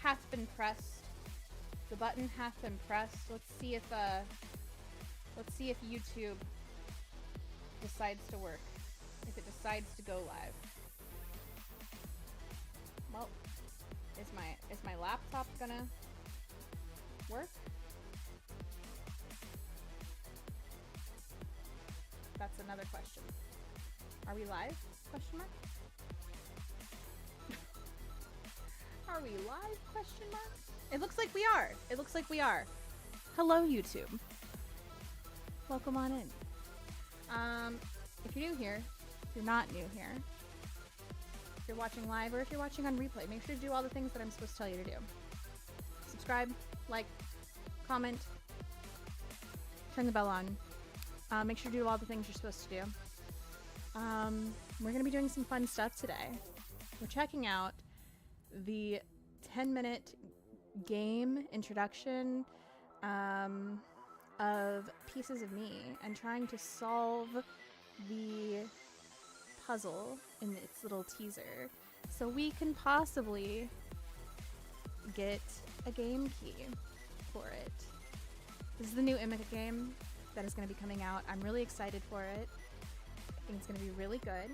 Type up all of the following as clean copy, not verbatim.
hath been pressed. The button hath been pressed. Let's see if YouTube decides to work. If it decides to go live. Well, is my laptop gonna work? That's another question. Are we live? Question mark? Are we live? Question mark? It looks like we are. It looks like we are. Hello, YouTube. Welcome on in. If you're new here, if you're not new here, if you're watching live or if you're watching on replay, make sure to do all the things that I'm supposed to tell you to do. Subscribe, like, comment, turn the bell on. Make sure to do all the things you're supposed to do. We're going to be doing some fun stuff today. We're checking out the 10-minute game introduction of Pieces of Me and trying to solve the puzzle in its little teaser so we can possibly get a game key for it. This is the new Emika game that is going to be coming out. I'm really excited for it. I think it's going to be really good.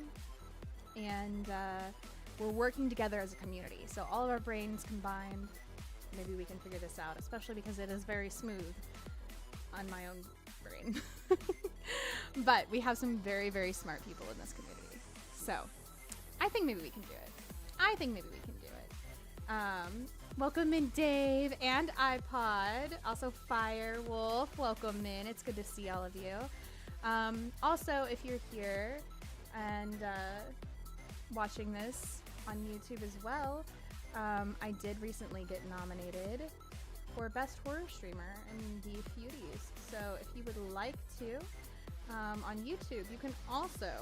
And we're working together as a community. So all of our brains combined, maybe we can figure this out, especially because it is very smooth on my own brain. But we have some very, very smart people in this community. So I think maybe we can do it. Welcome in Dave and iPod. Also Firewolf, welcome in. It's good to see all of you. Also, if you're here and watching this on YouTube as well, I did recently get nominated for Best Horror Streamer in the Feudies. So if you would like to, on YouTube, you can also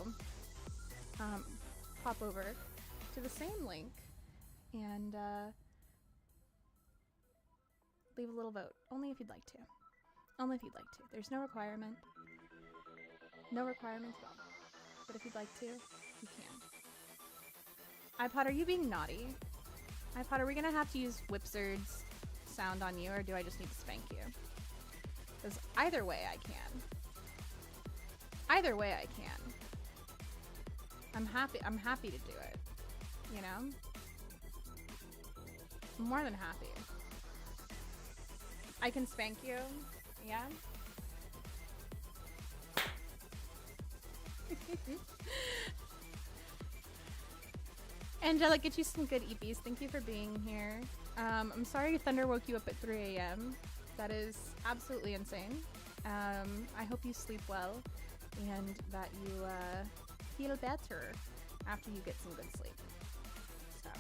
pop over to the same link and leave a little vote. Only if you'd like to. Only if you'd like to. There's no requirement. No requirements at all. But if you'd like to, you can. iPod, are you being naughty? iPod, are we gonna have to use Whipsard's sound on you, or do I just need to spank you? Because either way I can. Either way I can. I'm happy to do it. You know? I'm more than happy. I can spank you. Yeah? Angela, get you some good EPs. Thank you for being here. I'm sorry Thunder woke you up at 3 a.m. That is absolutely insane. I hope you sleep well and that you feel better after you get some good sleep. So,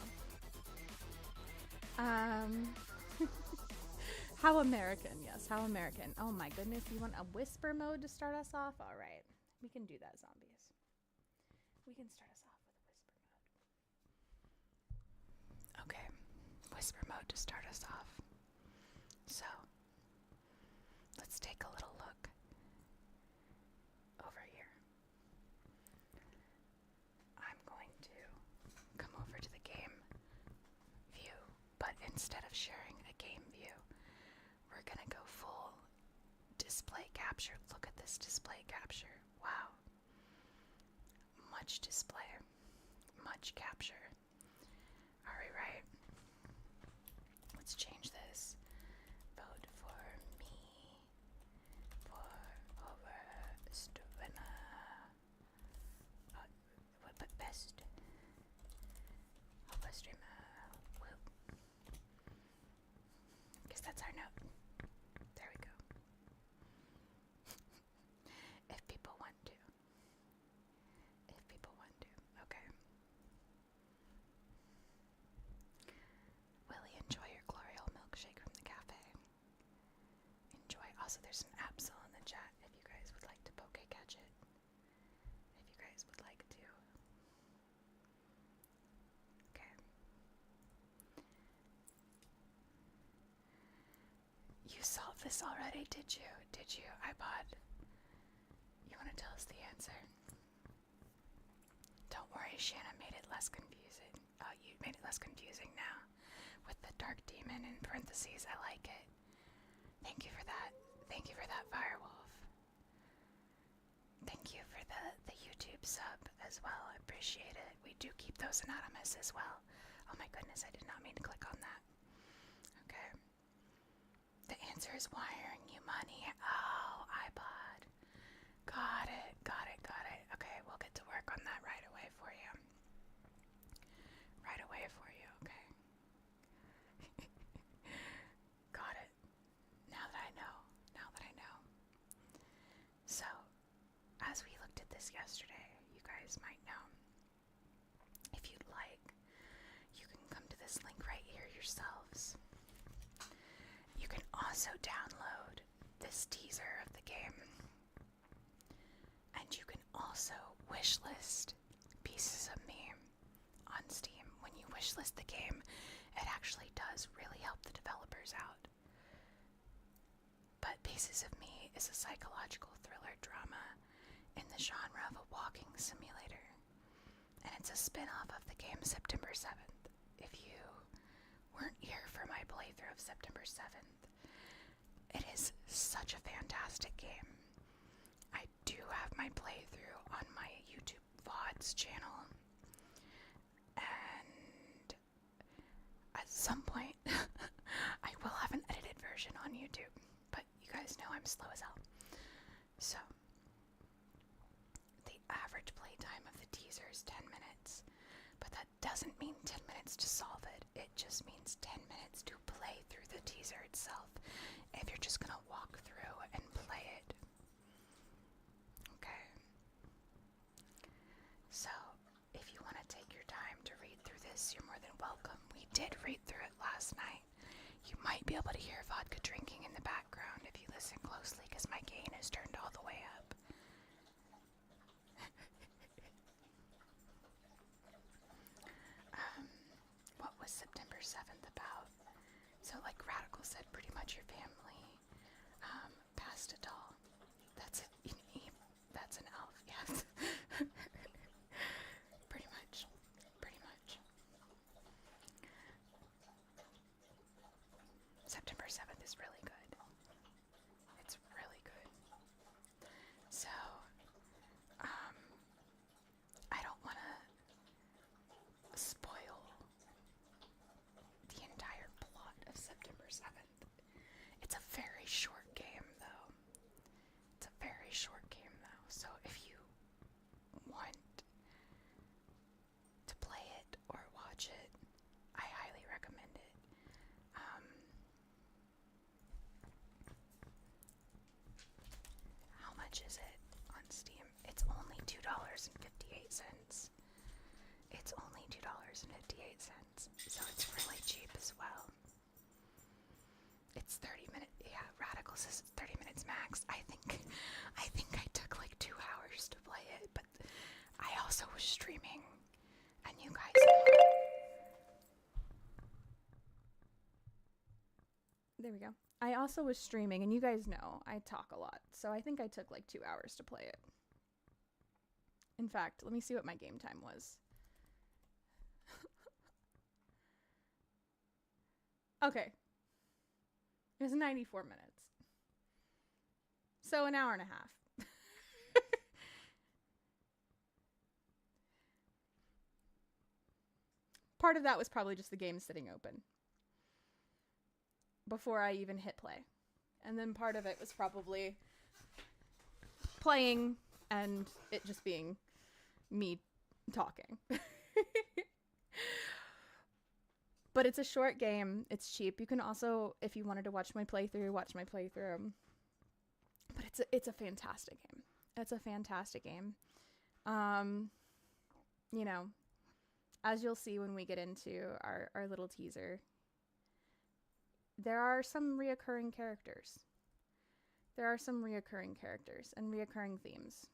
how American? Yes, how American. Oh my goodness, you want a whisper mode to start us off? All right, we can do that, zombies. We can start us off with a whisper mode. Okay, whisper mode to start us off. So, let's take a little look over here. I'm going to come over to the game view, but instead of sharing a game view, we're gonna go full display capture. Look at this display capture. Wow. Much display, much capture. Are we right? Let's change this. Vote for me for over Stuvena. What but best? Over streamer. Well, guess that's our note. There we go. If people want to. If people want to. Okay. Willie, enjoy your Glorial milkshake from the cafe. Enjoy. Also, there's some Absol in the chat if you guys would like to poke catch it. If you guys would like to. Okay. You solved this already, did you? Did you, iPod? You want to tell us the answer? Don't worry, Shana made it less confusing. You made it less confusing now with the dark demon. parentheses. I like it. Thank you for that. Thank you for that, Firewolf. Thank you for the YouTube sub as well. I appreciate it. We do keep those anonymous as well. Oh my goodness, I did not mean to click on that. Okay. The answer is wiring you money. Oh, iPod. Got it. Okay, we'll get to work on that right away for you. Okay. Got it. Now that I know. So, as we looked at this yesterday, you guys might know, if you'd like, you can come to this link right here yourselves. You can also download this teaser of the game, and you can also wishlist Pieces of Me on Steam. When you wishlist the game, it actually does really help the developers out. But Pieces of Me is a psychological thriller drama in the genre of a walking simulator, and it's a spin-off of the game September 7th. If you weren't here for my playthrough of September 7th, it is such a fantastic game. I do have my playthrough on my YouTube VODs channel, and at some point I will have an edited version on YouTube, but you guys know I'm slow as hell. So, the average playtime of the teaser is 10 minutes, but that doesn't mean 10 minutes to solve it. It just means 10 minutes to play through the teaser itself, if you're just gonna walk through and play it. Okay. So, if you want to take your time to read through this, you're more than welcome. We did read through it last night. You might be able to hear vodka drinking in the background if you listen closely, because my gain is turned all the way up. What was September 7th about? So, like Radical said, pretty much your family passed a doll. That's an elf, yes. Pretty much. September 7th is really good. It's really good. So, I don't want to spoil the entire plot of September 7th. It's a very short game, though. So if you want to play it or watch it, I highly recommend it. How much is it on Steam? It's only $2.58. So it's really cheap as well. It's 30 minutes. Yeah, Radical says it's 30 minutes max. I think I took like 2 hours to play it, but I also was streaming, and you guys know. There we go. I also was streaming, and you guys know I talk a lot, so I think I took like 2 hours to play it. In fact, let me see what my game time was. Okay. It was 94 minutes. So an hour and a half. Part of that was probably just the game sitting open before I even hit play. And then part of it was probably playing and it just being me talking. But it's a short game. It's cheap. You can also, if you wanted to watch my playthrough, watch my playthrough. But it's a fantastic game. It's a fantastic game. You know, as you'll see when we get into our little teaser, there are some reoccurring characters. There are some reoccurring characters and reoccurring themes.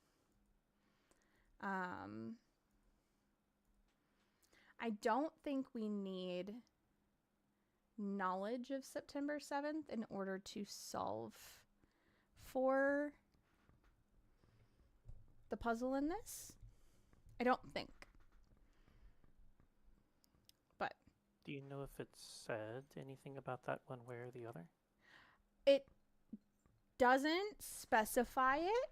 I don't think we need knowledge of September 7th in order to solve for the puzzle in this. I don't think. But Do you know if it said anything about that one way or the other? It doesn't specify it,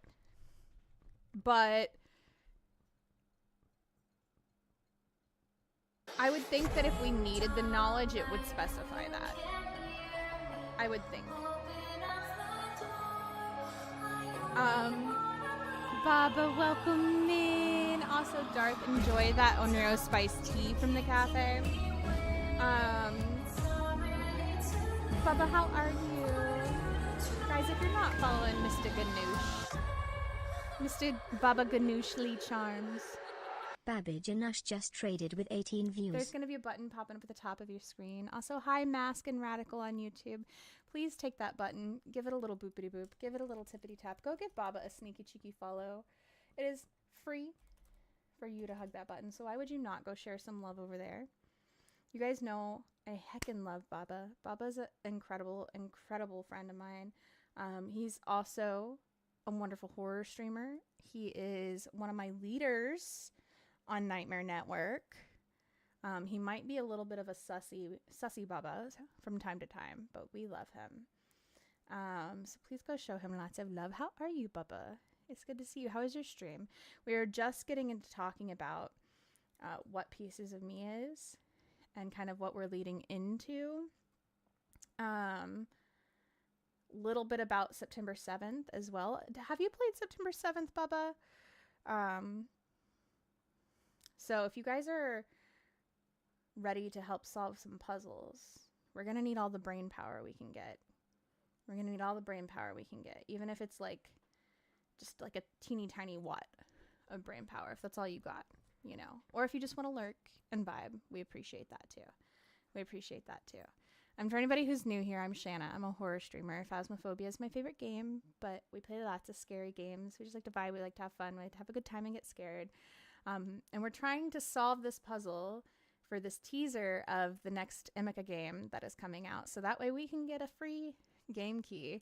but I would think that if we needed the knowledge, it would specify that. I would think. Baba, welcome in. Also, Darth, enjoy that Onryo spiced tea from the cafe. Baba, how are you? Guys, if you're not following Mr. Ganoush, Mr. Baba Ganoush Lee Charms, Babbage Ganush just traded with 18 views. there's going to be a button popping up at the top of your screen. Also, hi, Mask and Radical on YouTube. Please take that button, give it a little boopity boop, give it a little tippity tap. Go give Baba a sneaky cheeky follow. It is free for you to hug that button, so why would you not go share some love over there? You guys know I heckin' love Baba. Baba's an incredible, incredible friend of mine. He's also a wonderful horror streamer. He is one of my leaders on Nightmare Network. He might be a little bit of a sussy Baba from time to time, but we love him. So please go show him lots of love. How are you, Baba? It's good to see you. How was your stream? We are just getting into talking about what Pieces of Me is and kind of what we're leading into. Little bit about September 7th as well. Have you played September 7th, Baba? So if you guys are ready to help solve some puzzles, we're going to need all the brain power we can get. We're going to need all the brain power we can get, even if it's like just like a teeny tiny watt of brain power, if that's all you got, you know. Or if you just want to lurk and vibe, we appreciate that too. We appreciate that too. For anybody who's new here, I'm Shana. I'm a horror streamer. Phasmophobia is my favorite game, but we play lots of scary games. We just like to vibe. We like to have fun. We like to have a good time and get scared. And we're trying to solve this puzzle for this teaser of the next Emika game that is coming out. So that way we can get a free game key.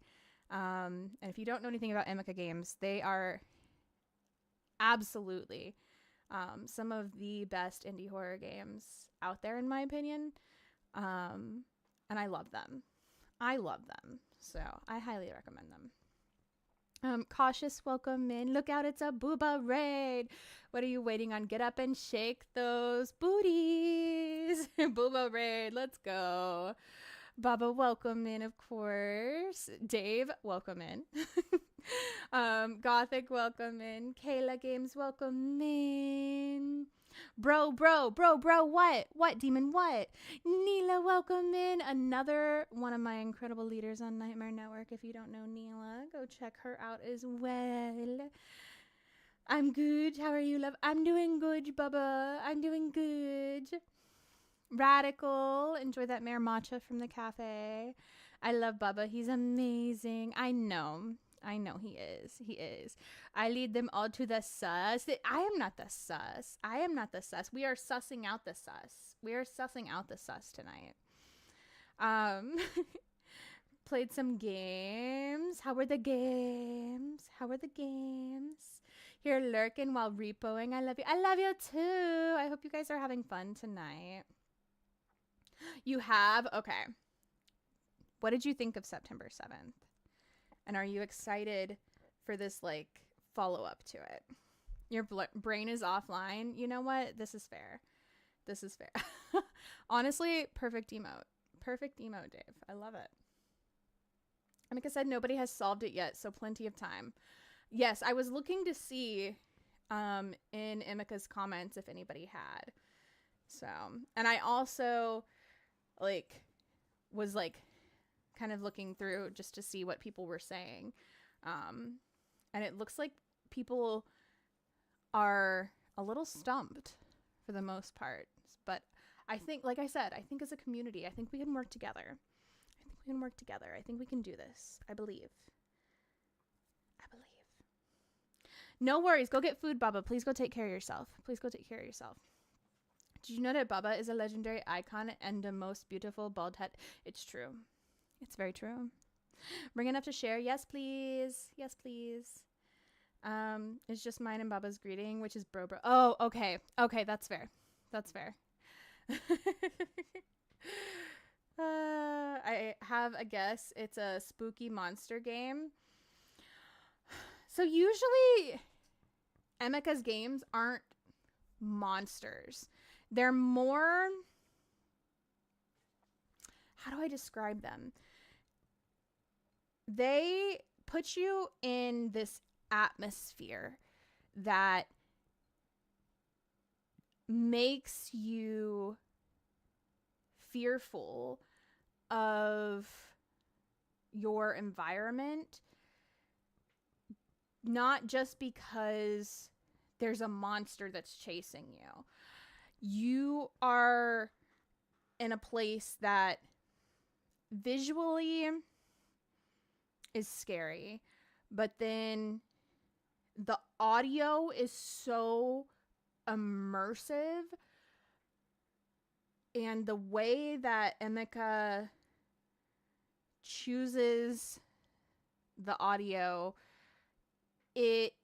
And if you don't know anything about Emika games, they are absolutely some of the best indie horror games out there, in my opinion. And I love them. I love them. So I highly recommend them. Cautious, welcome in. Look out, it's a booba raid. What are you waiting on? Get up and shake those booties. Booba raid, let's go. Baba, welcome in, of course. Dave, welcome in. Gothic, welcome in. Kayla Games, welcome in. Bro, what? What, demon, what? Neela, welcome in. Another one of my incredible leaders on Nightmare Network. If you don't know Neela, go check her out as well. I'm good. How are you, love? I'm doing good, Bubba. I'm doing good. Radical. Enjoy that Mare Matcha from the cafe. I love Bubba. He's amazing. I know he is. He is. I lead them all to the sus. I am not the sus. I am not the sus. We are sussing out the sus. We are sussing out the sus tonight. Played some games. How were the games? How were the games? Here lurking while repoing. I love you. I love you too. I hope you guys are having fun tonight. You have? Okay. What did you think of September 7th? And are you excited for this, like, follow-up to it? Your brain is offline. You know what? This is fair. This is fair. Honestly, perfect emote. Perfect emote, Dave. I love it. Emika said nobody has solved it yet, so plenty of time. Yes, I was looking to see in Emika's comments if anybody had. So, and I also, like, was, like, kind of looking through just to see what people were saying. And it looks like people are a little stumped for the most part. But I think, like I said, I think as a community, I think we can work together. I think we can do this. I believe. No worries. Go get food, Baba. Please go take care of yourself. Did you know that Baba is a legendary icon and the most beautiful bald head? It's true. It's very true. Bring enough to share. Yes, please. Yes, please. It's just mine and Baba's greeting, which is bro. Oh, okay. Okay, that's fair. I have a guess. It's a spooky monster game. So usually Emika's games aren't monsters. They're more... How do I describe them? They put you in this atmosphere that makes you fearful of your environment, not just because there's a monster that's chasing you. You are in a place that visually is scary, but then the audio is so immersive, and the way that Emika chooses the audio, it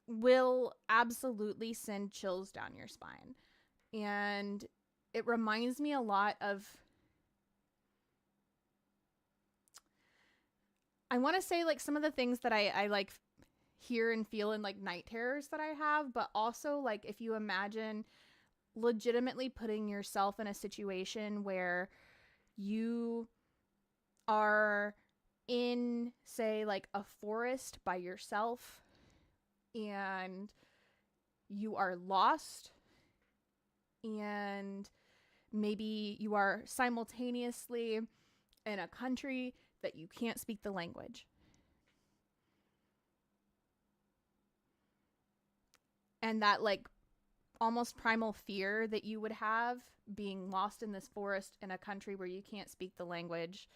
will absolutely send chills down your spine. And it reminds me a lot of, I want to say like some of the things that I like hear and feel in like night terrors that I have, but also like if you imagine legitimately putting yourself in a situation where you are in, say, like a forest by yourself and you are lost, and maybe you are simultaneously in a country that you can't speak the language. And that like almost primal fear that you would have being lost in this forest in a country where you can't speak the language,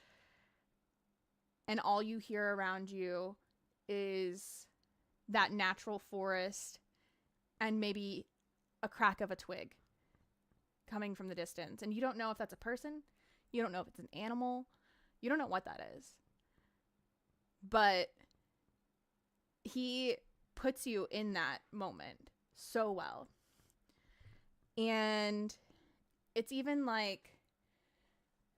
and all you hear around you is that natural forest and maybe a crack of a twig coming from the distance. And you don't know if that's a person. You don't know if it's an animal. You don't know what that is. But he puts you in that moment so well. And it's even like,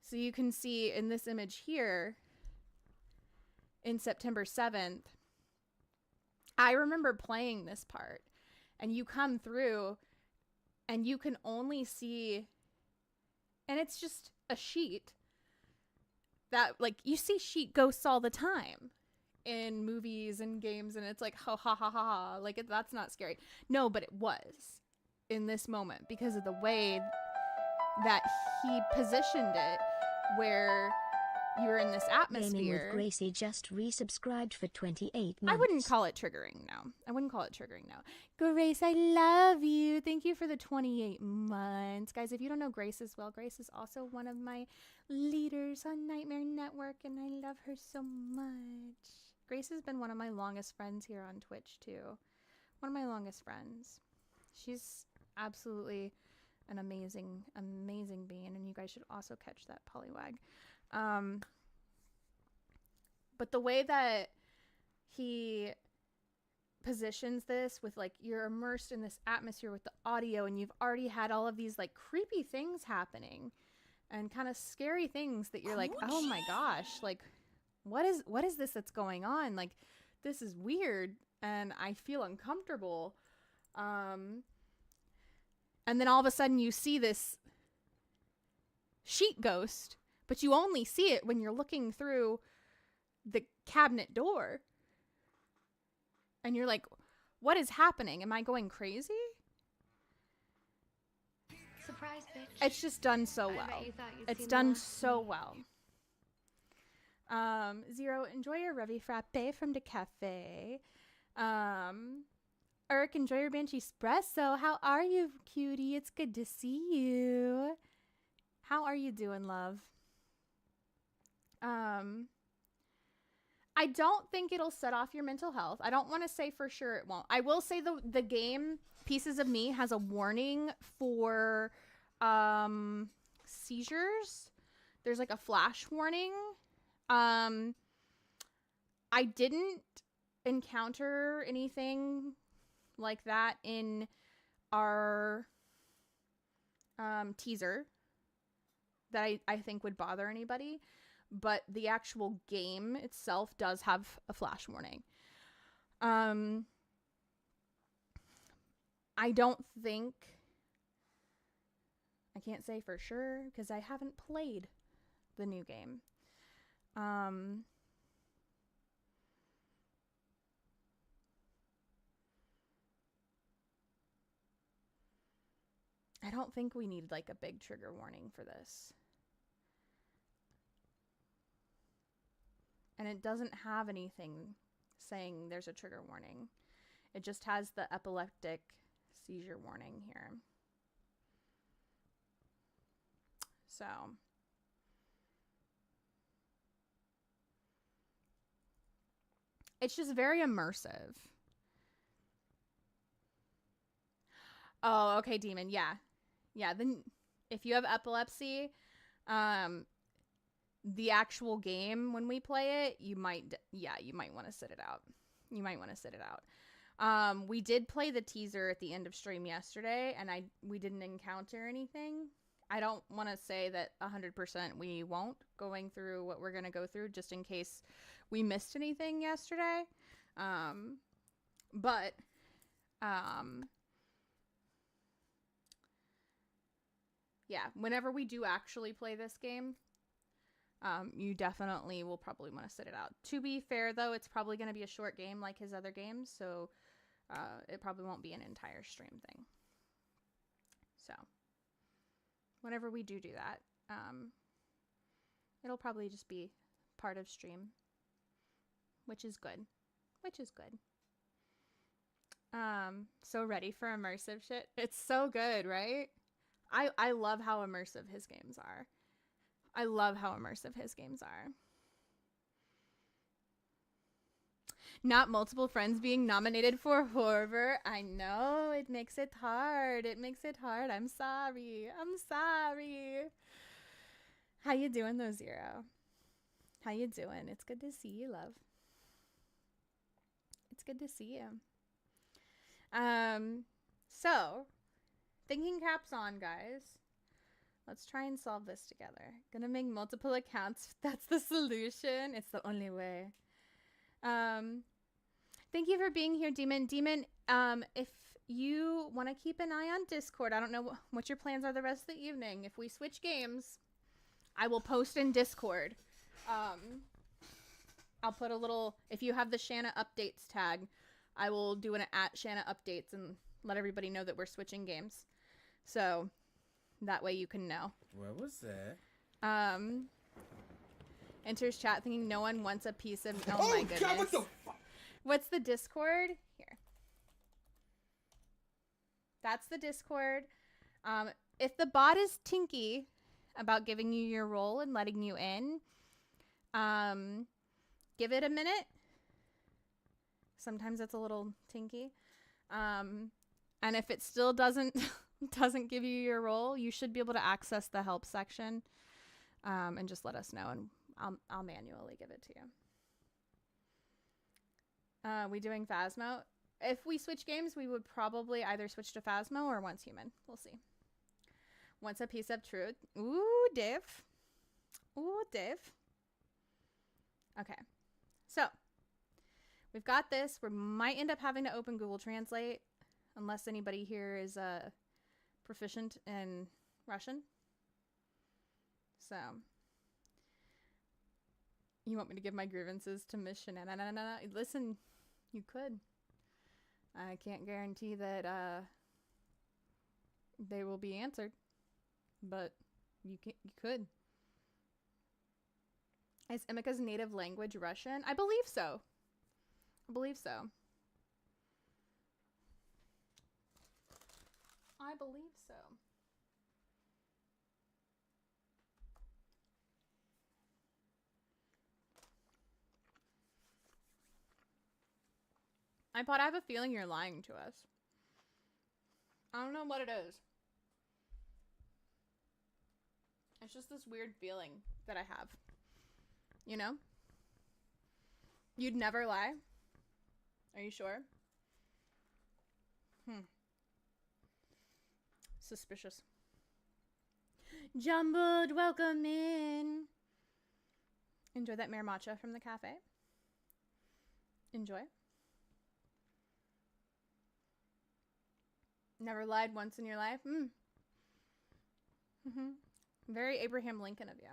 so you can see in this image here, in September 7th, I remember playing this part, and you come through and you can only see, and it's just a sheet that, like, you see sheet ghosts all the time in movies and games, and it's like, ha ha ha ha ha, like that's not scary. No, but it was in this moment because of the way that he positioned it, where you're in this Gaming atmosphere. with Gracie just resubscribed for 28 months. I wouldn't call it triggering, no. I wouldn't call it triggering, no. Grace, I love you. Thank you for the 28 months. Guys, if you don't know Grace as well, Grace is also one of my leaders on Nightmare Network, and I love her so much. Grace has been one of my longest friends here on Twitch, too. One of my longest friends. She's absolutely an amazing, amazing being, and you guys should also catch that Poliwag. But the way that he positions this with, like, you're immersed in this atmosphere with the audio, and you've already had all of these, like, creepy things happening and kind of scary things that you're like, oh my gosh, like, what is this that's going on? Like, this is weird, and I feel uncomfortable. And then all of a sudden you see this sheet ghost, but you only see it when you're looking through the cabinet door. And you're like, what is happening? Am I going crazy? Surprise, bitch. It's just done so I well. bet you thought you'd It's seen done the last so of me. well. Zero, enjoy your Revi Frappe from the cafe. Eric, enjoy your Banshee Espresso. How are you, cutie? It's good to see you. How are you doing, love? I don't think it'll set off your mental health. I don't want to say for sure it won't. I will say the game Pieces of Me has a warning for seizures. There's like a flash warning. I didn't encounter anything like that in our teaser. that I think would bother anybody, but the actual game itself does have a flash warning. I don't think, I can't say for sure because I haven't played the new game. I don't think we need like a big trigger warning for this. And it doesn't have anything saying there's a trigger warning. It just has the epileptic seizure warning here. So it's just very immersive. Oh, okay, Demon. Yeah. Yeah, then if you have epilepsy, the actual game when we play it, you might want to sit it out. You might want to sit it out. We did play the teaser at the end of stream yesterday, and we didn't encounter anything. I don't want to say that 100% we won't, going through what we're going to go through, just in case we missed anything yesterday. Yeah, whenever we do actually play this game, you definitely will probably want to sit it out. To be fair, though, it's probably going to be a short game like his other games, so it probably won't be an entire stream thing. So, whenever we do that, it'll probably just be part of stream, which is good. So ready for immersive shit? It's so good, right? I love how immersive his games are. Not multiple friends being nominated for horror. I know, it makes it hard. I'm sorry. How you doing though, Zero? How you doing? It's good to see you, love. It's good to see you. So, thinking caps on, guys. Let's try and solve this together. Gonna make multiple accounts. That's the solution. It's the only way. Thank you for being here, Demon. Demon, if you want to keep an eye on Discord, I don't know what your plans are the rest of the evening. If we switch games, I will post in Discord. I'll put a little, if you have the Shana updates tag, I will do an @Shana updates and let everybody know that we're switching games. So that way you can know. What was that? Enters chat thinking no one wants a piece of, oh my goodness. God, what the fuck? What's the Discord? Here. That's the Discord. If the bot is tinky about giving you your role and letting you in, give it a minute. Sometimes it's a little tinky. And if it still doesn't give you your role, you should be able to access the help section and just let us know, and I'll manually give it to you. We doing Phasmo? If we switch games, we would probably either switch to Phasmo or Once Human. We'll see. Once a piece of truth. Ooh, Div. Okay. So, we've got this. We might end up having to open Google Translate unless anybody here is proficient in Russian. So, you want me to give my grievances to Miss Shana? Listen, you could. I can't guarantee that they will be answered, but you could. Is Emika's native language Russian? I believe so. iPod, I have a feeling you're lying to us. I don't know what it is. It's just this weird feeling that I have. You know? You'd never lie? Are you sure? Suspicious. Jumbled, welcome in. Enjoy that mare matcha from the cafe. Enjoy. Never lied once in your life. Very Abraham Lincoln of you.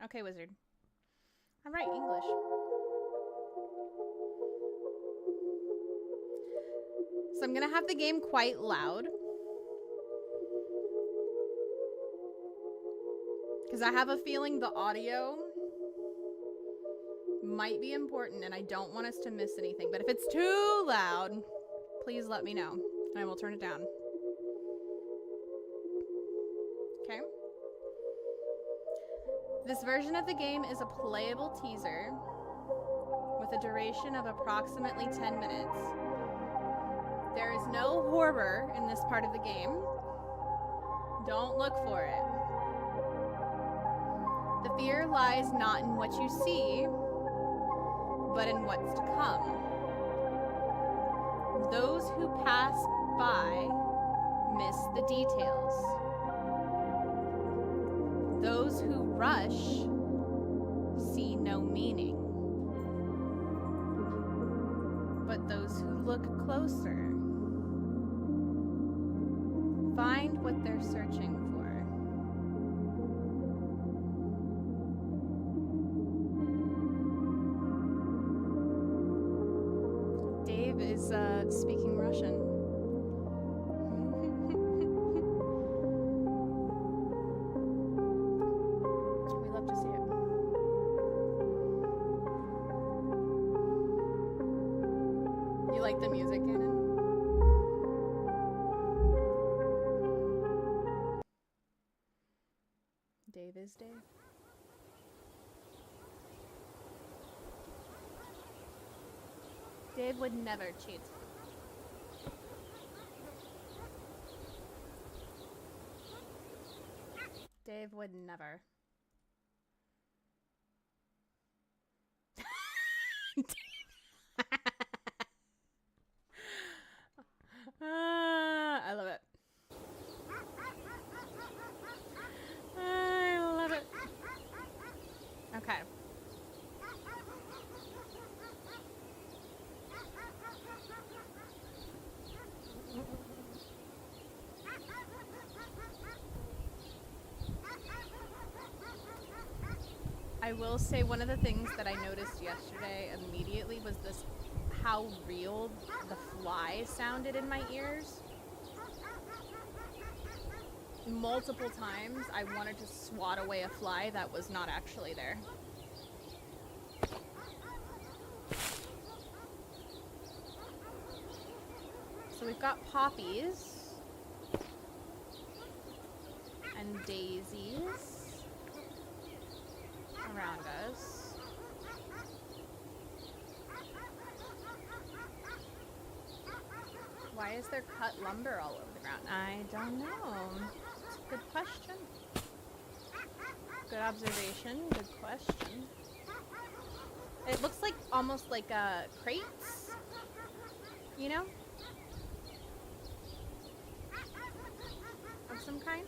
Okay, wizard. All right, English. So I'm gonna have the game quite loud, because I have a feeling the audio might be important and I don't want us to miss anything. But if it's too loud, please let me know and I will turn it down. Okay? This version of the game is a playable teaser with a duration of approximately 10 minutes. There is no horror in this part of the game. Don't look for it. The fear lies not in what you see, but in what's to come. Those who pass by miss the details. Those who rush see no meaning. But those who look closer find what they're searching for. Dave is speaking Russian. We love to see it. You like the music, Gannon? Dave is Dave. Dave would never cheat. Dave would never. I love it. I love it. Okay. I will say one of the things that I noticed yesterday immediately was this, how real the fly sounded in my ears. Multiple times I wanted to swat away a fly that was not actually there. So we've got poppies and daisies around us. Why is there cut lumber all over the ground? I don't know. It's a good question. Good observation. Good question. It looks like almost like crates, you know, of some kind.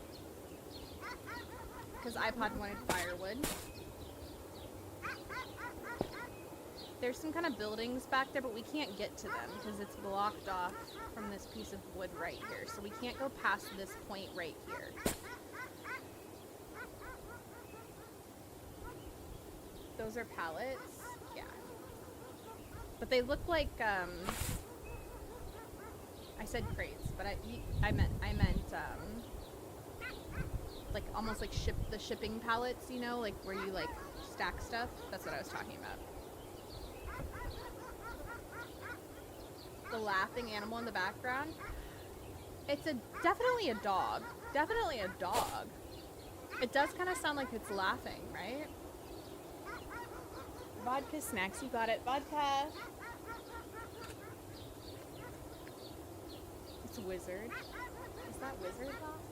Because iPod wanted firewood. There's some kind of buildings back there, but we can't get to them because it's blocked off from this piece of wood right here. So we can't go past this point right here. Those are pallets? Yeah. But they look like, I said crates, but I meant, like almost like the shipping pallets, you know, like where you like stack stuff. That's what I was talking about. The laughing animal in the background. It's definitely a dog. Definitely a dog. It does kind of sound like it's laughing, right? Vodka snacks, you got it. Vodka. It's Wizard. Is that Wizard laughing?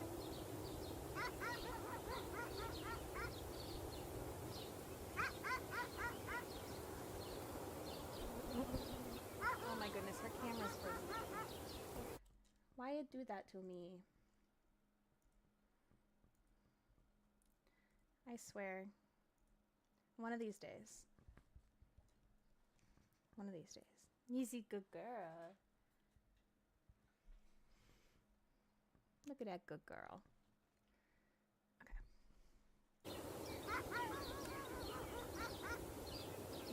Oh my goodness, her camera's frozen. do that to me. I swear. One of these days. One of these days. Easy, good girl. Look at that good girl. Okay.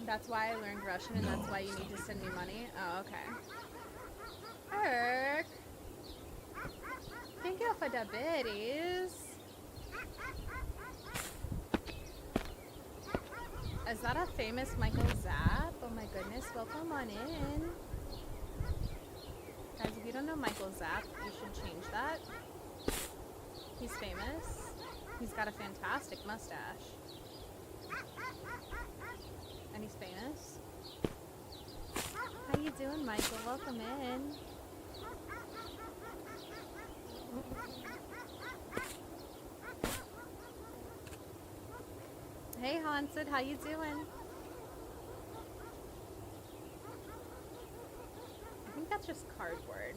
That's why I learned Russian, and that's why you need to send me money? Oh, okay. Erk. Thank you for the berries. Is that a famous Michael Zapp? Oh my goodness, welcome on in. Guys, if you don't know Michael Zapp, you should change that. He's famous. He's got a fantastic mustache. And he's famous. How you doing, Michael? Welcome in. Hey, Haunted, how you doing? I think that's just cardboard.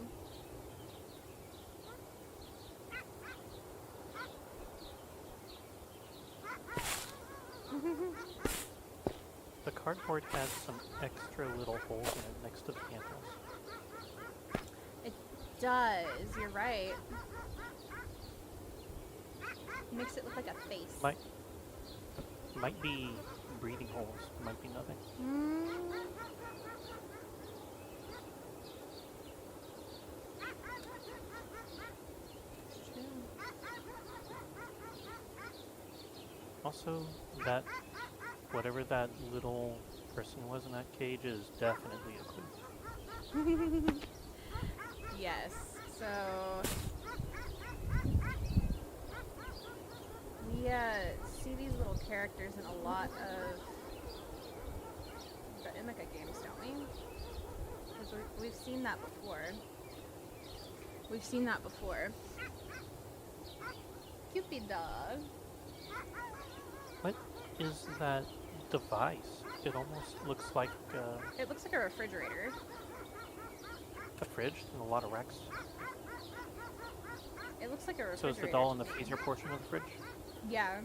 The cardboard has some extra little holes in it next to the handles. It does, you're right. Makes it look like a face. Might be breathing holes, might be nothing. It's true. Also, that whatever that little person was in that cage is definitely a clue. Yes, so we see these little characters in a lot of the Emika games, don't we? Because we've seen that before. We've seen that before. Cupid dog. What is that device? It almost looks like It looks like a refrigerator. a fridge and a lot of racks. It looks like a refrigerator. So is the doll in the to me. freezer portion of the fridge? Yeah.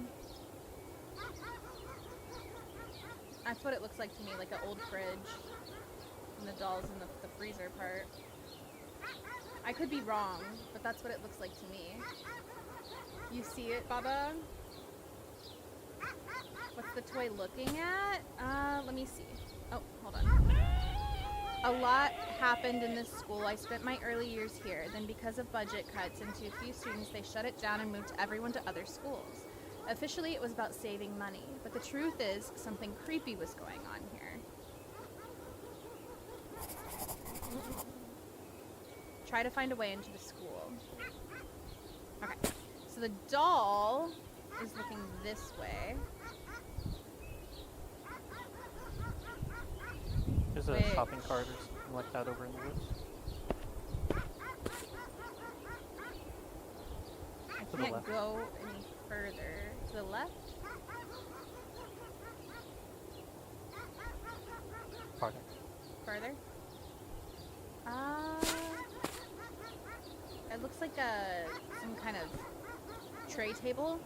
That's what it looks like to me, like an old fridge. And the doll's in the freezer part. I could be wrong, but that's what it looks like to me. You see it, Baba? What's the toy looking at? Let me see. Oh, hold on. A lot happened in this school. I spent my early years here. Then because of budget cuts and to a few students, they shut it down and moved everyone to other schools. Officially, it was about saving money. But the truth is, something creepy was going on here. Try to find a way into the school. Okay. So the doll is looking this way. There's a shopping cart or something like that over in the woods. I To the can't left. go any further. To the left? Farther. Further? It looks like some kind of tray table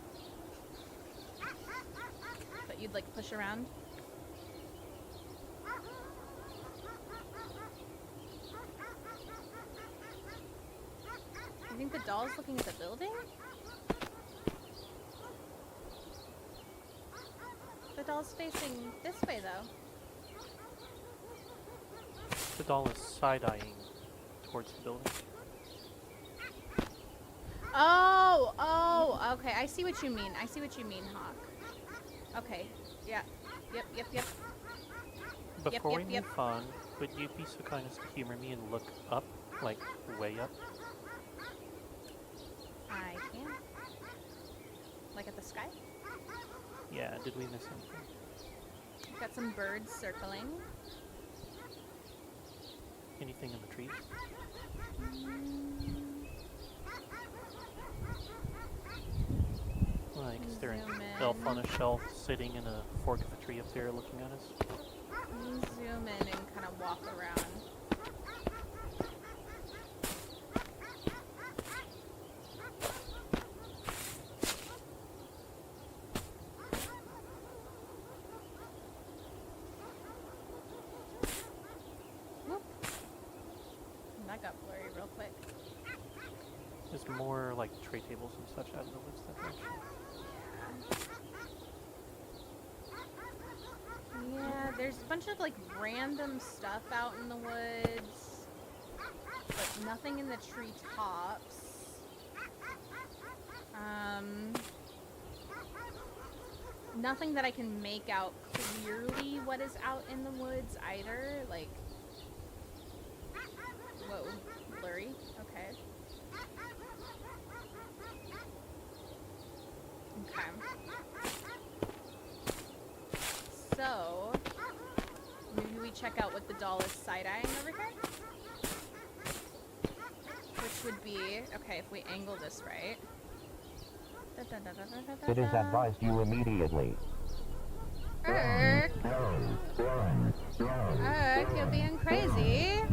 that you'd like push around. I think the doll's looking at the building? The doll's facing this way, though. The doll is side-eyeing towards the building. Oh, okay. I see what you mean. Hawk. Okay. Yeah. Yep. Before we yep. move on, would you be so kind as to humor me and look up, like way up? I can. Like at the sky? Yeah, did we miss anything? Got some birds circling. Anything in the trees? Like, is there an Zoom elf in. on a shelf sitting in a fork of a tree up there looking at us? Zoom in and kind of walk around. quick. There's more like tray tables and such out in the woods that direction. Yeah, there's a bunch of like random stuff out in the woods, but nothing in the treetops. Nothing that I can make out clearly what is out in the woods either. Like, whoa, blurry. Okay. Okay. So, maybe we check out what the doll is side-eyeing over here? Which would be, okay, if we angle this right. It is advised you immediately. Urk, you're being crazy.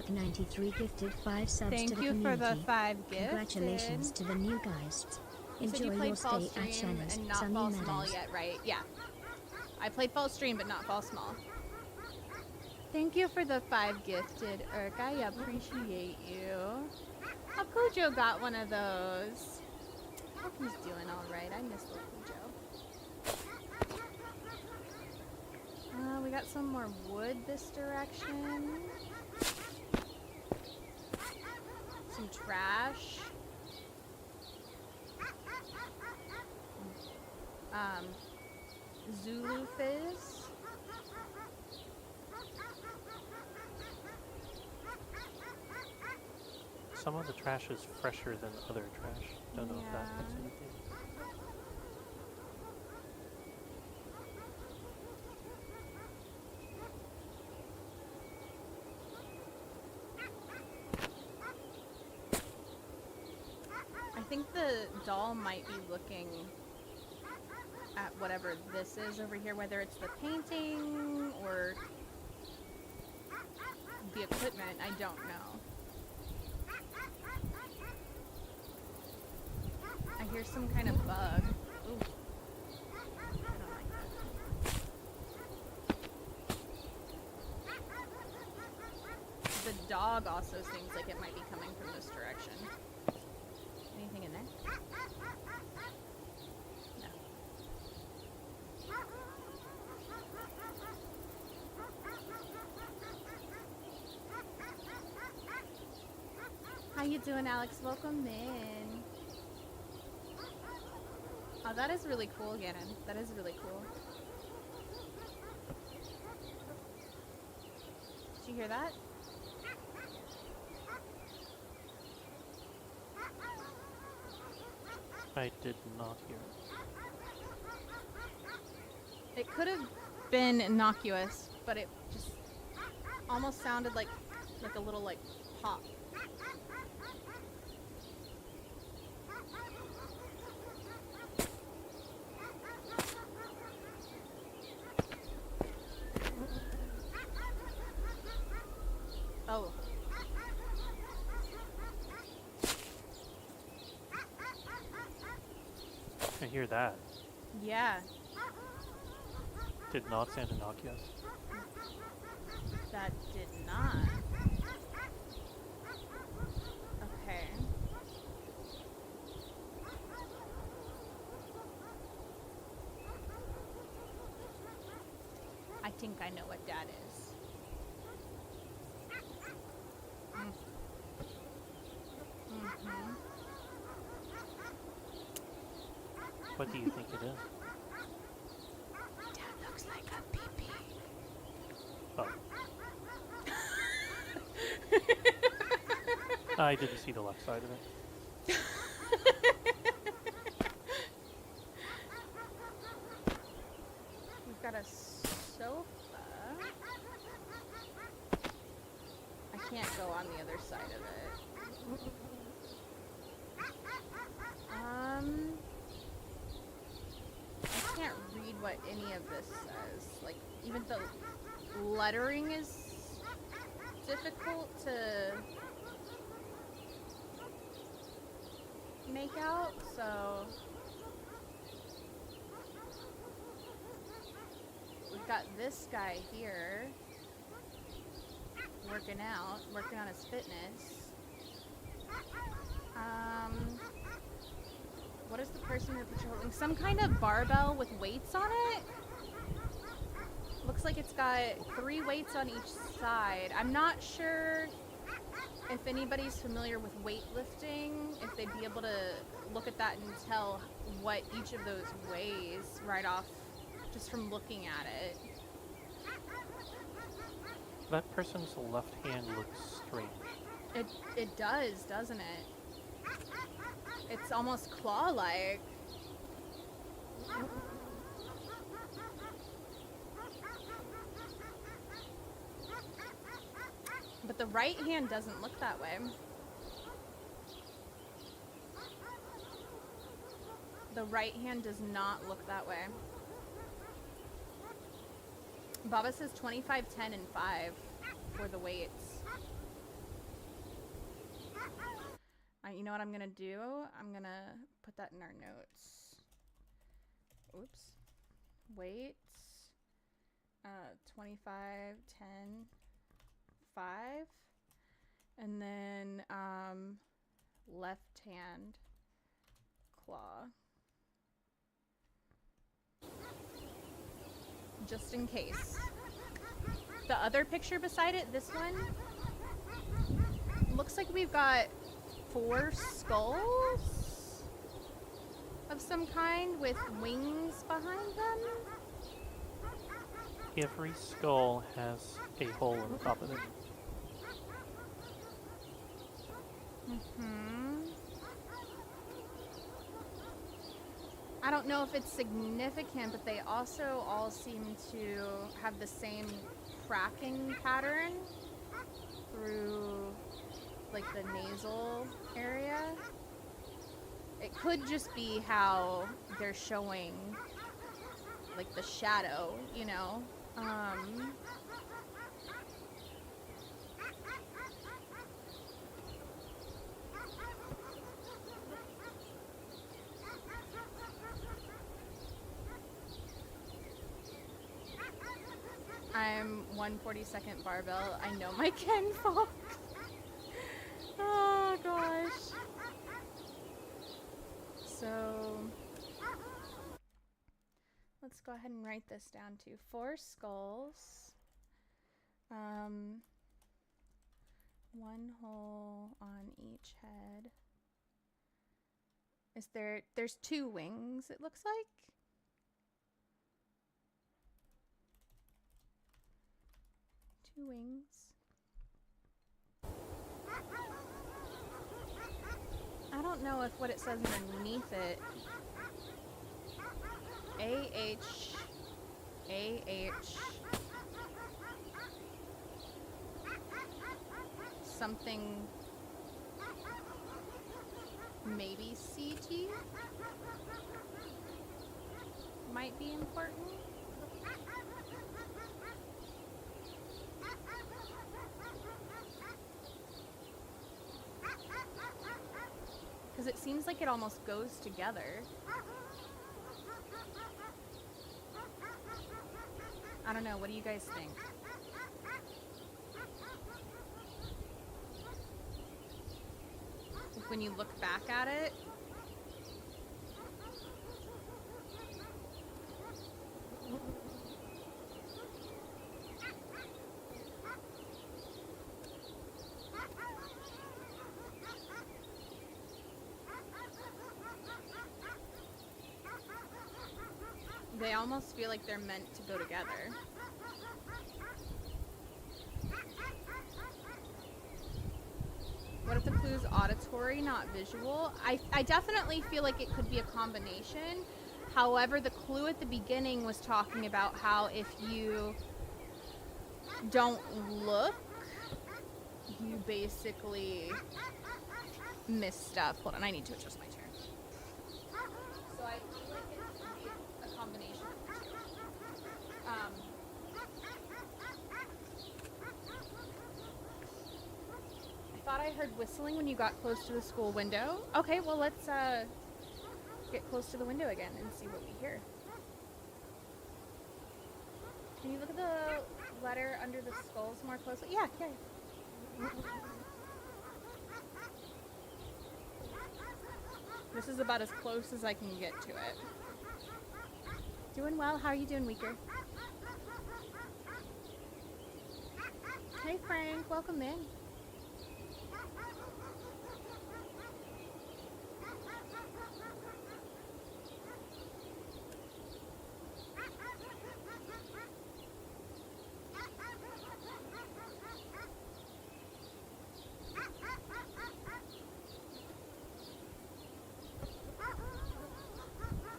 93 gifted 5 subs Thank to the you community. for the 5 gifts. Congratulations to the new guys. You said you Enjoy played your Fall stay at Stream Shana's and not Sunny Fall Small Meadows. yet, right? Yeah. I played Fall Stream, but not Fall Small. Thank you for the 5 gifted, Urk. I appreciate you. Oh, Cujo got one of those. Hope he's doing alright. I miss little Cujo. We got some more wood this direction. Some trash. Zulu Fizz. Some of the trash is fresher than other trash. Don't know if that makes anything. I think the doll might be looking at whatever this is over here, whether it's the painting or the equipment, I don't know. I hear some kind of bug. Ooh. I don't like that. The dog also seems like it might be coming from this direction. Anything in there? No. How you doing, Alex? Welcome in. Oh, that is really cool, Gannon. That is really cool. Did you hear that? I did not hear it. It could have been innocuous, but it just almost sounded like a little like pop. Oh. I hear that. Yeah, Did not sound innocuous. that did not. Okay. I think I know what that is. Mm-hmm. What do you think it is? That looks like a pee-pee. Oh. I didn't see the left side of it. We've got a sofa. I can't go on the other side of it. I can't read what any of this says. Like, even the lettering is difficult to make out, so we've got this guy here. working out, working on his fitness. What is the person in the picture holding? Some kind of barbell with weights on it? Looks like it's got 3 weights on each side. I'm not sure if anybody's familiar with weightlifting, if they'd be able to look at that and tell what each of those weighs right off just from looking at it. That person's left hand looks strange. It does, doesn't it? It's almost claw-like. But the right hand doesn't look that way. The right hand does not look that way. Baba says 25, 10, and 5 for the weights. You know what I'm gonna do? I'm gonna put that in our notes. Oops. Weights. 25, 10, 5. And then left hand claw. Just in case. The other picture beside it, this one, looks like we've got 4 skulls of some kind with wings behind them. Every skull has a hole in the top of it. I don't know if it's significant, but they also all seem to have the same cracking pattern through like the nasal area. It could just be how they're showing like the shadow, you know. I'm 1/42nd barbell. I know my Ken Fox. Oh gosh. So let's go ahead and write this down too. 4 skulls. 1 hole on each head. There's 2 wings, it looks like. Wings. I don't know if what it says underneath it. AH something, maybe CT might be important. Because it seems like it almost goes together. I don't know, what do you guys think? Like when you look back at it, they almost feel like they're meant to go together. What if the clue's auditory, not visual? I definitely feel like it could be a combination. However, the clue at the beginning was talking about how if you don't look, you basically miss stuff. Hold on, I need to adjust my chair. So I feel like it could be a combination of the two. I thought I heard whistling when you got close to the school window. Okay, well let's get close to the window again and see what we hear. Can you look at the letter under the skulls more closely? Yeah. This is about as close as I can get to it. Doing well. How are you doing, Weaker? Hey, Frank. Welcome in.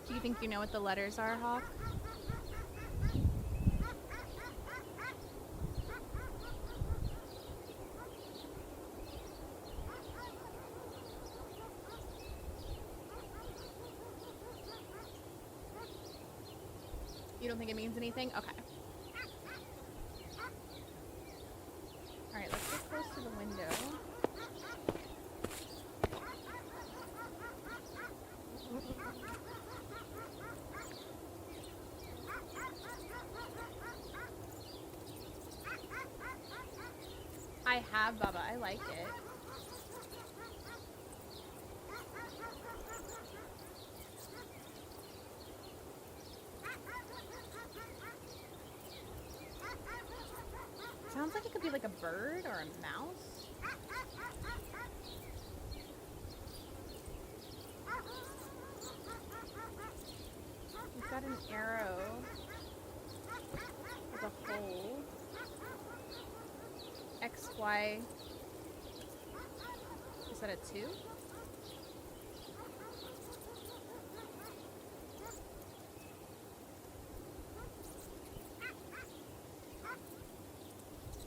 Do you think you know what the letters are, Hawk? You don't think it means anything? Okay. Alright, let's get close to the window. I have, Bubba. I like it. Sounds like it could be like a bird or a mouse. We've got an arrow with a hole. X, Y. Is that a 2?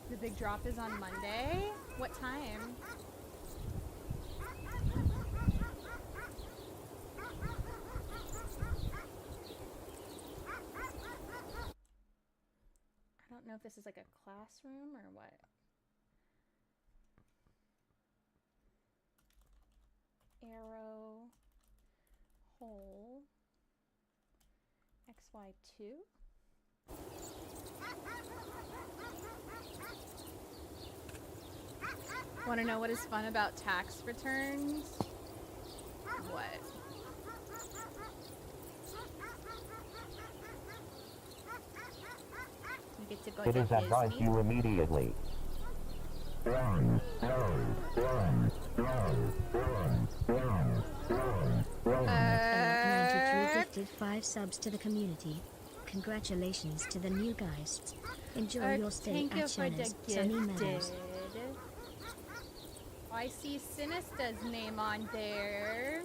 The big drop is on Monday. What time? I don't know if this is like a classroom or what. Arrow, hole, XY2. Want to know what is fun about tax returns? What? You get to go It to is advised Disney. you immediately. Run, run, run, run, run, run, run, run. 93 gifted 5 subs to the community. Congratulations to the new guys. Enjoy your stay Thank you at for the Shana's Sunny Meadows. gifted. I see Sinista's name on there.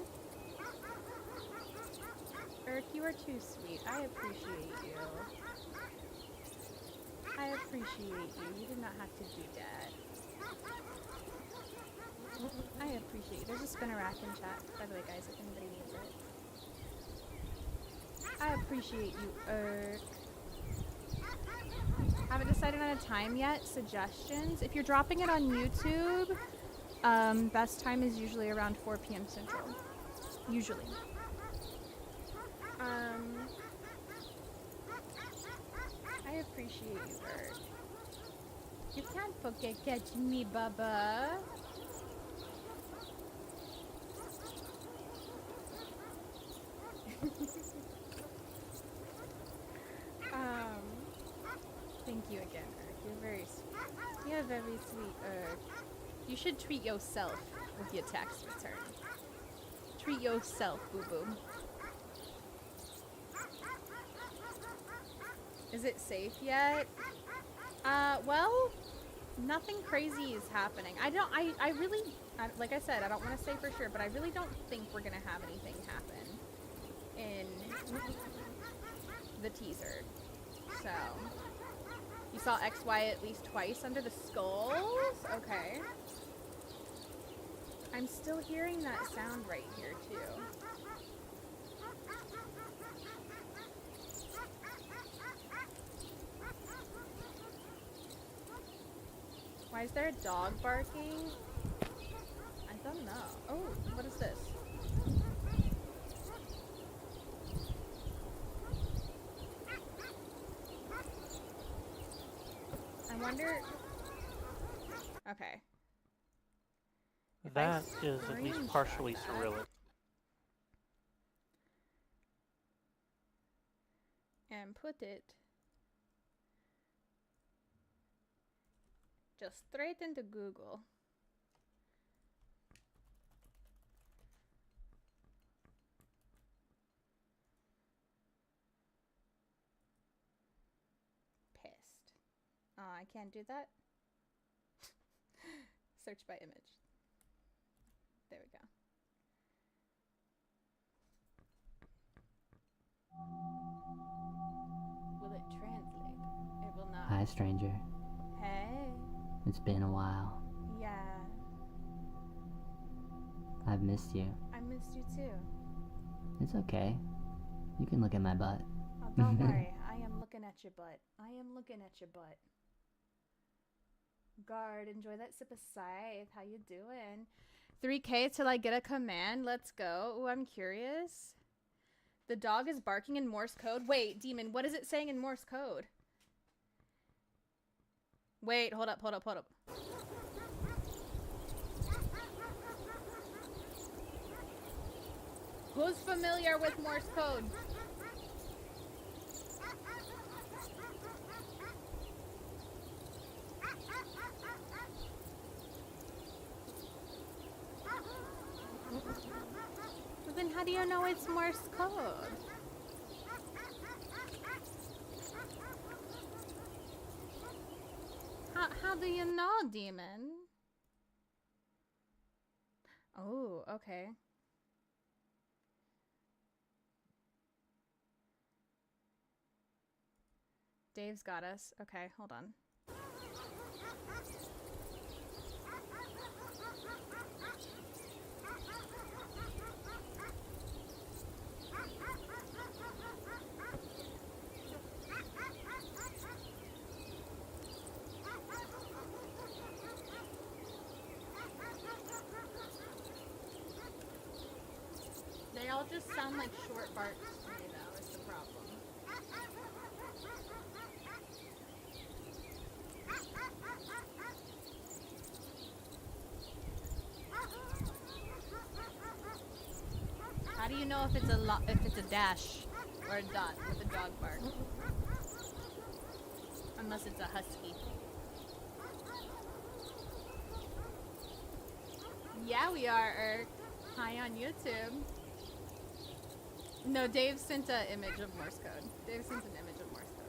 Eric, you are too sweet. I appreciate you. I appreciate you. You did not have to do that. I appreciate you. There's a spinner rack in chat, by the way, guys, if anybody needs it. I appreciate you, Eric. Haven't decided on a time yet. Suggestions? If you're dropping it on YouTube, best time is usually around 4 p.m. Central. Usually. I appreciate you, Bert. You can't forget catch me, Bubba. Thank you again, Eric. You're very sweet. You're very sweet, Eric. You should treat yourself with your tax return. Treat yourself, boo-boo. Is it safe yet? Well, nothing crazy is happening. I really, like I said, I don't want to say for sure, but I really don't think we're going to have anything happen in the teaser. So, you saw XY at least twice under the skulls? Okay. I'm still hearing that sound right here, too. Why is there a dog barking? I don't know. Oh, what is this? I wonder... Okay. That is at least screenshot partially that. Cyrillic. And put it just straight into Google. Pissed. Oh, I can't do that. Search by image. There we go. Will it translate? It will not. Hi, stranger. Hey. It's been a while. Yeah. I've missed you. I missed you too. It's okay. You can look at my butt. Oh, don't worry. I am looking at your butt. I am looking at your butt. Guard, enjoy that sip of scythe. How you doing? 3K till I get a command. Let's go. Ooh, I'm curious. The dog is barking in Morse code. Wait, Demon, what is it saying in Morse code? Wait, hold up. Who's familiar with Morse code? Well, then how do you know it's Morse code? How do you know, Demon? Oh, okay. Dave's got us. Okay, hold on. They all just sound like short barks to me, though, is the problem. How do you know if it's a dash or a dot with a dog bark? Unless it's a husky. Yeah, we are, Erk. Hi on YouTube. No, Dave sent an image of Morse code. Dave sent an image of Morse code.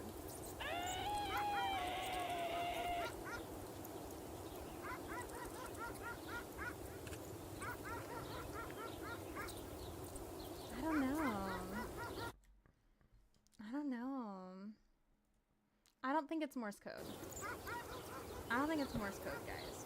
I don't know. I don't think it's Morse code. I don't think it's Morse code, guys.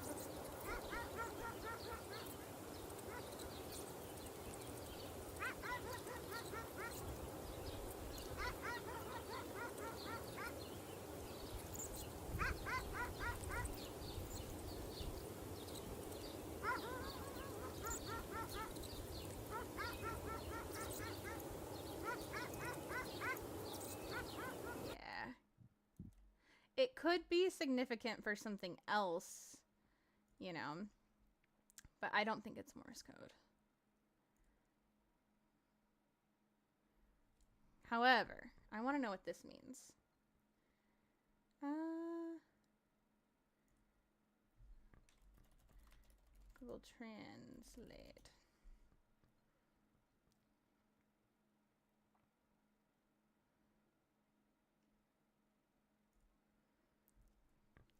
It could be significant for something else, you know, but I don't think it's Morse code. However, I want to know what this means. Google Translate.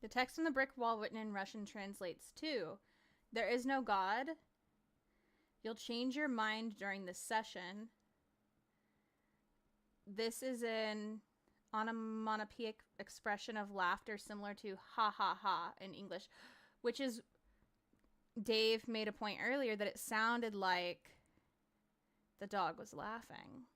The text on the brick wall written in Russian translates to, "There is no God. You'll change your mind during this session. This is an onomatopoeic expression of laughter similar to ha ha ha in English," which is, Dave made a point earlier that it sounded like the dog was laughing.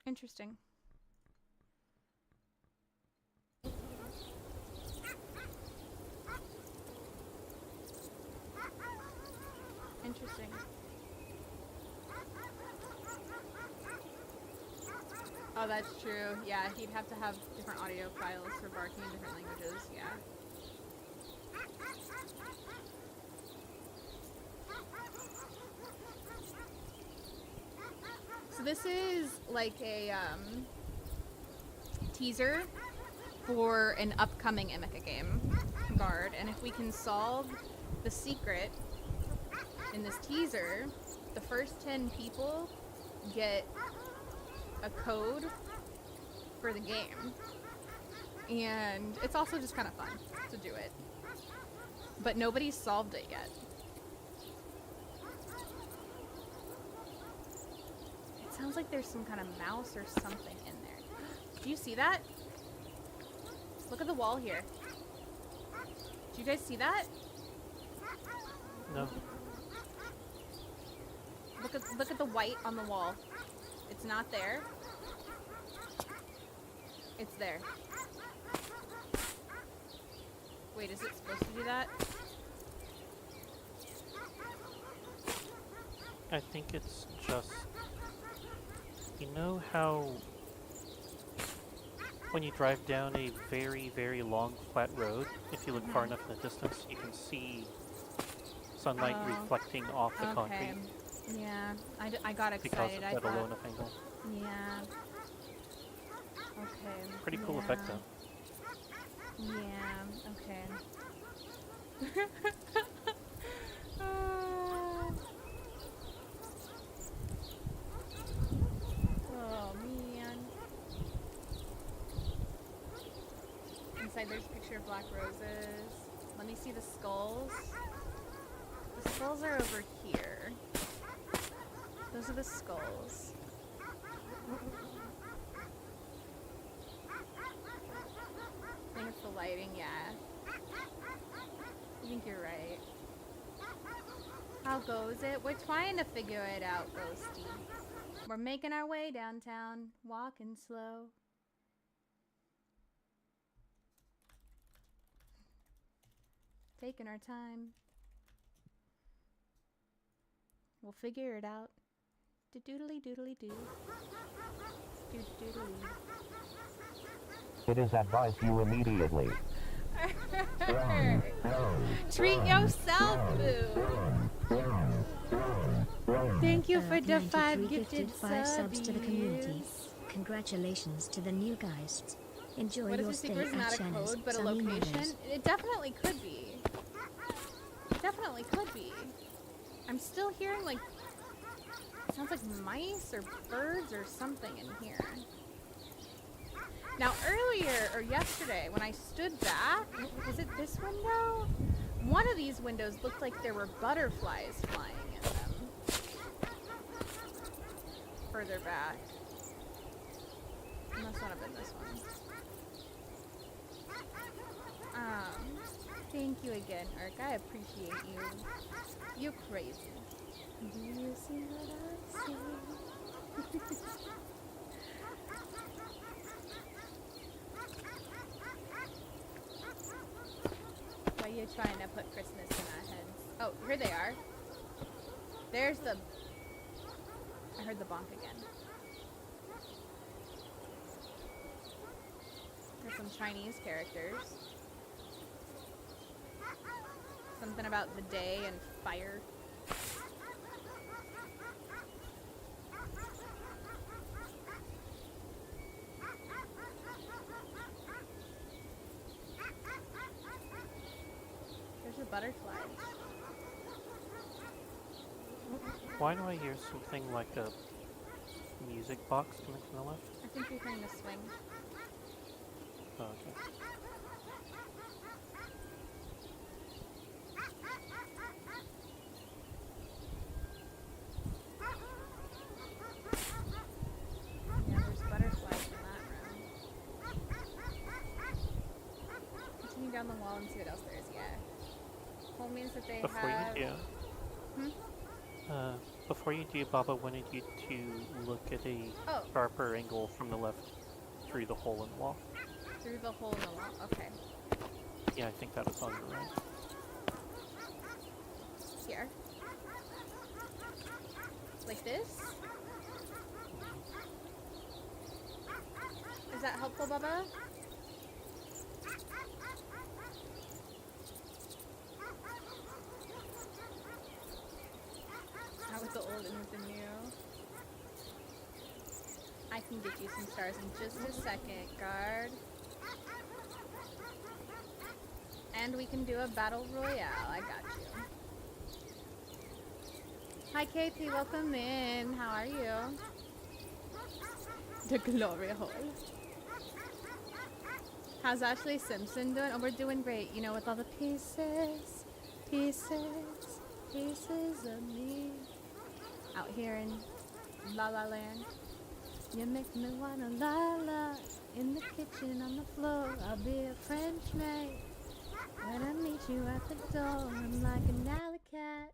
Interesting. Interesting. Oh, that's true. Yeah, he'd have to have different audio files for barking in different languages. Yeah. So this is like a teaser for an upcoming Emika game, Guard, and if we can solve the secret in this teaser, the first 10 people get a code for the game. And it's also just kind of fun to do it. But nobody's solved it yet. It sounds like there's some kind of mouse or something in there. Do you see that? Look at the wall here. Do you guys see that? No. Look at the white on the wall. It's not there. It's there. Wait, is it supposed to do that? I think it's just... You know how... When you drive down a very, very long flat road, if you look far enough in the distance, you can see sunlight reflecting off the concrete. Yeah, I got excited. Because of I that thought, low enough angle. yeah. Okay. Pretty cool effect though. Yeah, okay. Oh, man. Inside there's a picture of black roses. Let me see the skulls. The skulls are over here. Those are the skulls. I think it's the lighting, yeah. I think you're right. How goes it? We're trying to figure it out, Ghosty. We're making our way downtown, walking slow. Taking our time. We'll figure it out. Do-doodly doodly doo. Do-doodly. It is advised you immediately. Treat yourself, boo. Thank you for the 5 gifted subs to the community. subs. Congratulations to the new guys. Enjoy What is your the stay secret? Is at not a Shana's code, but a Sunny location? Meadows. It definitely could be. It definitely could be. I'm still hearing like, it sounds like mice or birds or something in here. Now earlier, or yesterday, when I stood back, was it this window? One of these windows looked like there were butterflies flying in them. Further back. It must not have been this one. Thank you again, Urk. I appreciate you. You're crazy. Do you see what I see? Why are you trying to put Christmas in our heads? Oh, here they are. There's the... I heard the bonk again. There's some Chinese characters. Something about the day and fire. There's a butterfly. Why do I hear something like a music box coming from the left? I think you're hearing the swing. Oh, okay. Yeah, there's butterflies in that room. Continue down the wall and see what else there is. Yeah. Well, means that they Before have... you do, before you do, Baba wanted you to look at a sharper angle from the left through the hole in the wall. Through the hole in the wall. Okay. Yeah, I think that was on your right. Here. Like this? Is that helpful, Bubba? Out with the old and with the new. I can get you some stars in just a second, guard. And we can do a battle royale. I got you. Hi, KP. Welcome in. How are you? The glory hole. How's Ashley Simpson doing? Oh, we're doing great. You know, with all the pieces of me. Out here in La La Land. You make me wanna la la. In the kitchen, on the floor, I'll be a French maid. When I meet you at the door, I'm like an alley cat.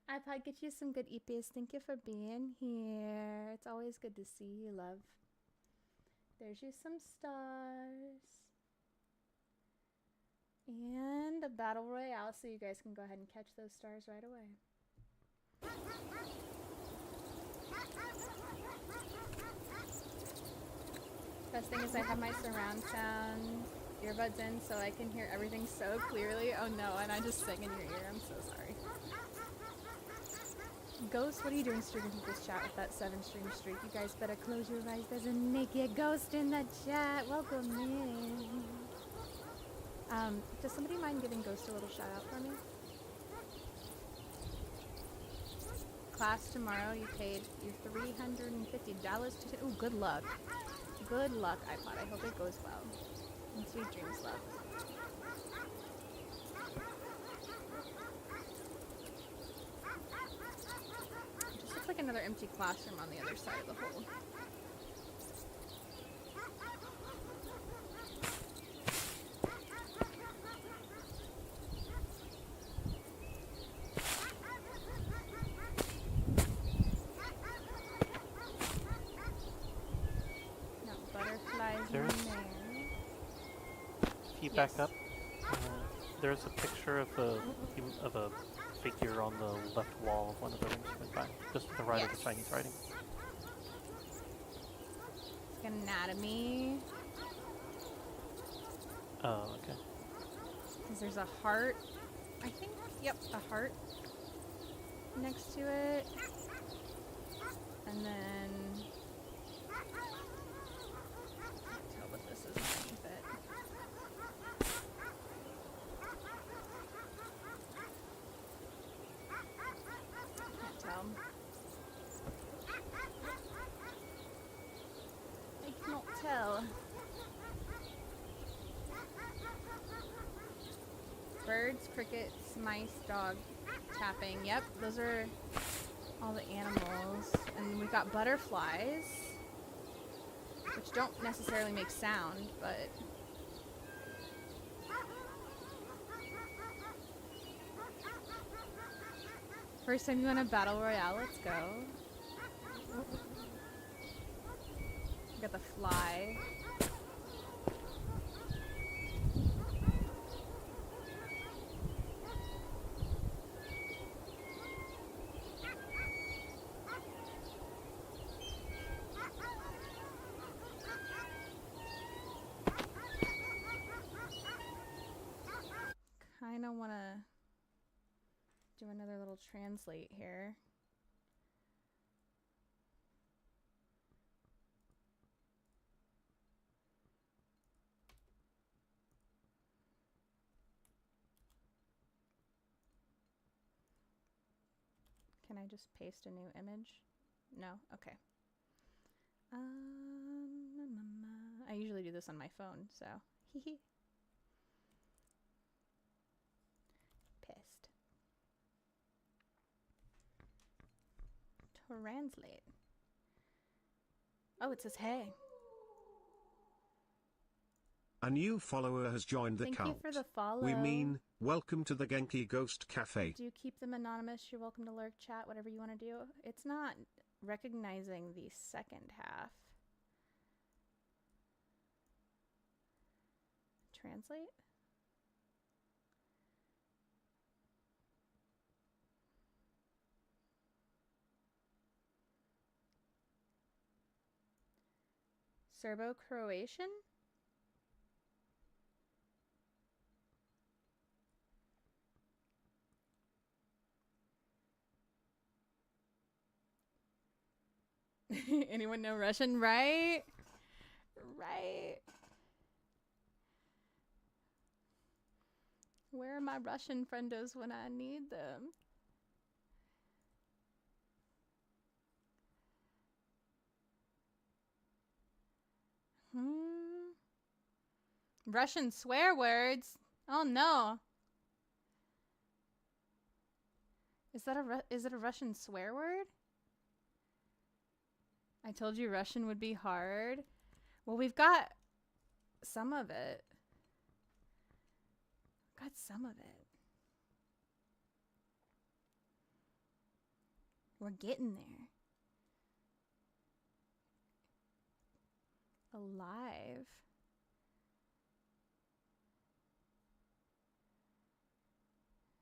iPod, get you some good EPs. Thank you for being here. It's always good to see you, love. There's you some stars. And a battle royale, so you guys can go ahead and catch those stars right away. Best thing is I have my surround sound earbuds in so I can hear everything so clearly. Oh no, and I just sang in your ear. I'm so sorry. Ghost, what are you doing streaming this chat with that 7-stream streak? You guys better close your eyes. There's a naked ghost in the chat. Welcome in. Does somebody mind giving Ghost a little shout out for me? Class tomorrow, you paid your $350 to... Ooh, good luck. Good luck, iPod. I hope it goes well. And sweet dreams, love. It just looks like another empty classroom on the other side of the hole. Back up. There's a picture of a figure on the left wall of one of the rooms you went by, just to the right of the Chinese writing. It's like anatomy. Oh, okay. Because there's a heart, I think. Yep, a heart next to it. And then... I can't tell what this is underneath it. I cannot tell. Birds, crickets, mice, dog, tapping. Yep, those are all the animals. And we've got butterflies, which don't necessarily make sound, but... First time you want a battle royale, let's go. We got the fly. Kinda wanna do another little translate here. Can I just paste a new image? No? Okay. I usually do this on my phone, so hee. Pissed. Translate. Oh, it says hey. A new follower has joined the Thank cult. you for the follow. We mean, welcome to the Genki Ghost Cafe. Do keep them anonymous. You're welcome to lurk, chat, whatever you want to do. It's not recognizing the second half. Translate? Serbo-Croatian? Anyone know Russian? Right? Right. Where are my Russian friendos when I need them? Russian swear words? Oh no. Is it a Russian swear word? I told you Russian would be hard. Well, we've got some of it. Got some of it. We're getting there. Alive.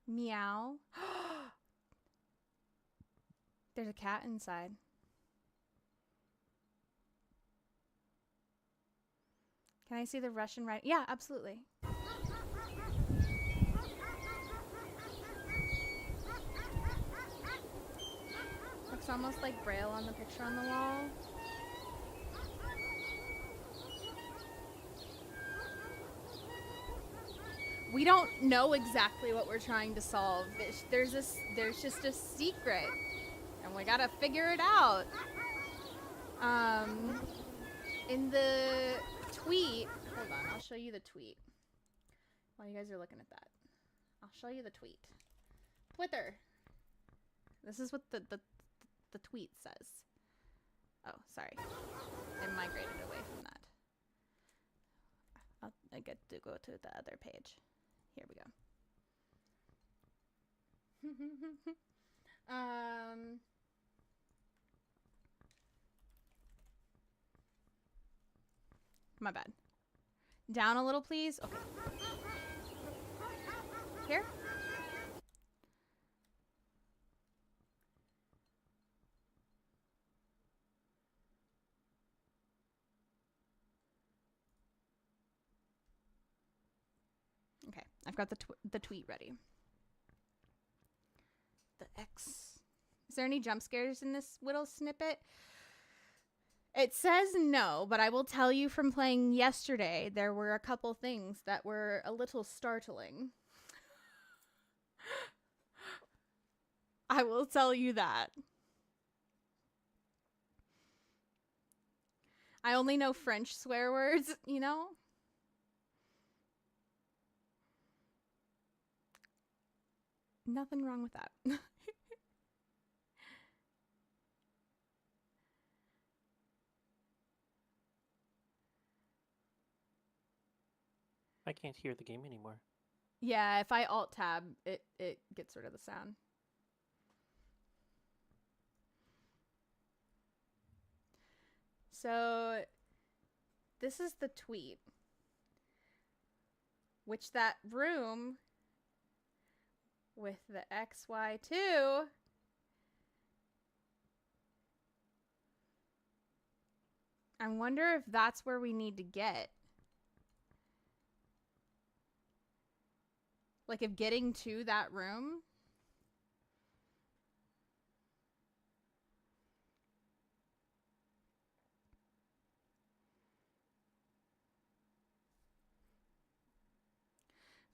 Meow. There's a cat inside. Can I see the Russian writing? Yeah, absolutely. Looks almost like Braille on the picture on the wall. We don't know exactly what we're trying to solve. There's just a secret, and we gotta figure it out. In the tweet, hold on, I'll show you the tweet. While you guys are looking at that, I'll show you the tweet. Twitter. This is what the tweet says. Oh, sorry, I migrated away from that. I get to go to the other page. Here we go. My bad. Down a little, please. Okay. Here. Okay, I've got the tweet ready. The X. Is there any jump scares in this little snippet? It says no, but I will tell you from playing yesterday, there were a couple things that were a little startling. I will tell you that. I only know French swear words, you know? Nothing wrong with that. I can't hear the game anymore. Yeah, if I alt tab, it gets rid of the sound. So this is the tweet, which that room with the XY2 I wonder if that's where we need to get. Like if getting to that room.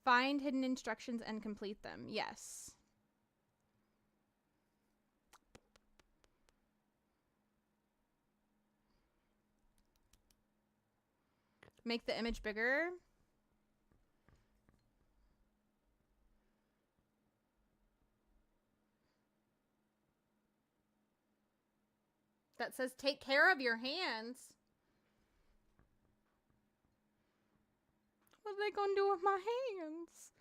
Find hidden instructions and complete them. Yes. Make the image bigger. That says take care of your hands. What are they gonna do with my hands?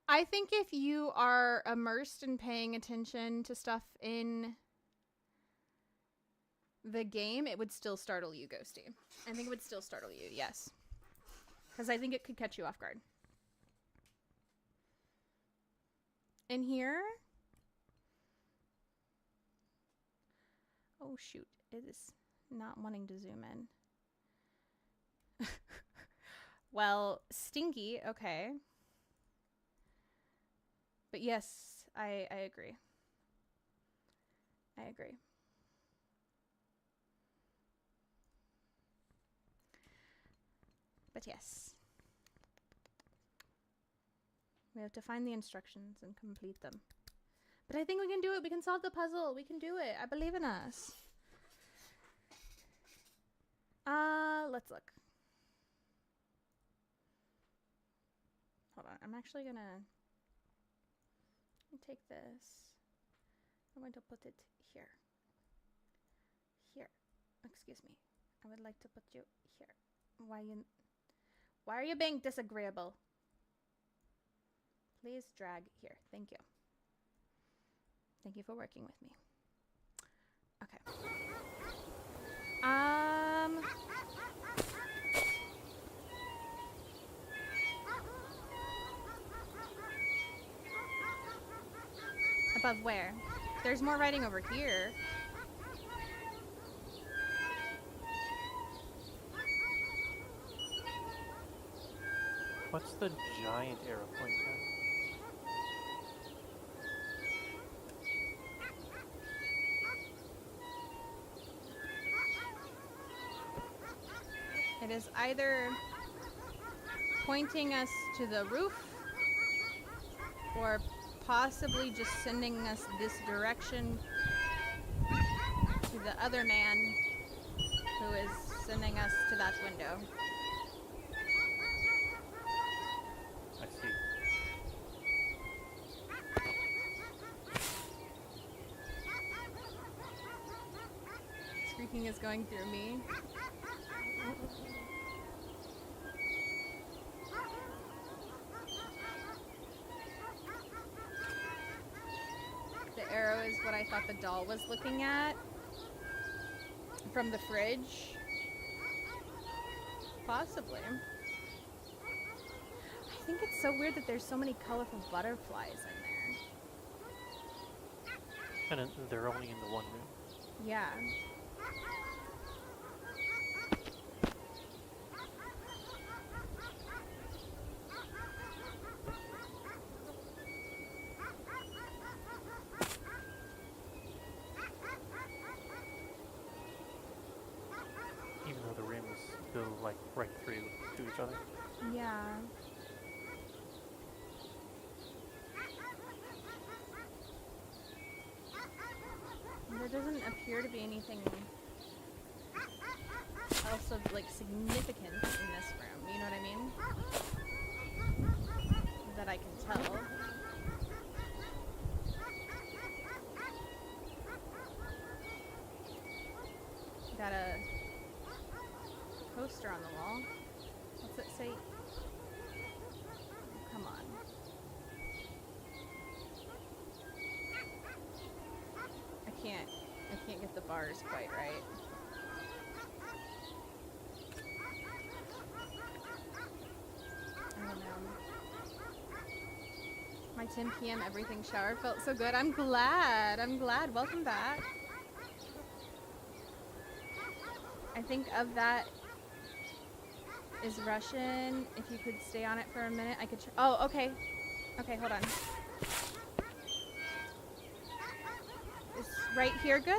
I think if you are immersed in paying attention to stuff in the game, it would still startle you, Ghosty. I think it would still startle you, yes. because I think it could catch you off guard. In here. Oh shoot, it is not wanting to zoom in. Well, stinky, okay. But yes, I agree. I agree. But yes. We have to find the instructions and complete them. But I think we can do it. We can solve the puzzle. We can do it. I believe in us. Let's look. Hold on. I'm actually gonna take this. I'm going to put it here. Here. Excuse me. I would like to put you here. Why are you being disagreeable? Please drag here. Thank you. Thank you for working with me. Okay. Above where? There's more writing over here. What's the giant arrow pointing at? It is either pointing us to the roof or possibly just sending us this direction to the other man who is sending us to that window. I see. Squeaking is going through me. The arrow is what I thought the doll was looking at from the fridge. Possibly. I think it's so weird that there's so many colorful butterflies in there. And they're only in the one room. Yeah. Even though the rim is still like right through to each other. Yeah. There doesn't appear to be anything else of like significance in this room, you know what I mean? That I can tell. Got a poster on the wall. What's it say? Oh, come on. I can't get the bars quite right. I don't know. My 10 p.m. everything shower felt so good. I'm glad. Welcome back. I think of that is Russian. If you could stay on it for a minute, I could. Oh, okay. Okay, hold on. Is right here good?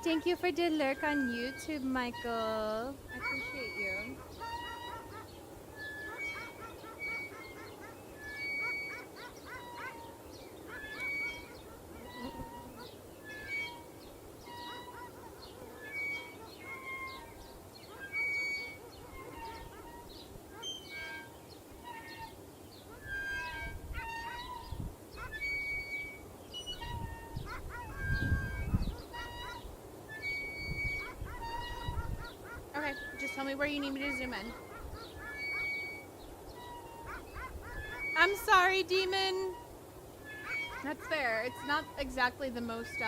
Thank you for the lurk on YouTube, Michael. I appreciate you. Okay, just tell me where you need me to zoom in. I'm sorry, demon. That's fair. It's not exactly the most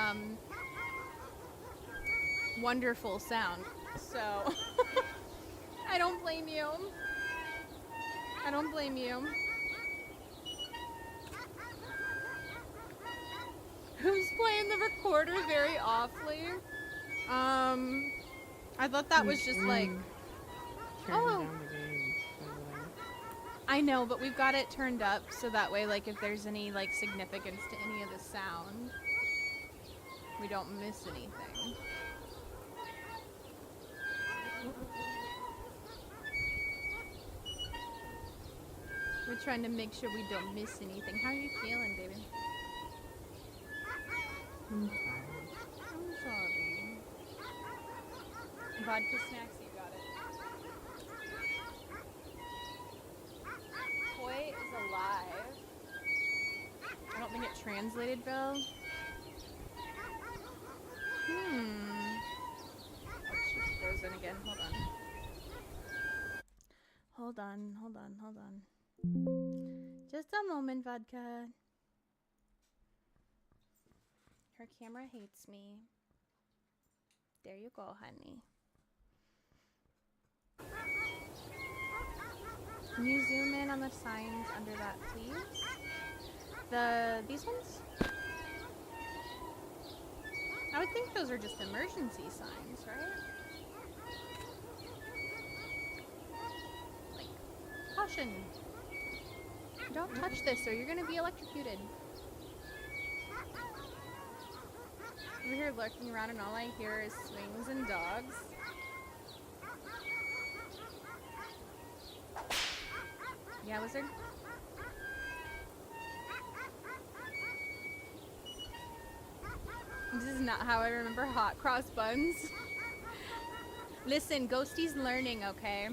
wonderful sound. So I don't blame you. Who's playing the recorder very awfully? I thought that was just like... Oh! Down the game, by the way. I know, but we've got it turned up so that way, like, if there's any, like, significance to any of the sound, we don't miss anything. We're trying to make sure we don't miss anything. How are you feeling, baby? I'm tired. I'm sorry. Vodka snacks, you got it. Toy is alive. I don't think it translated, Bill. Oh, she's frozen again. Hold on. Hold on. Just a moment, Vodka. Her camera hates me. There you go, honey. Can you zoom in on the signs under that, please? These ones? I would think those are just emergency signs, right? Like, caution. Don't touch this or you're gonna be electrocuted. Over here lurking around and all I hear is swings and dogs. Yeah, wizard? This is not how I remember hot cross buns. Listen, Ghosty's learning, okay?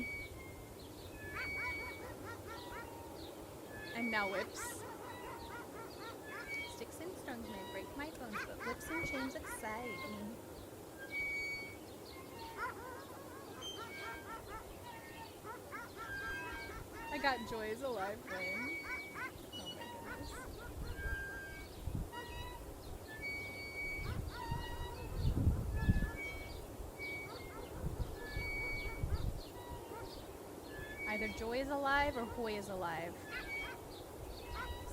And now whips. Sticks and stones may break my bones, but whips and chains excite me. I got Joy's alive win. Oh my goodness. Either Joy is alive or Hoy is alive.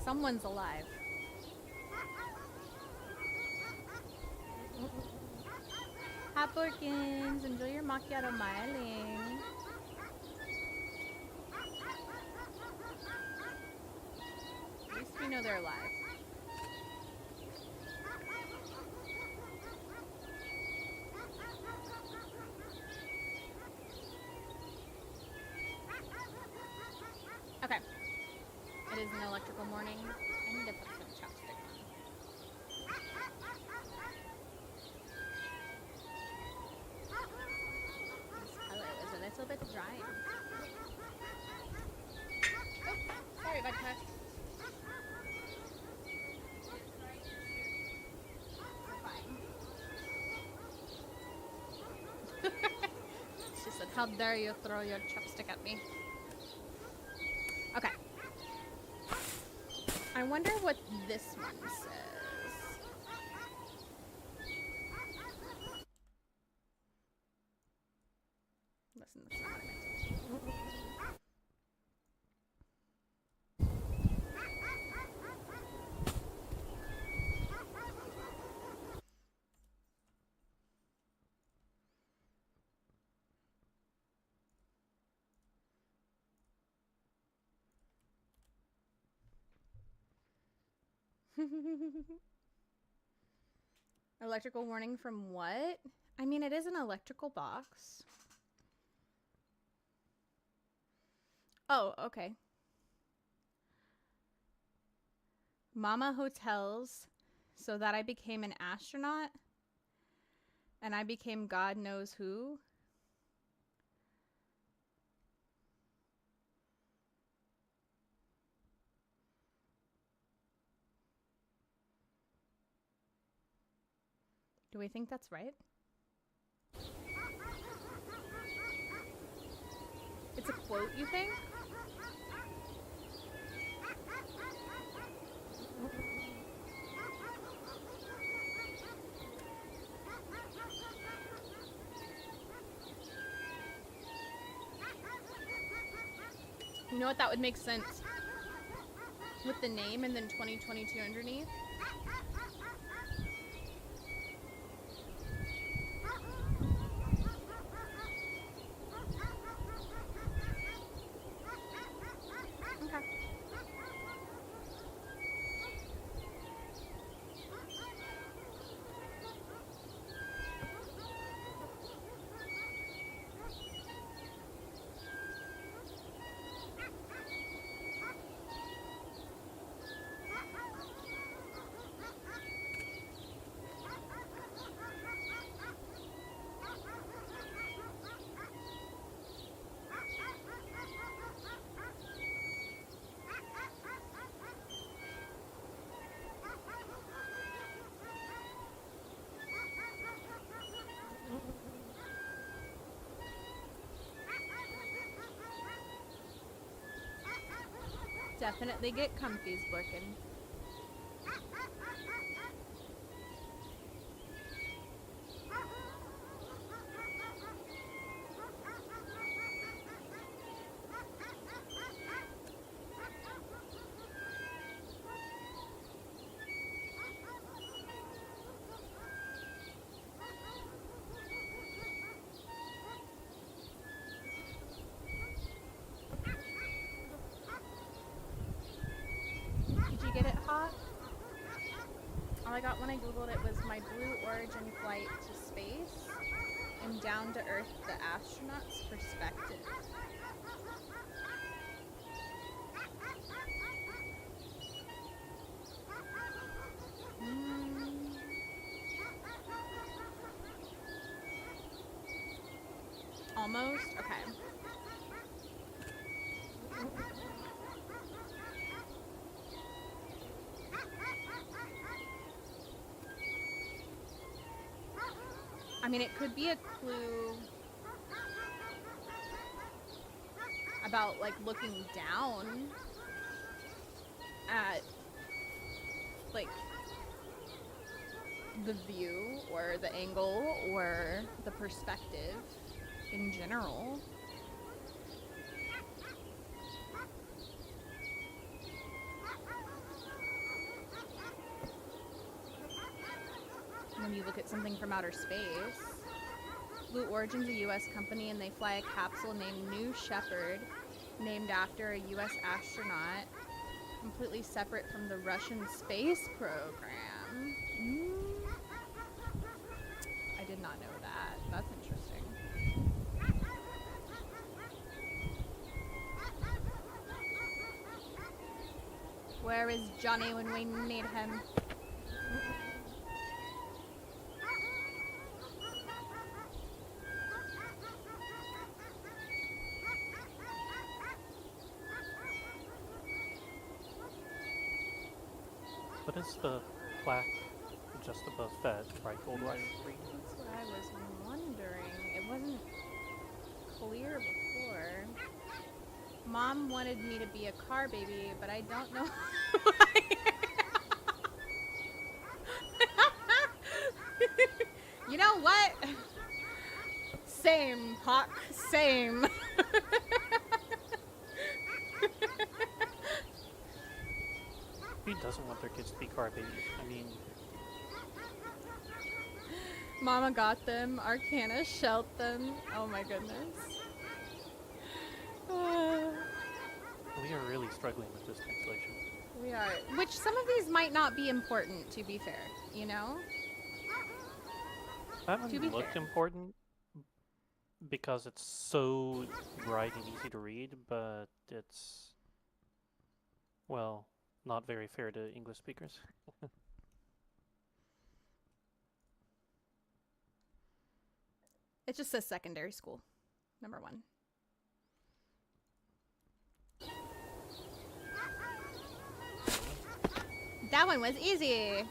Someone's alive. Hot Borkins, enjoy your macchiato miling. At least we know they're alive. Okay. It is an electrical morning. I need to put some chopstick on. This color was a little bit dry. Oh, sorry about that. She said, how dare you throw your chopstick at me? Okay. I wonder what this one says. Listen, that's not what I meant. Electrical warning from what? I mean, it is an electrical box. Oh, okay. Mama hotels so that I became an astronaut and I became God knows who. Do we think that's right? It's a quote, you think? You know what? That would make sense with the name and then 2022 underneath. Okay. Definitely get comfies working. Did you get it hot? All I got when I googled it was my Blue Origin flight to space and down to Earth, the astronaut's perspective. Almost? Okay. I mean, it could be a clue about, like, looking down at, like, the view or the angle or the perspective in general. When you look at something from outer space. Blue Origin's a U.S. company, and they fly a capsule named New Shepard, named after a U.S. astronaut, completely separate from the Russian space program. I did not know that. That's interesting. Where is Johnny when we need him? What is the plaque just above that bright gold writing? That's what I was wondering. It wasn't clear before. Mom wanted me to be a car baby, but I don't know why. You know what? Same, Hawk. Same. Who doesn't want their kids to be car babies? I mean... Mama got them. Arcana shelled them. Oh my goodness. We are really struggling with this translation. We are. Which some of these might not be important, to be fair. You know? That one looked important because it's so bright and easy to read, but it's... well... not very fair to English speakers. It just says secondary school. Number 1. That one was easy.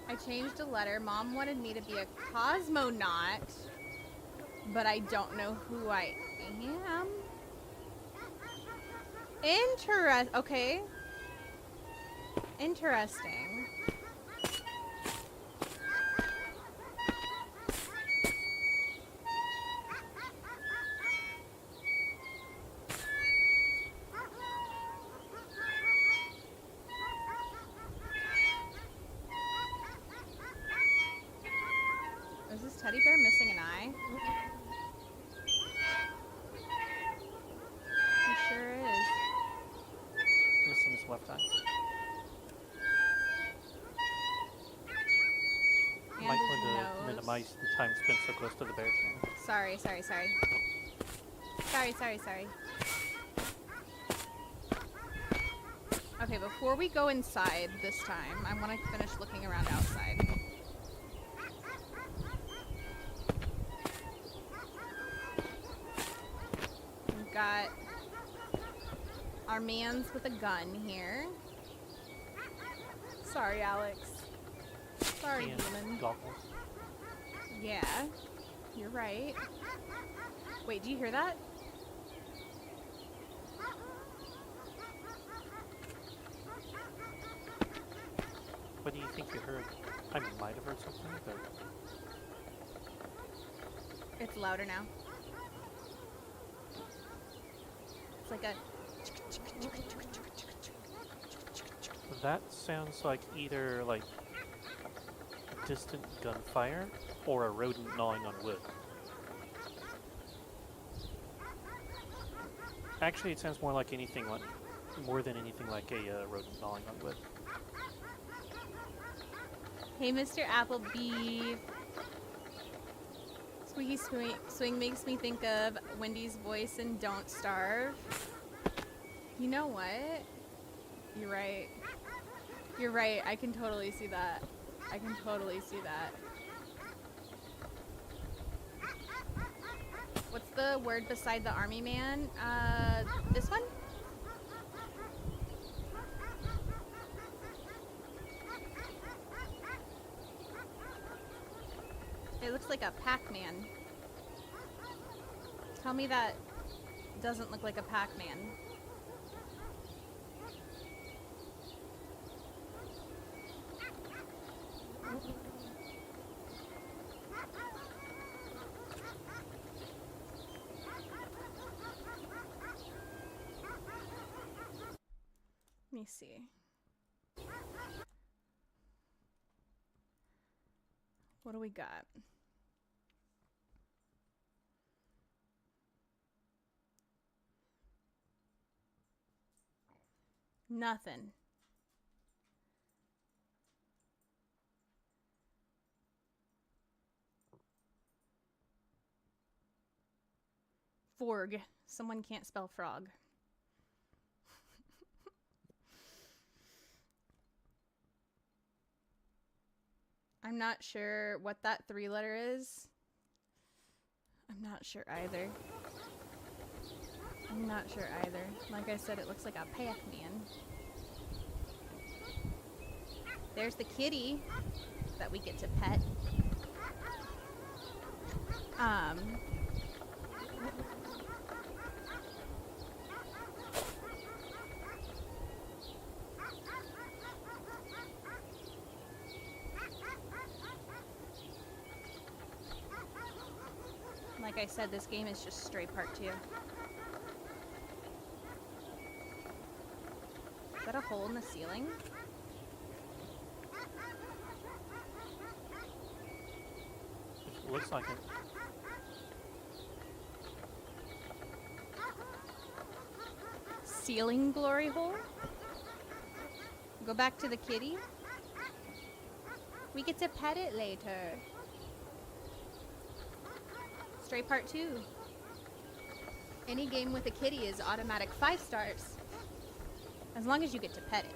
I changed a letter. Mom wanted me to be a cosmonaut, but I don't know who I am. Okay. Interesting. teddy bear missing an eye? He sure is. Missing his left eye. And Might his want to nose. minimize the time spent so close to the bear, Shana. Sorry. Okay, before we go inside this time, I want to finish looking around outside. We've got our mans with a gun here. Sorry, Alex. Sorry, And demon. goggles. Yeah, you're right. Wait, do you hear that? What do you think you heard? I might have heard something, but It's louder now. It's like a... that sounds like either like distant gunfire or a rodent gnawing on wood. Actually, it sounds more like anything like, more than anything like a rodent gnawing on wood. Hey, Mr. Applebee. Squeaky Swing makes me think of Wendy's voice in Don't Starve. You know what? You're right. You're right. I can totally see that. I can totally see that. What's the word beside the army man? This one? It looks like a Pac-Man. Tell me that doesn't look like a Pac-Man. Let me see. What do we got? Nothing. Forg. Someone can't spell frog. I'm not sure what that 3-letter is. I'm not sure either. I'm not sure either. Like I said, it looks like a Pac-Man. There's the kitty that we get to pet. Like I said, this game is just straight part 2. Is that a hole in the ceiling? It looks like it. Ceiling glory hole? Go back to the kitty? We get to pet it later. Straight part 2. Any game with a kitty is automatic 5 stars. As long as you get to pet it.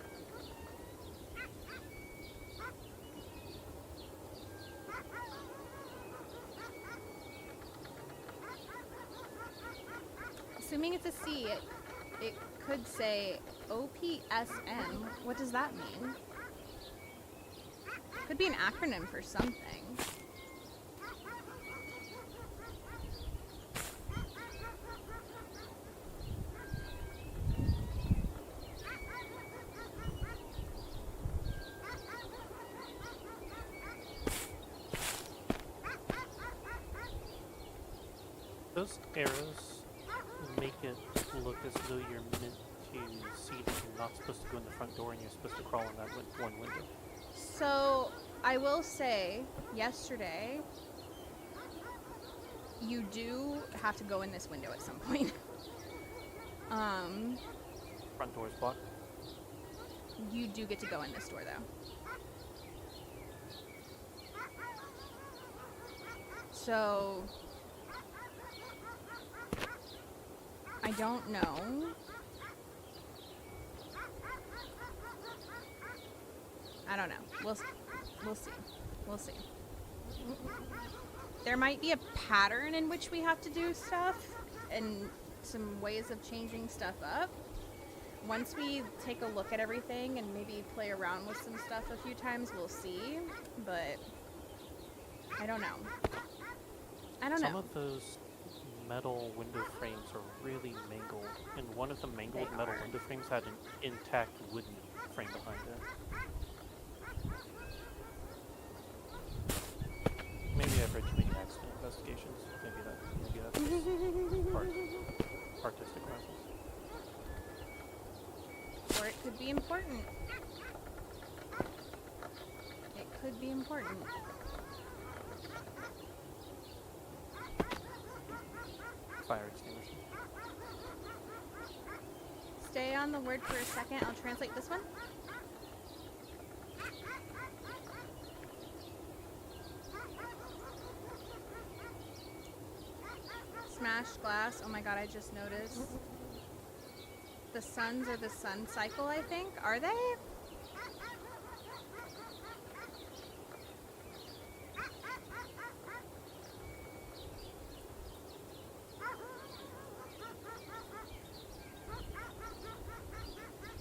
Assuming it's a C, it could say OPSM. What does that mean? Could be an acronym for something. Those arrows make it look as though you're meant to see that you're not supposed to go in the front door and you're supposed to crawl in that one window. So, I will say, yesterday, you do have to go in this window at some point. Front door's blocked. You do get to go in this door, though. So, I don't know. I don't know. We'll see. We'll see. There might be a pattern in which we have to do stuff and some ways of changing stuff up. Once we take a look at everything and maybe play around with some stuff a few times, we'll see. But I don't know. Some of those metal window frames are really mangled, and one of the mangled metal window frames had an intact wooden frame behind it. Maybe I've read too many accident investigations. Maybe that's part artistic license. Or it could be important. It could be important. Fire extinguisher. Stay on the word for a second. I'll translate this one. Smashed glass. Oh my god, I just noticed. The suns are the sun cycle, I think. Are they?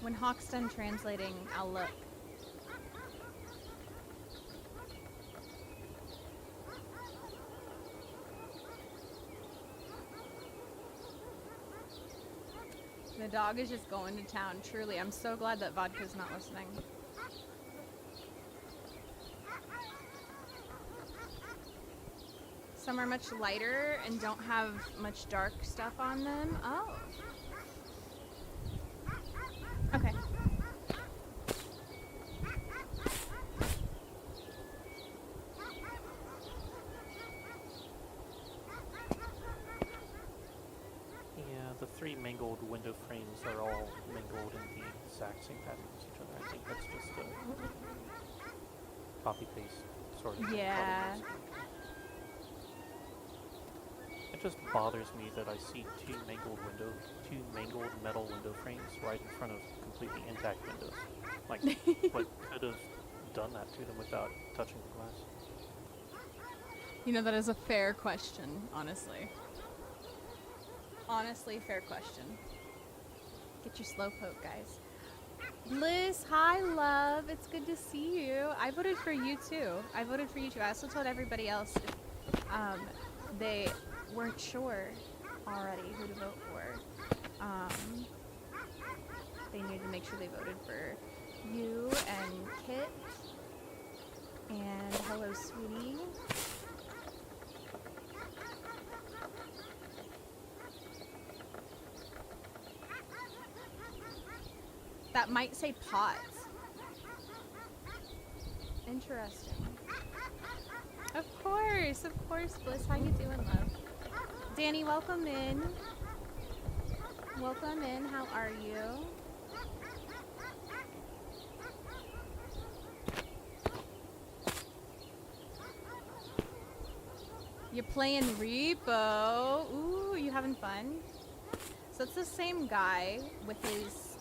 When Hawk's done translating, I'll look. The dog is just going to town. Truly, I'm so glad that Vodka's not listening. Some are much lighter and don't have much dark stuff on them. Oh. Okay. Yeah, the three mangled window frames are all mangled in the exact same pattern as each other. I think that's just a copy-paste sort of thing. Yeah. It just bothers me that I see two mangled metal window frames right in front of completely intact windows. Like, what could have done that to them without touching the glass? You know, that is a fair question, honestly. Honestly, fair question. Get your slowpoke, guys. Bliss, hi, love. It's good to see you. I voted for you, too. I also told everybody else if they weren't sure already who to vote for. They needed to make sure they voted for you and Kit. And hello, sweetie. That might say pots. Interesting. Of course, Bliss. How you doing, love? Danny, welcome in. Welcome in. How are you? You're playing Repo. Ooh, you having fun? So it's the same guy with his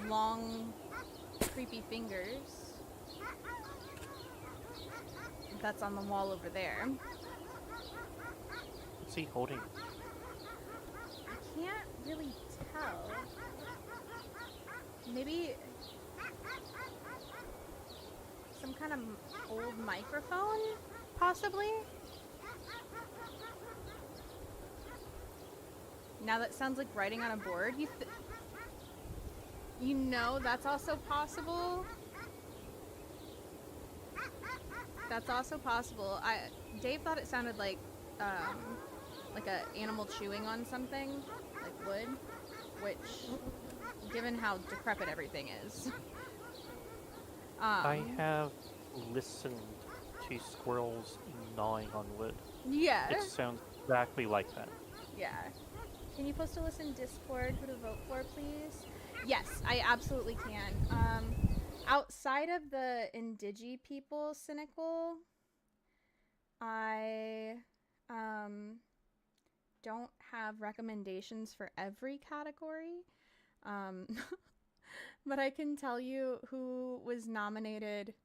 long, creepy fingers. That's on the wall over there. What's he holding? I can't really tell. Maybe some kind of old microphone, possibly? Now that sounds like writing on a board. You know, that's also possible. That's also possible. Dave thought it sounded like a animal chewing on something, like wood, which, given how decrepit everything is. I have listened to squirrels gnawing on wood. Yeah. It sounds exactly like that. Yeah. Can you post a list in Discord who to vote for, please? Yes, I absolutely can. Outside of the Indigi people cynical, I don't have recommendations for every category. But I can tell you who was nominated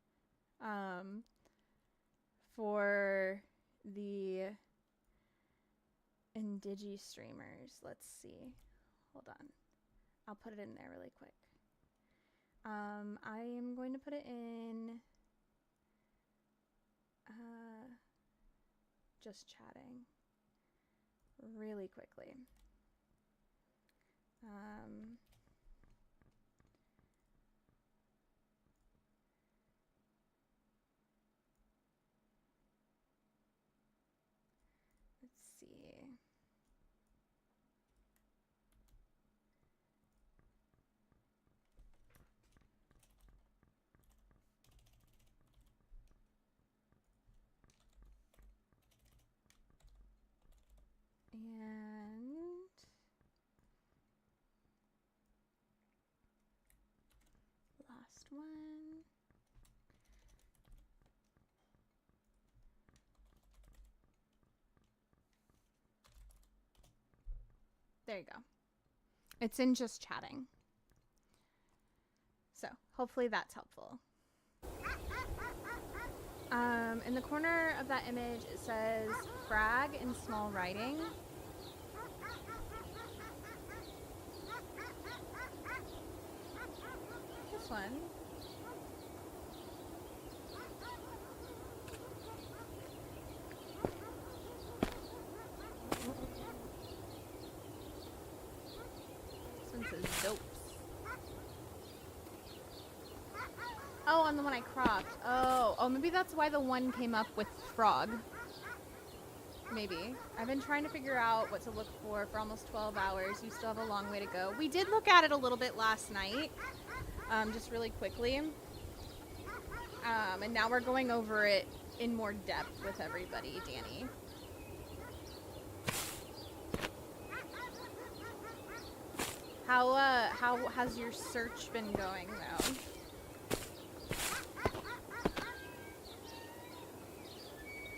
for the Indigi streamers. Let's see. Hold on. I'll put it in there really quick. I am going to put it in just chatting really quickly. Let's see. And last one. There you go. It's in just chatting. So hopefully that's helpful. In the corner of that image, it says frag in small writing. This one. This one says dopes. Oh, on the one I cropped. Oh, maybe that's why the one came up with frog. Maybe. I've been trying to figure out what to look for almost 12 hours. You still have a long way to go. We did look at it a little bit last night, just really quickly. And now we're going over it in more depth with everybody, Danny. How has your search been going, though?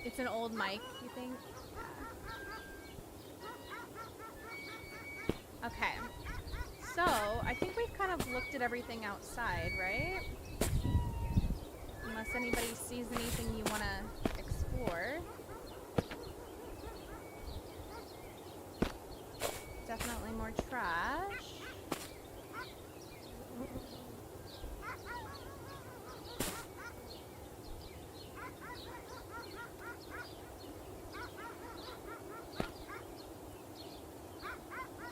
It's an old mic, you think? Yeah. Okay. So, I think we've kind of looked at everything outside, right? Unless anybody sees anything you want to explore. Definitely more trash.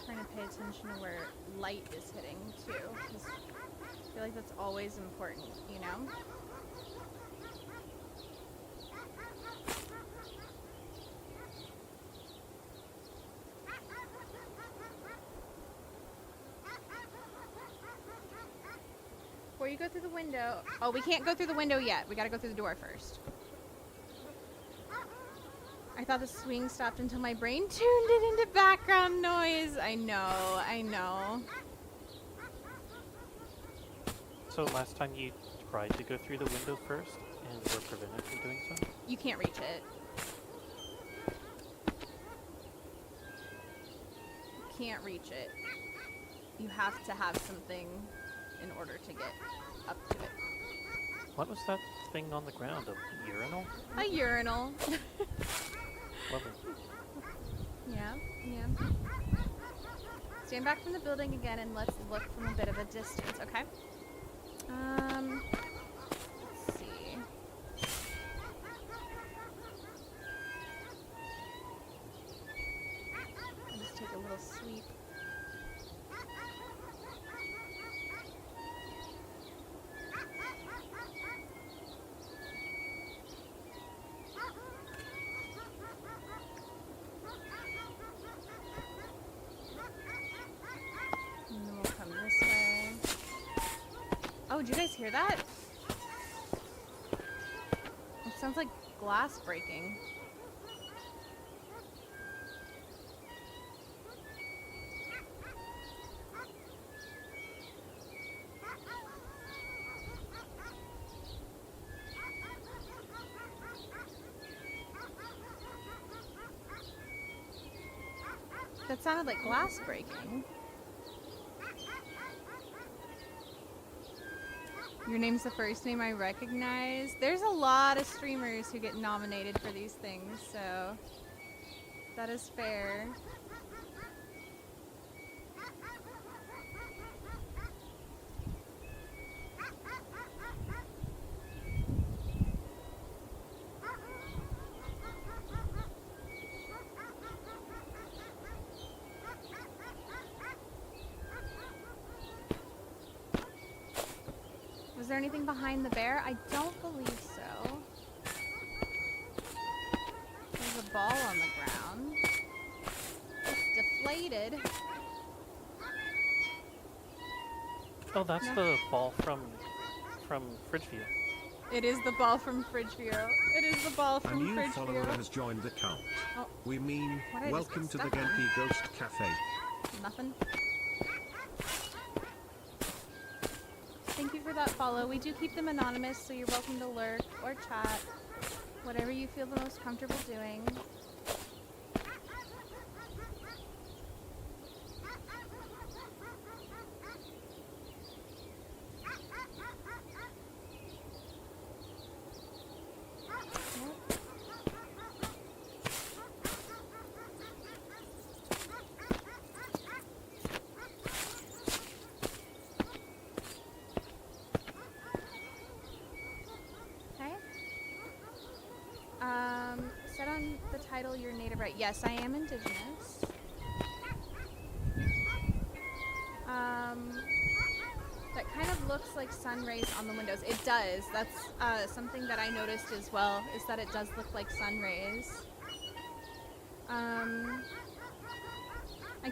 Trying to pay attention to where light is hitting too, because I feel like that's always important, you know? Before you go through the window... Oh, we can't go through the window yet. We gotta go through the door first. I thought the swing stopped until my brain tuned it into background noise. I know. So last time you tried to go through the window first and were prevented from doing so? You can't reach it. You can't reach it. You have to have something in order to get up to it. What was that thing on the ground? A urinal? A urinal. Lovely. Yeah. Stand back from the building again and let's look from a bit of a distance, okay? Let's see. I'll just take a little sweep. And then we'll come this way. Oh, did you guys hear that? It sounds like glass breaking. That sounded like glass breaking. Your name's the first name I recognize. There's a lot of streamers who get nominated for these things, so that is fair. Was there anything behind the bear? I don't believe so. There's a ball on the ground. It's deflated. Oh, that's the ball from Fridgeview. It is the ball from Fridgeview. It is the ball A from new follower Fridgeview. has joined the cult. Oh. We mean, What did I just welcome get to the stuck on? Genki Ghost Cafe. Nothing. Thank you for that follow. We do keep them anonymous, so you're welcome to lurk or chat. Whatever you feel the most comfortable doing. Set on the title your native right. Yes, I am indigenous. That kind of looks like sun rays on the windows. It does. That's something that I noticed as well, is that it does look like sun rays. I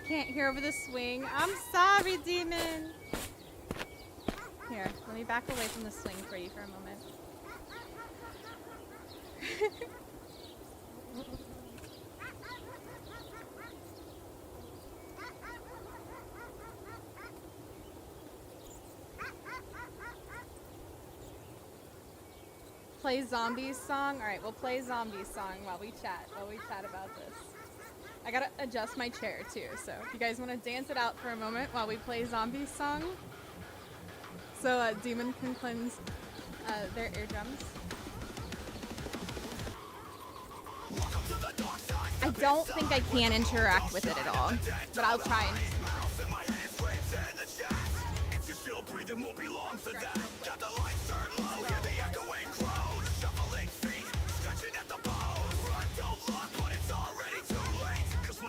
can't hear over the swing. I'm sorry, demon. Here, let me back away from the swing for you for a moment. Play Zombies song? Alright, we'll play Zombies song while we chat about this. I gotta adjust my chair too, so if you guys want to dance it out for a moment while we play Zombies song, so Demon can cleanse their eardrums. I don't think I can interact with it at all, but I'll try and.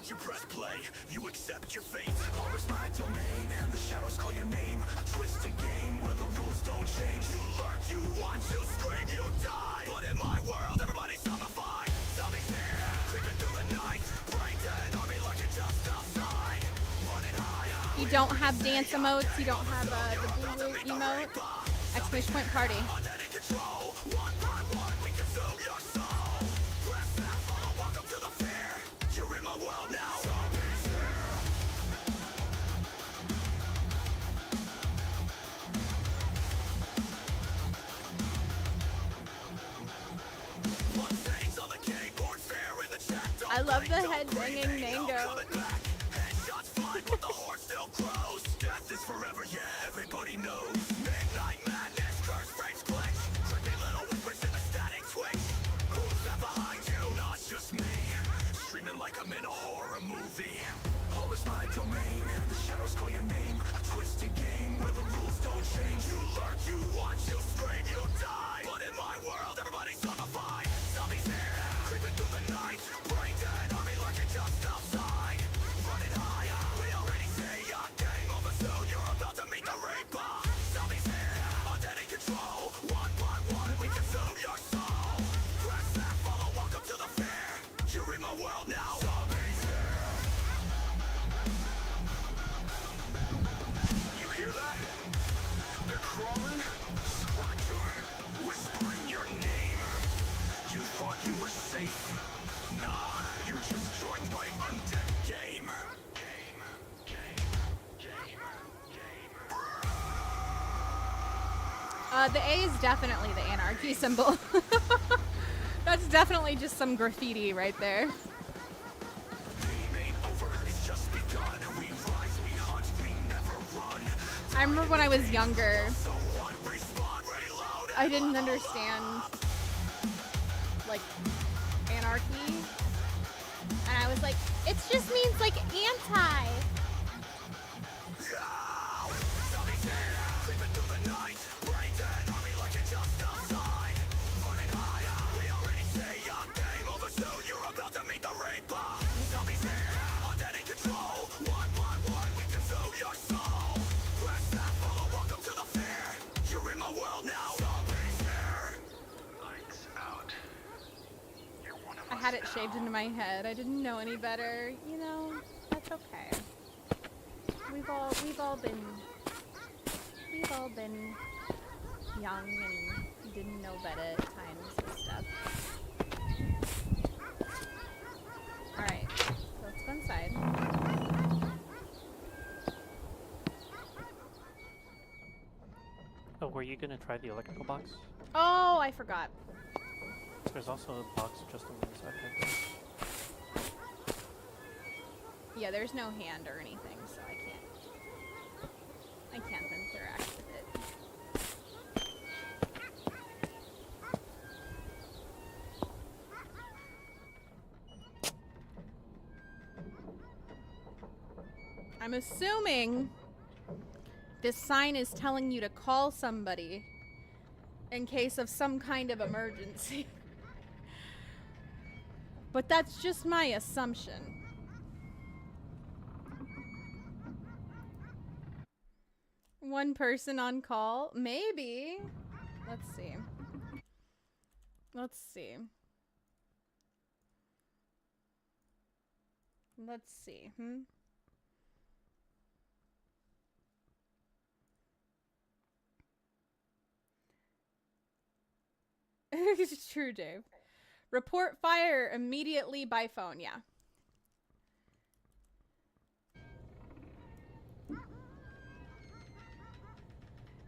You press play, you accept your fate. Always my domain, and the shadows call your name. A twisted game where the rules don't change. You lurk, you want, you scream, you die. But in my world, everybody's zombified. Zombies here, creeping through the night. Brain dead army lurking just outside. Running higher. You don't have dance emotes, you don't have the blue emote. Exclamation point party. One by one, we consume your soul. Press that follow, welcome to the fair. You're in my world now. I love the head banging mango. Headshots fly, but the horde still grows. Death is forever, yeah, everybody knows. Midnight madness, curse frames glitch. Creepy little whispers in the static twitch. Who's that behind you? Not just me. Streaming like I'm in a horror movie. All is my domain, the shadows call your name. A twisted game where the rules don't change. You lurk, you watch, you scream, you die. But in my world, everybody's zombified. Zombies here, creeping through the night. Brain dead army lurking just outside. Running higher, we already say your game over soon. You're about to meet the reaper. Zombies here, undead in control. One by one, we consume your soul. Press that follow, welcome to the fair. You're in my world now. Zombies here. You hear that? They're crawling, squatting, whispering your name. You thought you were safe. Nah, you just joined my undead game. The A is definitely the anarchy symbol. That's definitely just some graffiti right there. Game ain't over, it's just I remember when I was younger, I didn't understand, like, anarchy. And I was like, it just means, like, anti. I had it shaved into my head. I didn't know any better. You know, that's okay. We've all been young and didn't know better at times and stuff. Alright, so let's go inside. Oh, were you gonna try the electrical box? Oh, I forgot. There's also a box just on the inside there. Yeah, there's no hand or anything, so I can't interact with it. I'm assuming this sign is telling you to call somebody in case of some kind of emergency. But that's just my assumption. One person on call? Maybe. Let's see. Let's see. Let's see. It's true, Dave. Report fire immediately by phone, yeah.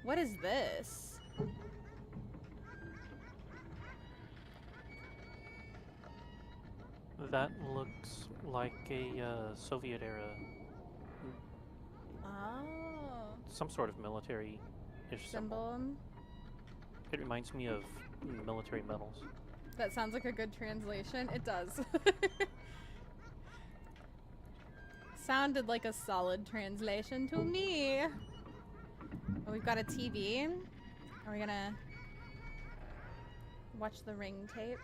What is this? That looks like a Soviet era. Oh. Some sort of military-ish symbol. Symbol. It reminds me of military medals. That sounds like a good translation. It does. Sounded like a solid translation to me. Oh, we've got a TV. Are we gonna watch the Ring tape?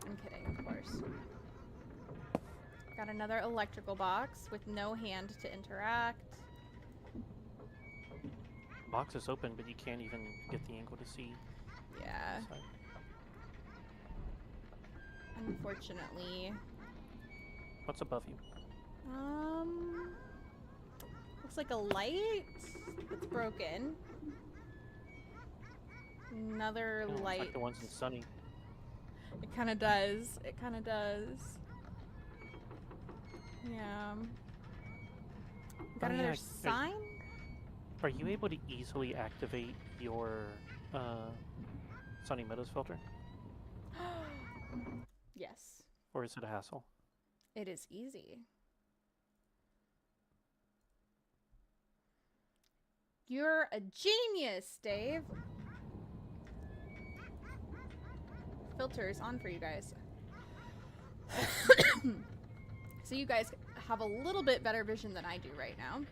I'm kidding, of course. Got another electrical box with no hand to interact. Box is open, but you can't even get the angle to see. Yeah. Inside. Unfortunately. What's above you? Looks like a light that's broken. Another light. Like the ones in Sunny. It kind of does. It kind of does. Yeah. Got another sign? Are you able to easily activate your Sunny Meadows filter? Yes. Or is it a hassle? It is easy. You're a genius, Dave. Filter is on for you guys. So you guys have a little bit better vision than I do right now.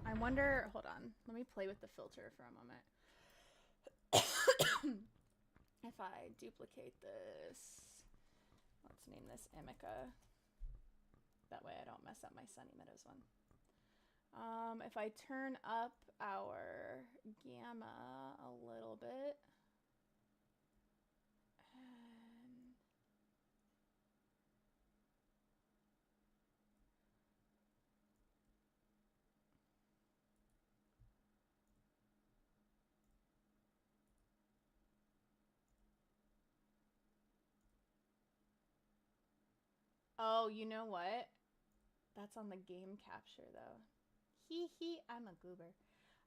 I wonder, hold on, let me play with the filter for a moment. If I duplicate this, let's name this Emika. That way I don't mess up my Sunny Meadows one. If I turn up our gamma a little bit, Oh, you know what? That's on the game capture, though. Hee hee, I'm a goober.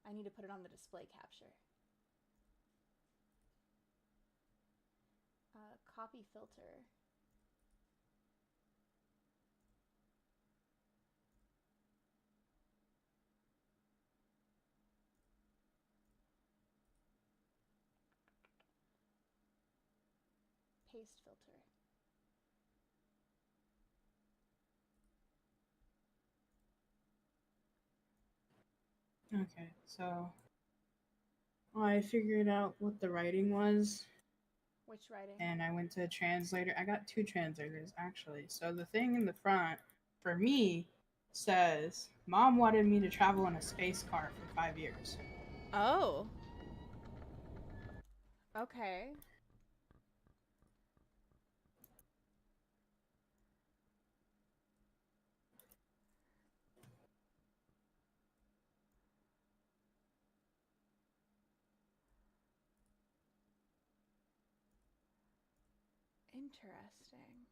I need to put it on the display capture. Copy filter. Paste filter. Okay, so I figured out what the writing was. Which writing? And I went to a translator. I got 2 translators actually. So the thing in the front for me says, "Mom wanted me to travel in a space car for 5 years." Oh. Okay. Interesting.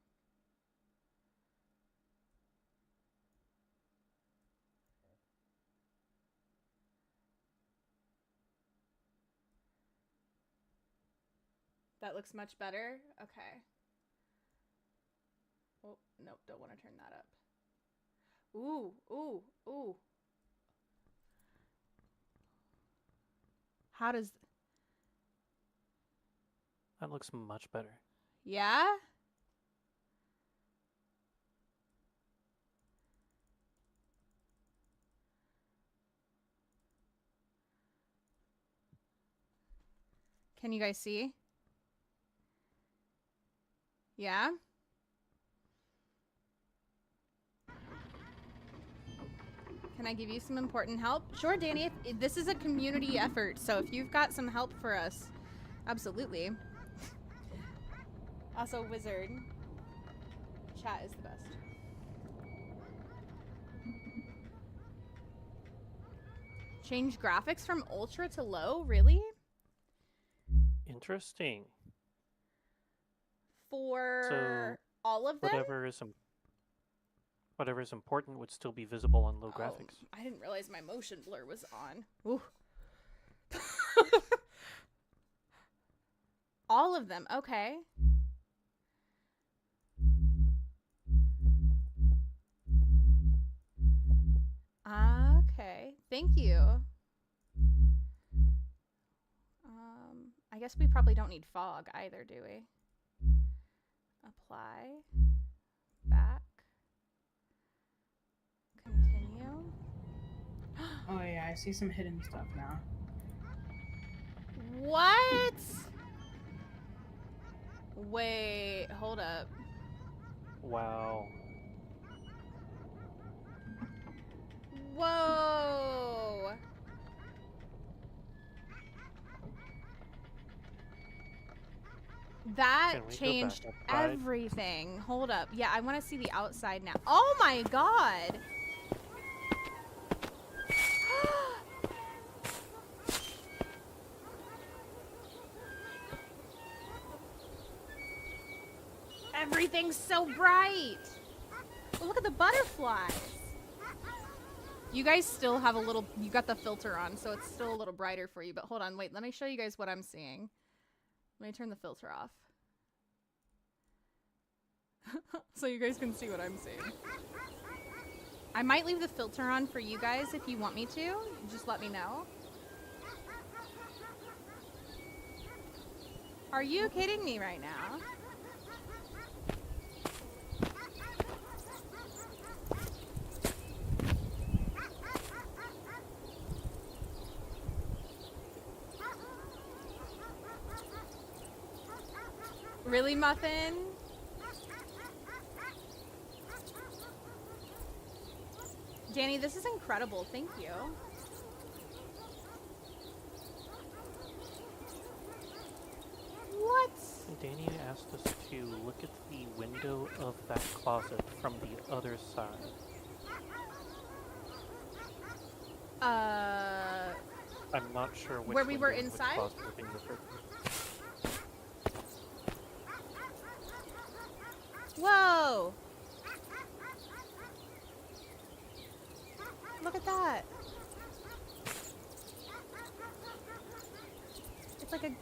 That looks much better? Okay. Oh, nope, don't want to turn that up. Ooh, ooh, ooh. How does... That looks much better. Yeah? Can you guys see? Yeah? Can I give you some important help? Sure, Danny. This is a community effort, so if you've got some help for us, absolutely. Also, Wizard. Chat is the best. Change graphics from ultra to low? Really? Interesting. For so all of them? Whatever is important would still be visible on low graphics. I didn't realize my motion blur was on. Ooh. All of them, okay. Okay, thank you. I guess we probably don't need fog either, do we? Apply. Back. Continue. Oh yeah, I see some hidden stuff now. What? Wait, hold up. Wow. Whoa! That changed everything. Hold up. Yeah, I want to see the outside now. Oh my god! Everything's so bright! Look at the butterflies! You guys still have a little... You got the filter on, so it's still a little brighter for you. But hold on, wait. Let me show you guys what I'm seeing. Let me turn the filter off. So you guys can see what I'm seeing. I might leave the filter on for you guys if you want me to. Just let me know. Are you kidding me right now? Really, Muffin? Danny, this is incredible. Thank you. What? Danny asked us to look at the window of that closet from the other side. I'm not sure which where we were window, inside? which closet we're being referred to. Whoa!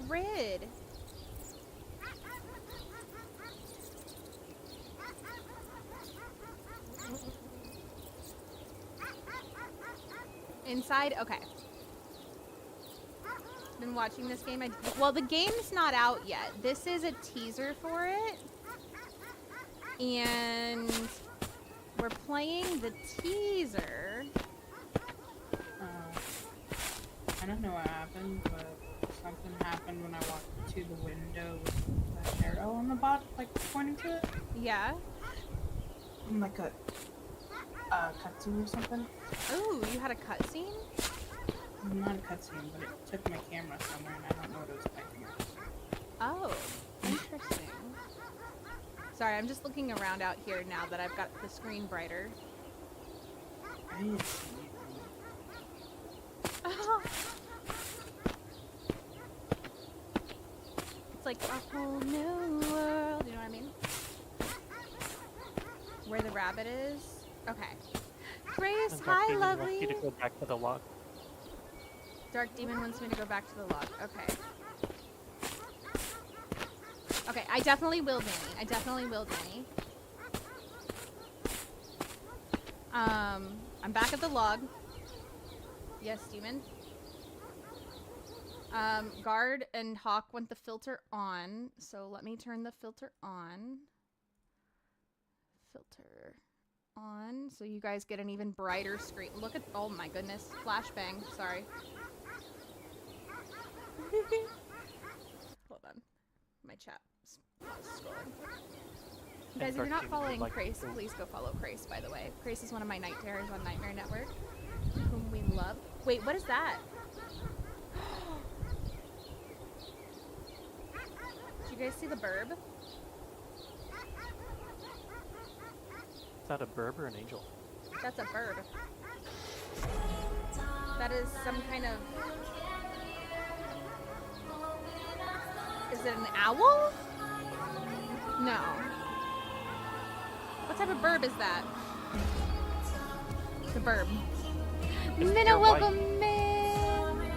grid. Inside? Okay. Been watching this game. Well, the game's not out yet. This is a teaser for it. And we're playing the teaser. I don't know what happened, but something happened when I walked to the window with the arrow on the bottom, like pointing to it. Yeah. And like a cutscene or something. Ooh, you had a cutscene? Not a cutscene, but it took my camera somewhere and I don't know what it was pointing at. Oh, interesting. Sorry, I'm just looking around out here now that I've got the screen brighter. I didn't see Oh. It's like a whole new world, you know what I mean? Where the rabbit is? Okay. Grace, And Dark hi, Demon lovely. wants you to go back to the lock. Dark Demon wants me to go back to the log. Okay. Okay, I definitely will, Danny. I definitely will, Danny. I'm back at the log. Yes, Demon. Guard and Hawk want the filter on, so let me turn the filter on. Filter on, so you guys get an even brighter screen. Look at, oh my goodness, flashbang, sorry. Hold on, my chat scrolling. You guys, if you're not following Crace, please go follow Crace, by the way. Crace is one of my night terrors on Nightmare Network, whom we love. Wait, what is that? Did you guys see the burb? Is that a burb or an angel? That's a burb. That is some kind of... Is it an owl? No. What type of burb is that? It's a burb. Minna, welcome in!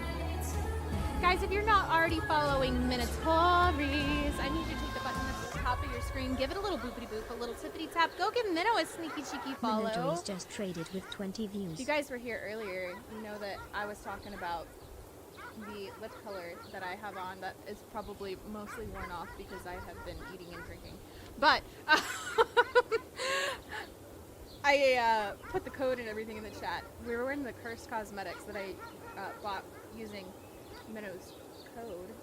Guys, if you're not already following Minatories, I need you to take the button at the top of your screen, give it a little boopity boop, a little tippity tap. Go give Minnow a sneaky cheeky follow. Minatories just traded with 20 views. If you guys were here earlier, you know that I was talking about the lip color that I have on that is probably mostly worn off because I have been eating and drinking. But I put the code and everything in the chat. We were wearing the Cursed Cosmetics that I bought using Minnow's code.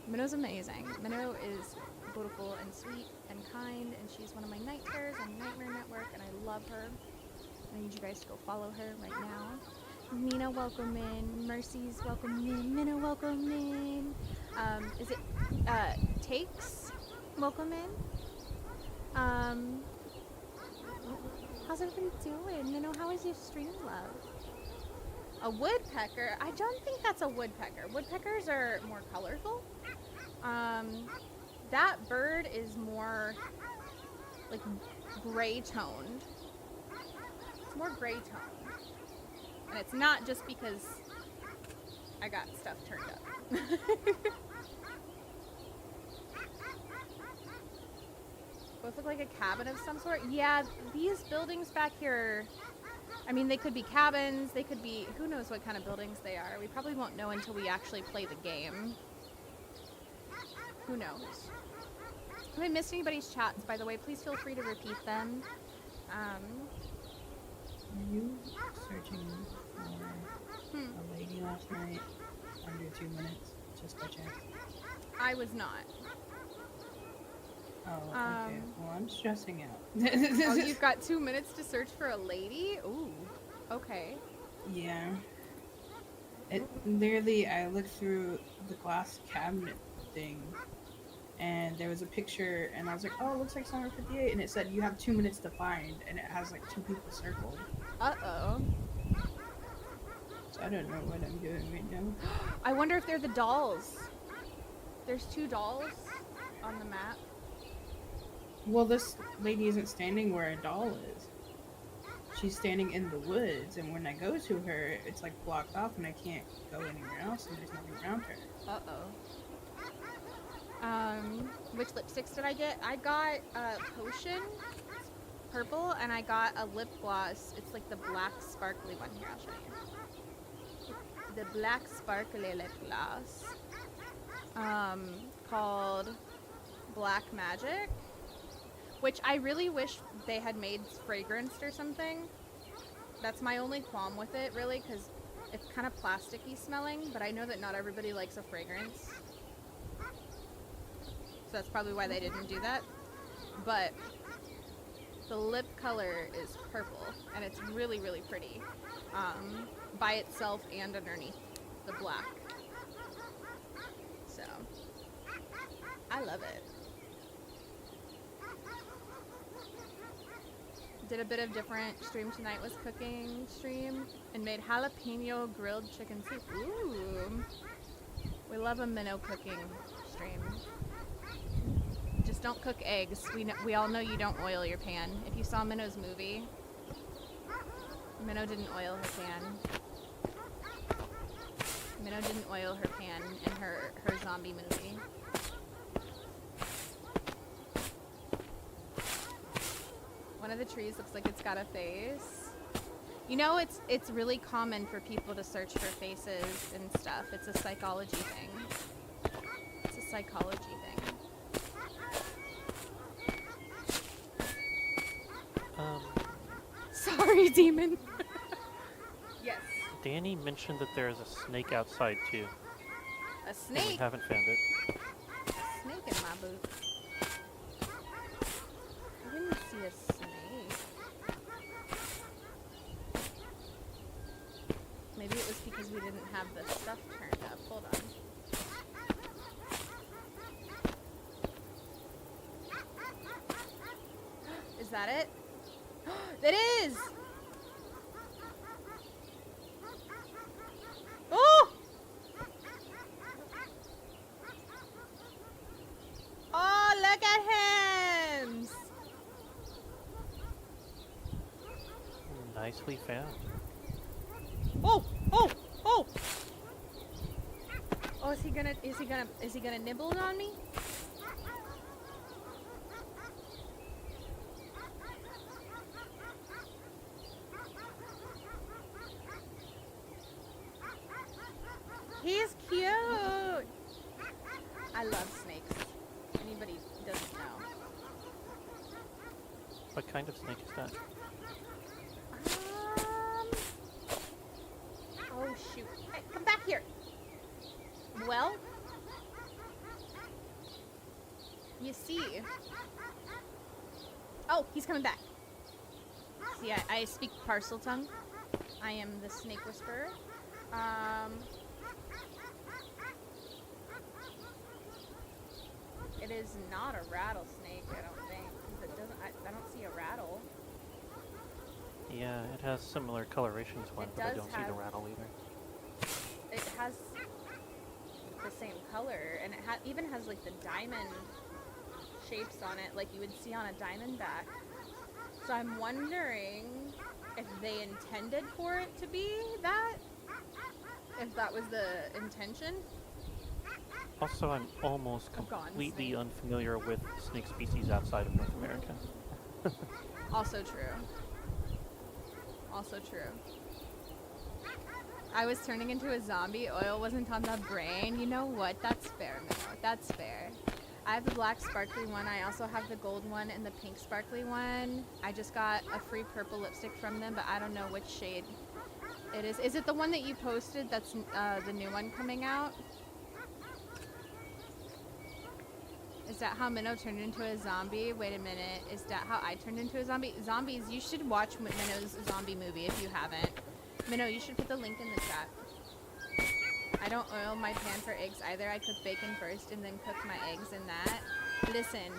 Minnow's amazing. Minnow is beautiful and sweet and kind, and she's one of my night terrors on Nightmare Network, and I love her. I need you guys to go follow her right now. Nina, welcome in. Mercy's welcome in. Minna, welcome in. Is it Takes? Welcome in. How's everybody doing? Minna, how is your stream, love? A woodpecker? I don't think that's a woodpecker. Woodpeckers are more colorful. That bird is more like gray toned. It's more gray toned. And it's not just because I got stuff turned up. Both look like a cabin of some sort. Yeah, these buildings back here, I mean, they could be cabins, they could be, who knows what kind of buildings they are. We probably won't know until we actually play the game. Who knows? If I missed anybody's chats, by the way, please feel free to repeat them. Are you searching for a lady last night under 2 minutes, just by chance? I was not. Oh, okay. Well, I'm stressing out. Oh, you've got 2 minutes to search for a lady? Ooh, okay. Yeah. It literally, I looked through the glass cabinet thing, and there was a picture, and I was like, oh, it looks like Summer 58, and it said you have 2 minutes to find, and it has like 2 people circled. Uh-oh. So I don't know what I'm doing right now. I wonder if they're the dolls. There's 2 dolls on the map. Well, this lady isn't standing where a doll is. she's standing in the woods, and when I go to her, it's like blocked off, and I can't go anywhere else, and there's nothing around her. Which lipsticks did I get? I got Potion, it's purple, and I got a lip gloss. It's like the black sparkly one. Here, I'll show you. The black sparkly lip gloss, called Black Magic, which I really wish they had made fragranced or something. That's my only qualm with it, really, because it's kind of plasticky smelling, but I know that not everybody likes a fragrance. So that's probably why they didn't do that. But the lip color is purple, and it's really, really pretty. By itself and underneath the black. So, I love it. Did a bit of different stream tonight, was cooking stream, and made jalapeno grilled chicken soup. Ooh. We love a minnow cooking stream. Just don't cook eggs. We all know you don't oil your pan. If you saw Minnow's movie, Minnow didn't oil her pan. Minnow didn't oil her pan in her zombie movie. One of the trees looks like it's got a face. You know, it's really common for people to search for faces and stuff. It's a psychology thing. It's a psychology thing. Sorry, demon. Yes. Danny mentioned that there is a snake outside too. A And snake? we haven't found it. A snake in my boot. I didn't see a snake. Maybe it was because we didn't have the stuff turned up. Hold on. Is that it? It is! Oh! Oh, look at him! Nicely found. Oh! Oh! Oh! Oh, is he gonna nibble it on me? He's cute! I love snakes. Anybody doesn't know. What kind of snake is that? Oh shoot. Hey, come back here! Well, you see. Oh, he's coming back. See, I speak parcel tongue. I am the snake whisperer. It is not a rattlesnake, I don't think. 'Cause it doesn't. I don't see a rattle. Yeah, it has similar coloration to one, but I don't see the rattle either. It has the same color, and it even has like the diamond shapes on it, like you would see on a diamondback. So I'm wondering if they intended for it to be that, if that was the intention. Also, I'm almost completely snake. unfamiliar with snake species outside of North America. Also true. Also true. I was turning into a zombie. Oil wasn't on the brain. You know what? That's fair, Minnow. That's fair. I have the black sparkly one. I also have the gold one and the pink sparkly one. I just got a free purple lipstick from them, but I don't know which shade it is. Is it the one that you posted that's the new one coming out? Is that how Minnow turned into a zombie? Wait a minute. Is that how I turned into a zombie? Zombies, you should watch Minnow's zombie movie if you haven't. Minnow, you should put the link in the chat. I don't oil my pan for eggs either. I cook bacon first and then cook my eggs in that. Listen,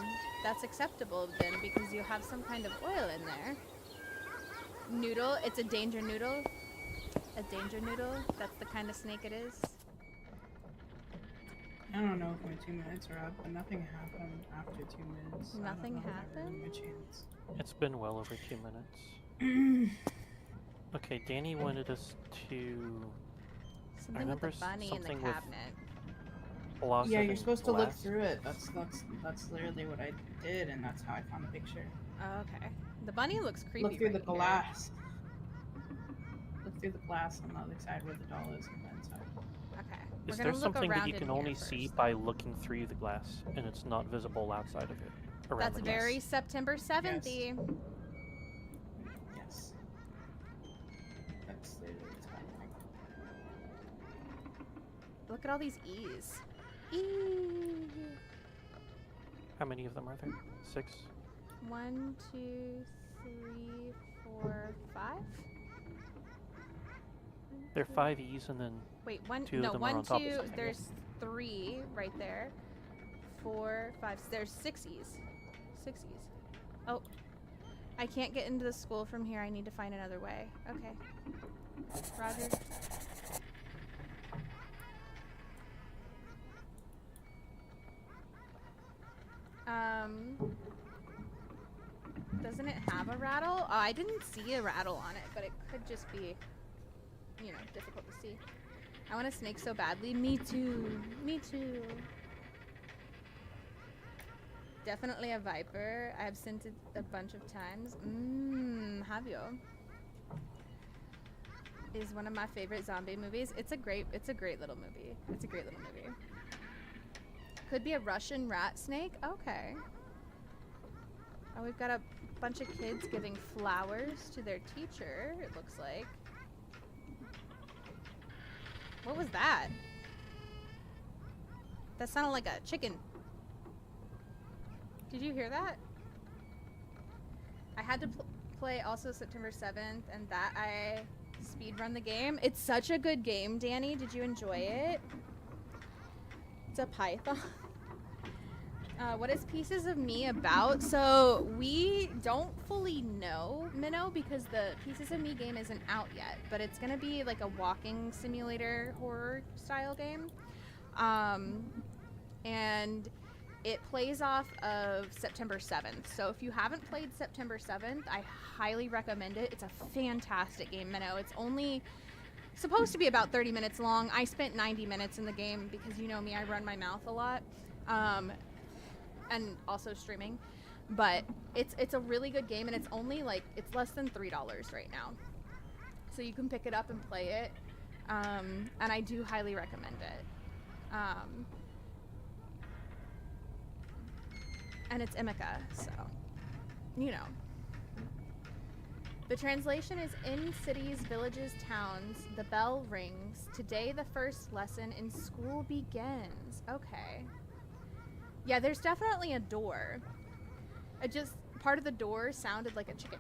that's acceptable then because you have some kind of oil in there. Noodle, it's a danger noodle. A danger noodle, that's the kind of snake it is. I don't know if my 2 minutes are up, but nothing happened after 2 minutes. Nothing I don't know if I happened? ruined my chance. It's been well over 2 minutes. Okay, Danny wanted us to. Something with the bunny in the something with cabinet. closet Yeah, you're and supposed to look glass. through it. That's literally what I did, and that's how I found the picture. Oh, okay. The bunny looks creepy. Look through right the glass. Look through the glass on the other side where the doll is on the inside. Okay. Is there something that you can only see by looking through the glass, and it's not visible outside of it? That's very September 7th. Yes. Yes. That's literally what's happening. Look at all these E's. E. How many of them are there? 6? 1, 2, 3, 4, 5. There are 5 E's, and then wait, 2 of them are on top of something. There's 3 right there. 4, 5. There's 6 E's. 6 E's. Oh, I can't get into the school from here. I need to find another way. Okay. Roger. Doesn't it have a rattle? Oh, I didn't see a rattle on it, but it could just be, you know, difficult to see. I want a snake so badly. Me too. Me too. Definitely a viper. I've sent it a bunch of times. Have you? Is one of my favorite zombie movies. It's a great little movie. It's a great little movie. Could be a Russian rat snake. Okay. Oh, we've got a bunch of kids giving flowers to their teacher, it looks like. What was that? That sounded like a chicken. Did you hear that? I had to play also September 7th, and that I speedrun the game. It's such a good game, Danny. Did you enjoy it? It's a python. What is Pieces of Me about? So we don't fully know, Minnow, because the Pieces of Me game isn't out yet, but it's gonna be like a walking simulator horror style game. And it plays off of September 7th. So if you haven't played September 7th, I highly recommend it. It's a fantastic game, Minnow. It's only supposed to be about 30 minutes long. I spent 90 minutes in the game because you know me, I run my mouth a lot. And also streaming, but it's a really good game, and it's only like, it's less than $3 right now, so you can pick it up and play it, and I do highly recommend it, and it's Emika, so you know. The translation is: in cities, villages, towns, the bell rings. Today the first lesson in school begins. Okay. Yeah, there's definitely a door. Part of the door sounded like a chicken.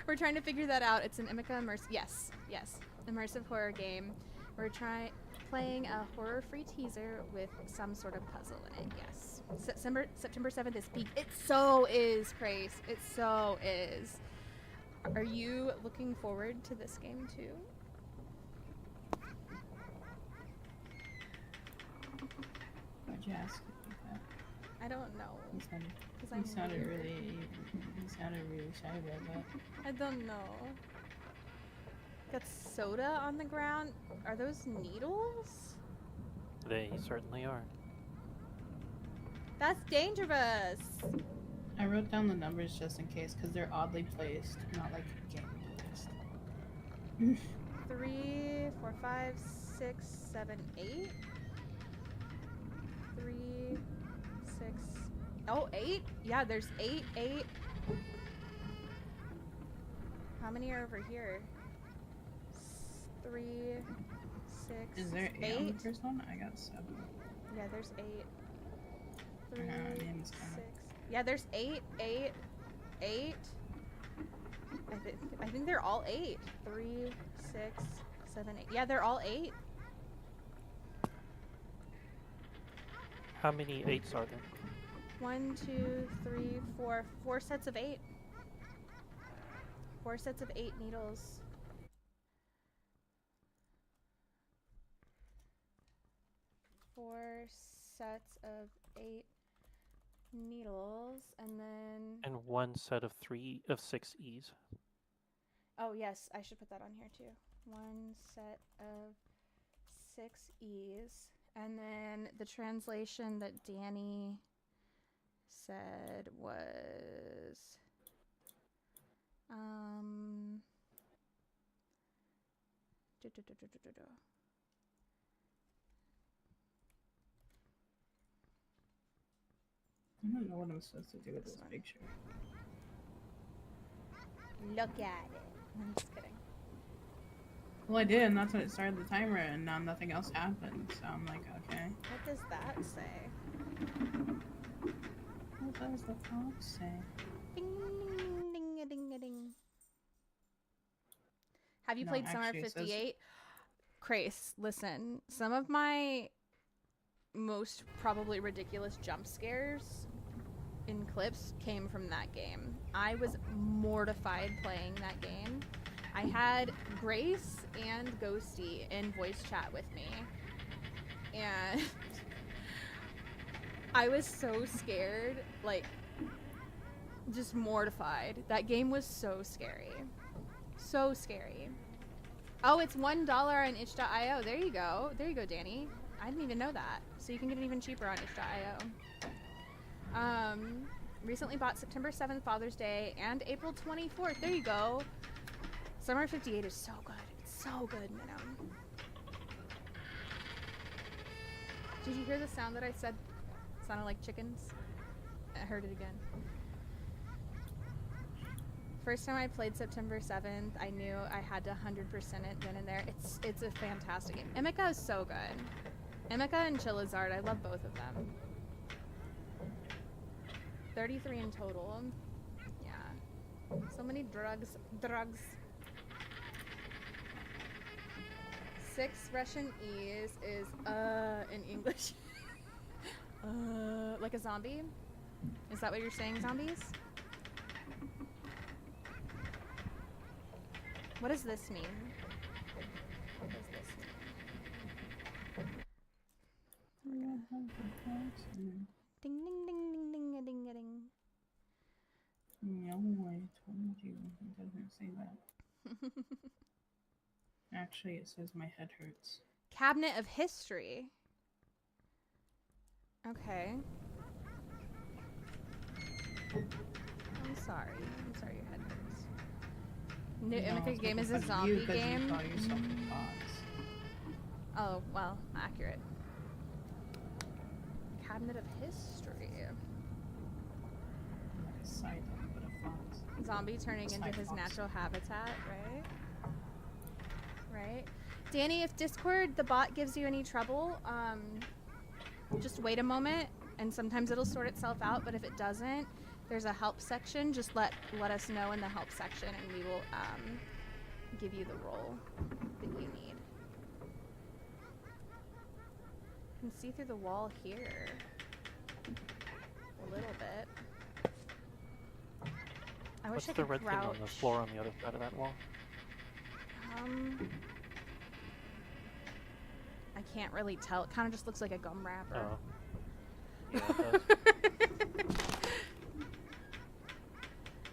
We're trying to figure that out. It's an Emika immersive, yes, immersive horror game. We're playing a horror-free teaser with some sort of puzzle in it, yes. September 7th is peak. It so is, Crace. It so is. Are you looking forward to this game too? Why'd you ask that? I don't know. He sounded really shy about that. I don't know. Got soda on the ground. Are those needles? They certainly are. That's dangerous. I wrote down the numbers just in case, because they're oddly placed, not like game placed. 3, 4, 5, 6, 7, 8. 3, 6. Oh, 8? Yeah, there's 8, 8. How many are over here? 3, 6. Is there 8 on the first one? I got 7. Yeah, there's 8. 3, name's 6. Yeah, there's 8, 8, 8. I think they're all 8. 3, 6, 7, 8. Yeah, they're all 8. How many 8s are there? 1, 2, 3, 4. 4 sets of 8. 4 sets of 8 needles. Four sets of 8 needles, and then And one set of 6 E's. Oh, yes, I should put that on here too. One set of 6 E's. And then the translation that Danny said was I don't know what I'm supposed to do with this picture. Look at it. I'm just kidding. Well, I did, and that's when it started the timer, and now nothing else happened. So I'm like, okay. What does that say? What does the fox say? Ding ding ding ding ding ding. Have you played Summer of 58? Crace, listen. Some of my most probably ridiculous jump scares in clips came from that game. I was mortified playing that game. I had Grace and Ghosty in voice chat with me, and I was so scared, like, just mortified. That game was so scary. So scary. Oh, it's $1 on itch.io. There you go. There you go, Danny. I didn't even know that. So you can get it even cheaper on itch.io. Recently bought September 7th, Father's Day, and April 24th. There you go. Summer 58 is so good. It's so good, Minnow. Did you hear the sound that I said sounded like chickens? I heard it again. First time I played September 7th, I knew I had to 100% it then and there. It's a fantastic game. Emika is so good. Emika and Chilizard, I love both of them. 33 in total. Yeah. So many drugs. 6 Russian E's is in English. Like a zombie? Is that what you're saying, zombies? What does this mean? What does this mean? Ding ding ding ding ding a ding a ding. No, I told you. It doesn't say that. Actually, it says my head hurts. Cabinet of History. Okay. I'm sorry. I'm sorry your head hurts. New Emika game is a zombie game. Oh, well, accurate. Cabinet of History. Zombie turning into his natural habitat, right? Right. Danny, if Discord, the bot, gives you any trouble, just wait a moment, and sometimes it'll sort itself out, but if it doesn't, there's a help section. Just let us know in the help section, and we will give you the role that you need. You can see through the wall here a little bit. I wish What's I the could red crouch. thing on the floor on the other side of that wall? I can't really tell. It kind of just looks like a gum wrapper. Oh. Yeah, it does.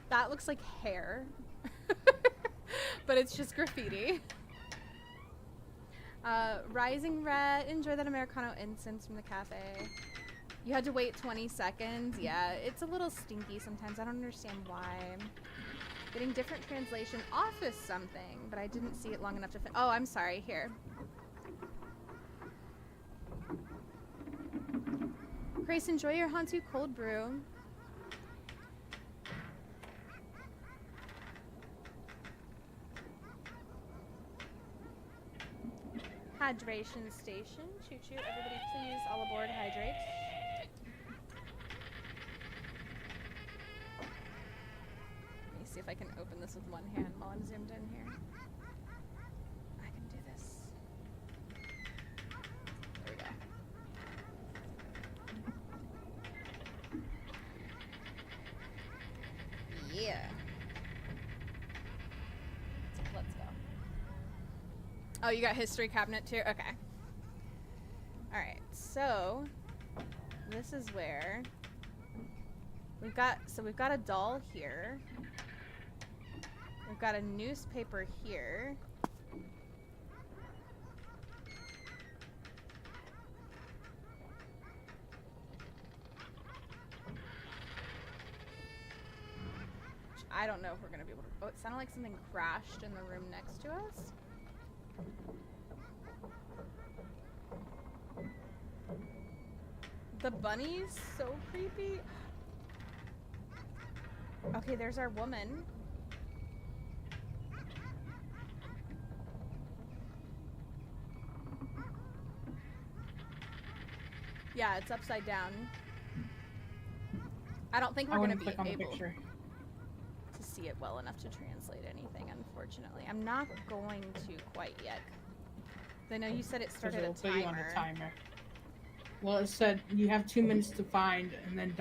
That looks like hair. But it's just graffiti. Rising Red, enjoy that Americano incense from the cafe. You had to wait 20 seconds. Yeah, it's a little stinky sometimes. I don't understand why. Getting different translation office something, but I didn't see it long enough to fit. Oh, I'm sorry. Here. Grace, enjoy your Hantu cold brew. Hydration station. Choo choo. Everybody please, all aboard, hydrate. Let me see if I can open this with one hand while I'm zoomed in here. I can do this. There we go. Yeah. Let's go. Oh, you got history cabinet too? Okay. Alright, so this is where We've got a doll here. We've got a newspaper here. I don't know if we're gonna be able to. Oh, it sounded like something crashed in the room next to us. The bunny's so creepy. Okay, there's our woman. Yeah, it's upside down. I don't think we're gonna be able to see it well enough to translate anything, unfortunately. I'm not going to quite yet. I know you said it started a timer. Put you on a timer. Well, it said you have 2 minutes to find, and then ...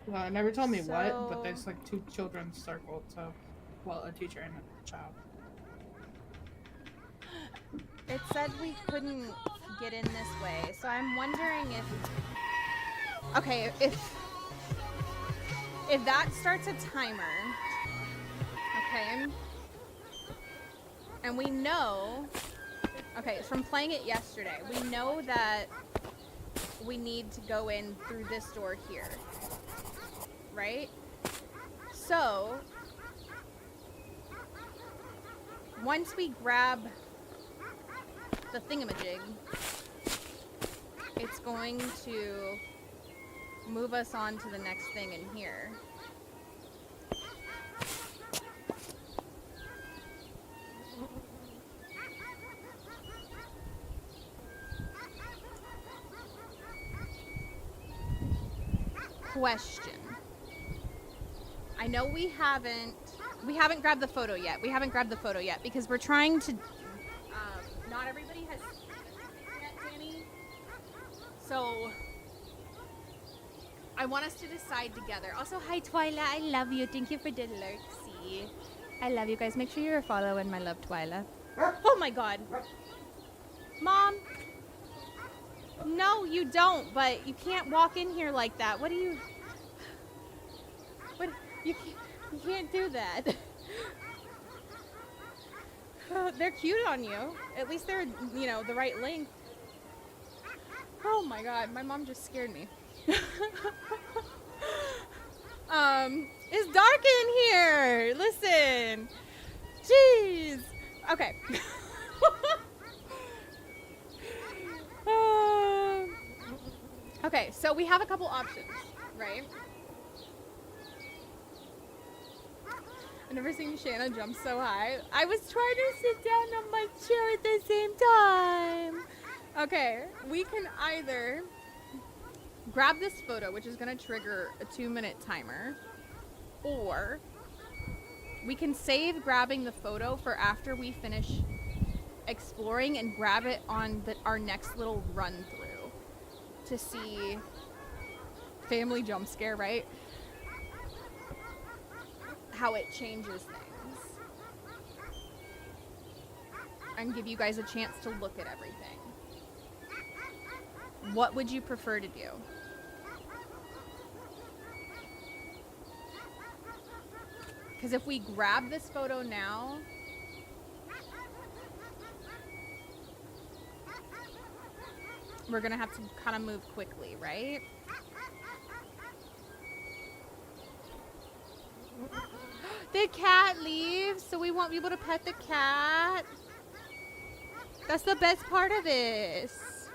Well, it never told me what, but there's like 2 children circled, so... Well, a teacher and a child. It said we couldn't get in this way, so I'm wondering if... Okay, if that starts a timer, okay, and we know, okay, from playing it yesterday, we know that we need to go in through this door here, right? So, once we grab the thingamajig, it's going to move us on to the next thing in here. Question. I know we haven't grabbed the photo yet. We haven't grabbed the photo yet because we're trying to, not everybody has seen it yet, Danny. So, I want us to decide together. Also, hi Twyla, I love you. Thank you for the lurksy. I love you guys. Make sure you're following my love, Twyla. Oh my god. Mom. No, you don't, but you can't walk in here like that. What do you... What? You can't do that. They're cute on you. At least they're, you know, the right length. Oh my god, my mom just scared me. It's dark in here. Listen. Jeez. Okay. Okay, so we have a couple options, right? I've never seen Shana jump so high. I was trying to sit down on my chair at the same time. Okay, we can either grab this photo, which is going to trigger a 2-minute timer, or we can save grabbing the photo for after we finish exploring and grab it on our next little run through to see family jump scare, right? How it changes things and give you guys a chance to look at everything. What would you prefer to do? Because if we grab this photo now, we're gonna have to kind of move quickly, right? The cat leaves, so we won't be able to pet the cat. That's the best part of this.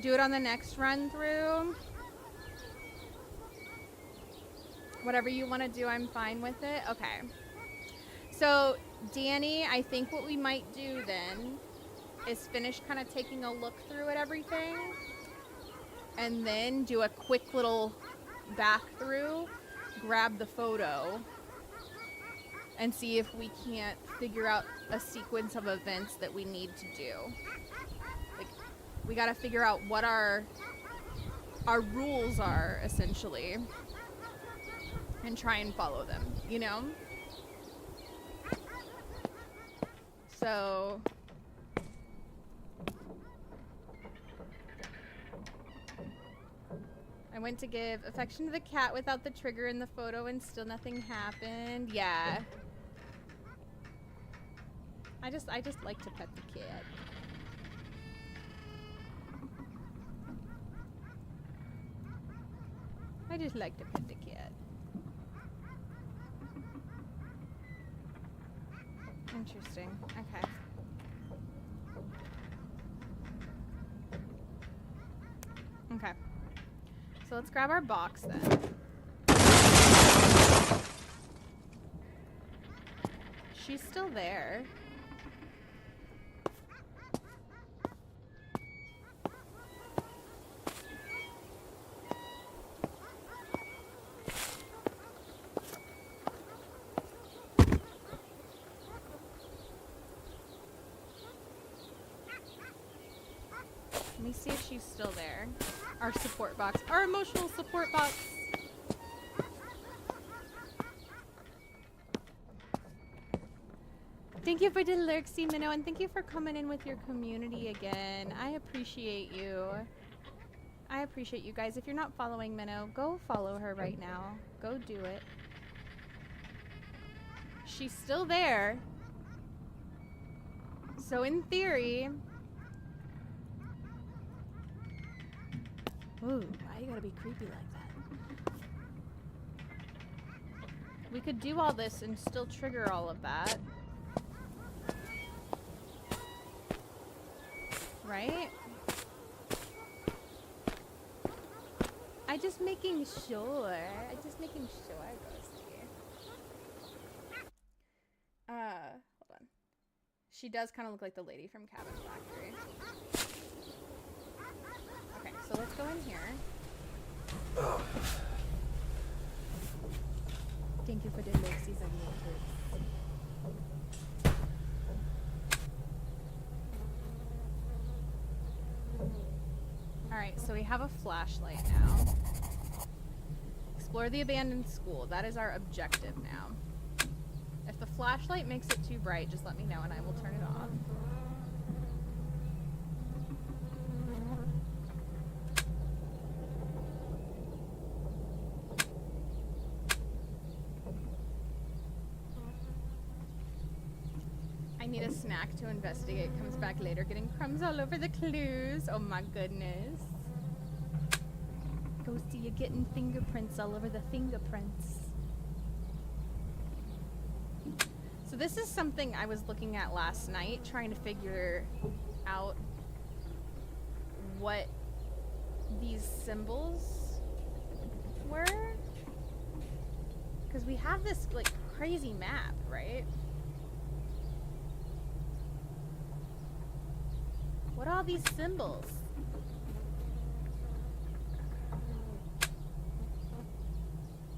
Do it on the next run through. Whatever you want to do, I'm fine with it. Okay. So, Danny, I think what we might do then is finish kind of taking a look through at everything and then do a quick little back through, grab the photo, and see if we can't figure out a sequence of events that we need to do. Like, we got to figure out what our rules are, essentially, and try and follow them, you know? So... I went to give affection to the cat without the trigger in the photo and still nothing happened. Yeah. I just like to pet the cat. I just like to pet the cat. Interesting. Okay. Okay. So let's grab our box then. She's still there. Let me see if she's still there. Our support box. Our emotional support box. Thank you for the lurksy, Minnow, and thank you for coming in with your community again. I appreciate you. I appreciate you guys. If you're not following Minnow, go follow her right now. Go do it. She's still there. So in theory... Ooh, why you gotta be creepy like that? We could do all this and still trigger all of that. Right? I'm just making sure. I'm just making sure, Ghosty. Hold on. She does kind of look like the lady from Cabin Factory. Okay, so let's go in here. Oh. Thank you for the lurksies on YouTube. Alright, so we have a flashlight now. Explore the abandoned school. That is our objective now. If the flashlight makes it too bright, just let me know and I will turn it off. I need a snack to investigate. Comes back later getting crumbs all over the clues. Oh my goodness. Go see you getting fingerprints all over the fingerprints. So this is something I was looking at last night, trying to figure out what these symbols were. Because we have this like crazy map, right? What are all these symbols?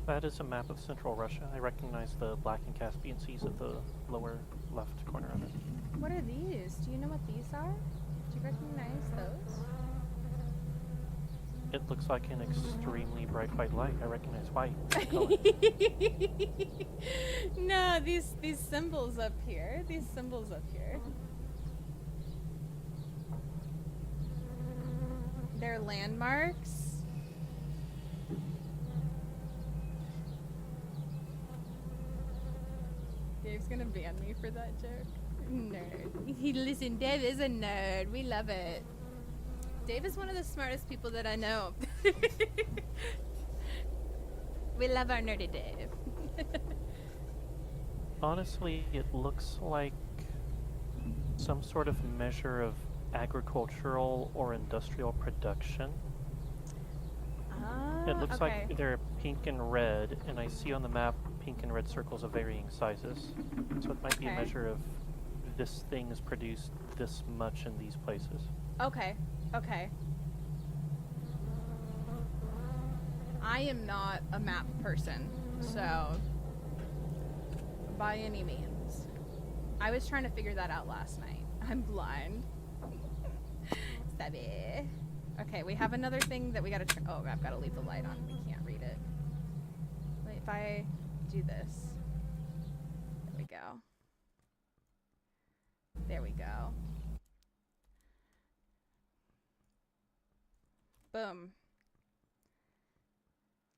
That is a map of Central Russia. I recognize the Black and Caspian Seas at the lower left corner of it. What are these? Do you know what these are? Do you recognize those? It looks like an extremely bright white light. I recognize white. No, these symbols up here. These symbols up here. They're landmarks. Dave's gonna ban me for that joke. Nerd. Listen, Dave is a nerd. We love it. Dave is one of the smartest people that I know. We love our nerdy Dave. Honestly, it looks like some sort of measure of agricultural or industrial production. It looks okay. like they're pink and red, and I see on the map pink and red circles of varying sizes. So it might be a measure of this thing is produced this much in these places. Okay, okay. I am not a map person, so by any means. I was trying to figure that out last night. I'm blind. Stabby. Okay, we have another thing that we gotta oh, I've gotta leave the light on. We can't read it. Wait, if I do this. There we go. There we go. Boom.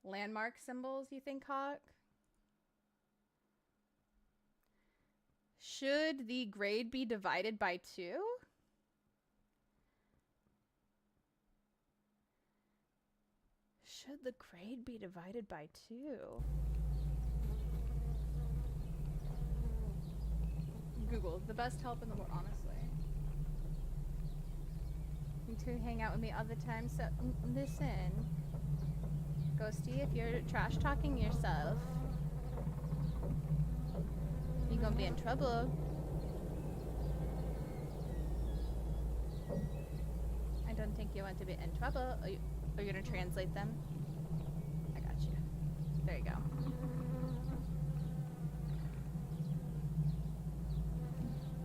Landmark symbols, you think, Hawk? Should the grade be divided by 2? Should the grade be divided by 2? Google, the best help in the world, honestly. You two hang out with me all the time, so listen. Ghosty, if you're trash talking yourself, you're gonna be in trouble. I don't think you want to be in trouble. Are you gonna translate them? I got you. There you go.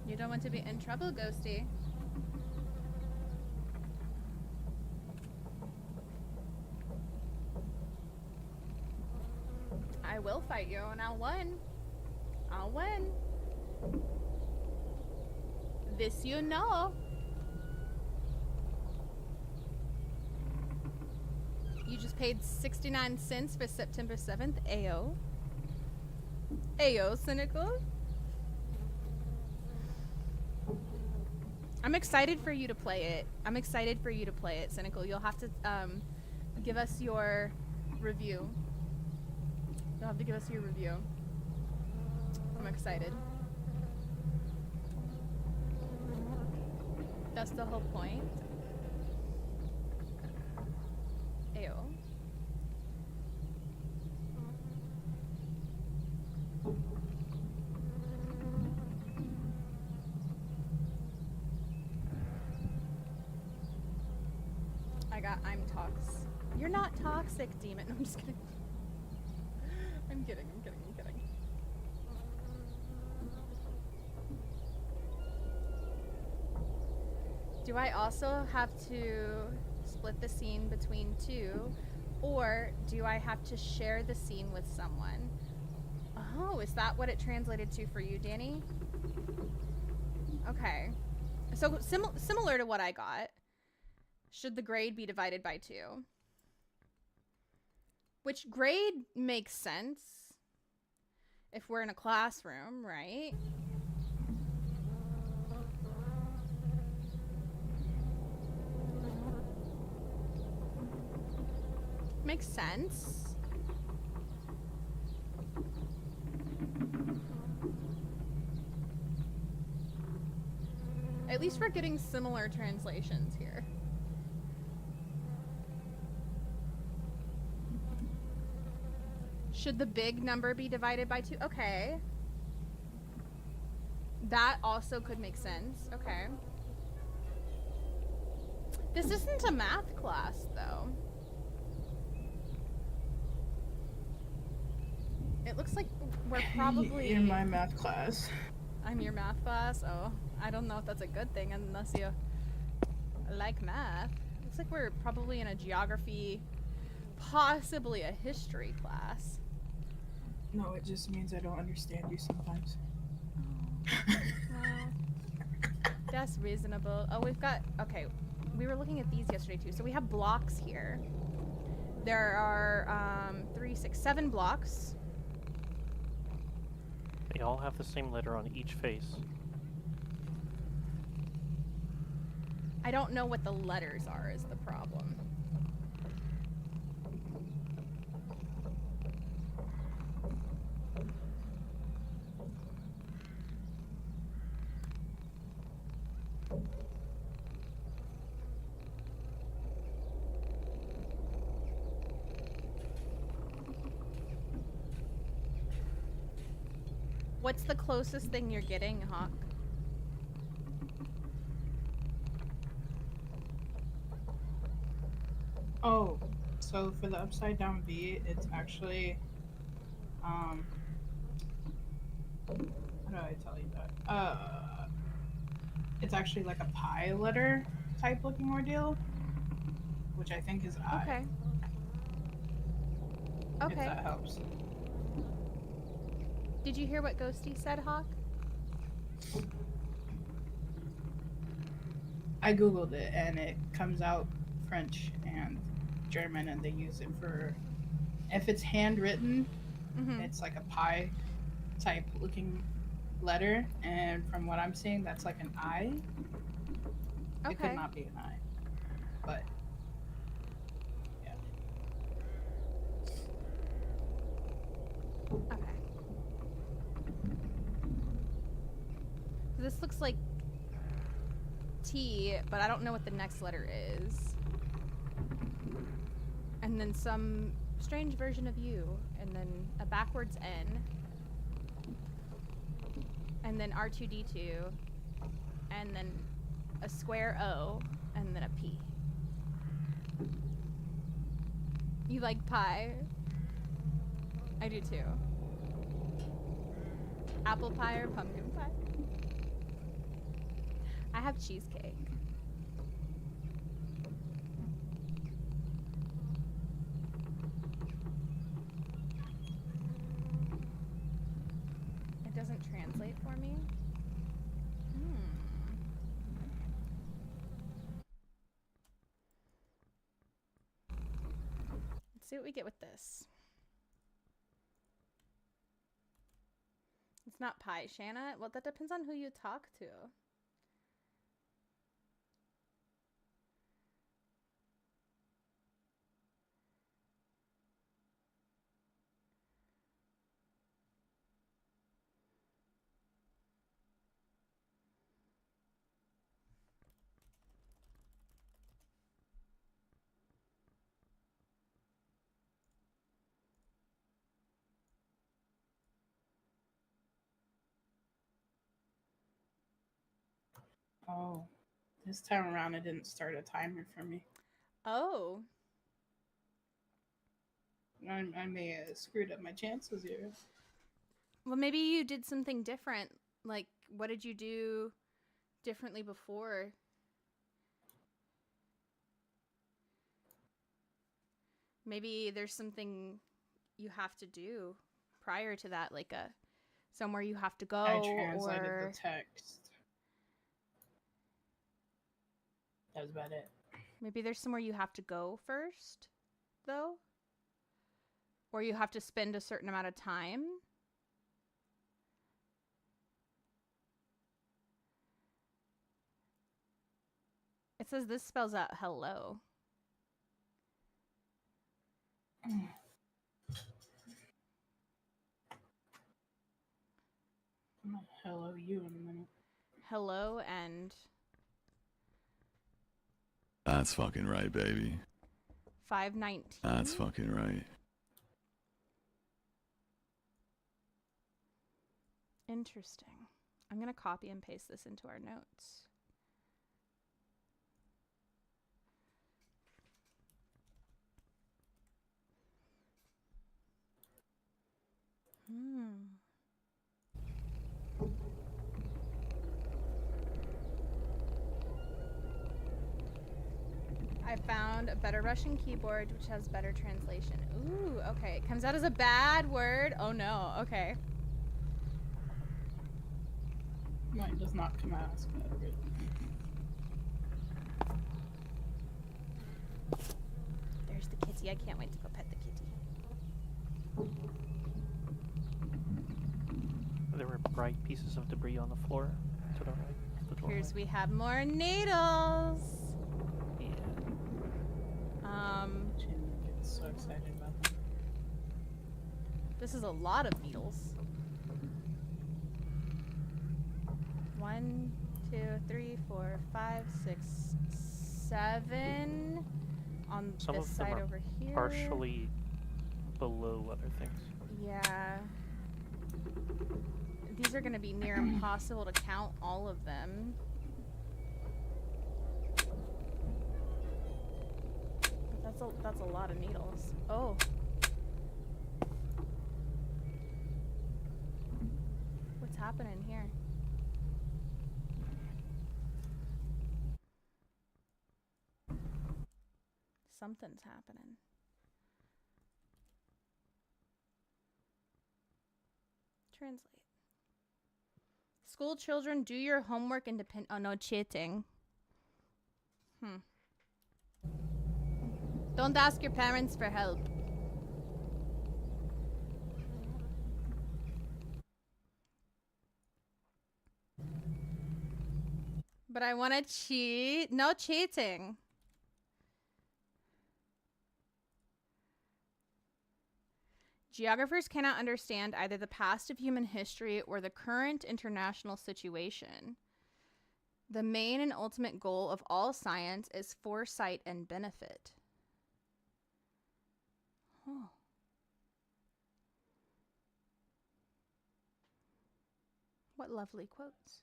You don't want to be in trouble, Ghosty. I will fight you, and I'll win. I'll win. This you know. You just paid 69 cents for September 7th. Ayo. Ayo, cynical. I'm excited for you to play it. I'm excited for you to play it, Cynical. You'll have to give us your review. You'll have to give us your review. I'm excited. That's the whole point. Ayo. I'm toxic. You're not toxic, demon. No, I'm just kidding. I'm kidding. Do I also have to split the scene between 2, or do I have to share the scene with someone? Oh, is that what it translated to for you, Danny? Okay. So similar to what I got. Should the grade be divided by 2? Which grade makes sense if we're in a classroom, right? Makes sense. At least we're getting similar translations here. Should the big number be divided by 2? Okay. That also could make sense. Okay. This isn't a math class, though. It looks like we're probably... in my math class. I'm your math class? Oh, I don't know if that's a good thing unless you like math. Looks like we're probably in a geography, possibly a history class. No, it just means I don't understand you sometimes. Oh, well, that's reasonable. Oh, we've got... Okay, we were looking at these yesterday, too. So we have blocks here. There are 3, 6, 7 blocks. They all have the same letter on each face. I don't know what the letters are is the problem. What's the closest thing you're getting, Hawk? Oh, so for the upside down V, it's actually, how do I tell you that? It's actually like a pi letter type looking ordeal, which I think is I. Okay. If that helps. Did you hear what Ghosty said, Hawk? I googled it and it comes out French and German, and they use it for If it's handwritten, Mm-hmm. it's like a pie type looking letter, and from what I'm seeing, that's like an I. It could Okay. not be an I, but yeah. Okay. This looks like T, but I don't know what the next letter is. And then some strange version of U, and then a backwards N, and then R2D2, and then a square O, and then a P. You like pie? I do too. Apple pie or pumpkin pie? I have cheesecake. It doesn't translate for me. Let's see what we get with this. It's not pie, Shana. Well, that depends on who you talk to. Oh, this time around it didn't start a timer for me. Oh. I may have screwed up my chances here. Well, maybe you did something different. Like, what did you do differently before? Maybe there's something you have to do prior to that, like somewhere you have to go. I translated or the text. That was about it. maybe there's somewhere you have to go first, though? Or you have to spend a certain amount of time? It says this spells out hello. I'm gonna hello you in a minute. Hello and That's fucking right, baby. 519. That's fucking right. Interesting. I'm going to copy and paste this into our notes. I found a better Russian keyboard which has better translation. Ooh, okay. It comes out as a bad word. Oh no, okay. Mine does not come out as bad. There's the kitty. I can't wait to go pet the kitty. There were bright pieces of debris on the floor to the right of the doorway. Here's we have more needles. Yeah. Jim gets so excited about them. This is a lot of needles. 1, 2, 3, 4, 5, 6, 7 on Some this of them side are over here. partially below other things. Yeah. These are going to be near impossible to count all of them. But that's a lot of needles. Oh. What's happening here? Something's happening. Translate. School children, do your homework independent. Oh, no cheating. Don't ask your parents for help. But I want to cheat. No cheating. Geographers cannot understand either the past of human history or the current international situation. The main and ultimate goal of all science is foresight and benefit. Oh. What lovely quotes.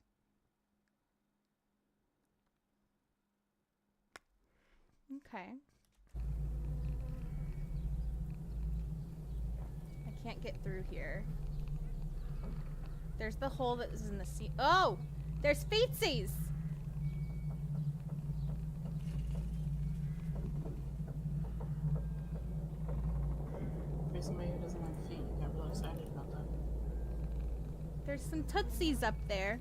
Okay. I can't get through here. There's the hole that is in the sea. Oh! There's feetsies! For somebody who doesn't like feet, you got real excited about that. There's some tootsies up there.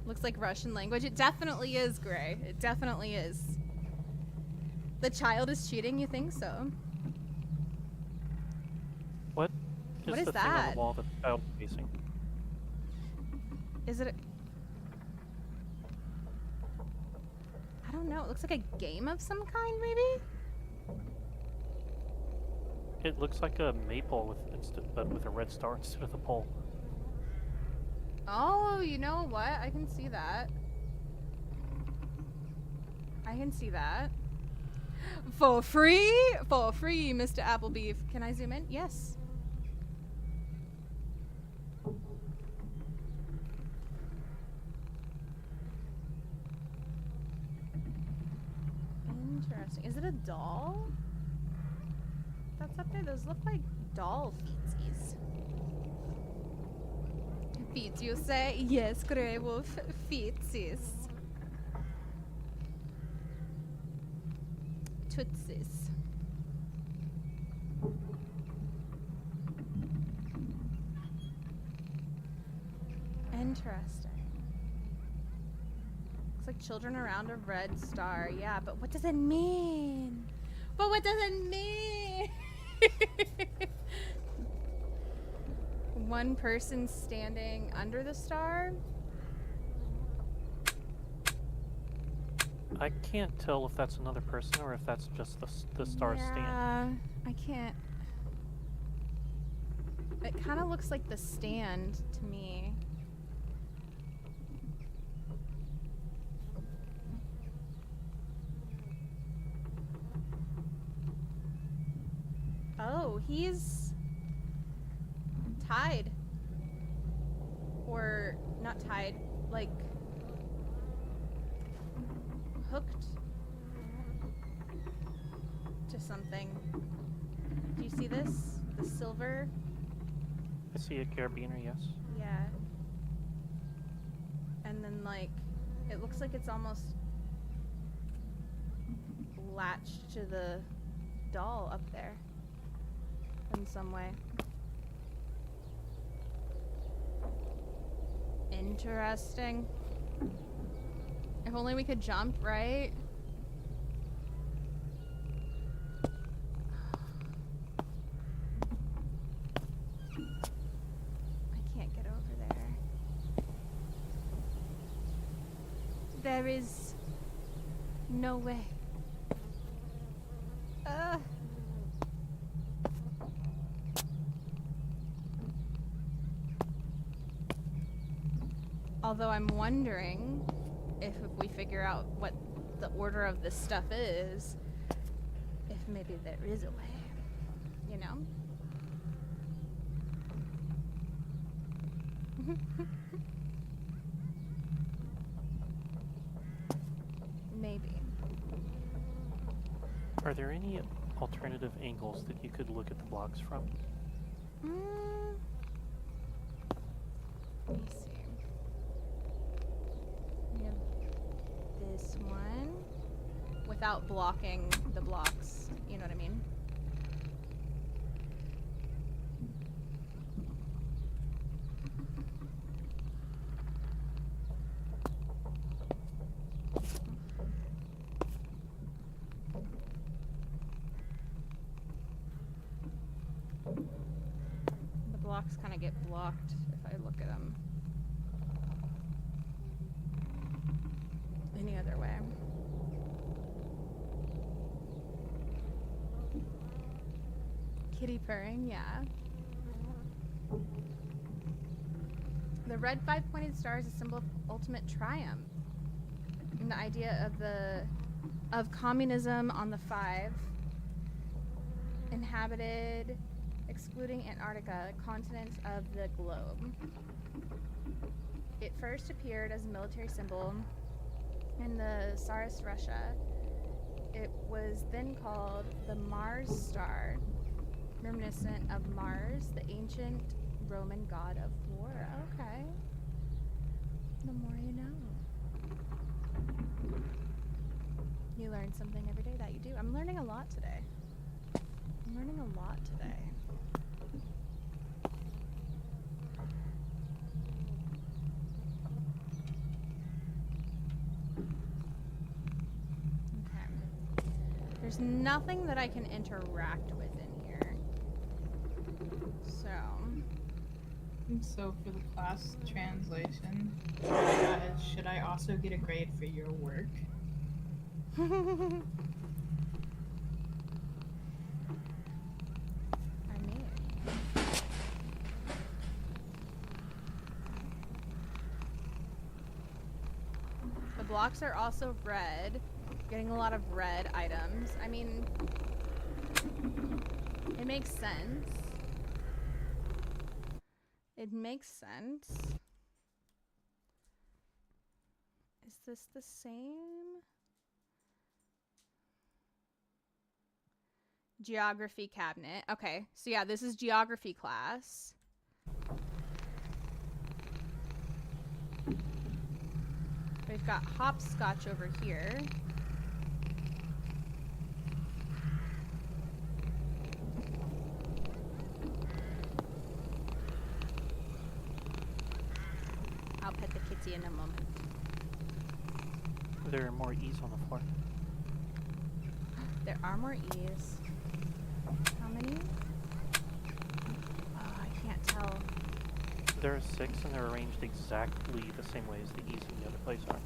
Looks like Russian language. It definitely is, Gray. It definitely is. The child is cheating, you think so? What? What is the thing on that? the wall that the child is facing? Is it a... I don't know. It looks like a game of some kind, maybe? It looks like a maypole but with a red star instead of the pole. Oh, you know what? I can see that. I can see that. For free? For free, Mr. Applebeef. Can I zoom in? Yes. Interesting. Is it a doll? That's up there? Those look like doll feetsies. Feet, you say? Yes, Grey Wolf. Feetsies. Tootsies. Interesting. Looks like children around a red star. Yeah, but what does it mean? But what does it mean? One person standing under the star? I can't tell if that's another person or if that's just the star's stand. I can't. It kind of looks like the stand to me. Oh, he's tied. Or not tied, like hooked to something. Do you see this? The silver? I see a carabiner, yes. Yeah. And then, like, it looks like it's almost latched to the doll up there in some way. Interesting. If only we could jump, right? I can't get over there. There is no way. Although I'm wondering if we figure out what the order of this stuff is, if maybe there is a way, you know? Maybe. Are there any alternative angles that you could look at the blocks from? Let me see. We have this one without blocking the blocks. You know what I mean? The blocks kind of get blocked if I look at them. Kitty purring, yeah. The red 5-pointed star is a symbol of ultimate triumph. And the idea of communism on the 5, inhabited, excluding Antarctica, continents of the globe. It first appeared as a military symbol in the Tsarist Russia. It was then called the Mars Star, reminiscent of Mars, the ancient Roman god of war. Okay. The more you know. You learn something every day that you do. I'm learning a lot today. I'm learning a lot today. Okay. There's nothing that I can interact with in here. So for the class translation, should I also get a grade for your work? I mean, the blocks are also red. Getting a lot of red items. I mean, it makes sense. It makes sense. Is this the same? Geography cabinet. Okay, so yeah, this is geography class. We've got hopscotch over here. I'll pet the kitty in a moment. There are more E's on the floor. There are more E's. How many? Oh, I can't tell. There are 6 and they're arranged exactly the same way as the E's in the other place are.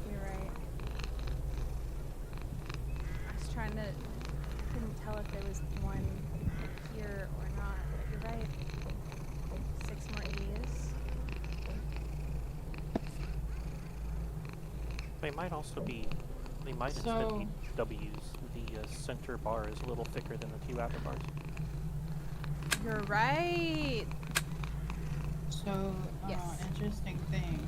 You're right. I was trying to... couldn't tell if there was one here or not, but you're right. 6 more E's. They might also be... They might instead be W's. The center bar is a little thicker than the 2 outer bars. You're right! So, yes. Interesting thing.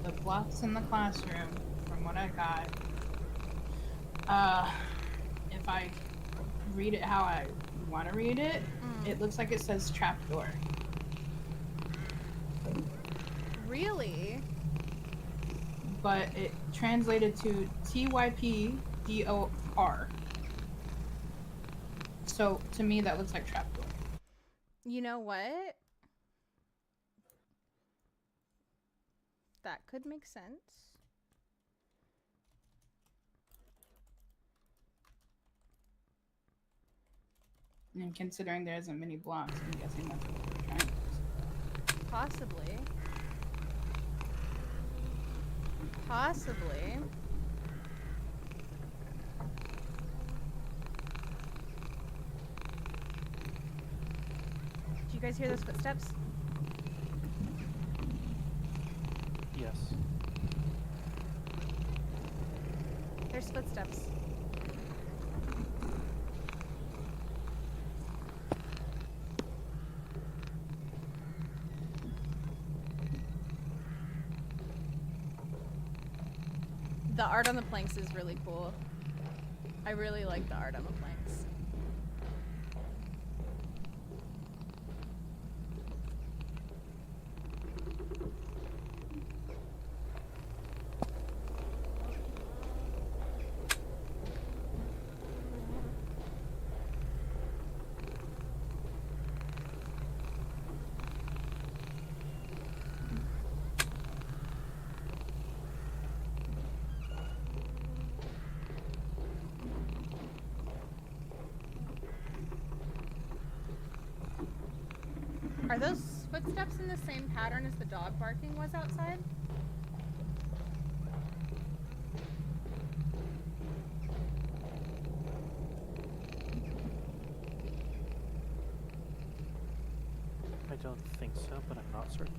The blocks in the classroom, from what I got, if I read it how I want to read it, it looks like it says trapdoor. Really? But it translated to TYPDOR. So to me, that looks like trapdoor. You know what? That could make sense. And considering there isn't many blocks, I'm guessing that's what we're trying to do. Possibly. Possibly. Did you guys hear those footsteps? Yes. There's footsteps. The art on the planks is really cool. I really like the art on the planks. Are those footsteps in the same pattern as the dog barking was outside? I don't think so, but I'm not certain.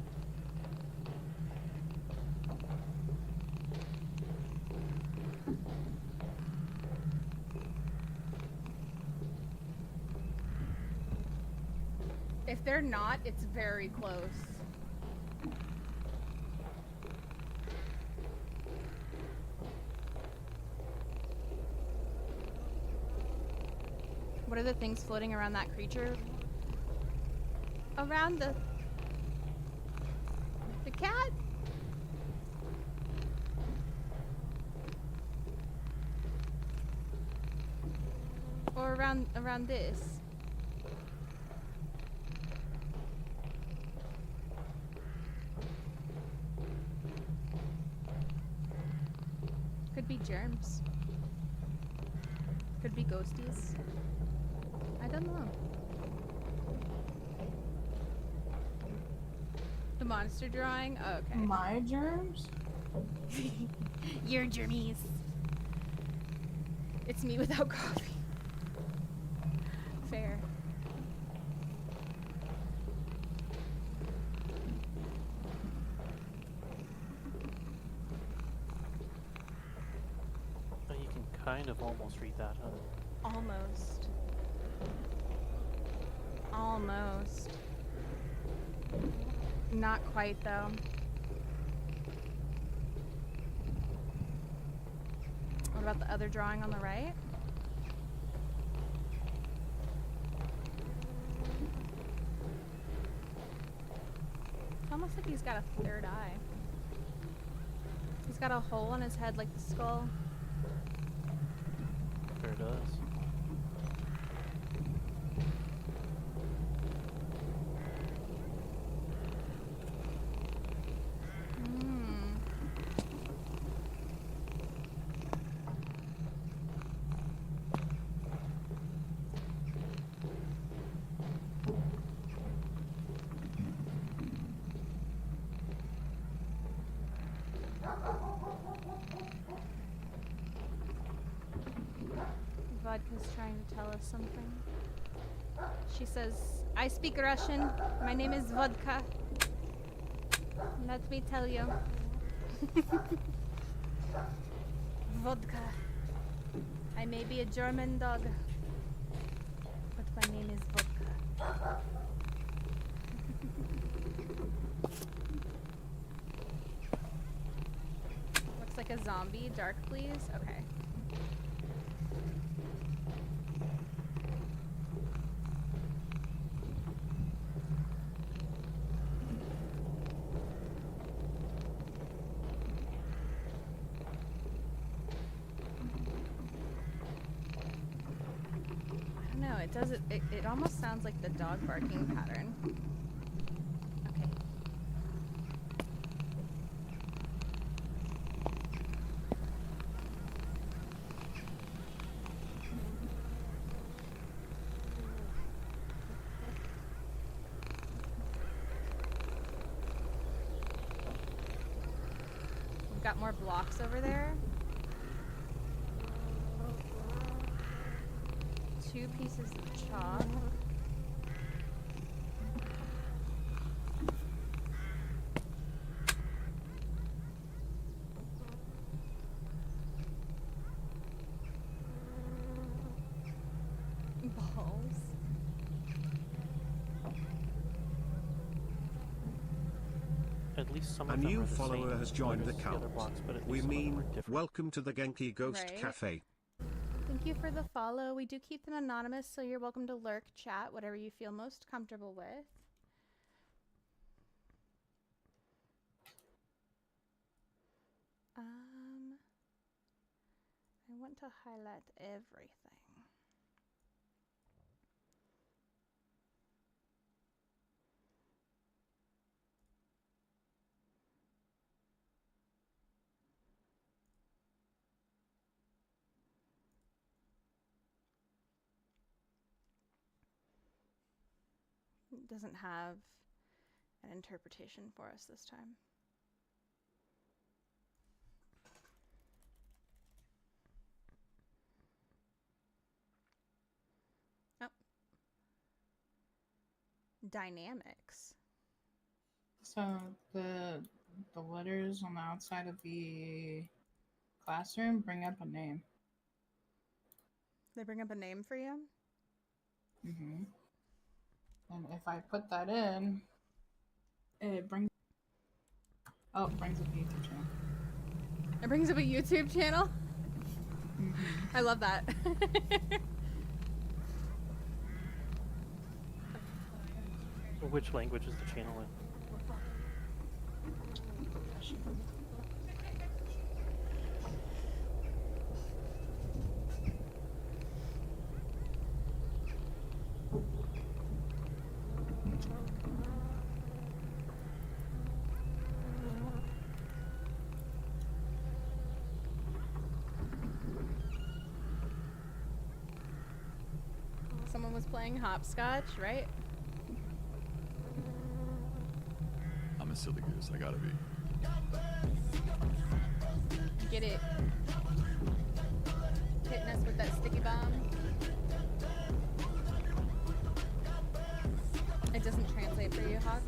If they're not, it's very close. What are the things floating around that creature? Around the cat? Or around this? Could be germs. Could be ghosties. I don't know. The monster drawing? Oh, okay. My germs? Your germies. It's me without coffee. Fair. But you can kind of almost read that, huh? Almost. Almost. Not quite, though. What about the other drawing on the right? It's almost like he's got a third eye. He's got a hole on his head like the skull. Sure does. Vodka's trying to tell us something. She says, I speak Russian. My name is Vodka. Let me tell you. Vodka. I may be a German dog, but my name is Vodka. Looks like a zombie. Dark, please. Okay. It almost sounds like the dog barking pattern. Okay. We've got more blocks over there. 2 pieces of chalk. Balls. At least some A of them new are the follower same has joined as the other count. blocks, but at We least some of them mean, are different. welcome to the Genki Ghost Right. Cafe. Thank you for the follow. We do keep them anonymous, so you're welcome to lurk, chat, whatever you feel most comfortable with. I want to highlight everything. It doesn't have an interpretation for us this time. Oh. Dynamics. So the letters on the outside of the classroom bring up a name. They bring up a name for you? Mm-hmm. And if I put that in, it brings up a YouTube channel. It brings up a YouTube channel? Mm-hmm. I love that. Which language is the channel in? Someone was playing hopscotch, right? I'm a silly goose, I gotta be. Get it. Hitting us with that sticky bomb. It doesn't translate for you, Hawk?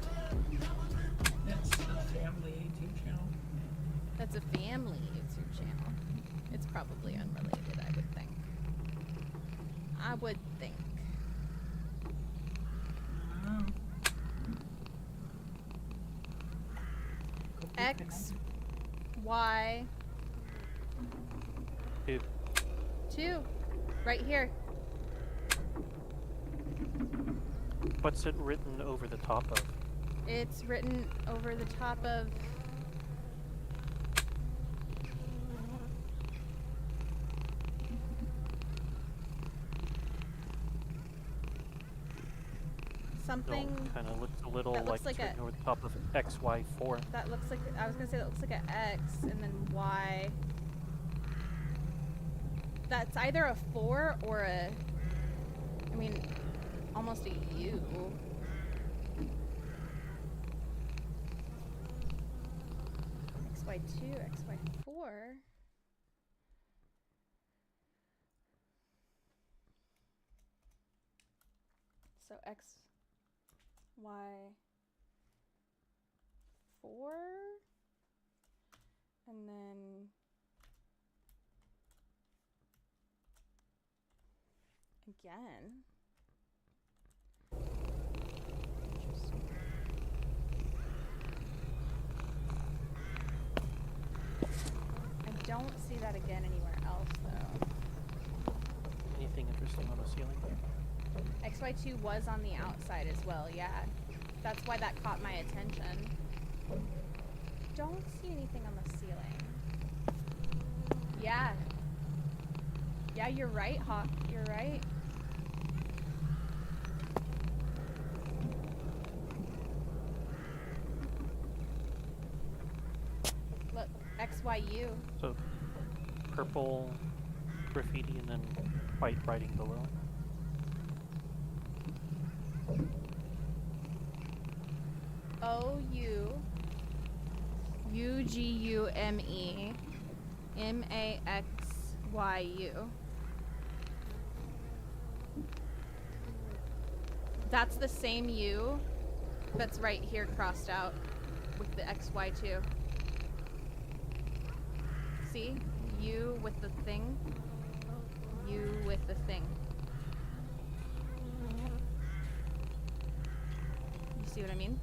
That's a family YouTube channel. That's a family YouTube channel. It's probably unrelated, I would think. I would think. X, Y, 2. 2. Right here. What's it written over the top of? It's written over the top of... something... No, kind of looks a little that looks like like it's written over the top of XY4. That looks like... I was gonna say that looks like an X and then Y. That's either a 4 or a... I mean, almost a U. XY2, XY4. So X, Y, 4, and then again. Interesting. I don't see that again anywhere else, though. Anything interesting on the ceiling? XY2 was on the outside as well, yeah. That's why that caught my attention. Don't see anything on the ceiling. Yeah. Yeah, you're right, Hawk. You're right. Look, XYU. So, purple graffiti and then white writing below. OUUGUME MAXYU. That's the same U that's right here crossed out with the XY2. See? U with the thing. U with the thing. You see what I mean?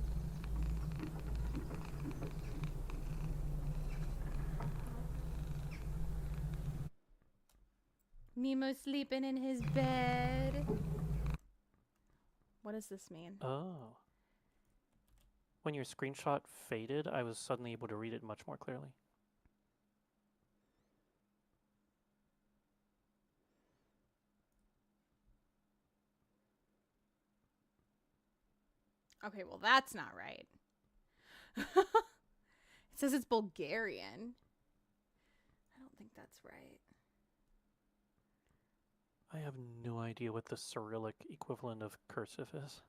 Nemo's sleeping in his bed. What does this mean? Oh. When your screenshot faded, I was suddenly able to read it much more clearly. Okay, well that's not right. It says it's Bulgarian. I don't think that's right. I have no idea what the Cyrillic equivalent of cursive is.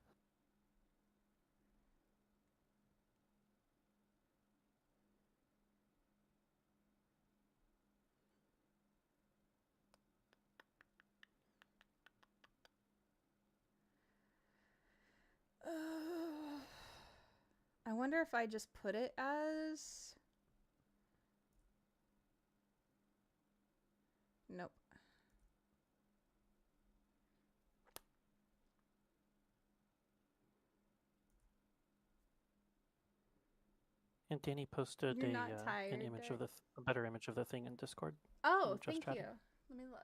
I wonder if I just put it as... Nope. And Danny posted You're not an tired, image of Doug? a better image of the thing in Discord. Oh, Just thank chatting. you. Let me look.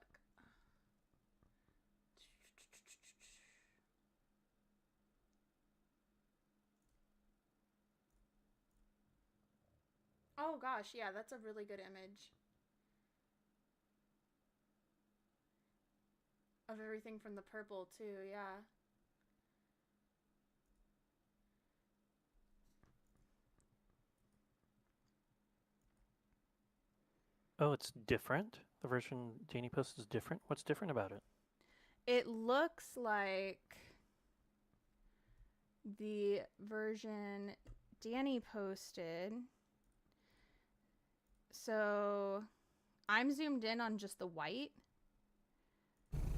Oh gosh, yeah, that's a really good image. Of everything from the purple too, yeah. Oh, it's different? The version Danny posted is different? What's different about it? It looks like the version Danny posted. So I'm zoomed in on just the white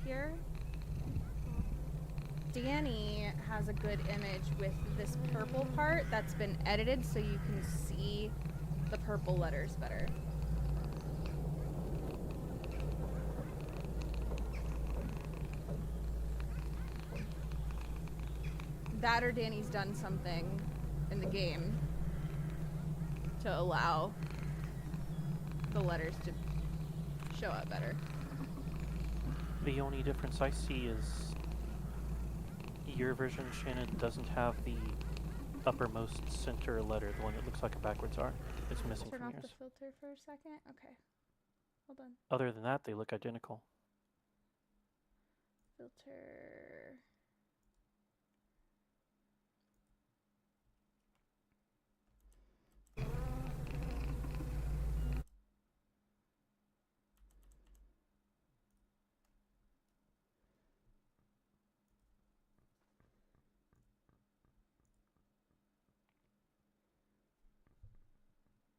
here. Danny has a good image with this purple part that's been edited so you can see the purple letters better. That or Danny's done something in the game to allow the letters to show up better. The only difference I see is your version, Shannon, doesn't have the uppermost center letter, the one that looks like a backwards R. It's missing Turn from off yours. the filter for a second. Okay. Hold on. Other than that, they look identical. Filter.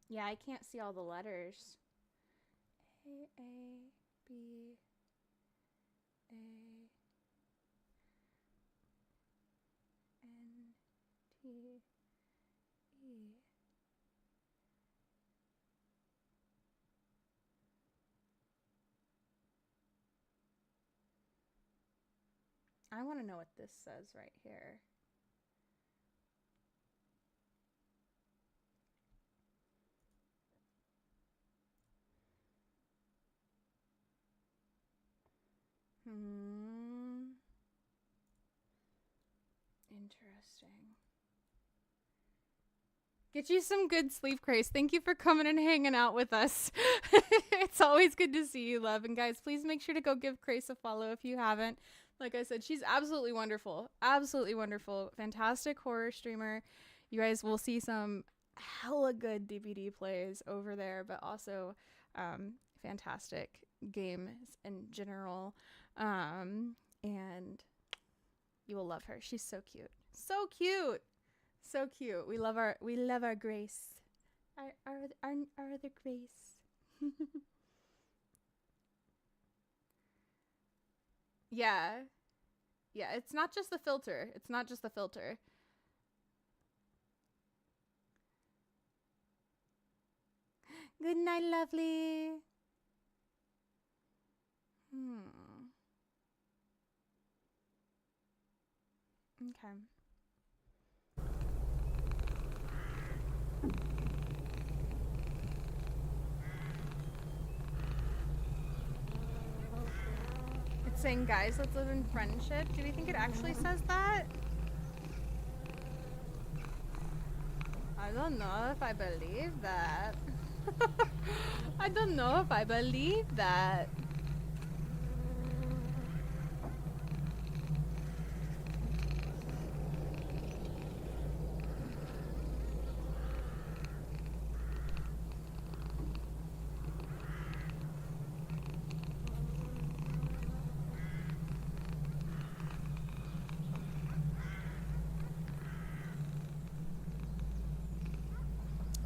Yeah, I can't see all the letters. A, B, A, N, T, E. I want to know what this says right here. Interesting. Get you some good sleep, Grace. Thank you for coming and hanging out with us. It's always good to see you, love. And guys, please make sure to go give Grace a follow if you haven't. Like I said, she's absolutely wonderful. Absolutely wonderful. Fantastic horror streamer. You guys will see some hella good DVD plays over there, but also fantastic games in general. And you will love her. She's so cute. So cute. So cute. We love our Grace. Our other Grace. Yeah. Yeah, it's not just the filter. It's not just the filter. Good night, lovely. Okay. It's saying, guys, let's live in friendship. Do we think it actually says that? I don't know if I believe that. I don't know if I believe that.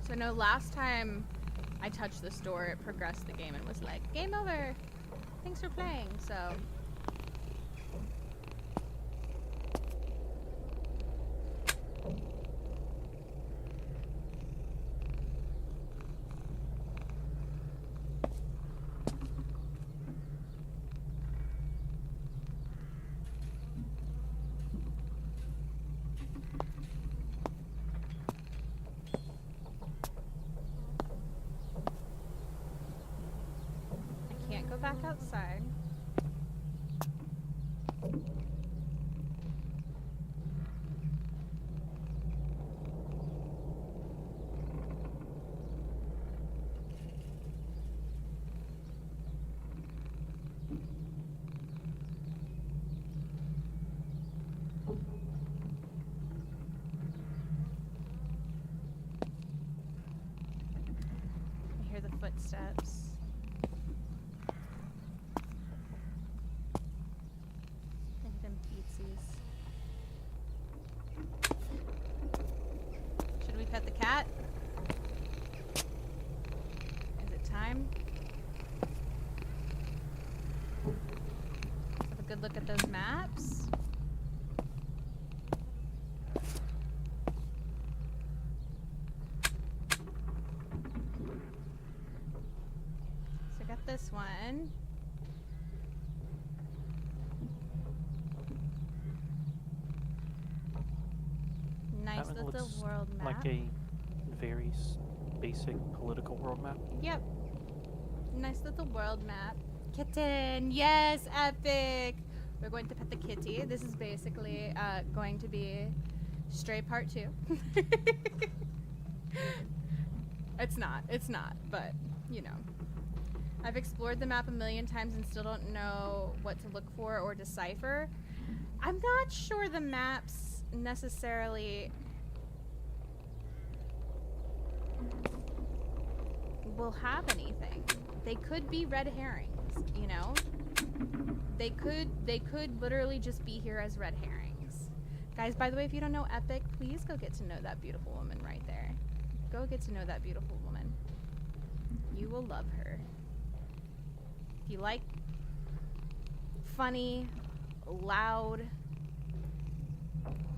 So no, last time I touched this door, it progressed the game and was like, game over. Thanks for playing, so. back outside. I hear the footsteps. Think them feetsies. Should we pet the cat? Is it time? Have a good look at those maps. So I got this one. Nice That one little looks world map. like a very basic political world map. Yep. Nice little world map. Kitten! Yes, epic! We're going to pet the kitty. This is basically going to be Stray Part 2. It's not, but, you know. I've explored the map a million times and still don't know what to look for or decipher. I'm not sure the maps necessarily will have anything. They could be red herrings, you know? They could literally just be here as red herrings. Guys, by the way, if you don't know Epic, please go get to know that beautiful woman right there. Go get to know that beautiful woman. You will love her. If you like funny, loud,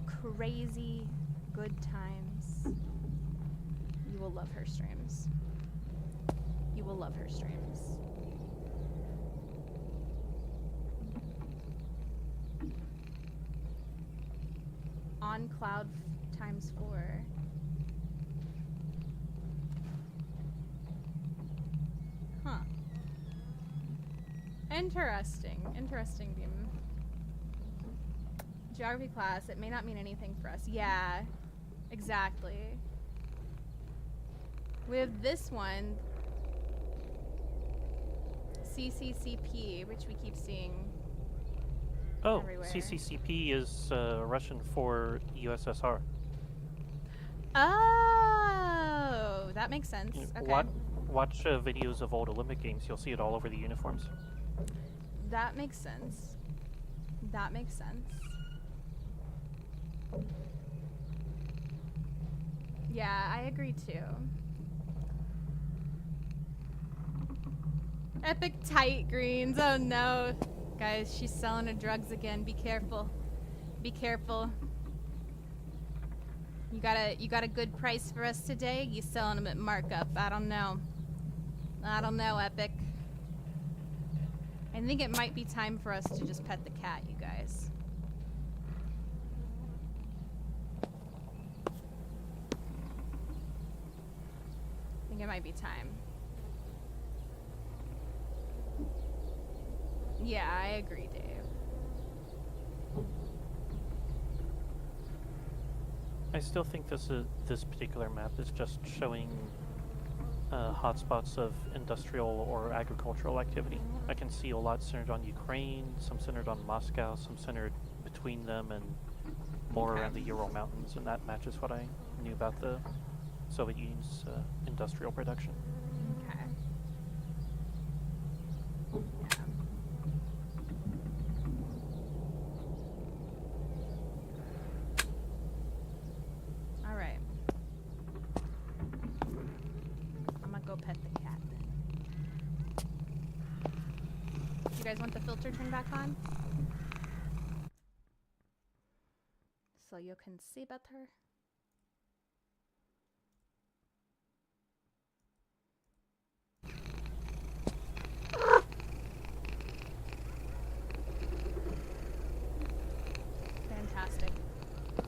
crazy, good times, you will love her streams. You will love her streams. On cloud times 4. Huh. Interesting. Interesting, Beam. Geography class, it may not mean anything for us. Yeah, exactly. With this one, CCCP, which we keep seeing everywhere. CCCP is Russian for USSR. Oh, that makes sense. Okay. Watch videos of old Olympic Games. You'll see it all over the uniforms. That makes sense. That makes sense. Yeah, I agree too. Epic tight greens. Oh no. Guys, she's selling her drugs again. Be careful. Be careful. You got a good price for us today? You selling them at markup? I don't know. I don't know, Epic. I think it might be time for us to just pet the cat, you guys. I think it might be time. Yeah, I agree, Dave. I still think this particular map is just showing hotspots of industrial or agricultural activity. I can see a lot centered on Ukraine, some centered on Moscow, some centered between them, and more around the Ural Mountains, and that matches what I knew about the Soviet Union's industrial production. Okay. All right. I'm gonna go pet the cat then. You guys want the filter turned back on? So you can see better. Fantastic.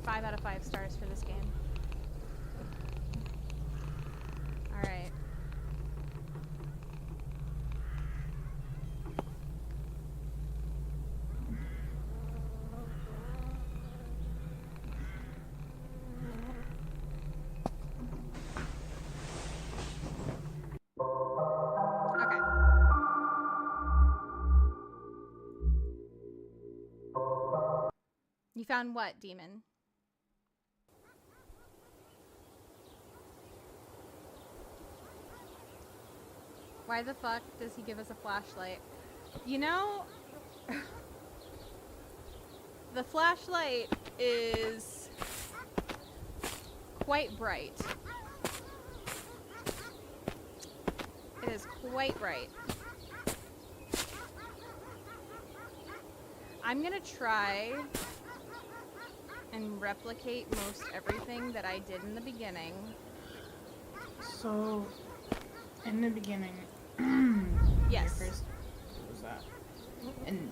5 out of 5 stars for this game. Alright. You found what, demon? Why the fuck does he give us a flashlight? You know, the flashlight is quite bright. It is quite bright. I'm gonna try and replicate most everything that I did in the beginning. So, in the beginning, yes. What was that? And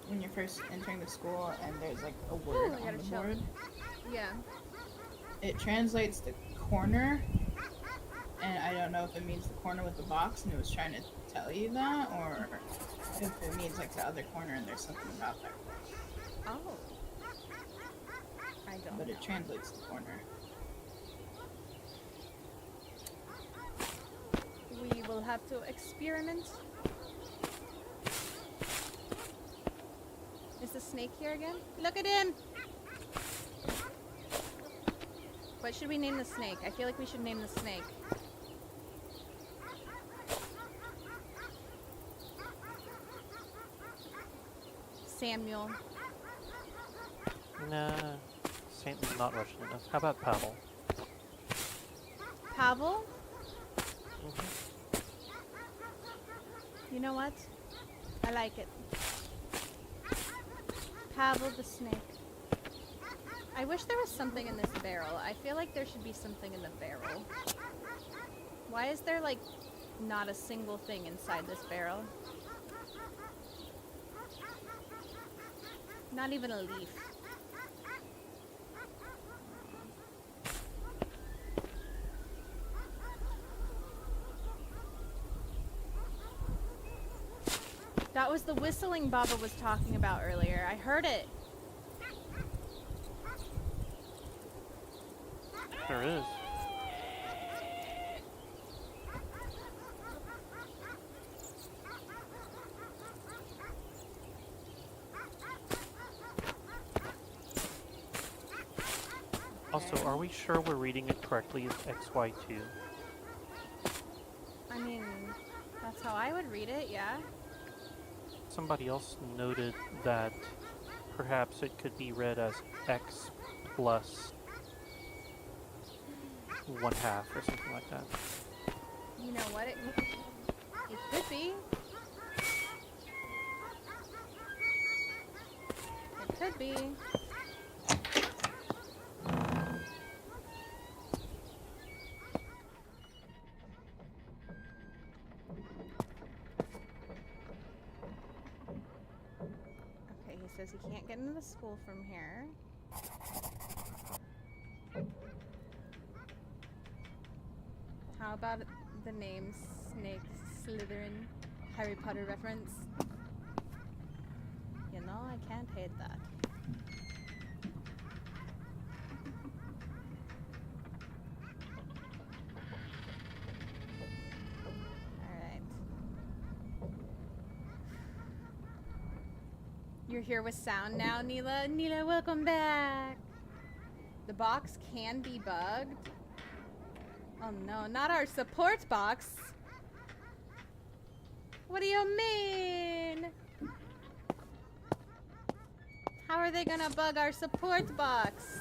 when you're first entering the school, and there's like a word on the board. Yeah. It translates to corner, and I don't know if it means the corner with the box, and it was trying to tell you that, or if it means like the other corner, and there's something about that. Oh. I don't. But it translates to corner. We will have to experiment. Is the snake here again? Look at him! What should we name the snake? I feel like we should name the snake. Samuel. Nah, Satan's not Russian enough. How about Pavel? Pavel? You know what? I like it. Pavel the snake. I wish there was something in this barrel. I feel like there should be something in the barrel. Why is there, like, not a single thing inside this barrel? Not even a leaf. That was the whistling Baba was talking about earlier. I heard it. There is. Also, are we sure we're reading it correctly as XY2? I mean, that's how I would read it, yeah. Somebody else noted that perhaps it could be read as X plus 1/2 or something like that. You know what? It could be. It could be. Okay, he says he can't get into the school from here. How about the name Snake Slytherin? Harry Potter reference? You know, I can't hate that. Alright. You're here with sound now, Neela. Neela, welcome back! The box can be bugged. Oh no, not our support box. What do you mean? How are they gonna bug our support box?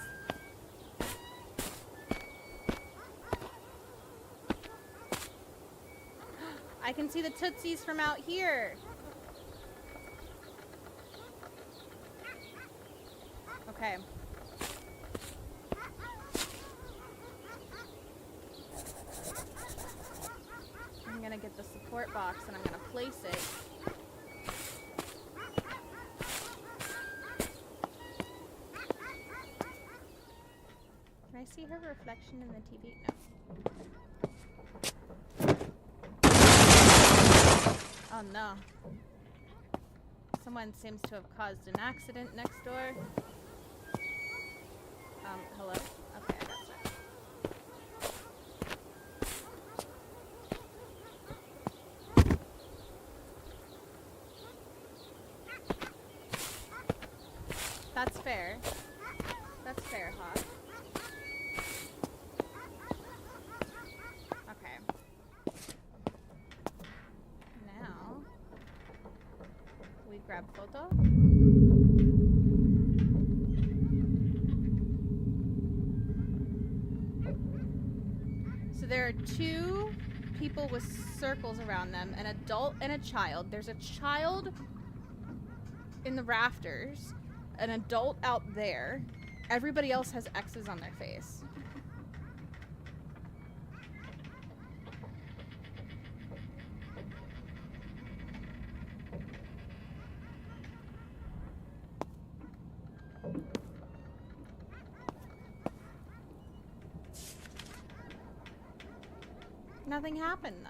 I can see the Tootsies from out here. Okay. I'm gonna get the support box and I'm gonna place it. Can I see her reflection in the TV? No. Oh no. Someone seems to have caused an accident next door. Hello? Okay, I got stuck. That's fair. grab photo. So there are two people with circles around them, an adult and a child. There's a child in the rafters, an adult out there. Everybody else has X's on their face. Nothing happened, though.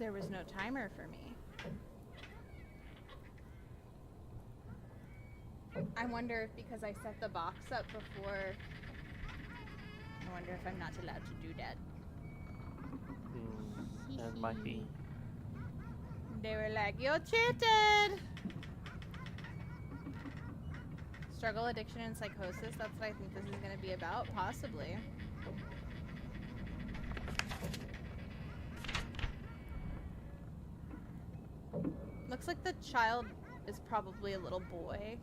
There was no timer for me. I wonder if because I set the box up before, I wonder if I'm not allowed to do that. That might be. They were like, "You cheated!" Struggle, addiction, and psychosis. That's what I think this is going to be about, possibly. Looks like the child is probably a little boy.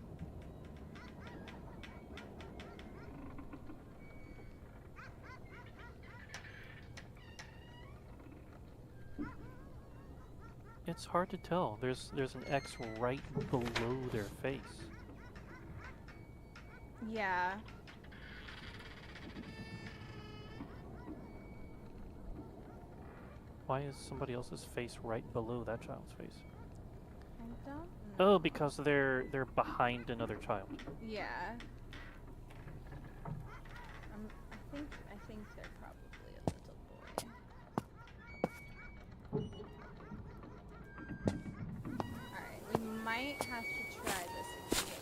It's hard to tell. There's an X right below their face. Yeah. Why is somebody else's face right below that child's face? I don't know. Oh, because they're behind another child. Yeah. I think they're probably a little boy. Alright, we might have to try this again.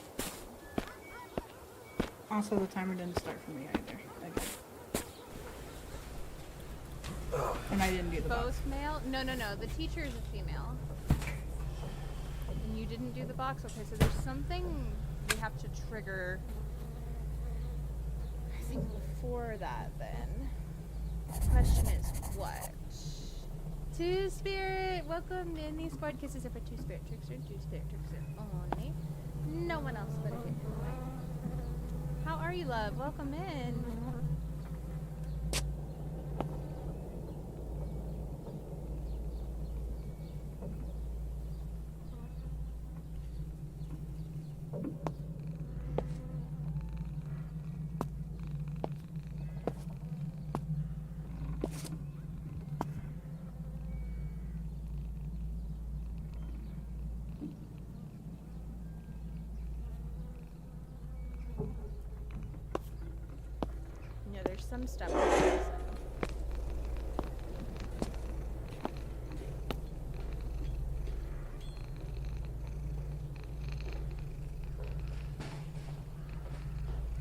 Also, the timer didn't start for me either. Again. And I didn't do the box. Both male? No. The teacher is a female. And you didn't do the box? Okay, so there's something we have to trigger. I think before that, then. The question is what? Two Spirit! Welcome in. These board kisses are for Two Spirit Trickster. Two Spirit Trickster only. No one else but a kid. How are you, love? Welcome in. Yeah, there's some stuff.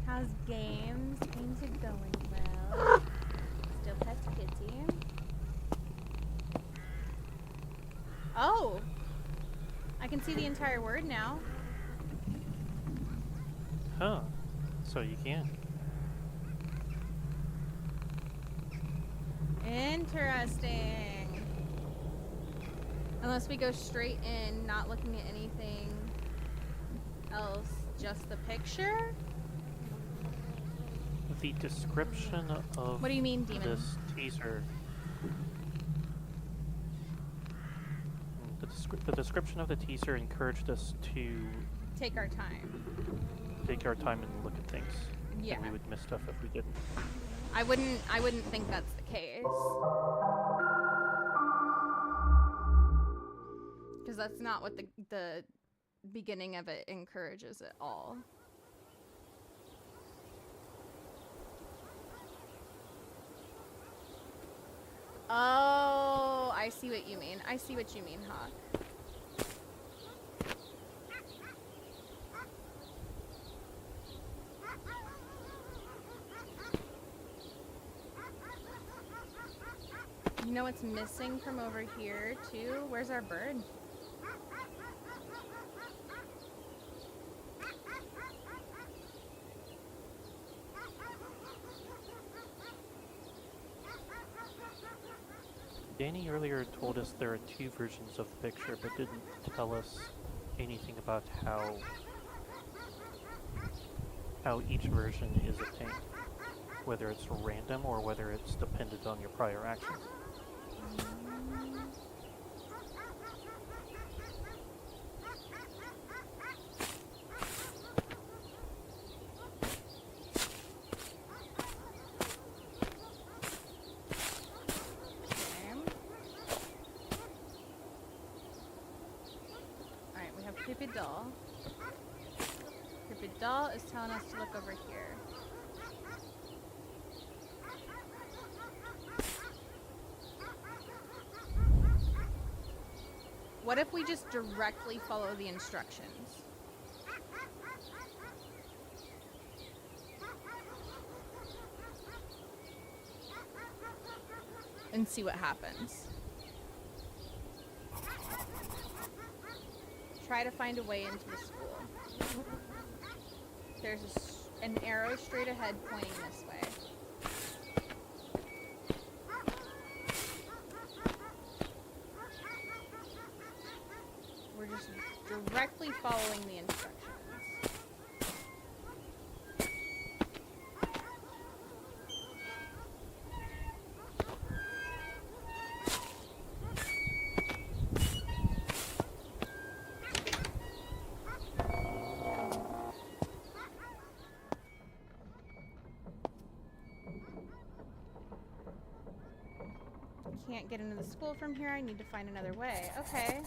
How's games? Games are going well. Still pets kitty. Oh! I can see the entire word now. Huh. So you can. Interesting. Unless we go straight in, not looking at anything else, just the picture? The description of What do you mean, demon? this teaser. The description of the teaser encouraged us to Take our time. take our time and look at things. Yeah. And we would miss stuff if we didn't. I wouldn't think that's the case. Because that's not what the beginning of it encourages at all. Oh, I see what you mean. I see what you mean, Hawk. what's missing from over here, too? Where's our bird? Danny earlier told us there are two versions of the picture, but didn't tell us anything about how each version is obtained. Whether it's random or whether it's dependent on your prior actions. Alright, we have Creepy Doll. Creepy Doll is telling us to look over here. What if we just directly follow the instructions? And see what happens. Try to find a way into the school. There's an arrow straight ahead pointing this way. We're just directly following the instructions. Can't get into the school from here. I need to find another way. Okay.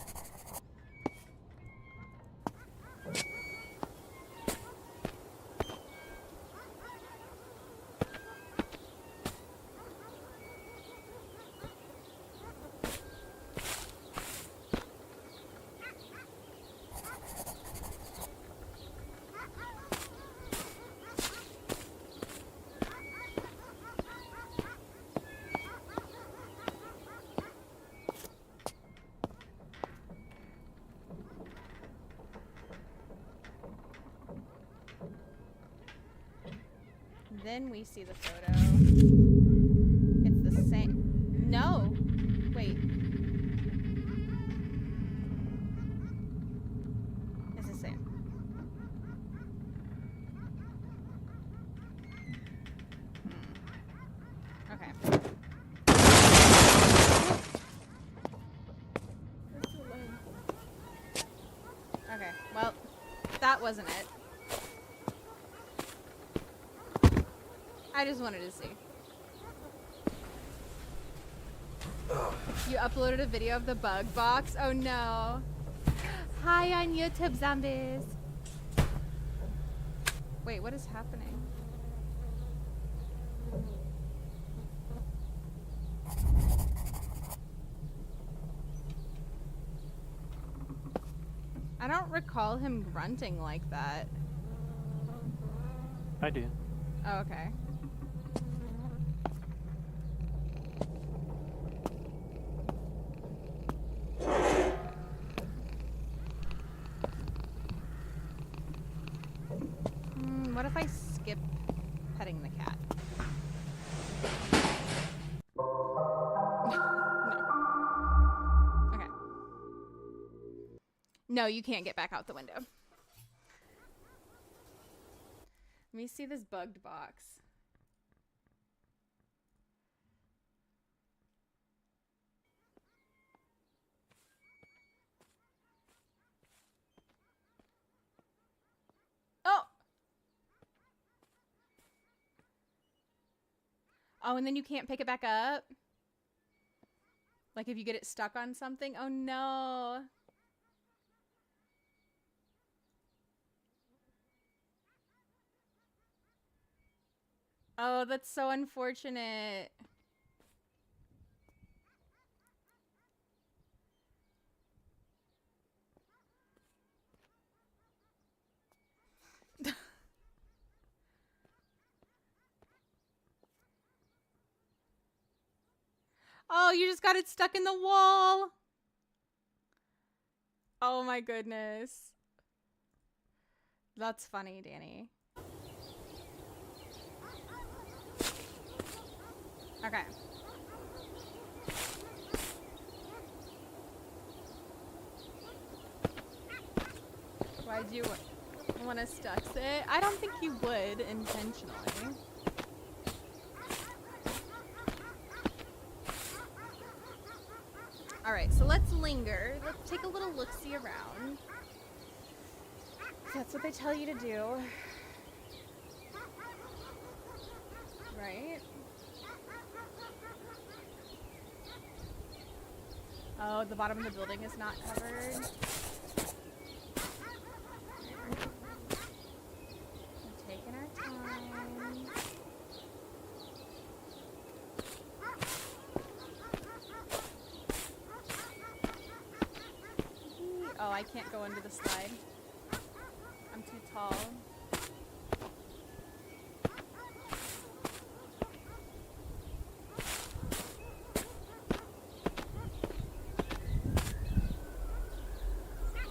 Then we see the photo. It's the same. No! Wait. It's the same. Okay. Okay, well, that wasn't it. I just wanted to see. You uploaded a video of the bug box? Oh no. Hi on YouTube, zombies. Wait, what is happening? I don't recall him grunting like that. I do. Oh, okay. What if I skip petting the cat? No. Okay. No, you can't get back out the window. Let me see this bugged box. Oh! Oh, and then you can't pick it back up? Like if you get it stuck on something? Oh no. Oh, that's so unfortunate. Oh, you just got it stuck in the wall. Oh my goodness. That's funny, Danny. Okay. Why'd you want to stux it? I don't think you would intentionally. Alright, so let's linger. Let's take a little look-see around. That's what they tell you to do. Right? Oh, the bottom of the building is not covered. We're taking our time. Oh, I can't go into the slide. I'm too tall.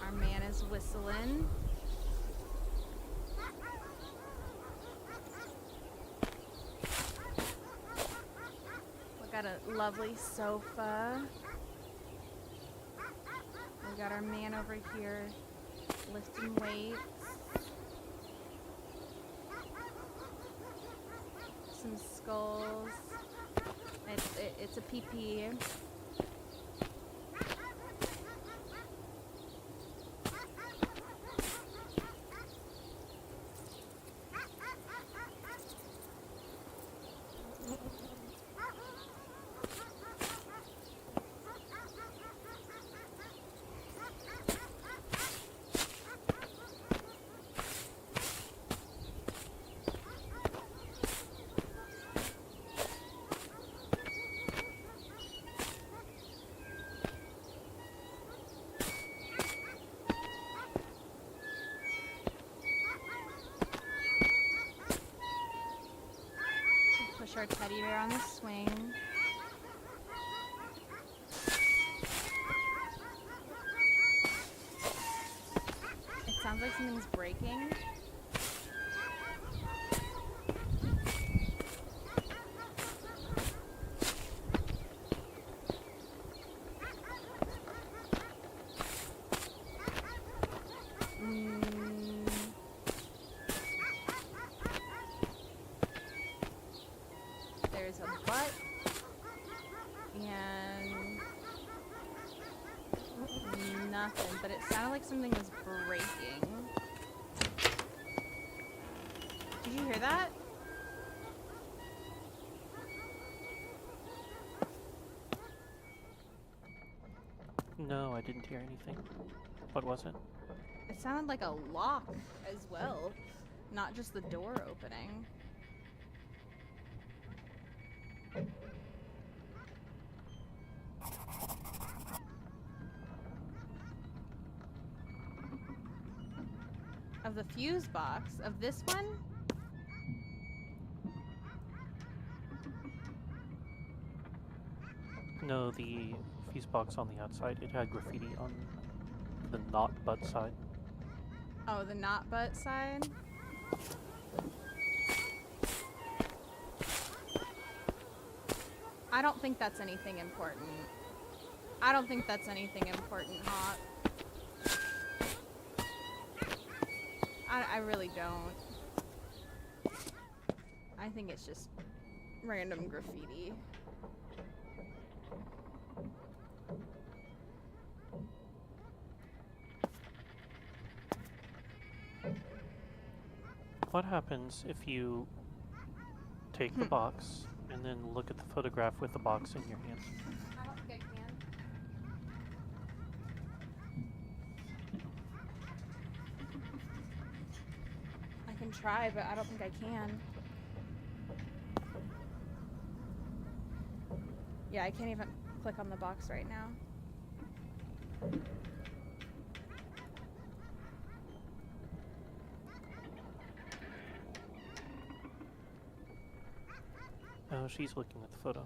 Our man is whistling. We got a lovely sofa. We got our man over here lifting weights. Some skulls. It's a PP. Push our teddy bear on the swing. It sounds like something's breaking. There's a butt and nothing, but it sounded like something was breaking. Did you hear that? No, I didn't hear anything. What was it? It sounded like a lock as well, not just the door opening. Of the fuse box, of this one? No, the fuse box on the outside, it had graffiti on the not butt side. Oh, the not butt side? I don't think that's anything important. I don't think that's anything important, Hawk. I really don't. I think it's just random graffiti. What happens if you take the box and then look at the photograph with the box in your hand? I don't think I can. I can try, but I don't think I can. Yeah, I can't even click on the box right now. Oh, she's looking at the photo.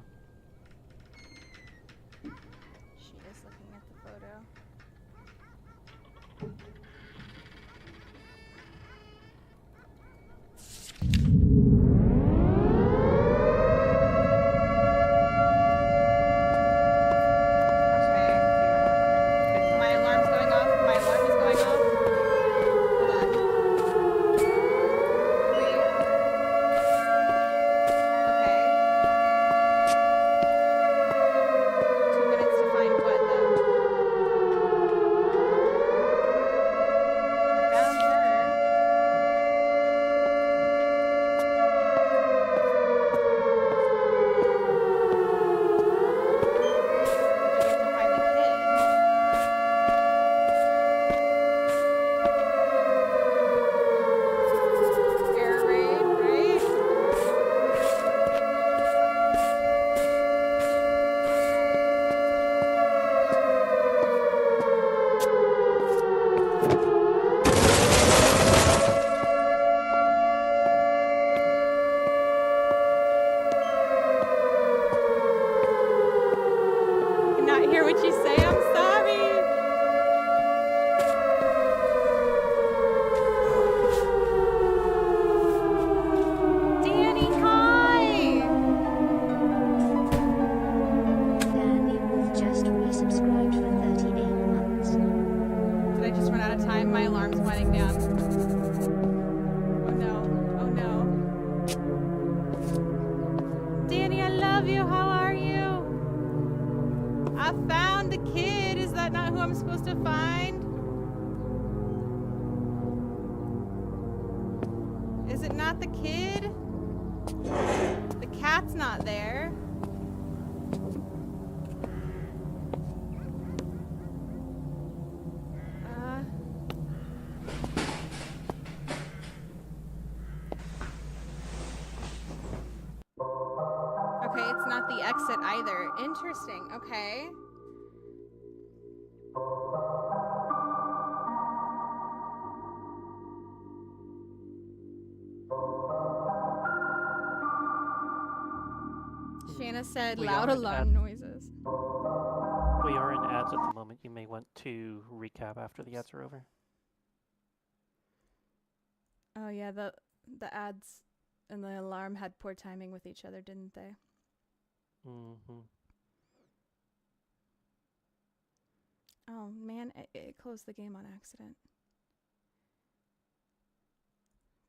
What'd you say? I'm sorry. Danny, hi. Danny Wolf just resubscribed for 38 months. Did I just run out of time? My alarm's winding down. Oh no. Oh no. Danny, I love you. How are you? I found the kid. Is that not who I'm supposed to find? Is it not the kid? The cat's not there. Okay, it's not the exit either. Interesting. Okay. Shana said We loud are in alarm noises. We are in ads at the moment. You may want to recap after the ads are over. Oh yeah, the ads and the alarm had poor timing with each other, didn't they? Mm-hmm. Oh man, it closed the game on accident.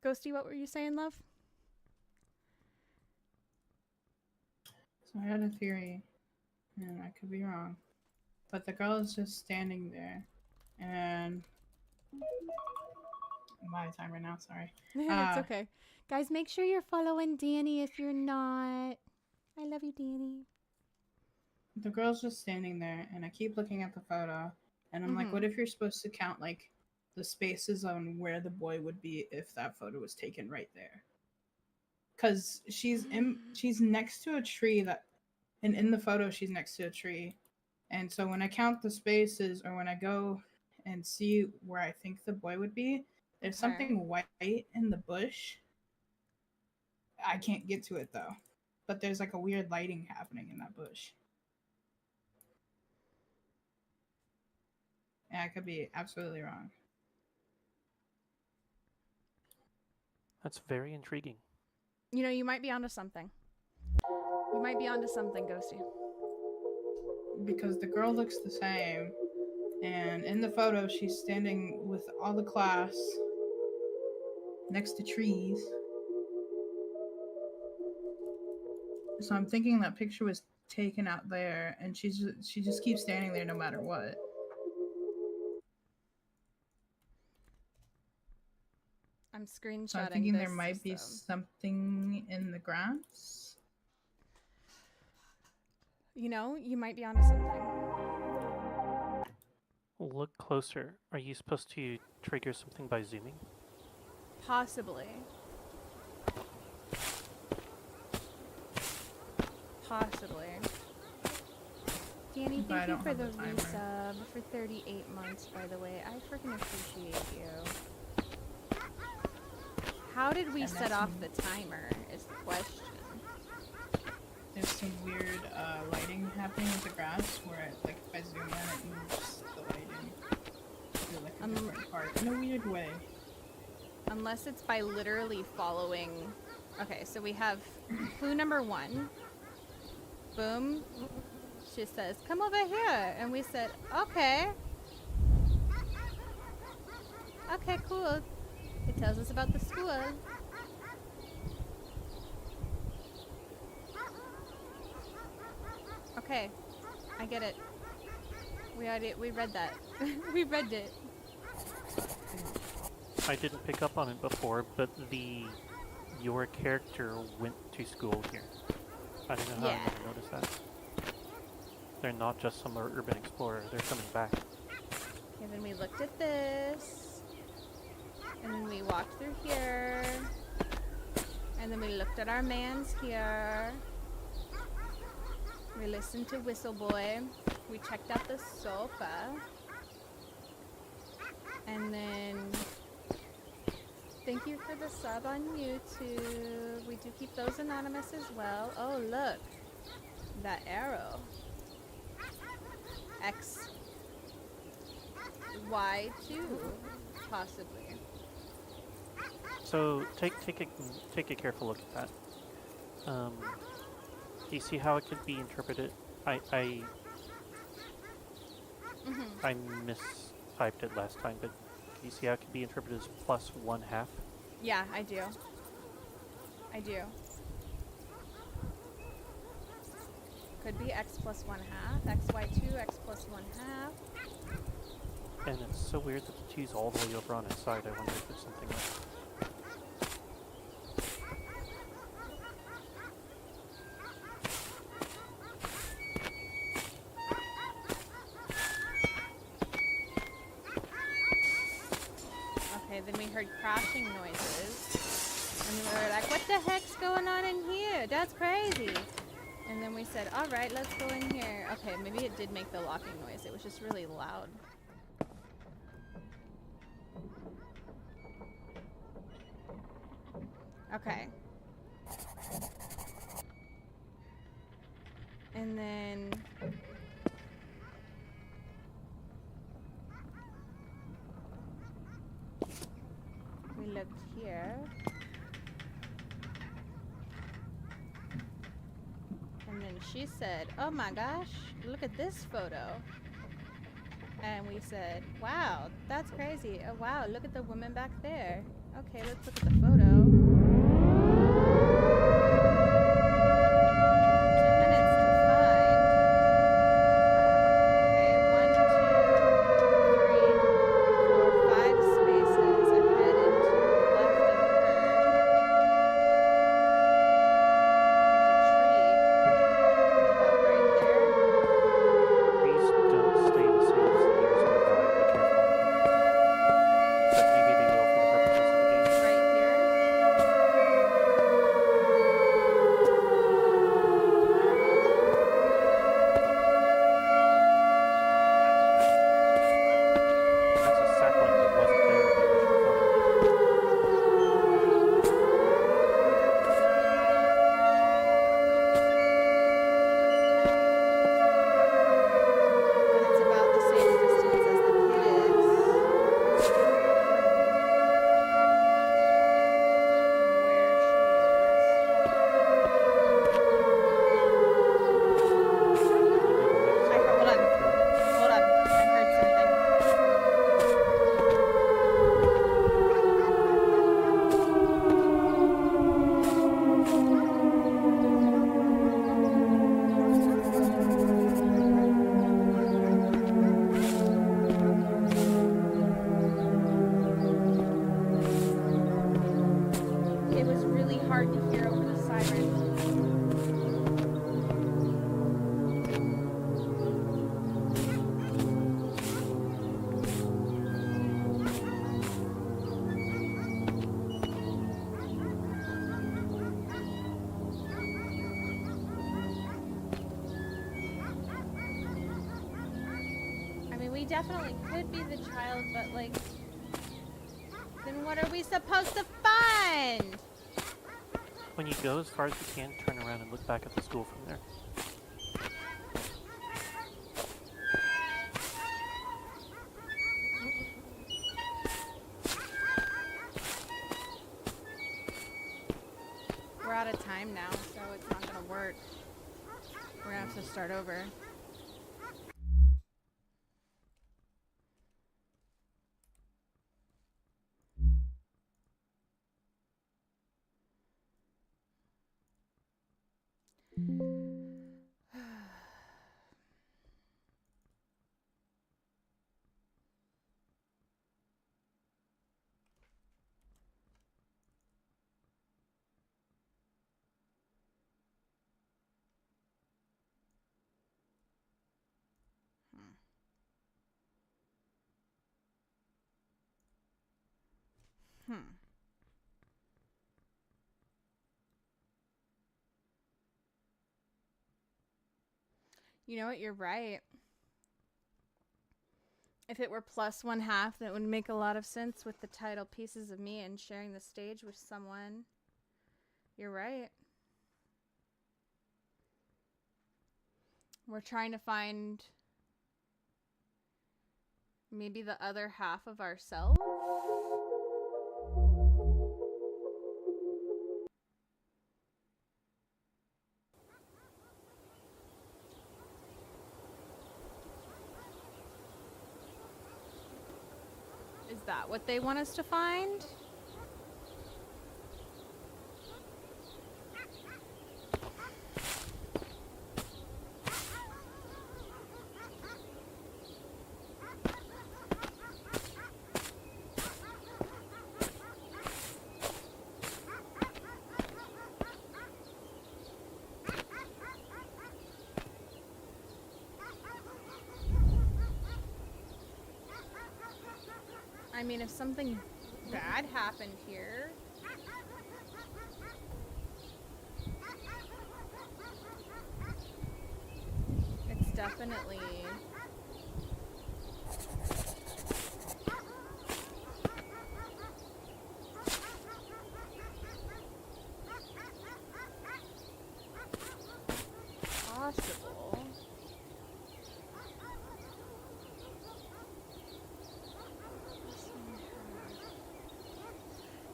Ghosty, what were you saying, love? So I had a theory, and I could be wrong, but the girl is just standing there, and I'm out of time right now. Sorry. It's okay. Guys, make sure you're following Danny if you're not. I love you, Danny. The girl's just standing there, and I keep looking at the photo, and I'm like, what if you're supposed to count like the spaces on where the boy would be if that photo was taken right there? Because she's next to a tree and in the photo she's next to a tree, and so when I count the spaces or when I go and see where I think the boy would be, there's something white in the bush. I can't get to it though, but there's like a weird lighting happening in that bush. And I could be absolutely wrong. That's very intriguing. You know, you might be onto something. You might be onto something, Ghosty. Because the girl looks the same, and in the photo she's standing with all the class next to trees. So I'm thinking that picture was taken out there, and she just keeps standing there no matter what. I'm screenshotting. So I'm thinking there might be something in the grass. You know, you might be onto something. Look closer. Are you supposed to trigger something by zooming? Possibly. Possibly. Danny, thank you for the resub for 38 months, by the way. I freaking appreciate you. How did we set off the timer is the question. There's some weird lighting happening with the grass where like if I zoom in it moves the lighting to like a different part in a weird way. Unless it's by literally following. Okay, so we have clue number 1. Boom. She says, come over here. And we said, okay. Okay, cool. It tells us about the school. Okay, I get it. We read that. We read it. I didn't pick up on it before, but your character went to school here. I don't know how I never noticed that. They're not just some urban explorer, they're coming back. And then we looked at this. And then we walked through here. And then we looked at our mans here. We listened to Whistle Boy. We checked out the sofa. And then thank you for the sub on YouTube. We do keep those anonymous as well. Oh, look. That arrow. X, Y too, possibly. So take a careful look at that. Do you see how it could be interpreted? I mistyped it last time, but do you see how it could be interpreted as plus 1/2? Yeah, I do. I do. Could be x plus 1/2, xy2, x plus 1/2. And it's so weird that the 2's all the way over on its side. I wonder if there's something else. Okay, then we heard crashing noises. And we were like, what the heck's going on in here? That's crazy. And then we said, all right, let's go in here. Okay, maybe it did make the locking noise. It was just really loud. Okay. And then... we looked here. And then she said, oh my gosh, look at this photo. And we said, wow, that's crazy. Oh wow, look at the woman back there. Okay, let's look at the photo. 2 minutes to find. Okay, 1, 2, 3, 4, 5 spaces ahead and to the left of her. There's a tree about right there. Trees don't stay the same as the years go by. Be careful. But maybe they will for the purposes of the game. Right here. That's a sapling that wasn't there in the original photo. But it's about the same distance as the kid is. Where she is. Hold on. Hold on. I heard something. It was really hard to hear over the siren. I mean, we definitely could be the child, but like, then what are we supposed to find? When you go as far as you can, turn around and look back at the school from there. We're out of time now, so it's not gonna work. We're gonna have to start over. You know what? You're right. If it were plus 1/2, that would make a lot of sense with the title Pieces of Me and sharing the stage with someone. You're right. We're trying to find Maybe the other half of ourselves? Is that what they want us to find? I mean, if something bad happened here... It's definitely... possible.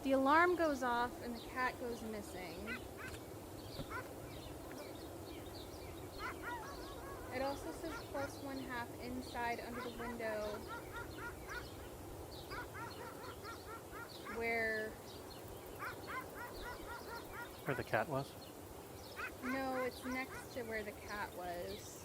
The alarm goes off and the cat goes missing. It also says +1/2 inside under the window where the cat was? No, it's next to where the cat was.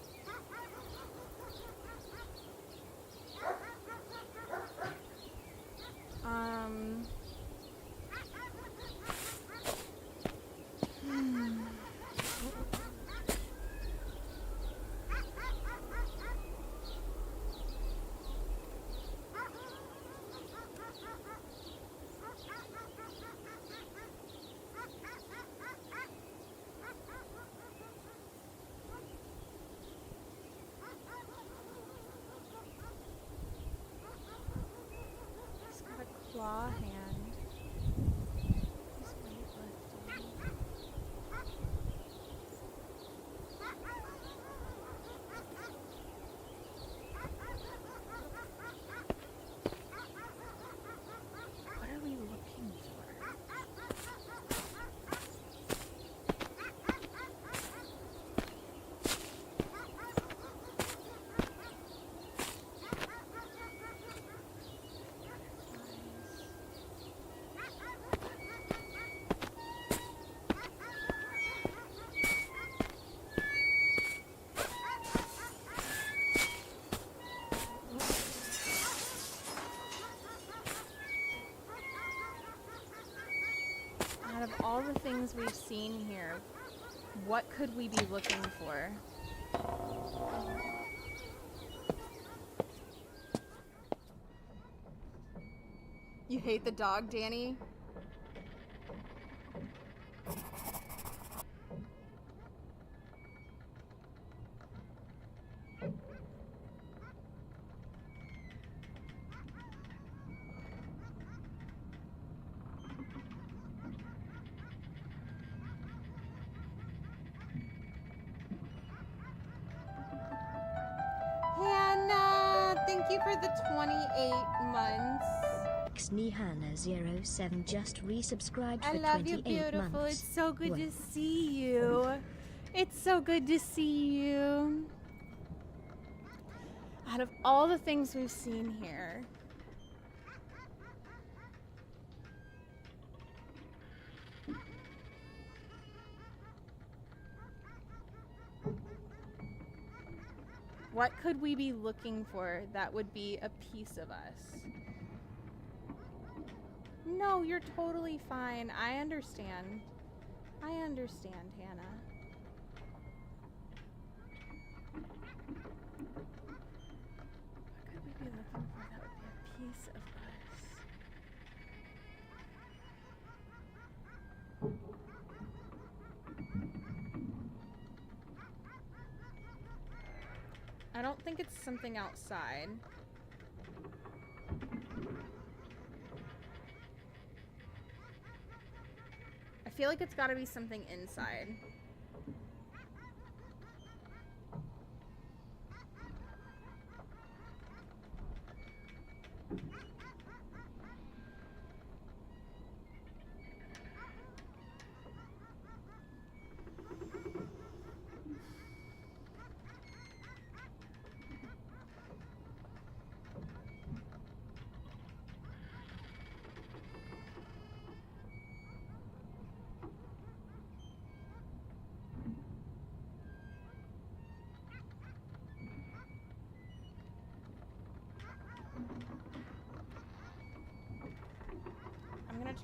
He's got a claw hand. He's weightlifting. What are we looking for? Out of all the things we've seen here, what could we be looking for? You hate the dog, Danny? Hannah, thank you for the 28 months. Xnihana07 just resubscribed I for love you, 28 beautiful. months. It's so good Well, to see you. It's so good to see you. Out of all the things we've seen here, what could we be looking for that would be a piece of us? No, you're totally fine. I understand. I understand, Hannah. What could we be looking for that would be a piece of us? I don't think it's something outside. I feel like it's gotta be something inside.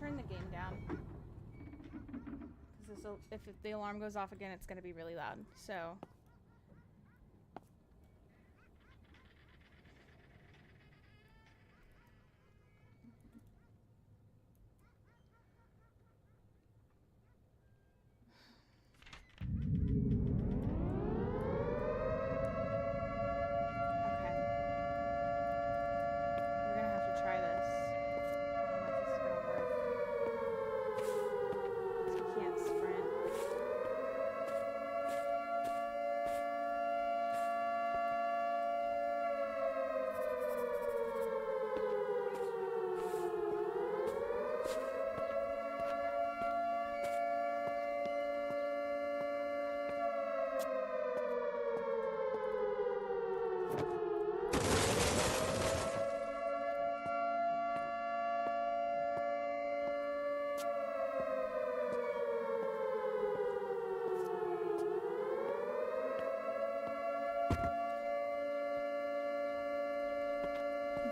turn the game down. Because if the alarm goes off again, it's gonna be really loud. So.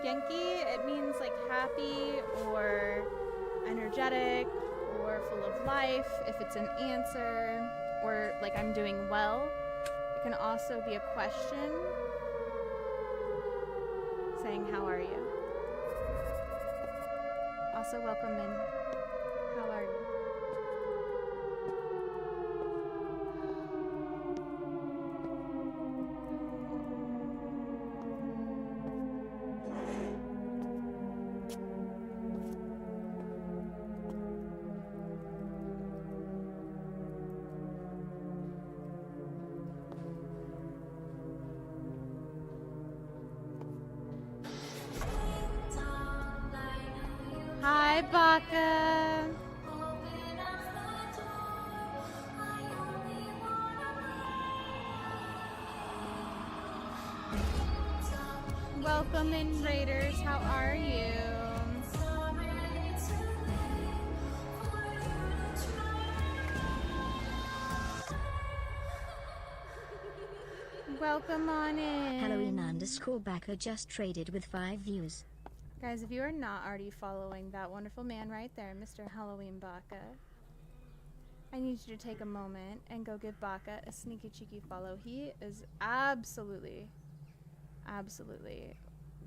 Genki, it means like happy or energetic or full of life if it's an answer, or like I'm doing well. It can also be a question saying how are you. Also welcome in. How are you? Hi, Baka. Welcome in, Raiders. How are you? Welcome on in. Halloween_Baka just traded with 5 views. Guys, if you are not already following that wonderful man right there, Mr. Halloween Baka, I need you to take a moment and go give Baka a sneaky cheeky follow. He is absolutely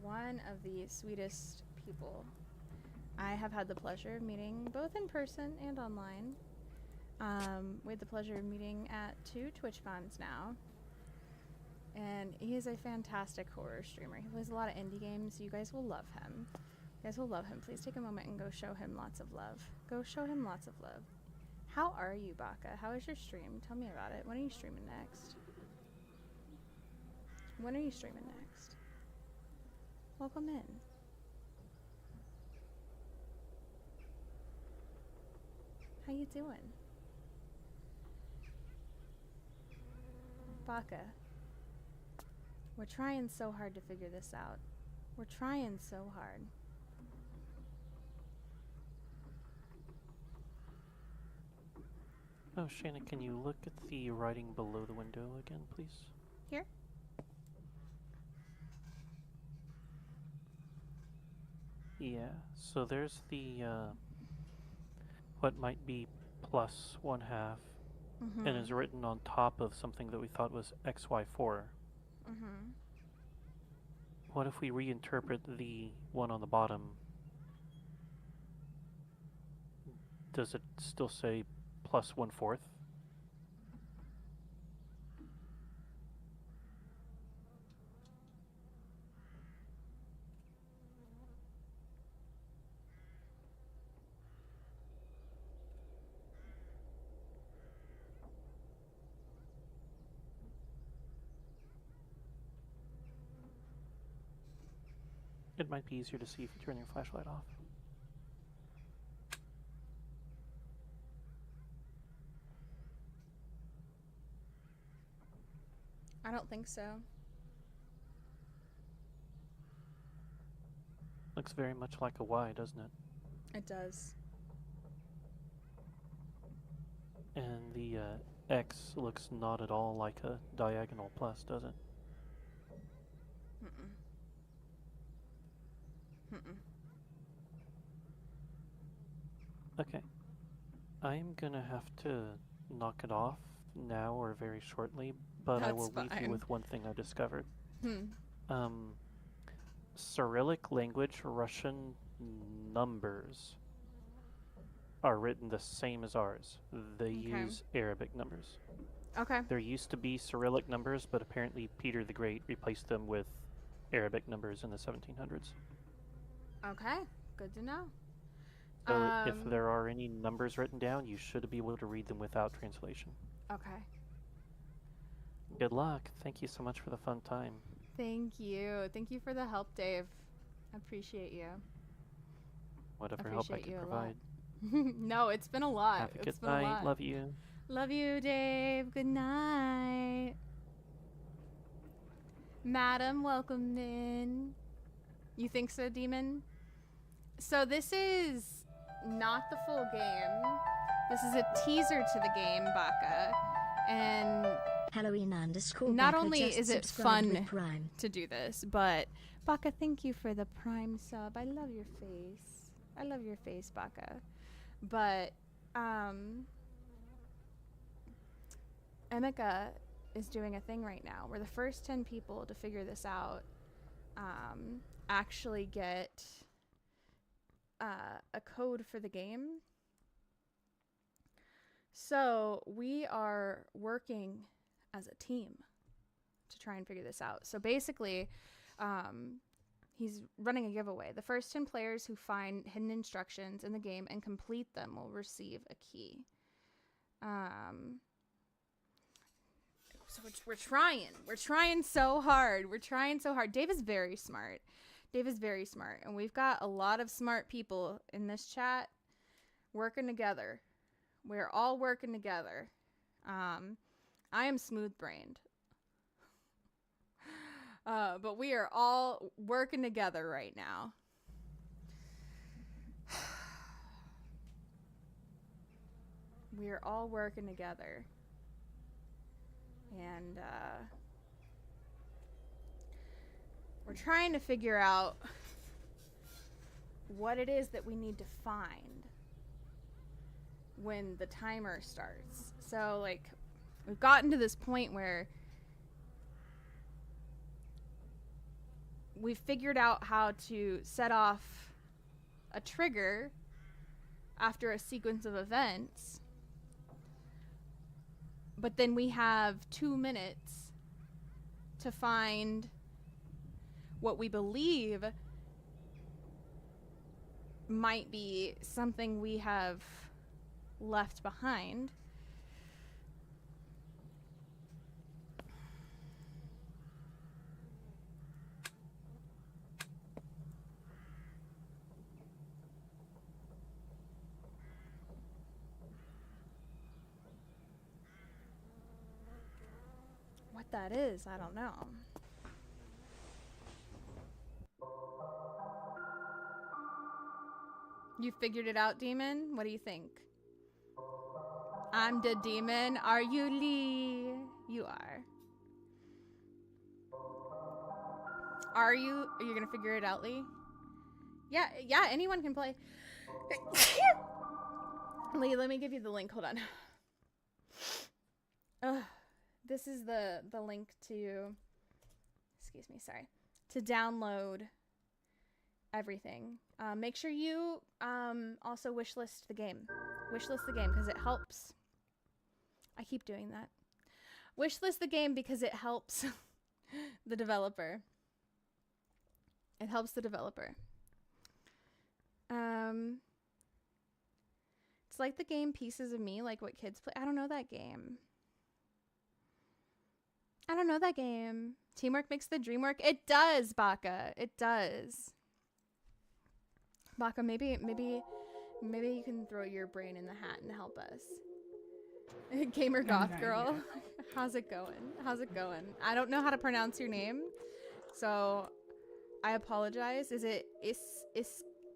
one of the sweetest people I have had the pleasure of meeting both in person and online. We had the pleasure of meeting at 2 TwitchCons now. And he is a fantastic horror streamer. He plays a lot of indie games. You guys will love him. You guys will love him. Please take a moment and go show him lots of love. Go show him lots of love. How are you, Baka? How is your stream? Tell me about it. When are you streaming next? When are you streaming next? Welcome in. How you doing? Baka. We're trying so hard to figure this out. We're trying so hard. Oh, Shana, can you look at the writing below the window again, please? Here? Yeah, so there's the, what might be plus 1/2, and is written on top of something that we thought was XY4. What if we reinterpret the one on the bottom? Does it still say plus 1/4? It might be easier to see if you turn your flashlight off. I don't think so. Looks very much like a Y, doesn't it? It does. And the X looks not at all like a diagonal plus, does it? Okay. I'm gonna have to knock it off now or very shortly, but I will leave you with one thing I discovered. Cyrillic language Russian numbers are written the same as ours. They use Arabic numbers. Okay. There used to be Cyrillic numbers, but apparently Peter the Great replaced them with Arabic numbers in the 1700s. Okay, good to know. So if there are any numbers written down, you should be able to read them without translation. Okay. Good luck. Thank you so much for the fun time. Thank you. Thank you for the help, Dave. I appreciate you. Whatever help I can provide. No, it's been a lot. Have a good night. Love you. Love you, Dave. Good night. Madam, welcome in. You think so, Demon? So this is not the full game. This is a teaser to the game, Baka. And not only is it fun to do this, but Baka, thank you for the Prime sub. I love your face. I love your face, Baka. But Emika is doing a thing right now where the first 10 people to figure this out actually get a code for the game. So we are working as a team to try and figure this out. So basically, he's running a giveaway. The first 10 players who find hidden instructions in the game and complete them will receive a key. So we're trying. We're trying so hard. We're trying so hard. Dave is very smart. Dave is very smart. And we've got a lot of smart people in this chat working together. We're all working together. I am smooth-brained. But we are all working together right now. We are all working together. And we're trying to figure out what it is that we need to find when the timer starts. So, like, we've gotten to this point where we've figured out how to set off a trigger after a sequence of events. But then we have 2 minutes to find what we believe might be something we have left behind. What that is, I don't know. You figured it out, Demon? What do you think? I'm the Demon. Are you, Leigh? You are. Are you gonna figure it out, Leigh? Yeah, anyone can play. Leigh, let me give you the link. Hold on. This is the link to, excuse me, sorry, to download everything. Make sure you also wishlist the game. Wishlist the game because it helps. I keep doing that. Wishlist the game because it helps the developer. It helps the developer. It's like the game Pieces of Me, like what kids play. I don't know that game. I don't know that game. Teamwork makes the dream work. It does, Baka. It does. Baka, maybe you can throw your brain in the hat and help us. Gamer Goth Girl. How's it going? How's it going? I don't know how to pronounce your name, so I apologize. Is it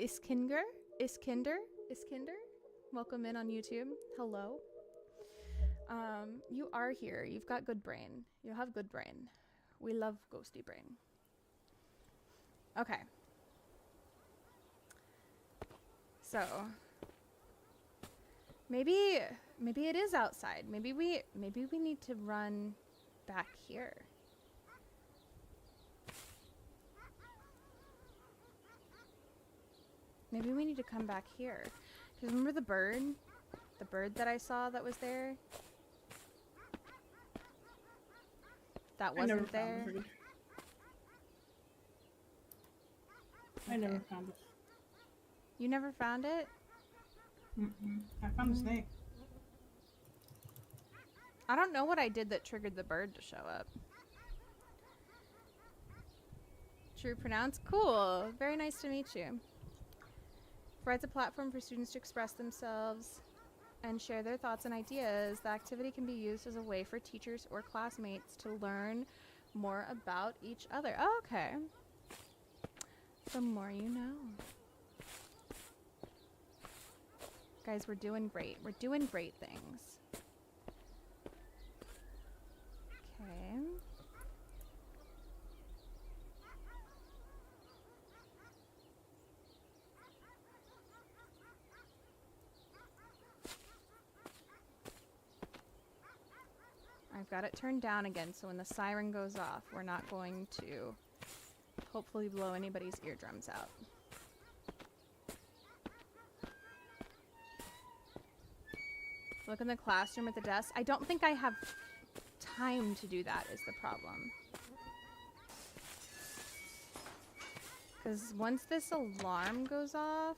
Iskinder? Iskinder? Welcome in on YouTube. Hello. You are here. You've got good brain. You have good brain. We love ghosty brain. Okay. So, Maybe it is outside. Maybe we need to run back here. Maybe we need to come back here. Because remember the bird? The bird that I saw that was there? That wasn't there? I never found it. You never found it? I found a snake. I don't know what I did that triggered the bird to show up. True pronounced? Cool. Very nice to meet you. Provides a platform for students to express themselves and share their thoughts and ideas. The activity can be used as a way for teachers or classmates to learn more about each other. Oh, okay. The more you know. Guys, we're doing great. We're doing great things. Okay. I've got it turned down again, so when the siren goes off, we're not going to hopefully blow anybody's eardrums out. Look in the classroom at the desk. I don't think I have time to do that is the problem. Because once this alarm goes off,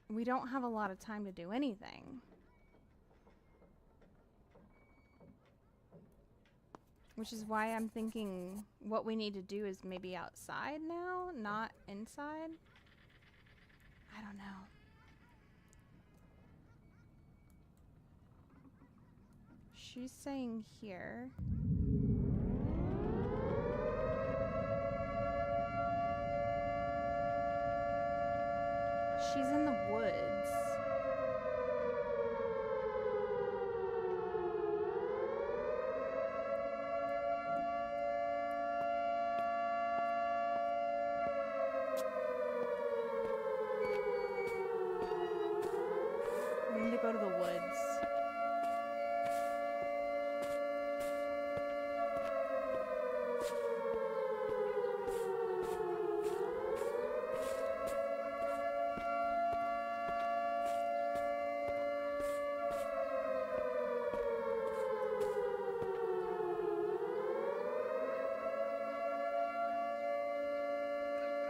we don't have a lot of time to do anything. Which is why I'm thinking what we need to do is maybe outside now, not inside. I don't know. She's saying here. She's in the woods. We need to go to the woods.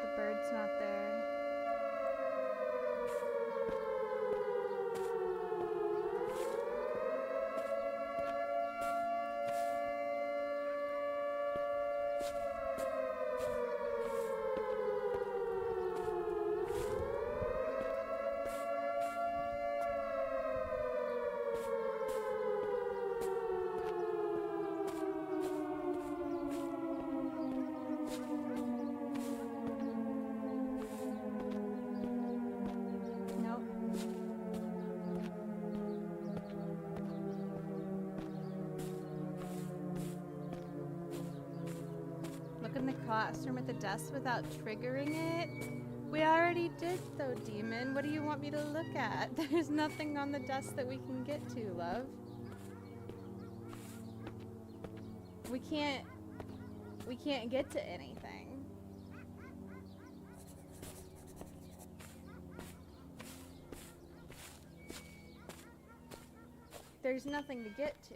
The bird's not there. Nope. Look in the classroom at the desk without triggering it. We already did though, demon. What do you want me to look at? There's nothing on the desk that we can get to, love. We can't get to anything. There's nothing to get to.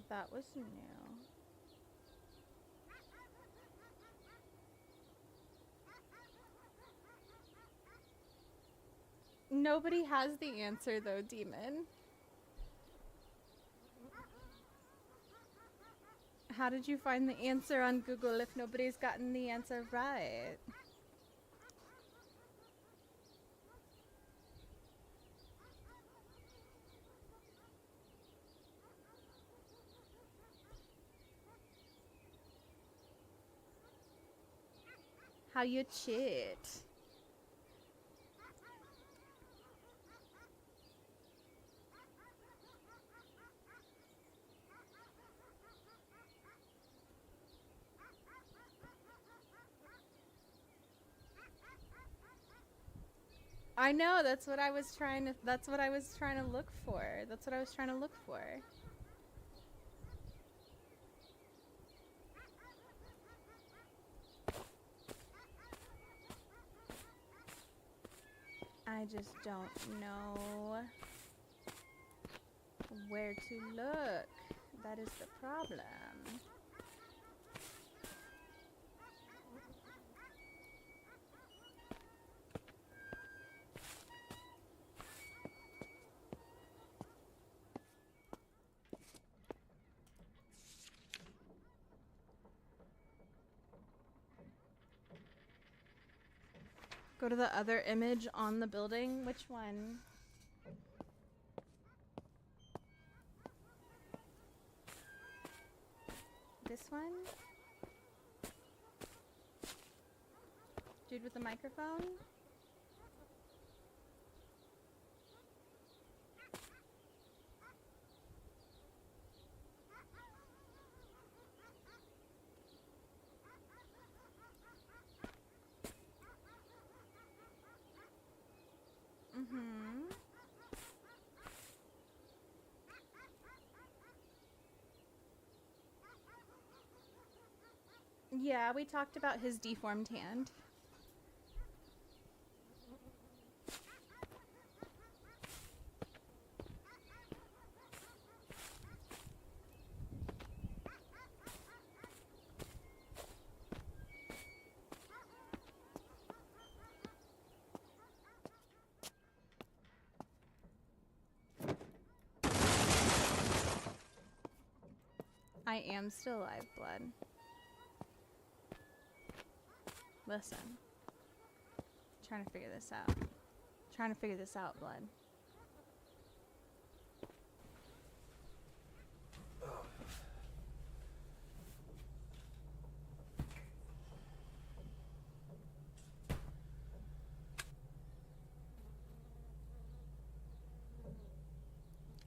That was new. Nobody has the answer though, Demon. How did you find the answer on Google if nobody's gotten the answer right? How you cheat? I know, that's what I was trying to look for. That's what I was trying to look for. I just don't know where to look. That is the problem. Go to the other image on the building. Which one? This one? Dude with the microphone? Mm-hmm. Yeah, we talked about his deformed hand. I am still alive, blood. Listen. Trying to figure this out. Trying to figure this out, blood.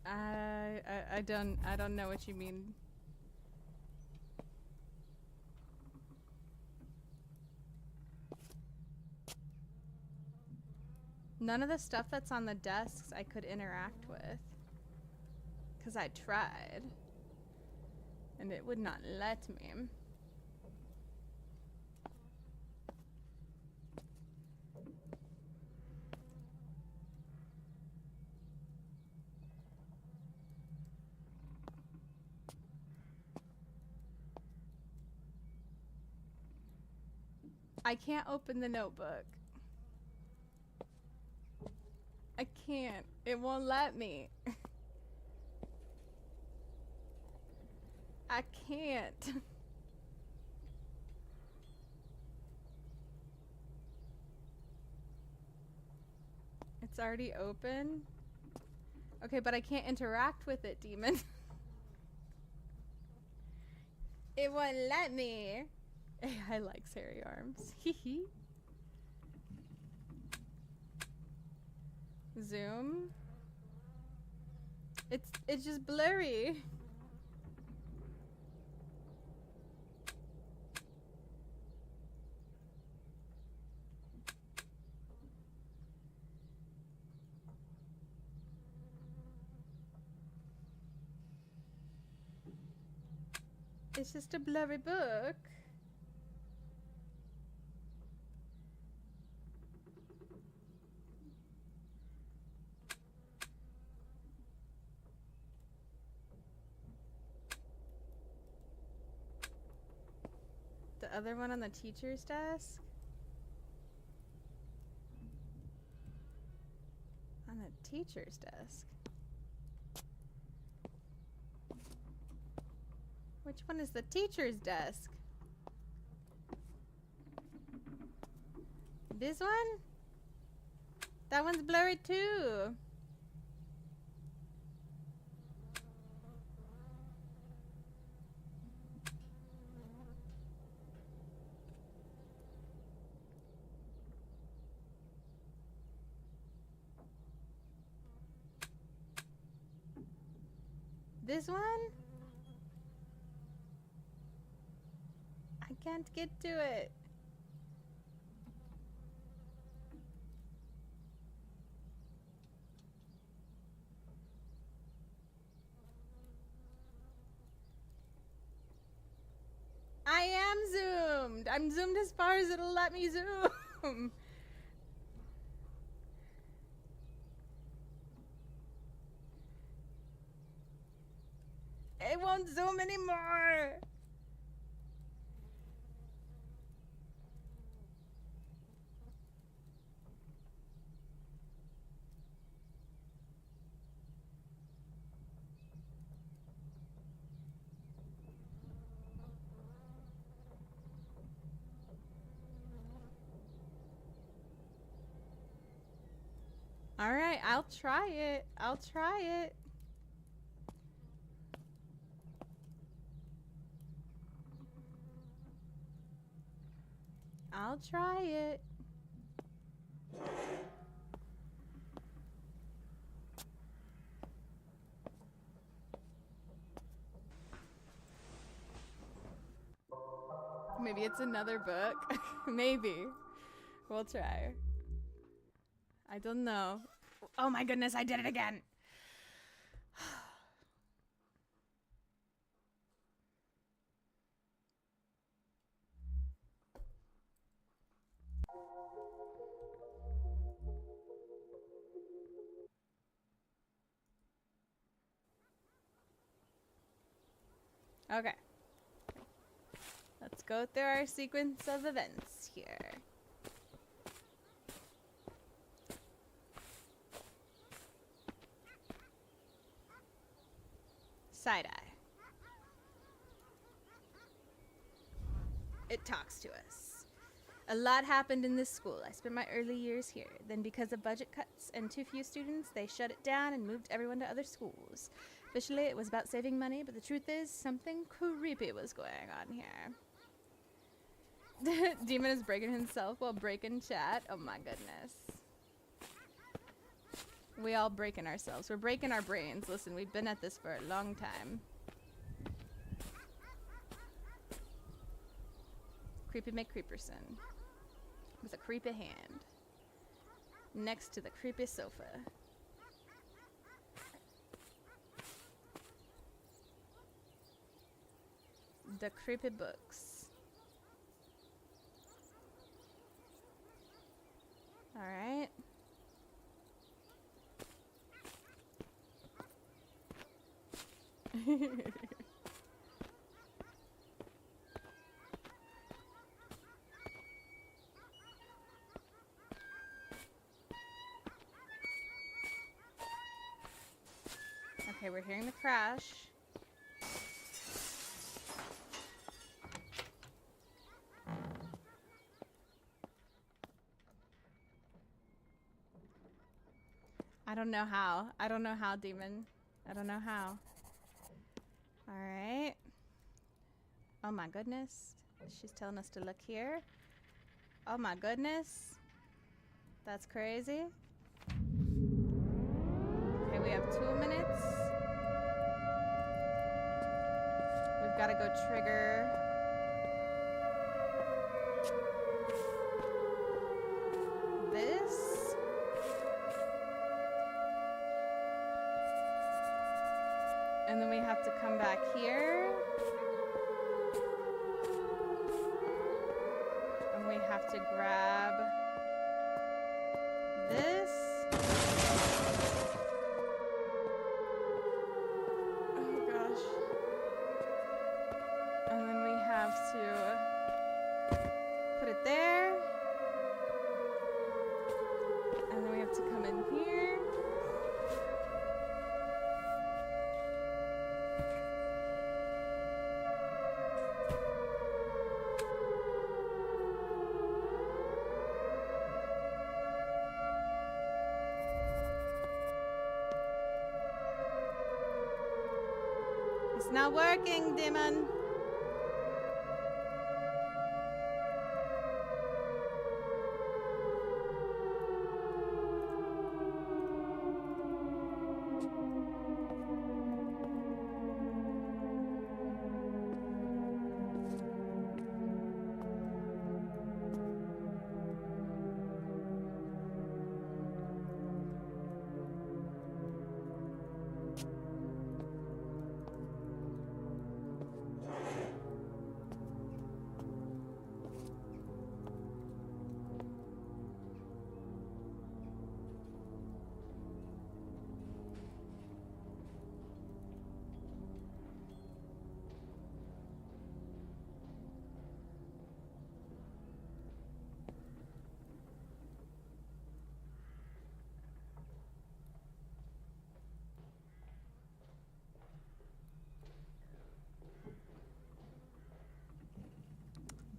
I don't know what you mean. None of the stuff that's on the desks I could interact with. 'Cause I tried. And it would not let me. I can't open the notebook. I can't. It won't let me. I can't. It's already open? Okay, but I can't interact with it, demon. It won't let me. AI likes hairy arms. Hee. Zoom. It's just blurry. It's just a blurry book. The other one on the teacher's desk? On the teacher's desk? Which one is the teacher's desk? This one? That one's blurry too. This one? I can't get to it. I am zoomed. I'm zoomed as far as it'll let me zoom. It won't zoom anymore. All right, I'll try it. I'll try it. I'll try it. Maybe it's another book. Maybe. We'll try. I don't know. Oh my goodness, I did it again. Okay. Let's go through our sequence of events here. Side-eye. It talks to us. A lot happened in this school. I spent my early years here. Then because of budget cuts and too few students, they shut it down and moved everyone to other schools. Officially, it was about saving money, but the truth is, something creepy was going on here. Demon is breaking himself while breaking chat. Oh my goodness. We all breaking ourselves. We're breaking our brains. Listen, we've been at this for a long time. Creepy McCreeperson. With a creepy hand. Next to the creepy sofa. The creepy books. Alright. Okay, we're hearing the crash. I don't know how. I don't know how, Demon. I don't know how. Alright. Oh my goodness. She's telling us to look here. Oh my goodness. That's crazy. Okay, we have 2 minutes. We've got to go trigger. This. And then we have to come back here. And we have to grab this. Oh gosh. And then we have to start to come in here. It's not working, demon.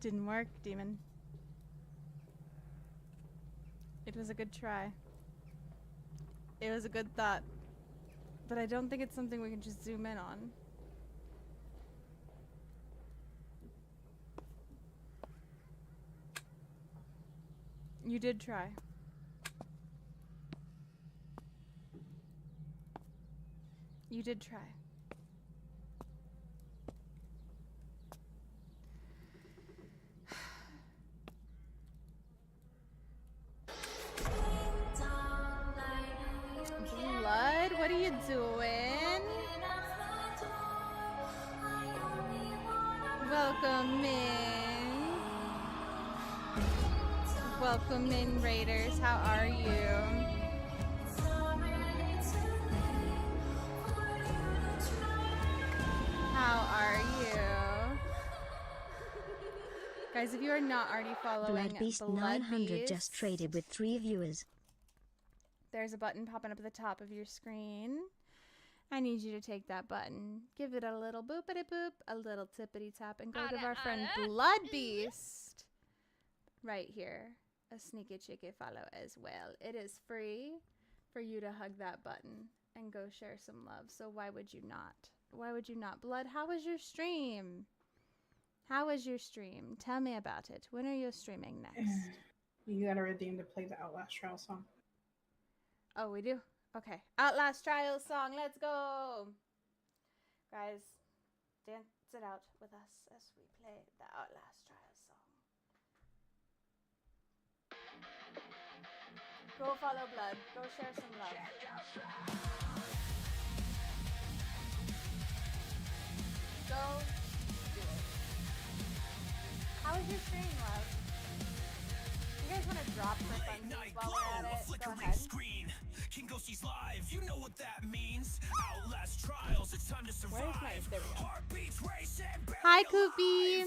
Didn't work, demon. It was a good try. It was a good thought. But I don't think it's something we can just zoom in on. You did try. You did try. Blood, what are you doing? Welcome in. Welcome in, Raiders. How are you? How are you? Guys, if you are not already following Bloodbeast 900 just traded with 3 viewers. There's a button popping up at the top of your screen. I need you to take that button, give it a little boopity boop, a little tippity tap, and go give our friend Bloodbeast right here a sneaky cheeky follow as well. It is free for you to hug that button and go share some love. So why would you not? Why would you not? Blood, how was your stream? How was your stream? Tell me about it. When are you streaming next? You gotta redeem to play the Outlast Trial song. Oh, we do? Okay. Outlast Trials song. Let's go. Guys, dance it out with us as we play the Outlast Trials song. Go follow Blood. Go share some love. Go do it. How was your stream, love? You guys want to drop for funsies while we're at it? Go ahead. King Ghosties live, you know what that means. Outlast Trials, it's time to survive. Where's my? There we go. Heartbeats racing, Hi, Koopy.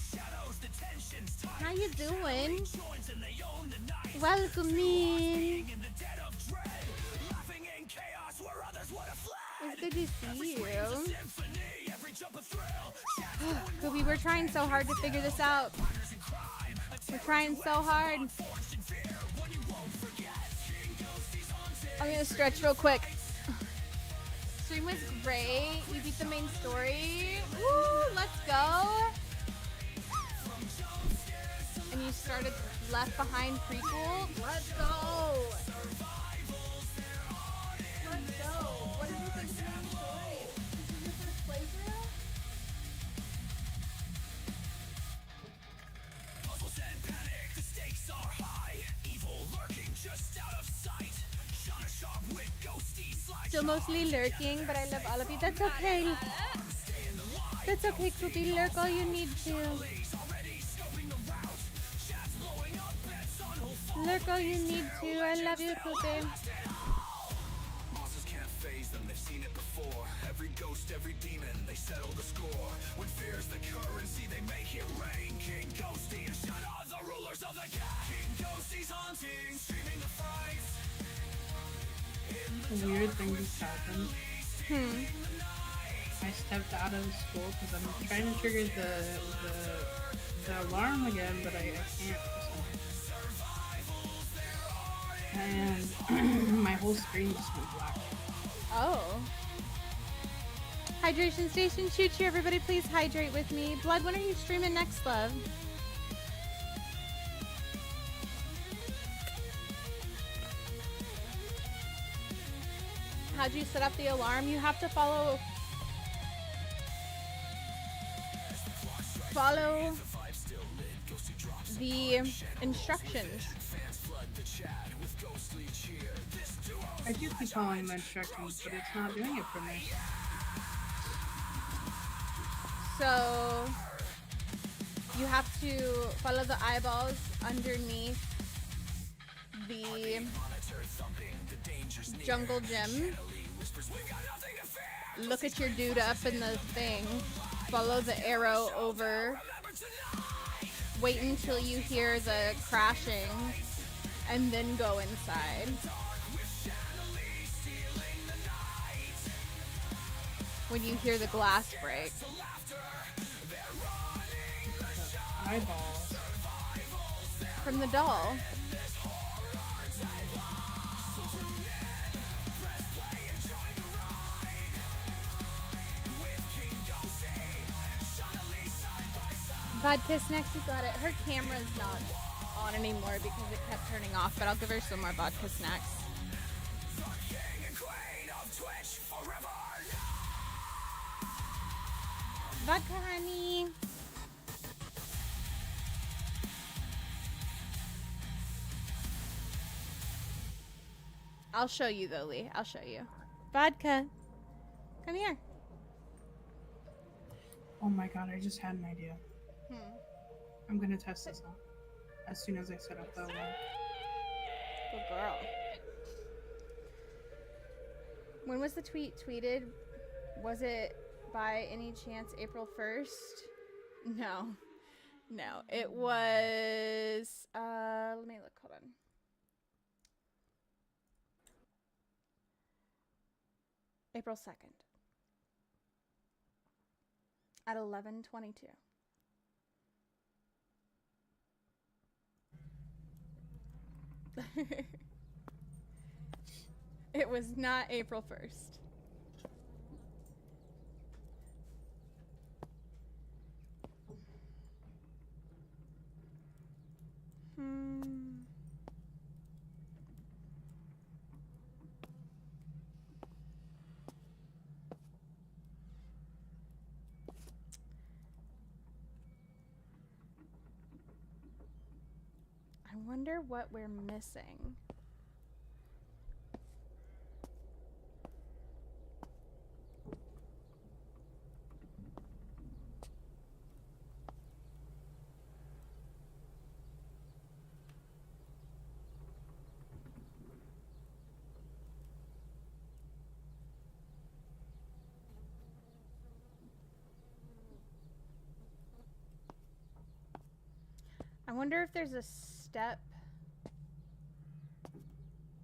shadows, the tensions tight. How you doing? Joins and they own the night. Welcome in. In the dead of dread, laughing in chaos where others would have fled. It's good to see you. Symphony, every jump a thrill. Koopy, we're trying so hard to figure this out. We're trying so hard. I'm gonna stretch real quick. Stream was great. You beat the main story. Woo, let's go. And you started Left Behind prequel. Let's go. Let's go. What did you think of the main story? This is your first playthrough? Puzzles and panic, the stakes are high. Evil lurking just out of sight. Shana sharp with ghosties like Still mostly lurking, but I love all of you. That's okay. That's okay, Koopy. Lurk all you need to. Lurk all you need to. I love you, Koopy. Monsters can't phase them, they've seen it before. Every ghost, every demon, they settle the score. When fear's the currency, they make it rain. King Ghosty and Shana, the rulers of the game. King Ghosty's haunting, streaming the fright. A weird thing just happened. Hmm. I stepped out of school because I'm trying to trigger the alarm again, but I can't for some reason. And my whole screen just went black. Oh. Hydration station, choo choo, everybody please hydrate with me. Blood, when are you streaming next, love? How'd you set up the alarm? You have to follow the instructions. I do keep following the instructions, but it's not doing it for me. So you have to follow the eyeballs underneath the jungle gym. Look at your dude up in the thing. Follow the arrow over. Wait until you hear the crashing and then go inside. When you hear the glass break. Eyeballs. From the doll. Vodka snacks, you got it. Her camera's not on anymore because it kept turning off, but I'll give her some more vodka snacks. Vodka, honey. I'll show you though, Leigh. I'll show you. Vodka. Come here. Oh my god, I just had an idea. Hmm. I'm gonna test this out as soon as I set up the alarm. Good girl. When was the tweet tweeted? Was it by any chance April 1st? No. No. It was let me look, hold on. April 2nd. At 11:22. It was not April 1st. I wonder what we're missing. I wonder if there's a step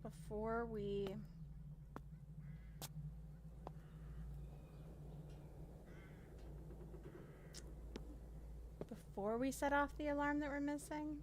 before we set off the alarm that we're missing.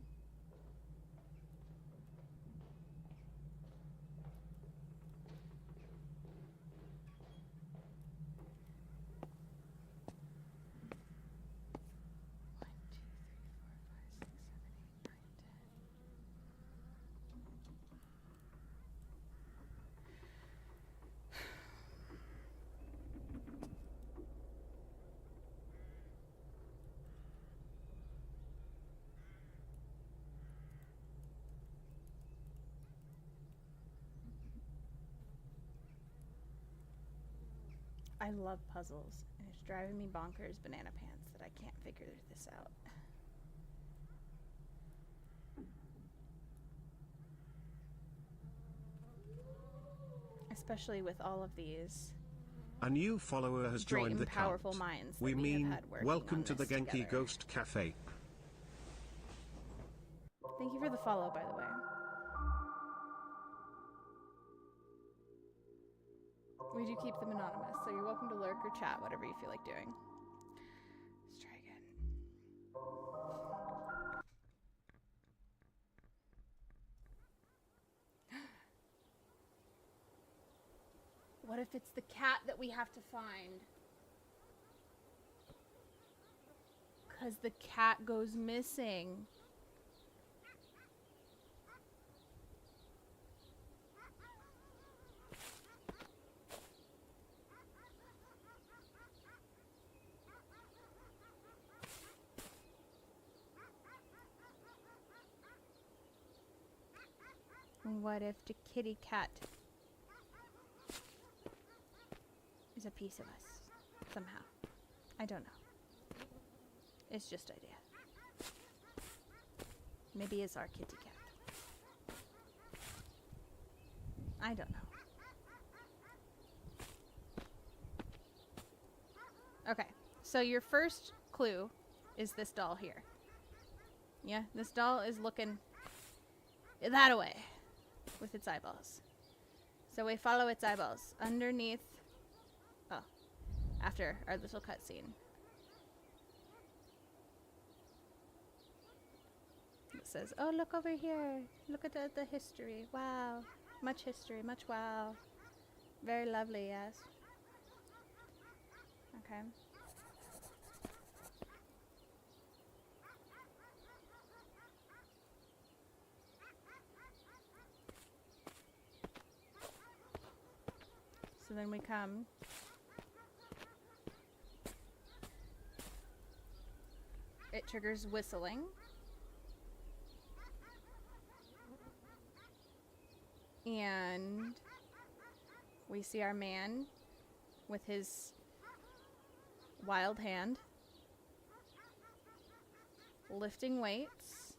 I love puzzles, and it's driving me bonkers banana pants that I can't figure this out. Especially with all of these A new follower has great joined and the powerful cult. minds that We we mean, have had working welcome on to the this Genki together. Ghost Cafe. Thank you for the follow, by the way. We do keep them anonymous, so you're welcome to lurk or chat, whatever you feel like doing. Let's try again. What if it's the cat that we have to find? Because the cat goes missing. What if the kitty cat is a piece of us somehow? I don't know. It's just idea. Maybe it's our kitty cat. I don't know. Okay, so your first clue is this doll here. Yeah, this doll is looking that way with its eyeballs. So we follow its eyeballs underneath. Oh, after our little cutscene. It says, oh, look over here. Look at the history. Wow. Much history. Much wow. Very lovely, yes. Okay. So then we come. It triggers whistling. And we see our man with his wild hand lifting weights.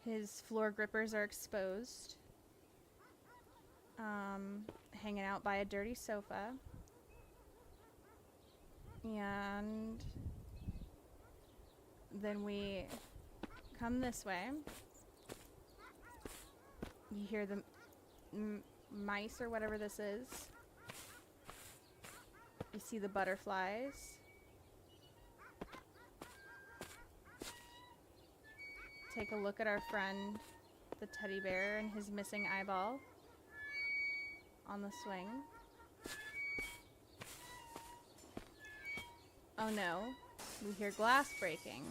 His floor grippers are exposed. Hanging out by a dirty sofa. And then we come this way. You hear the mice or whatever this is. You see the butterflies. Take a look at our friend, the teddy bear, and his missing eyeball on the swing. Oh no, we hear glass breaking.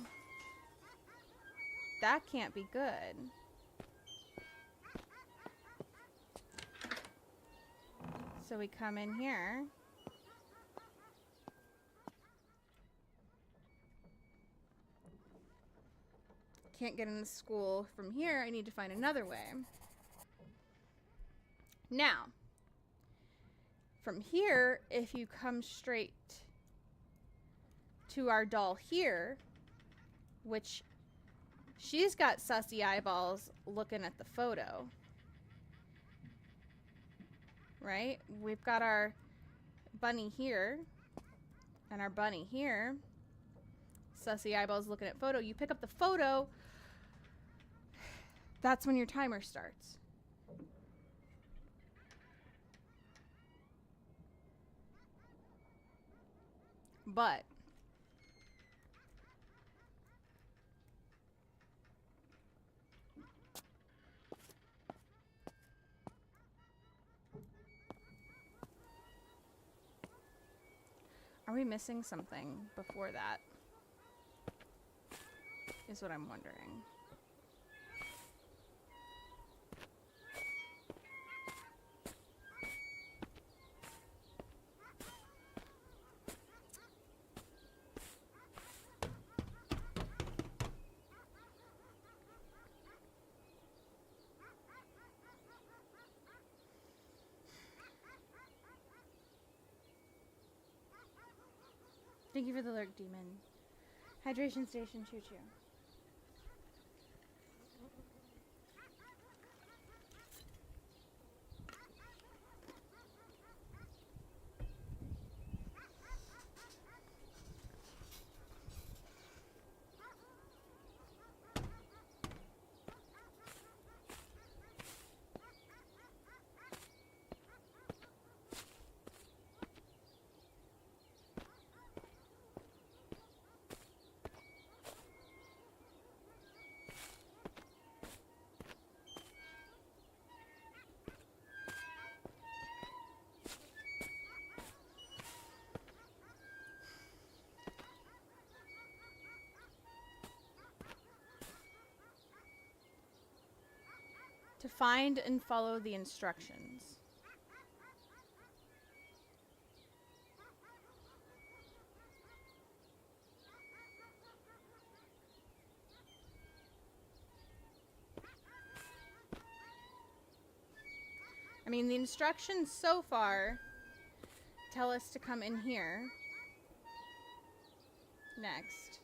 That can't be good. So we come in here. Can't get into school from here. I need to find another way. Now, from here, if you come straight to our doll here, which she's got sussy eyeballs looking at the photo. Right? We've got our bunny here and our bunny here. Sussy eyeballs looking at photo. You pick up the photo. That's when your timer starts. But are we missing something before that? Is what I'm wondering. Thank you for the lurk, demon. Hydration station, choo-choo. To find and follow the instructions. I mean, the instructions so far tell us to come in here next.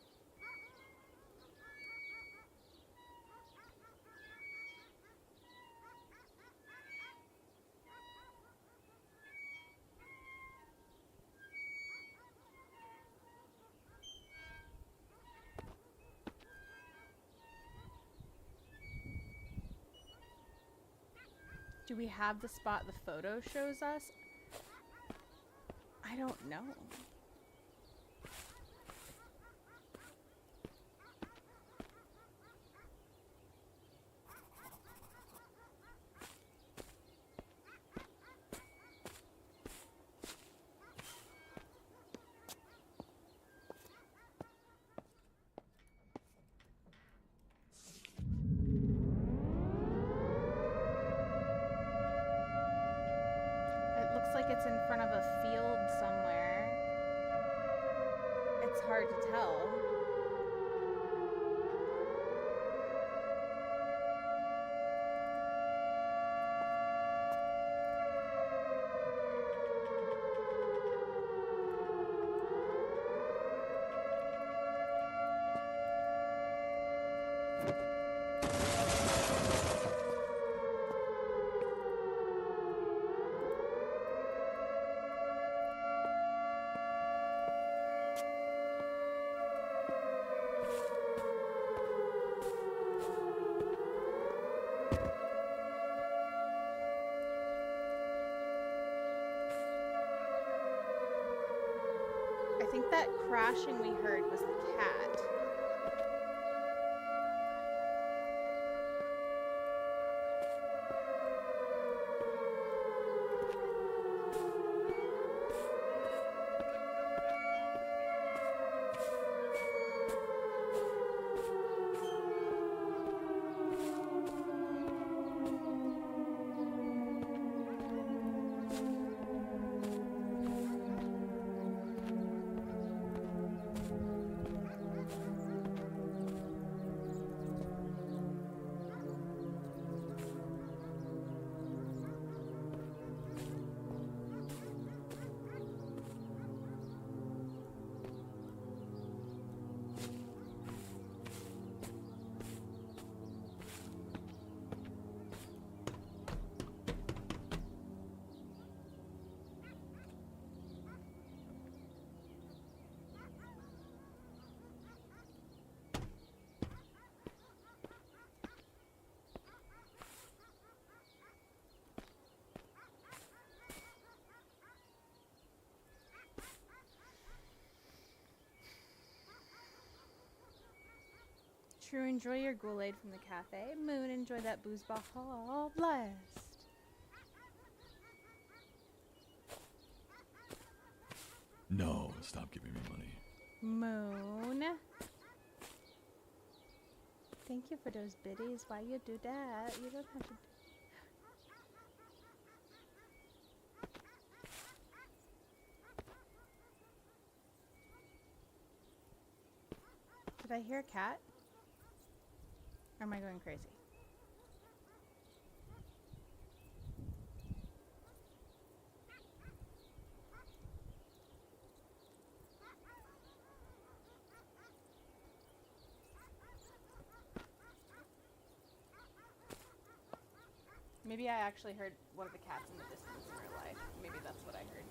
Do we have the spot the photo shows us? I don't know. Like it's in front of a field somewhere. It's hard to tell. I think that crashing we heard was the cat. True, enjoy your Kool-Aid from the cafe. Moon, enjoy that booze ball blast. No, stop giving me money. Moon. Thank you for those biddies. Why you do that? You don't have to. Did I hear a cat? Or am I going crazy? Maybe I actually heard one of the cats in the distance in real life. Maybe that's what I heard.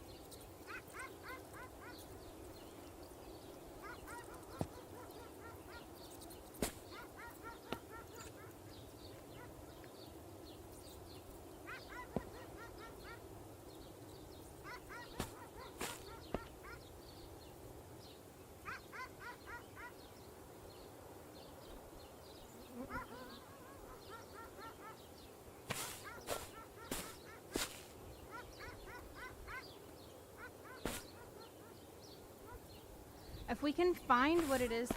If we can find what it is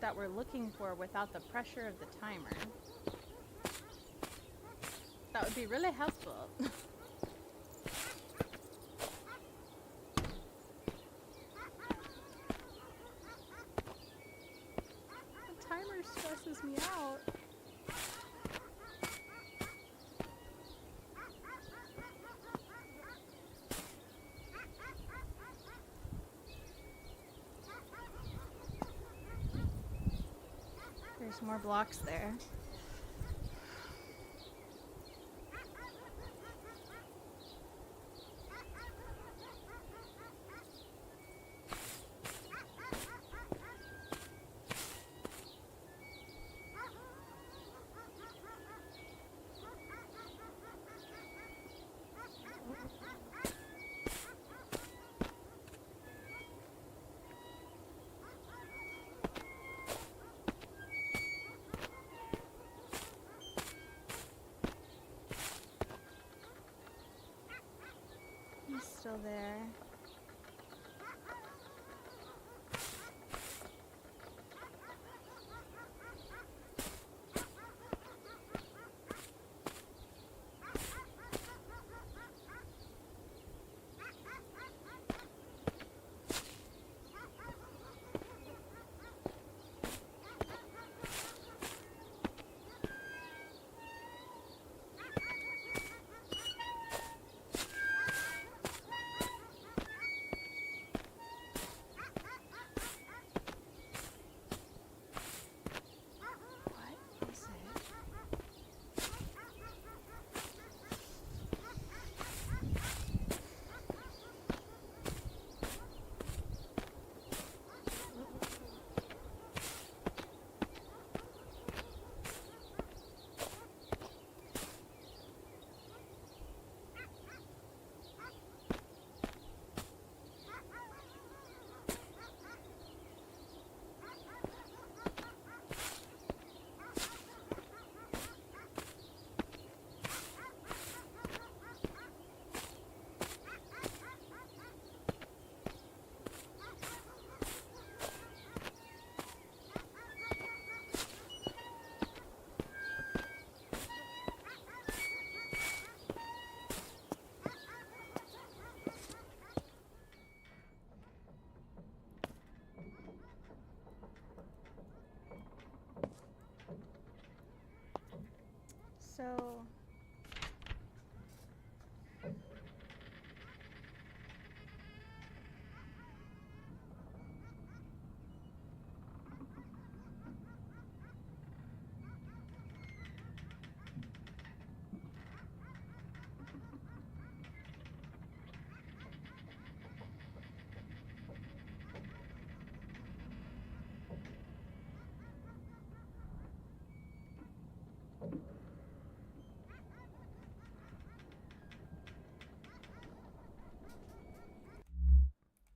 that we're looking for without the pressure of the timer. That would be really helpful. The timer stresses me out. There's more blocks there. He's still there. So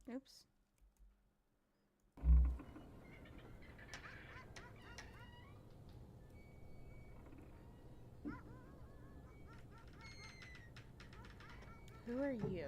oops. Who are you?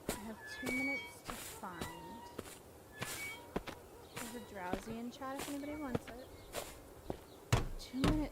I have 2 minutes to find. There's a drowsy in chat if anybody wants it. 2 minutes.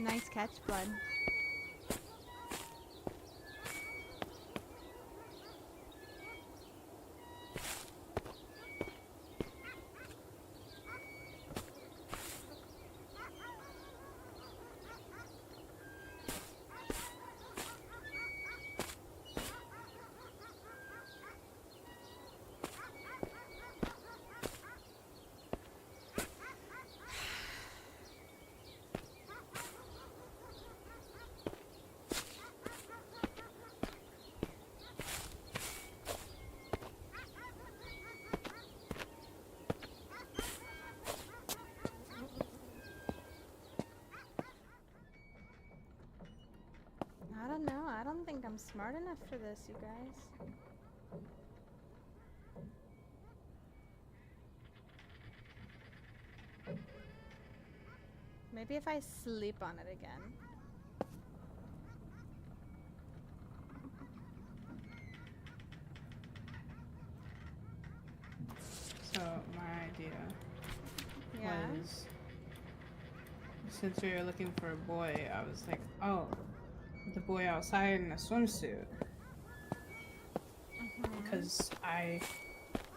Nice catch, Blood. I don't know. I don't think I'm smart enough for this, you guys. Maybe if I sleep on it again. So my idea Yeah. was, since we were looking for a boy, I was like, oh, the boy outside in a swimsuit. Because I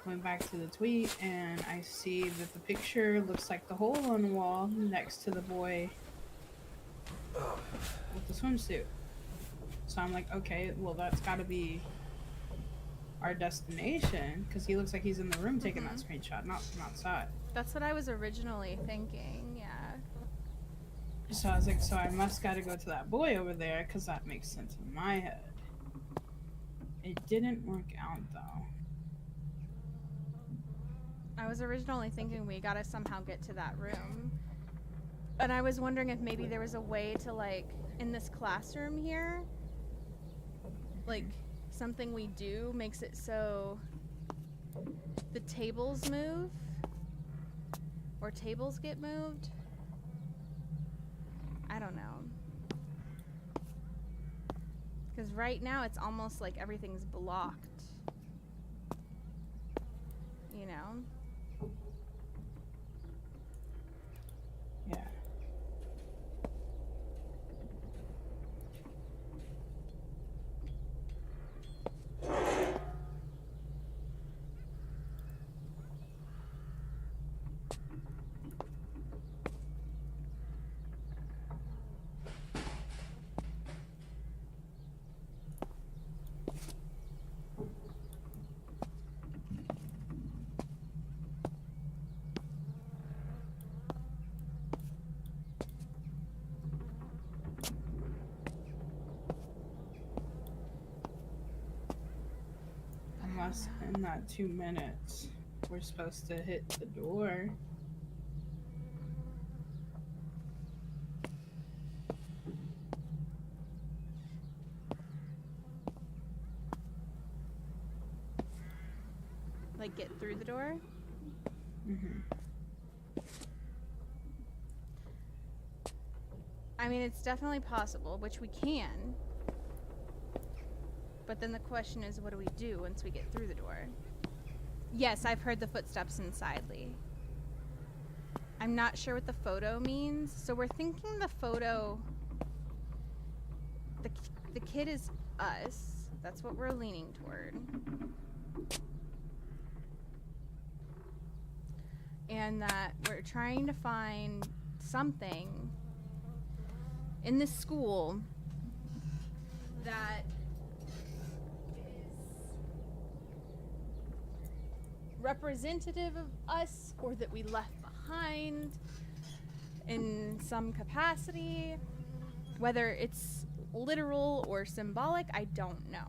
went back to the tweet and I see that the picture looks like the hole on the wall next to the boy with the swimsuit. So I'm like, okay, well that's gotta be our destination, because he looks like he's in the room taking that screenshot, not from outside. That's what I was originally thinking, yeah. So I was like, so I must gotta go to that boy over there, because that makes sense in my head. It didn't work out though. I was originally thinking we gotta somehow get to that room. And I was wondering if maybe there was a way to, like, in this classroom here, like, something we do makes it so the tables move, or tables get moved. I don't know. Because right now it's almost like everything's blocked. You know? Yeah. Unless in that 2 minutes we're supposed to hit the door. Like, get through the door? I mean, it's definitely possible, which we can. But then the question is, what do we do once we get through the door? Yes, I've heard the footsteps inside, Leigh. I'm not sure what the photo means, so we're thinking the photo... The kid is us. That's what we're leaning toward. And that we're trying to find something in this school that is representative of us, or that we left behind in some capacity. Whether it's literal or symbolic, I don't know.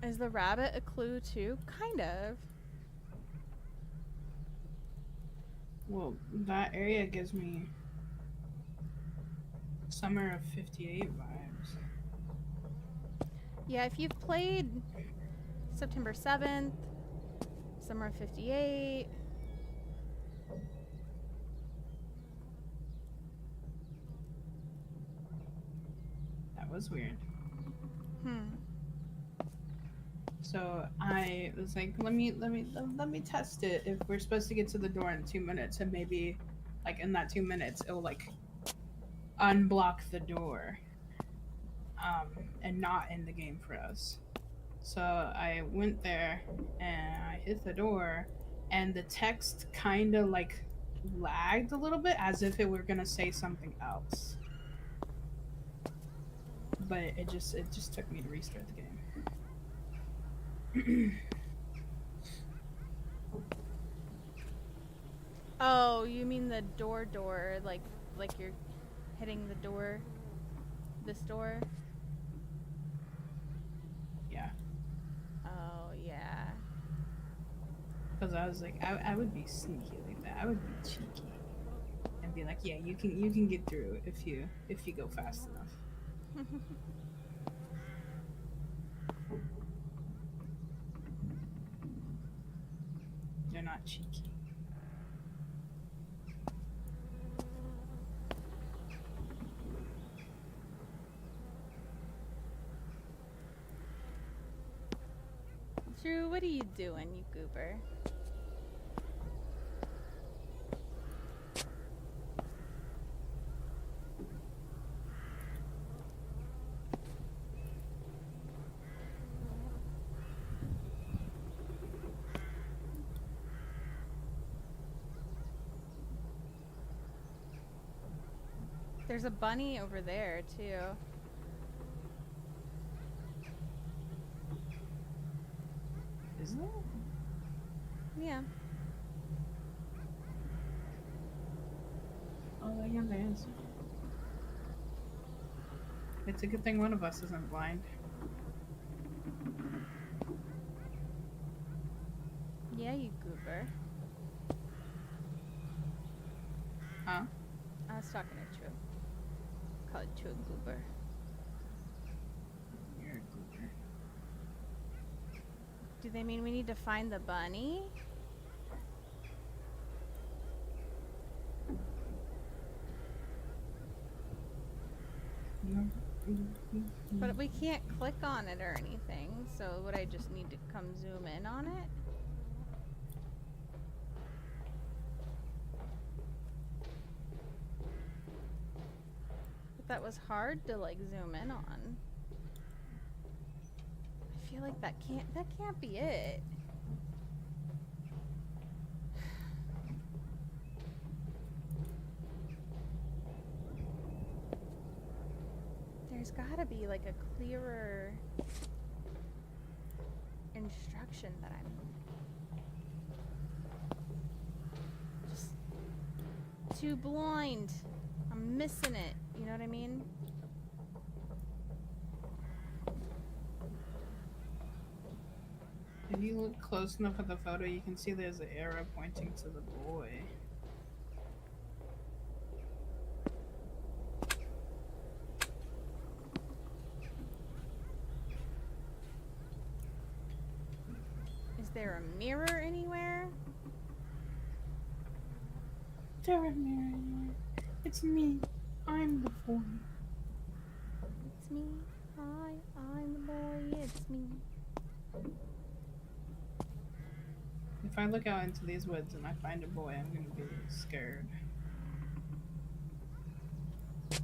Is the rabbit a clue too? Kind of. Well, that area gives me Summer of 58 vibes. Yeah, if you've played September 7th, Summer of 58. That was weird. Hmm. So I was like, let me test it. If we're supposed to get to the door in 2 minutes, and maybe, like in that 2 minutes, it'll like unblock the door, and not end the game for us. So I went there and I hit the door, and the text kind of like lagged a little bit, as if it were gonna say something else. But it just took me to restart the game. Oh, you mean the door, like you're hitting the door, this door? Yeah. Oh, yeah. Because I was like, I would be sneaky like that. I would be cheeky and be like, yeah, you can get through if you go fast enough. They're not cheeky. Drew, what are you doing, you goober? There's a bunny over there, too. Is there? Yeah. Oh, yeah, there is. It's a good thing one of us isn't blind. Yeah, you goober. Huh? I was talking to Drew. Call it Drew a goober. You're a goober. Do they mean we need to find the bunny? No. But we can't click on it or anything, so would I just need to come zoom in on it? But that was hard to like zoom in on. I feel like that can't be it. There's gotta be like a clearer instruction that I'm just too blind. I'm missing it. You know what I mean? If you look close enough at the photo, you can see there's an arrow pointing to the boy. Is there a mirror anywhere? There a mirror anywhere? It's me. I'm the boy. It's me. I'm the boy. It's me. If I look out into these woods and I find a boy, I'm gonna be scared. I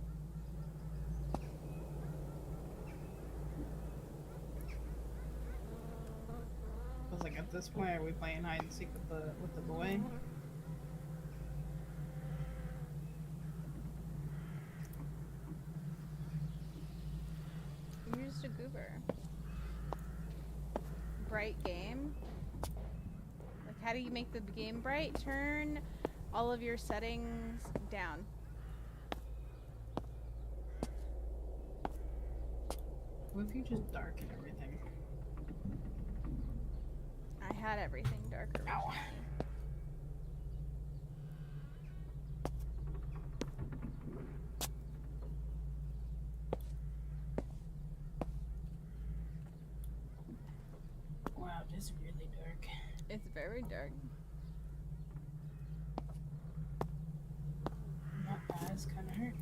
was like, at this point, are we playing hide and seek with the boy? You're just a goober. Bright game. Like, how do you make the game bright? Turn all of your settings down. What if you just darken everything? I had everything darker. Ow. very dark. My eyes kind of hurt.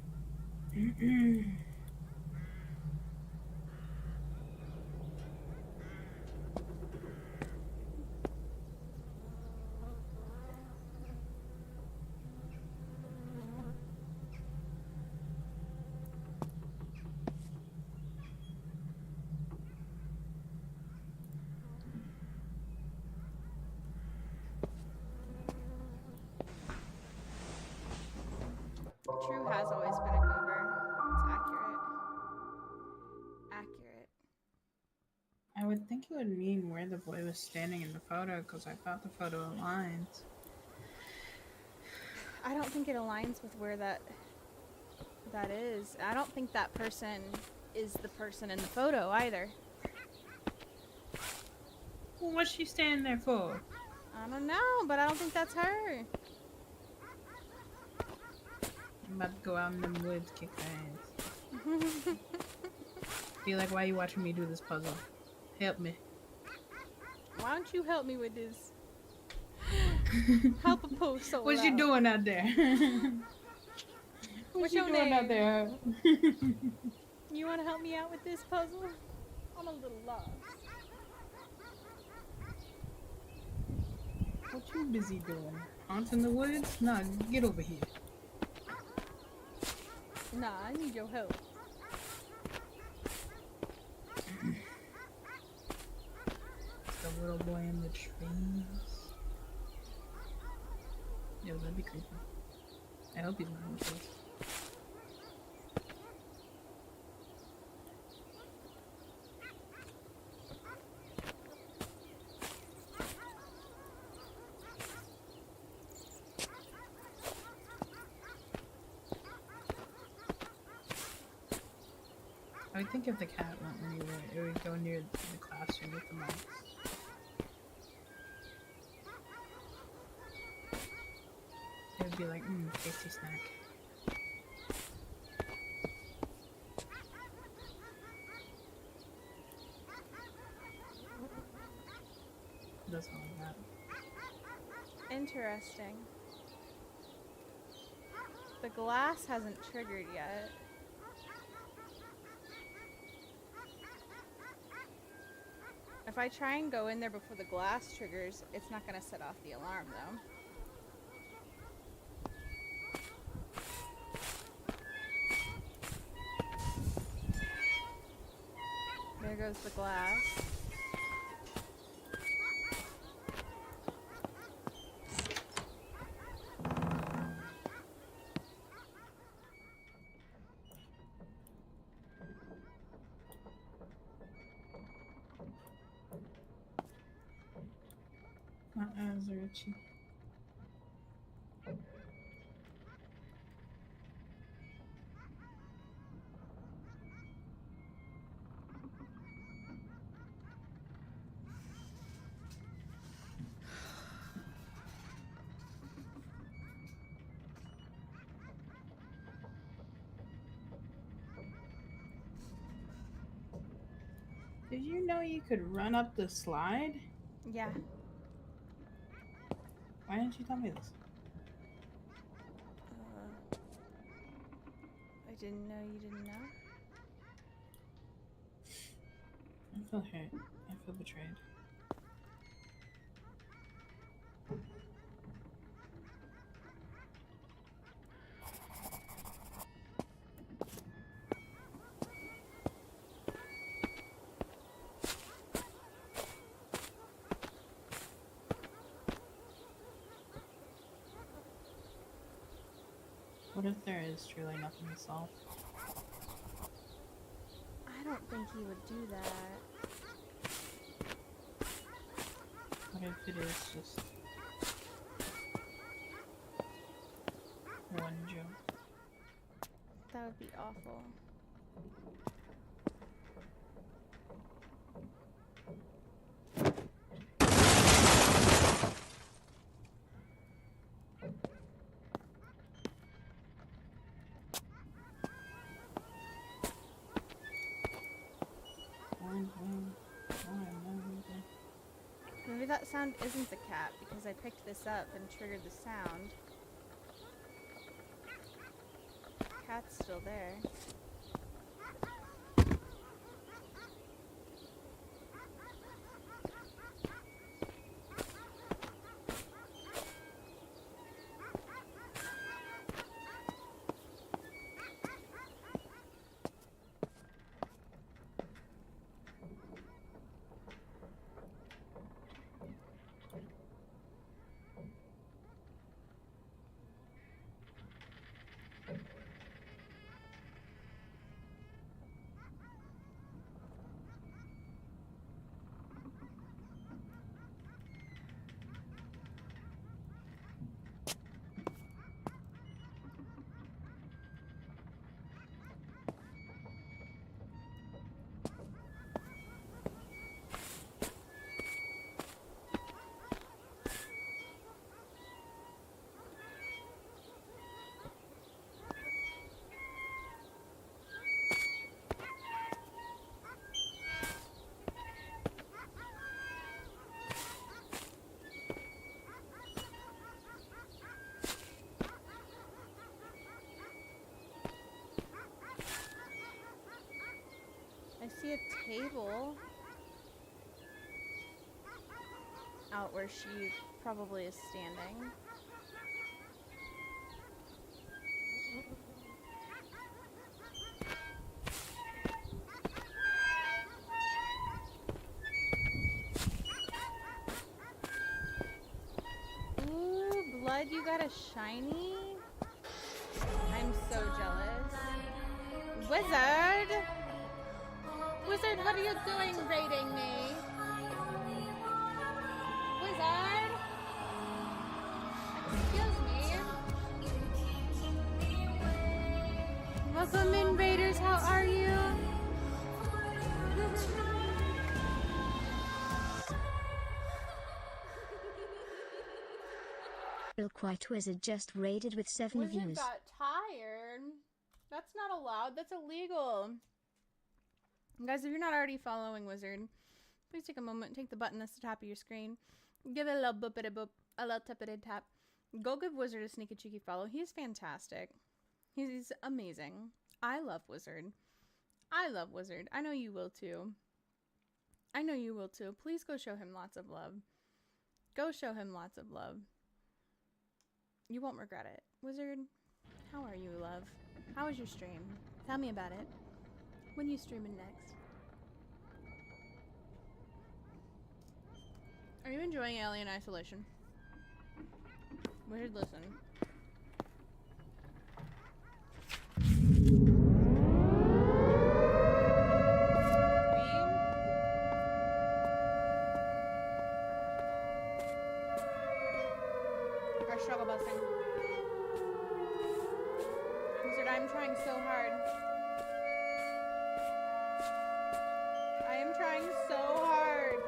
True has always been a goober. It's accurate. Accurate. I would think it would mean where the boy was standing in the photo, because I thought the photo aligned. I don't think it aligns with where that is. I don't think that person is the person in the photo either. Well, what's she standing there for? I don't know, but I don't think that's her. I'm about to go out in them woods, kick their ass. Feel like, why are you watching me do this puzzle? Help me. Why don't you help me with this? Help a post so What you doing out there? What's you your doing name? out there? You want to help me out with this puzzle? I'm a little lost. What you busy doing? Haunting the woods? Nah, get over here. Nah, I need your help. The little boy in the trees. Yo, that'd be creepy. I hope he's not in the trees. I would think if the cat went anywhere, it would go near the classroom with the mice. It would be like, tasty snack. That's all I got. Interesting. The glass hasn't triggered yet. If I try and go in there before the glass triggers, it's not going to set off the alarm though. There goes the glass. My eyes are itchy. Did you know you could run up the slide? Yeah. Why didn't you tell me this? I didn't know you didn't know. I feel hurt. I feel betrayed. What if there is truly nothing to solve? I don't think he would do that. What if it is just one joke? That would be awful. Maybe Maybe that sound isn't the cat because I picked this up and triggered the sound. Cat's still there. I see a table out where she probably is standing. Ooh, blood, you got a shiny? I'm so jealous. Wizard! Wizard, what are you doing raiding me? Wizard! Excuse me. Welcome in, raiders. How are you? Real Quiet Wizard just raided with 7 Wizard views. got tired. That's not allowed. That's illegal. Guys, if you're not already following Wizard, please take a moment, take the button that's the top of your screen, give it a little boopity boop, a little tippity tap. Go give Wizard a sneaky cheeky follow. He's fantastic. He's amazing. I love Wizard. I love Wizard. I know you will too. I know you will too. Please go show him lots of love. Go show him lots of love. You won't regret it. Wizard, how are you, love? How was your stream? Tell me about it. When you streaming next? Are you enjoying Alien Isolation? Wizard, listen. We are struggle busting. Wizard, I'm trying so hard. I am trying so hard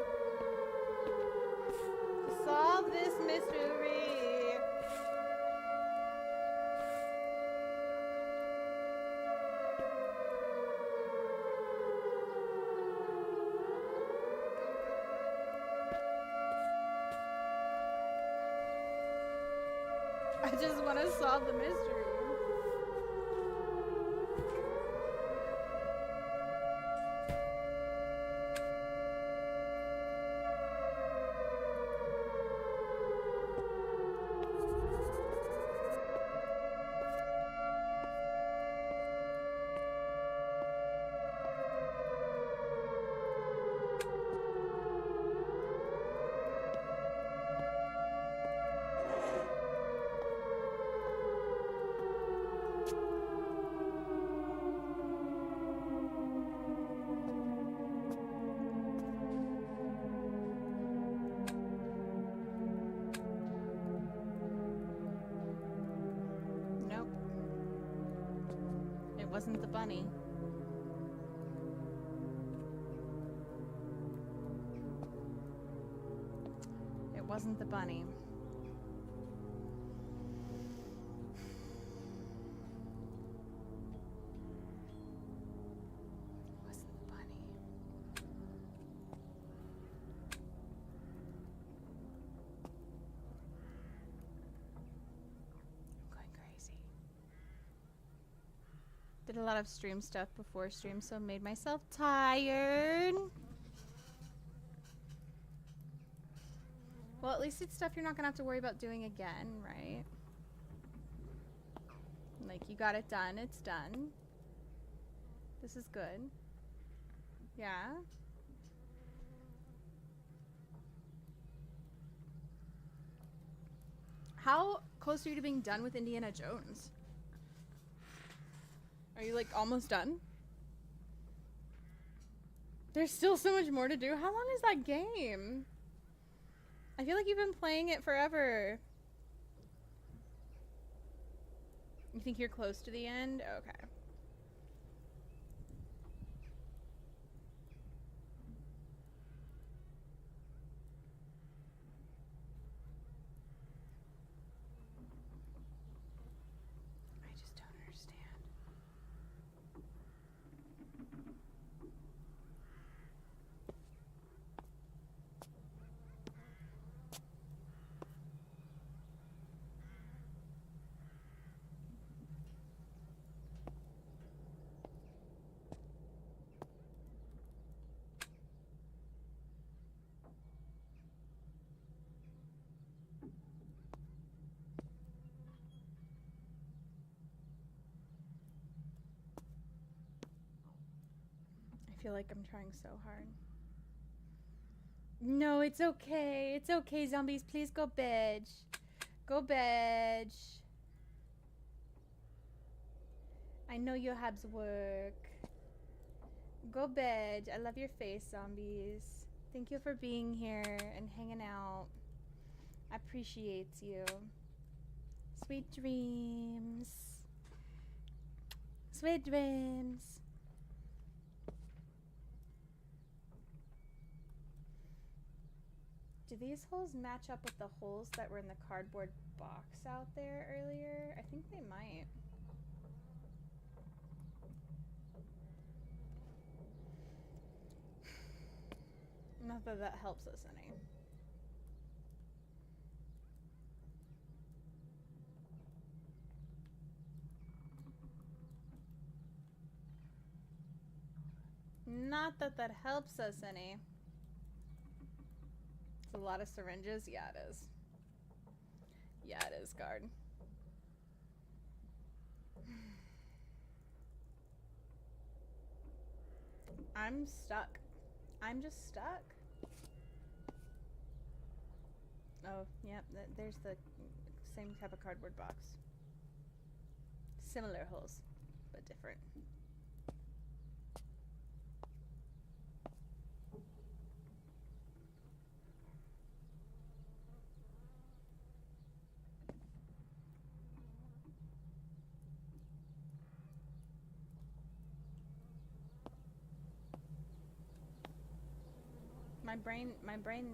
to solve this mystery. I just want to solve the mystery. Nope. It wasn't the bunny. It wasn't the bunny. It wasn't the bunny. Did a lot of stream stuff before stream, so made myself tired. Well, at least it's stuff you're not gonna have to worry about doing again, right? Like, you got it done, it's done. This is good. Yeah. How close are you to being done with Indiana Jones? Are you, like, almost done? There's still so much more to do. How long is that game? I feel like you've been playing it forever. You think you're close to the end? Okay. I just don't understand. I feel like I'm trying so hard. No, it's okay. It's okay, zombies. Please go bed. Go bed. I know you have work. Go bed. I love your face, zombies. Thank you for being here and hanging out. I appreciate you. Sweet dreams. Sweet dreams. Do these holes match up with the holes that were in the cardboard box out there earlier? I think they might. Not that that helps us any. Not that that helps us any. It's a lot of syringes. Yeah, it is. Yeah, it is, guard. I'm stuck. I'm just stuck. Oh, yeah, there's the same type of cardboard box. Similar holes, but different. My brain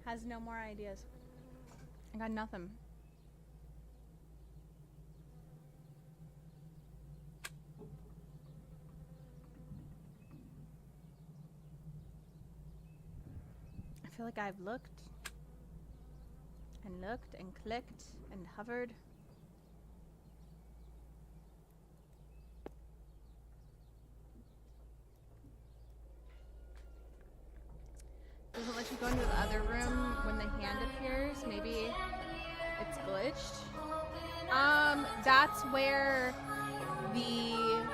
has no more ideas. I got nothing. I feel like I've looked and clicked and hovered. Doesn't let you go into the other room when the hand appears. Maybe it's glitched. That's where the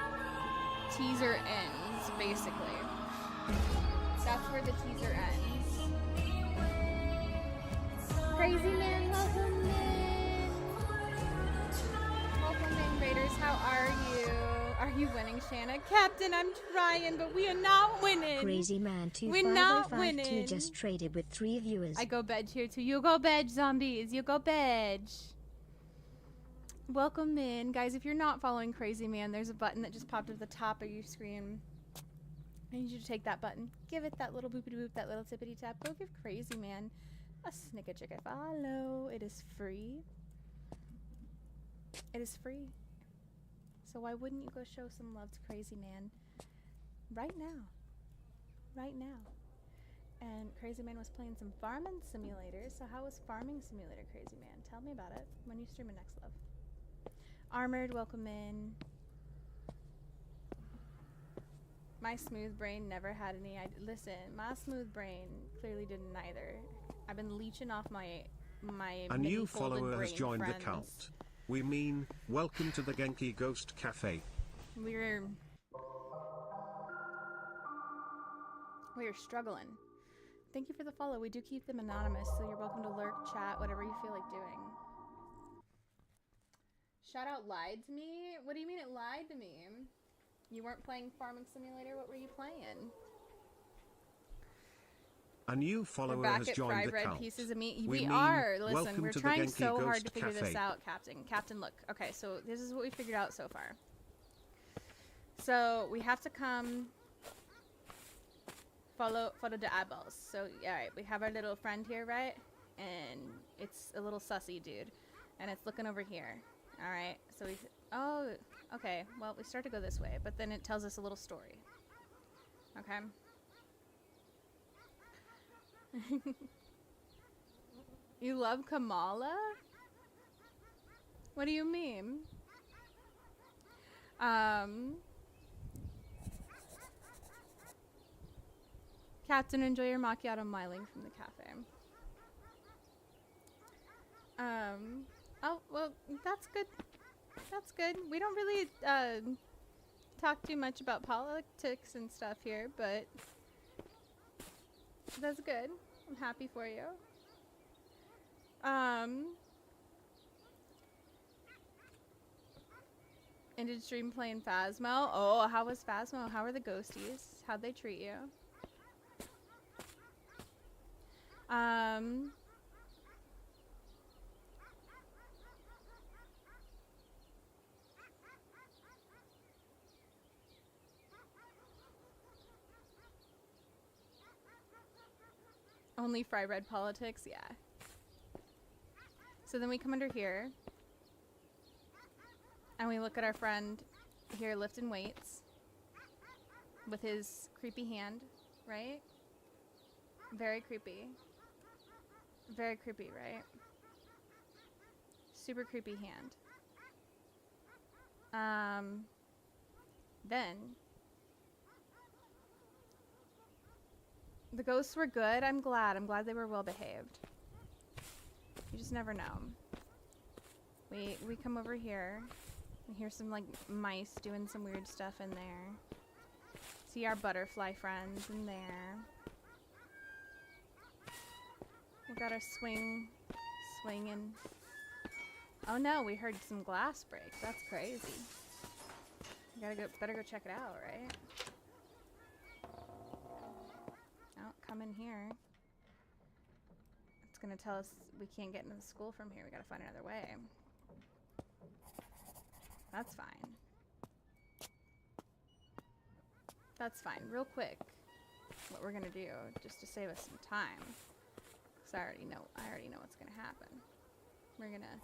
teaser ends, basically. That's where the teaser ends. Crazy man, welcome in. Welcome in, Raiders. How are you? Are you winning, Shana? Captain, I'm trying, but we are not winning. Crazy man 25052 We're not winning. just traded with 3 viewers. I go bed here too. You go bed, zombies. You go bed. Welcome in. Guys, if you're not following Crazy Man, there's a button that just popped at the top of your screen. I need you to take that button. Give it that little boopity boop, that little tippity tap. Go give Crazy Man a snicka chicka follow. It is free. It is free. So why wouldn't you go show some love to Crazy Man right now? Right now. And Crazy Man was playing some Farming Simulator. So how was Farming Simulator, Crazy Man? Tell me about it when you stream a Next Love. Armored, welcome in. My smooth brain never had any idea. Listen, my smooth brain clearly didn't either. I've been leeching off my A new mini-folded follower has brain joined friends. the cult. We mean, welcome to the Genki Ghost Cafe. We're struggling. Thank you for the follow. We do keep them anonymous, so you're welcome to lurk, chat, whatever you feel like doing. Shout out lied to me? What do you mean it lied to me? You weren't playing Farming Simulator? What were you playing? A new We're follower back has at joined fried the red cult. pieces of meat. We We mean, are. Listen, welcome we're to the trying Genki so hard Ghost to figure this Cafe. out, Captain. Captain, look. Okay, so this is what we figured out so far. So we have to come follow the eyeballs. So all right, we have our little friend here, right? And it's a little sussy dude, and it's looking over here. All right, so we. Oh, okay. Well, we start to go this way, but then it tells us a little story. Okay. You love Kamala? What do you mean? Captain, enjoy your macchiato miling from the cafe. Oh, well, that's good. That's good. We don't really, talk too much about politics and stuff here, but that's good. I'm happy for you. Ended stream playing Phasmo. Oh, how was Phasmo? How are the ghosties? How'd they treat you? Only fry bread politics? Yeah. So then we come under here. And we look at our friend here lifting weights. With his creepy hand, right? Very creepy. Very creepy, right? Super creepy hand. Then the ghosts were good. I'm glad they were well behaved. You just never know. We come over here. We hear some like mice doing some weird stuff in there. See our butterfly friends in there. We got our swinging. Oh no, we heard some glass break. That's crazy. Better go check it out, right? Oh, come in here. It's gonna tell us we can't get into the school from here. We gotta find another way. That's fine. That's fine. Real quick, what we're gonna do, just to save us some time, because I already know what's gonna happen. We're gonna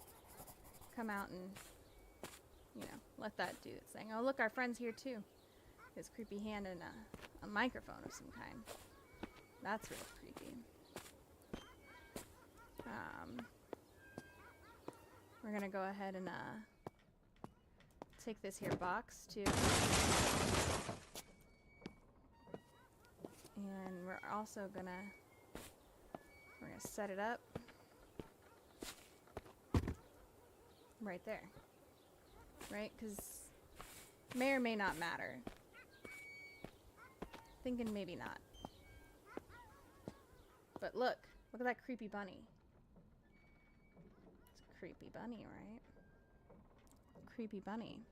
come out and, you know, let that do its thing. Oh, look, our friend's here too. His creepy hand and a microphone of some kind. That's real creepy. We're gonna go ahead and take this here box too. And we're also gonna set it up right there. Right? Because may or may not matter. Thinking maybe not. But look at that creepy bunny. It's a creepy bunny, right? Creepy bunny.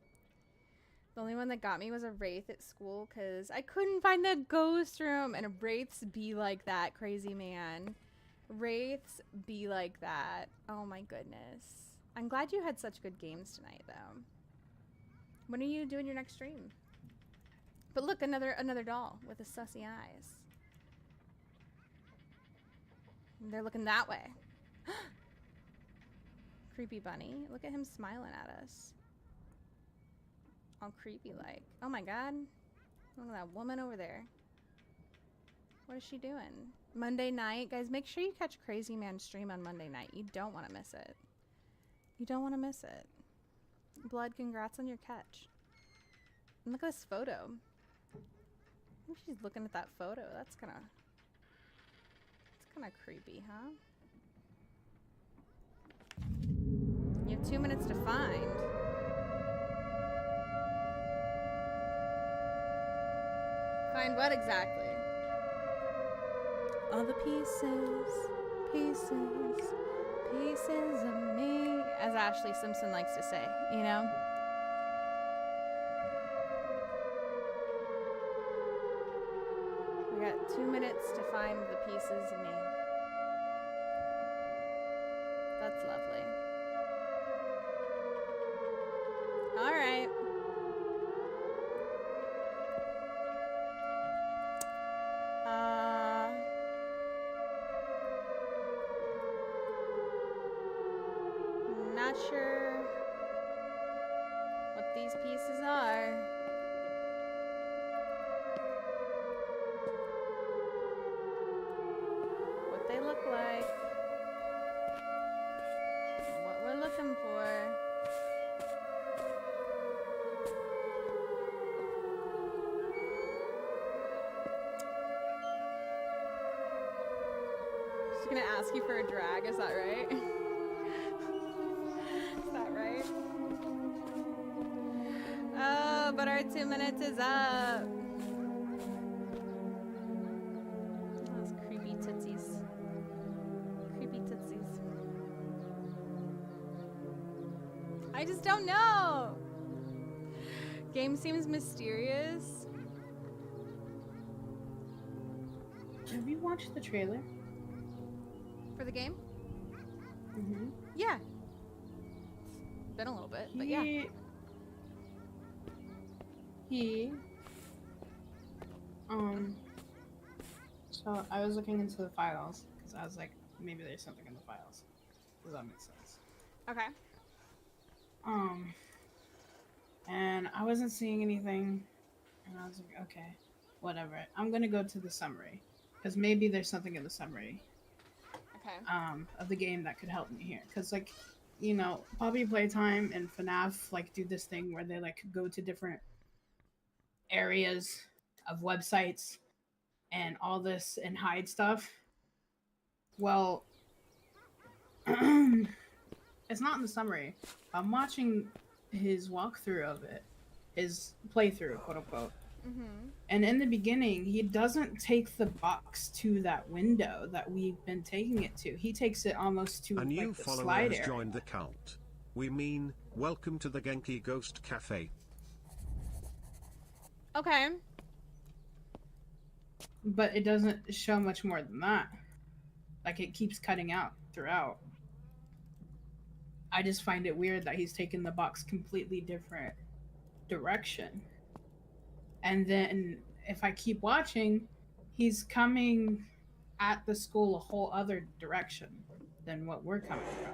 The only one that got me was a wraith at school because I couldn't find the ghost room. And wraiths be like that, crazy man. Wraiths be like that. Oh my goodness. I'm glad you had such good games tonight, though. When are you doing your next stream? But look, another doll with the sussy eyes. And they're looking that way. Creepy bunny. Look at him smiling at us. All creepy like. Oh my god. Look at that woman over there. What is she doing? Monday night. Guys, make sure you catch Crazy Man's stream on Monday night. You don't want to miss it. You don't want to miss it. Blood, congrats on your catch. And look at this photo. Maybe she's looking at that photo. That's kind of creepy, huh? You have 2 minutes to find. Find what exactly? All the pieces, pieces, pieces of me, as Ashley Simpson likes to say, you know? We got 2 minutes to find the pieces of me. That's lovely. All right. Not sure what these pieces are. What they look like. What we're looking for. She's gonna ask you for a drag, is that right? Is that right? Oh, but our 2 minutes is up. Those creepy tootsies. Creepy tootsies. I just don't know. Game seems mysterious. Have you watched the trailer? For the game? Mm-hmm. Yeah. It's been a little bit, but yeah. So I was looking into the files because I was like, maybe there's something in the files. Does that make sense? Okay. And I wasn't seeing anything, and I was like, okay, whatever. I'm gonna go to the summary because maybe there's something in the summary. Okay. Of the game that could help me here, because like, you know, Poppy Playtime and FNAF like do this thing where they like go to different areas of websites and all this and hide stuff. Well, it's not in the summary. I'm watching his walkthrough of it, his playthrough, quote unquote. Mm-hmm. And in the beginning, he doesn't take the box to that window that we've been taking it to. He takes it almost to a new like the follower slide has area. joined the cult. We mean, welcome to the Genki Ghost Cafe. Okay. But it doesn't show much more than that. Like, it keeps cutting out throughout. I just find it weird that he's taken the box completely different direction. And then if I keep watching, he's coming at the school a whole other direction than what we're coming from.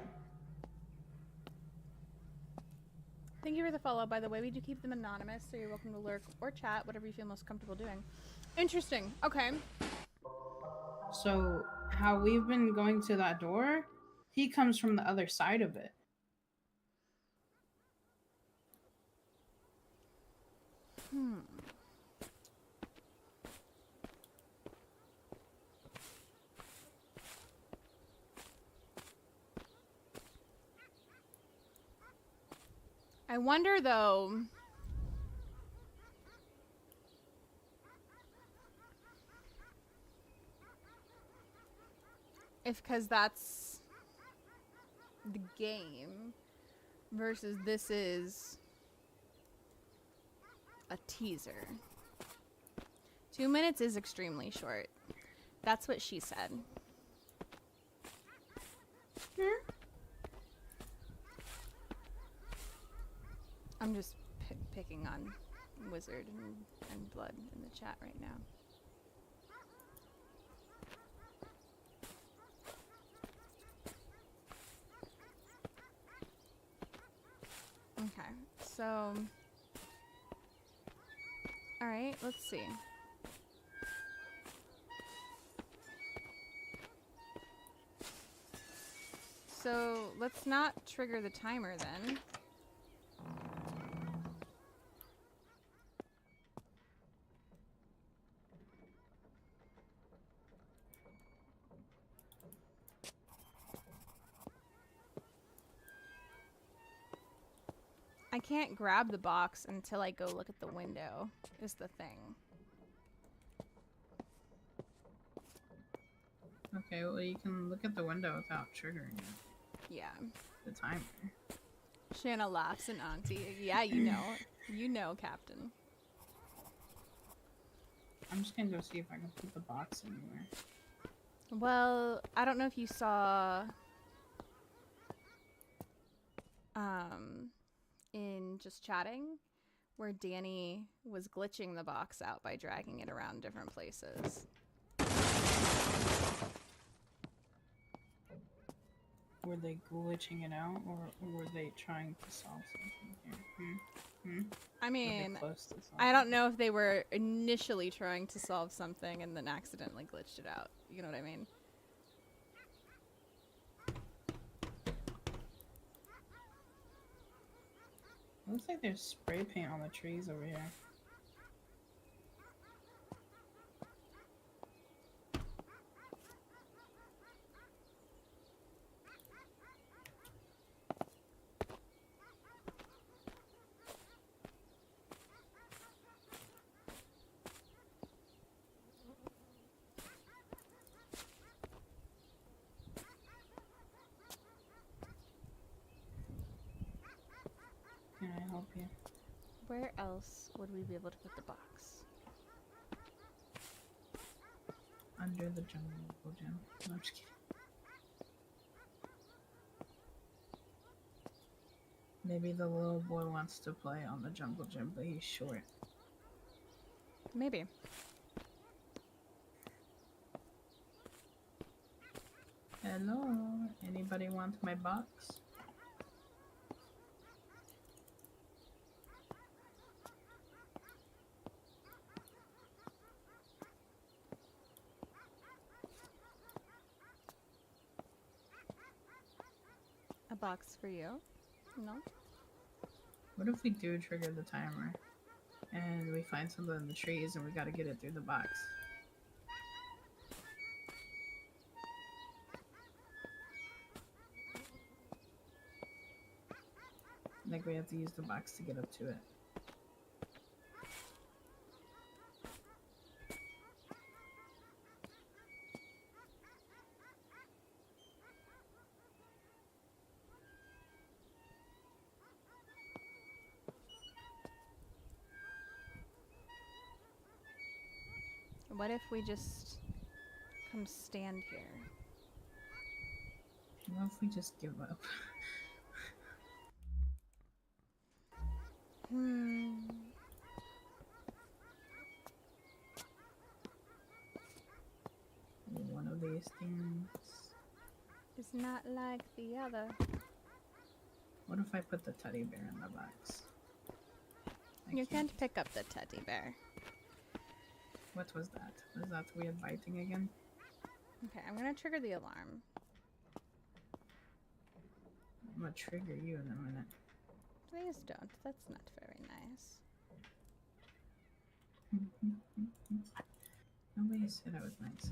Thank you for the follow, by the way. We do keep them anonymous, so you're welcome to lurk or chat, whatever you feel most comfortable doing. Interesting. Okay. So how we've been going to that door, he comes from the other side of it. I wonder, though, if because that's the game versus this is a teaser. 2 minutes is extremely short. That's what she said. I'm just picking on Wizard and Blood in the chat right now. Okay, so... Alright, let's see. So, let's not trigger the timer then. I can't grab the box until I go look at the window, is the thing. Okay, well you can look at the window without triggering it. Yeah. The timer. Shana laughs and Auntie. Yeah, you know. You know, Captain. I'm just gonna go see if I can put the box anywhere. Well, I don't know if you saw in just chatting where Danny was glitching the box out by dragging it around different places. Were they glitching it out, or were they trying to solve something here? I mean, I don't know if they were initially trying to solve something and then accidentally glitched it out. You know what I mean? Looks like there's spray paint on the trees over here. Can I help you? Where else would we be able to put the box? Under the jungle gym. No, I'm just kidding. Maybe the little boy wants to play on the jungle gym, but he's short. Maybe. Hello? Anybody want my box? A box for you? No? What if we do trigger the timer and we find something in the trees and we gotta get it through the box? Like we have to use the box to get up to it. What if we just come stand here? What if we just give up? One of these things. It's not like the other. What if I put the teddy bear in the box? You can't pick up the teddy bear. What was that? Was that weird biting again? Okay, I'm gonna trigger the alarm. I'm gonna trigger you in a minute. Please don't. That's not very nice. Nobody said I was nice.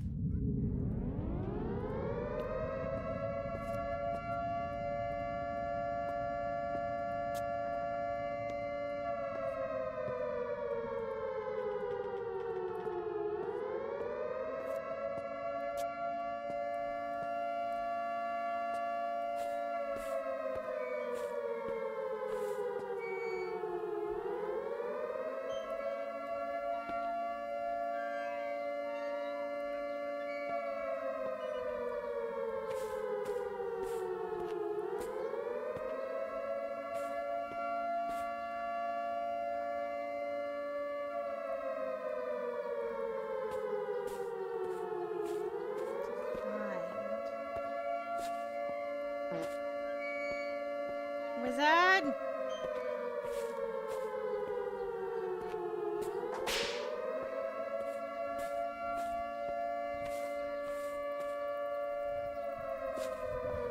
Wizard!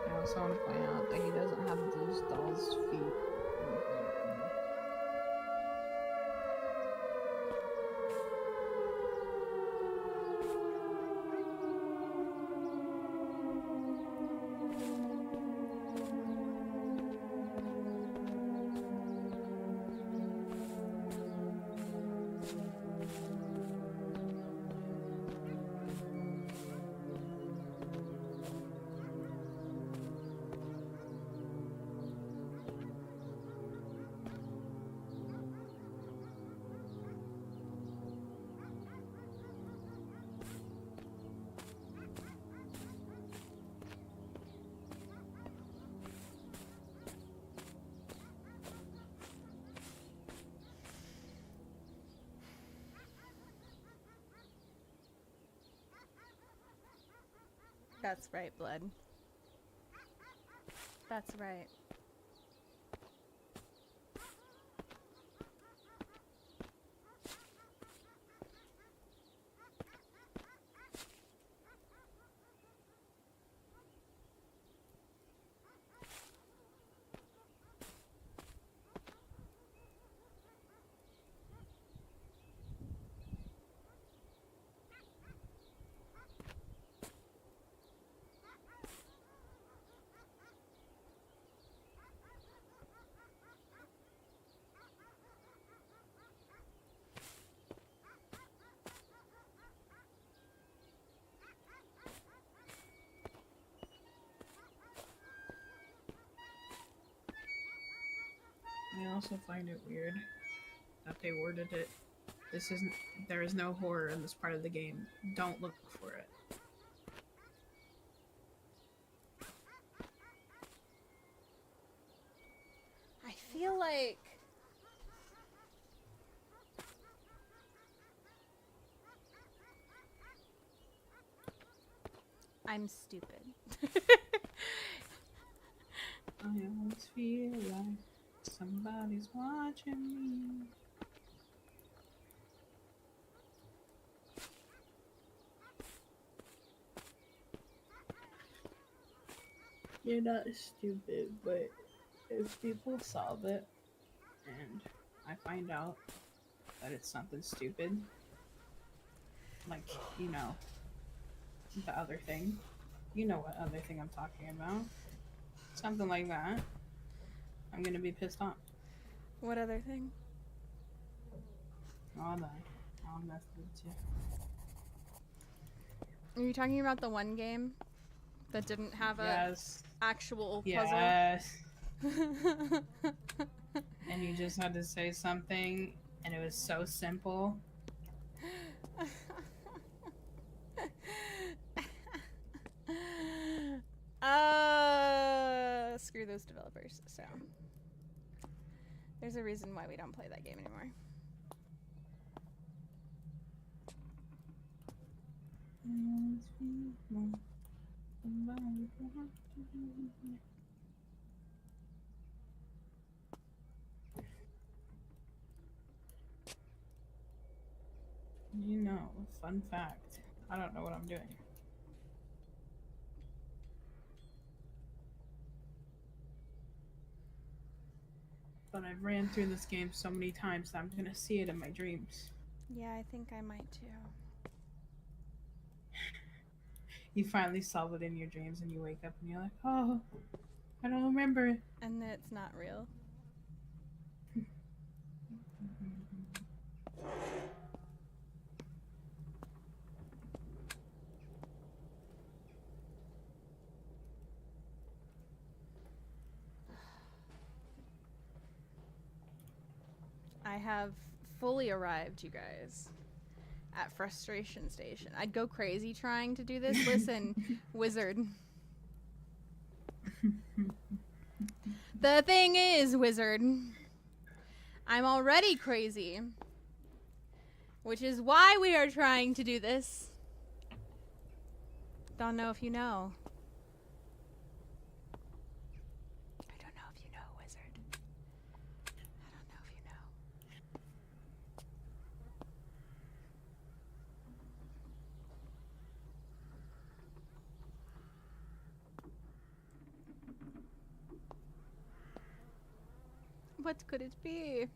I also want to point out that he doesn't have those doll's feet. That's right, Blood. That's right. I also find it weird that they worded it. There is no horror in this part of the game. Don't look for it. I feel like I'm stupid. I always feel like somebody's watching me. You're not stupid, but if people solve it and I find out that it's something stupid, like, you know, the other thing. You know what other thing I'm talking about. Something like that. I'm gonna be pissed off. What other thing? All that. I'll mess with you. Are you talking about the one game that didn't have a actual puzzle? Yes. And you just had to say something, and it was so simple. Screw those developers. So there's a reason why we don't play that game anymore. You know, fun fact. I don't know what I'm doing. But I've ran through this game so many times that I'm gonna see it in my dreams. Yeah, I think I might too. You finally solve it in your dreams and you wake up and you're like, oh, I don't remember. And it's not real. I have fully arrived, you guys, at Frustration Station. I'd go crazy trying to do this. Listen, Wizard. The thing is, Wizard, I'm already crazy, which is why we are trying to do this. Don't know if you know. I don't know if you know, Wizard. I don't know if you know. What could it be?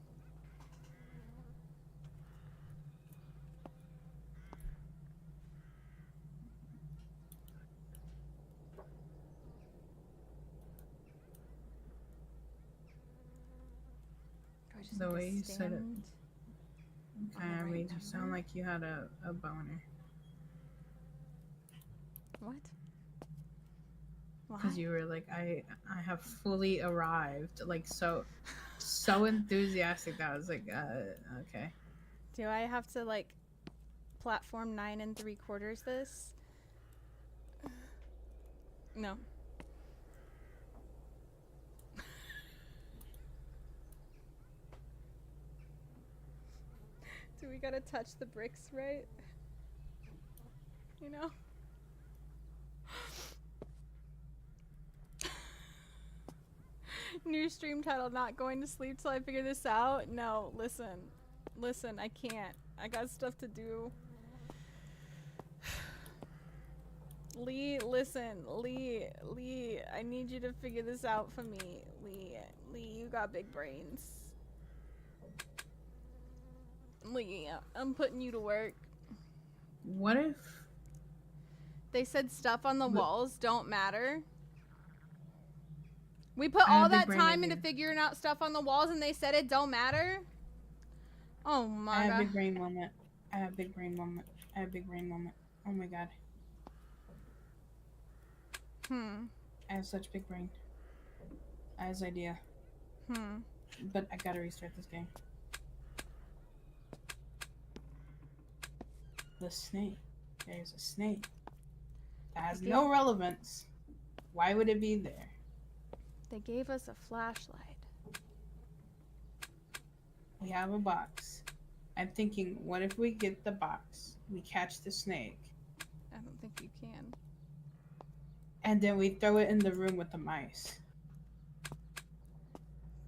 The way you said it kind of made you sound like you had a boner. What? Why? Because you were like, I have fully arrived. Like, so enthusiastic that I was like, okay. Do I have to, like, platform 9 3/4 this? No. Do we gotta touch the bricks, right? You know? New stream title, not going to sleep till I figure this out. No, listen. Listen, I can't. I got stuff to do. Leigh, listen. Leigh, I need you to figure this out for me. Leigh, you got big brains. Leigh, I'm putting you to work. What if... They said stuff on the walls don't matter. We put all that time into figuring out stuff on the walls and they said it don't matter? Oh my god. I have big brain moment. I have big brain moment. I have big brain moment. Oh my god. I have such big brain. I have this idea. But I gotta restart this game. The snake. There's a snake. That has no relevance. Why would it be there? They gave us a flashlight. We have a box. I'm thinking, what if we get the box? We catch the snake. I don't think you can. And then we throw it in the room with the mice.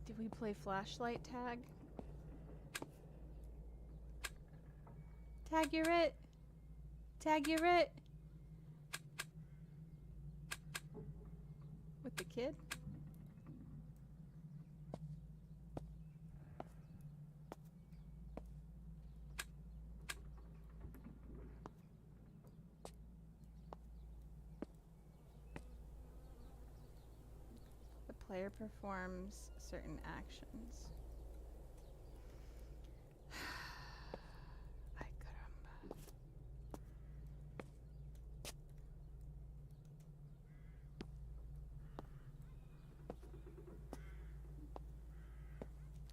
Did we play flashlight tag? Tag, you're it. Tag, you're it. With the kid? The player performs certain actions. Ay, caramba.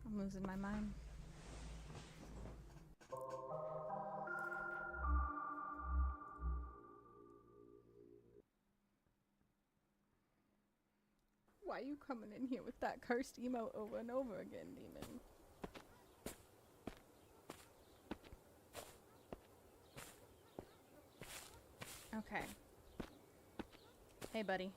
I'm losing my mind. Why are you coming in here with that cursed emote over and over again, demon? Okay. Hey, buddy.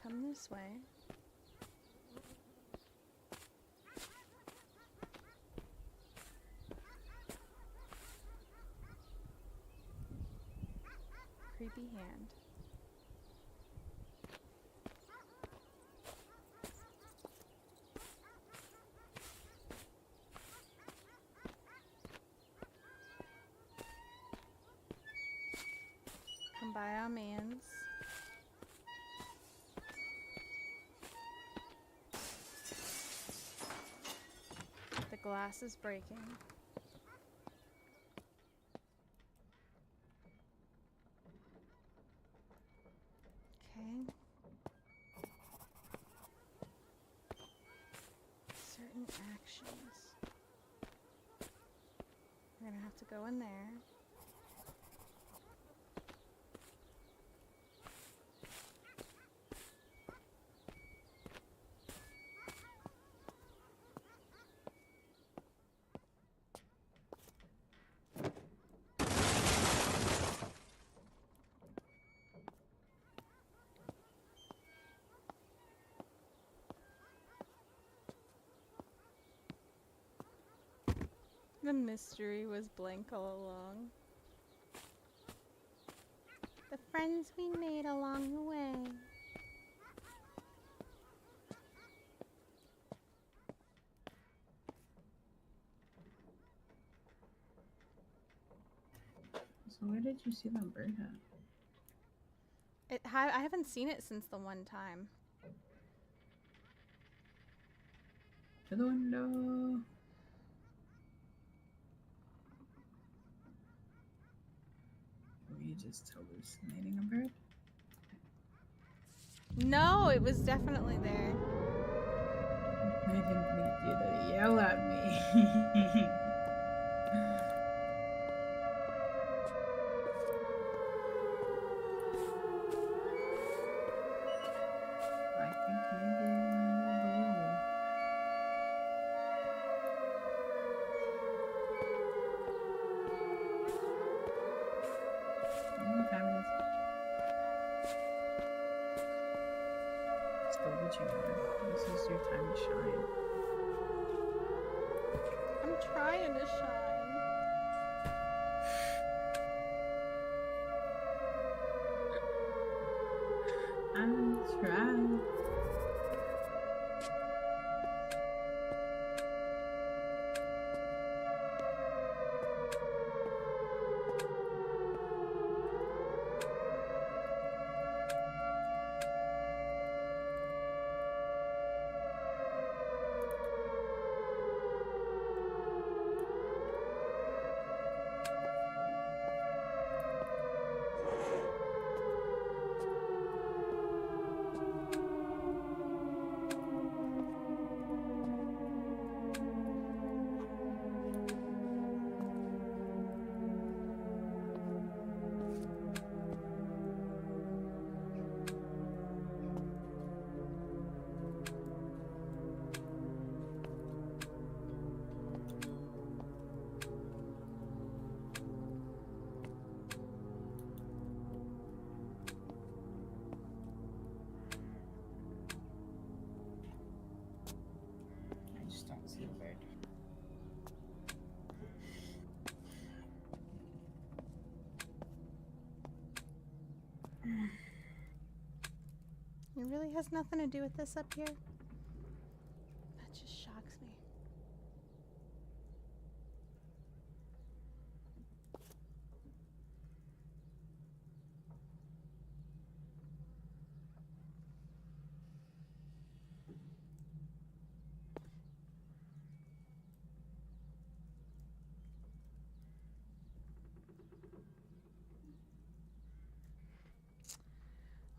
Come this way. Creepy hand. Come by our mans. The glass is breaking. Okay. Certain actions. We're gonna have to go in there. The mystery was blank all along. The friends we made along the way. So where did you see that bird at? I haven't seen it since the one time. To the window. Were you just hallucinating a bird? No, it was definitely there. I didn't need you to yell at me. the witching hour. This is your time to shine. I'm trying to shine. I'm trying. I just don't see a bird. It really has nothing to do with this up here. That just shocks me.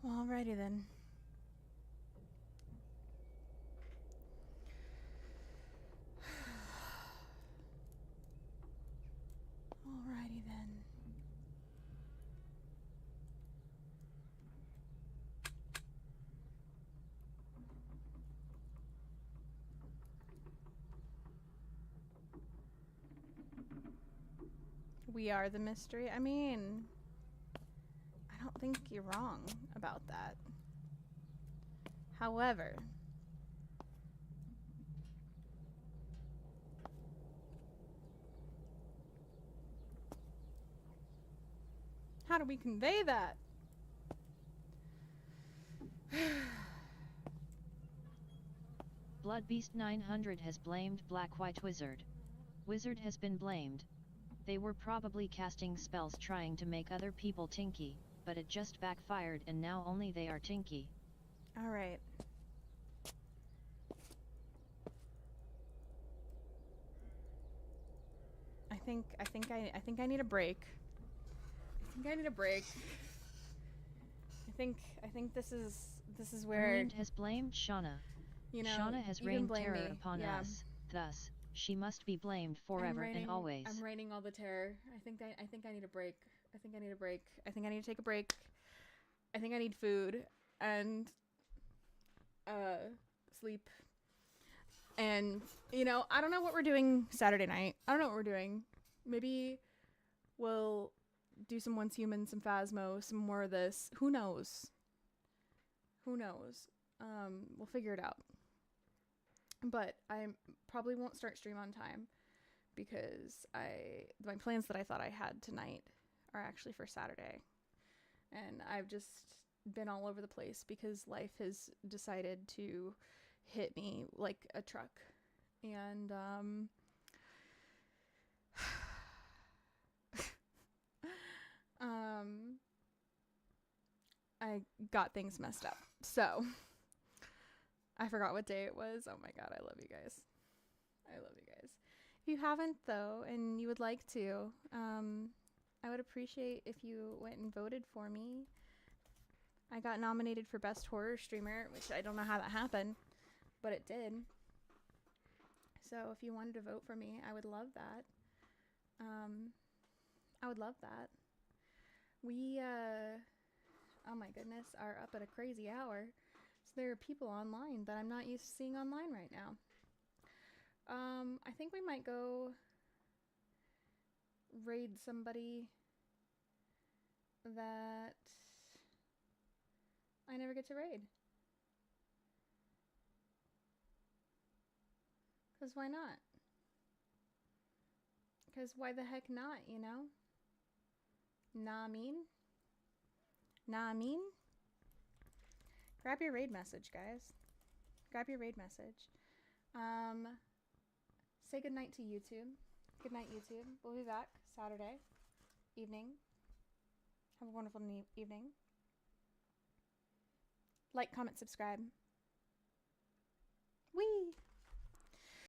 Alrighty then. Alrighty then. We are the mystery. I mean, I don't think you're wrong about that. However, how do we convey that? Bloodbeast 900 has blamed Black White Wizard. Wizard has been blamed. They were probably casting spells trying to make other people tinky, but it just backfired and now only they are tinky. Alright. I think I need a break. I think this is where Erland has blamed Shana. You know, Shana has you can rained blame terror me. upon Yeah. us, thus, she must be blamed forever and always. I'm raining all the terror. I think I need a break. I think I need to take a break. I think I need food and sleep. And you know, I don't know what we're doing Saturday night. I don't know what we're doing. Maybe we'll do some Once Human, some Phasmo, some more of this. Who knows? We'll figure it out. But I probably won't start stream on time because my plans that I thought I had tonight are actually for Saturday. And I've just been all over the place because life has decided to hit me like a truck. And I got things messed up. So I forgot what day it was. Oh my god, I love you guys. If you haven't though, and you would like to, I would appreciate if you went and voted for me. I got nominated for Best Horror Streamer, which I don't know how that happened, but it did. So if you wanted to vote for me, I would love that. We, oh my goodness, are up at a crazy hour. So there are people online that I'm not used to seeing online right now. I think we might go raid somebody that I never get to raid. Because why not? Because why the heck not, you know? Nah, I mean? Nah, I mean? Grab your raid message, guys. Grab your raid message. Say goodnight to YouTube. Good night, YouTube. We'll be back Saturday evening. Have a wonderful evening. Like, comment, subscribe.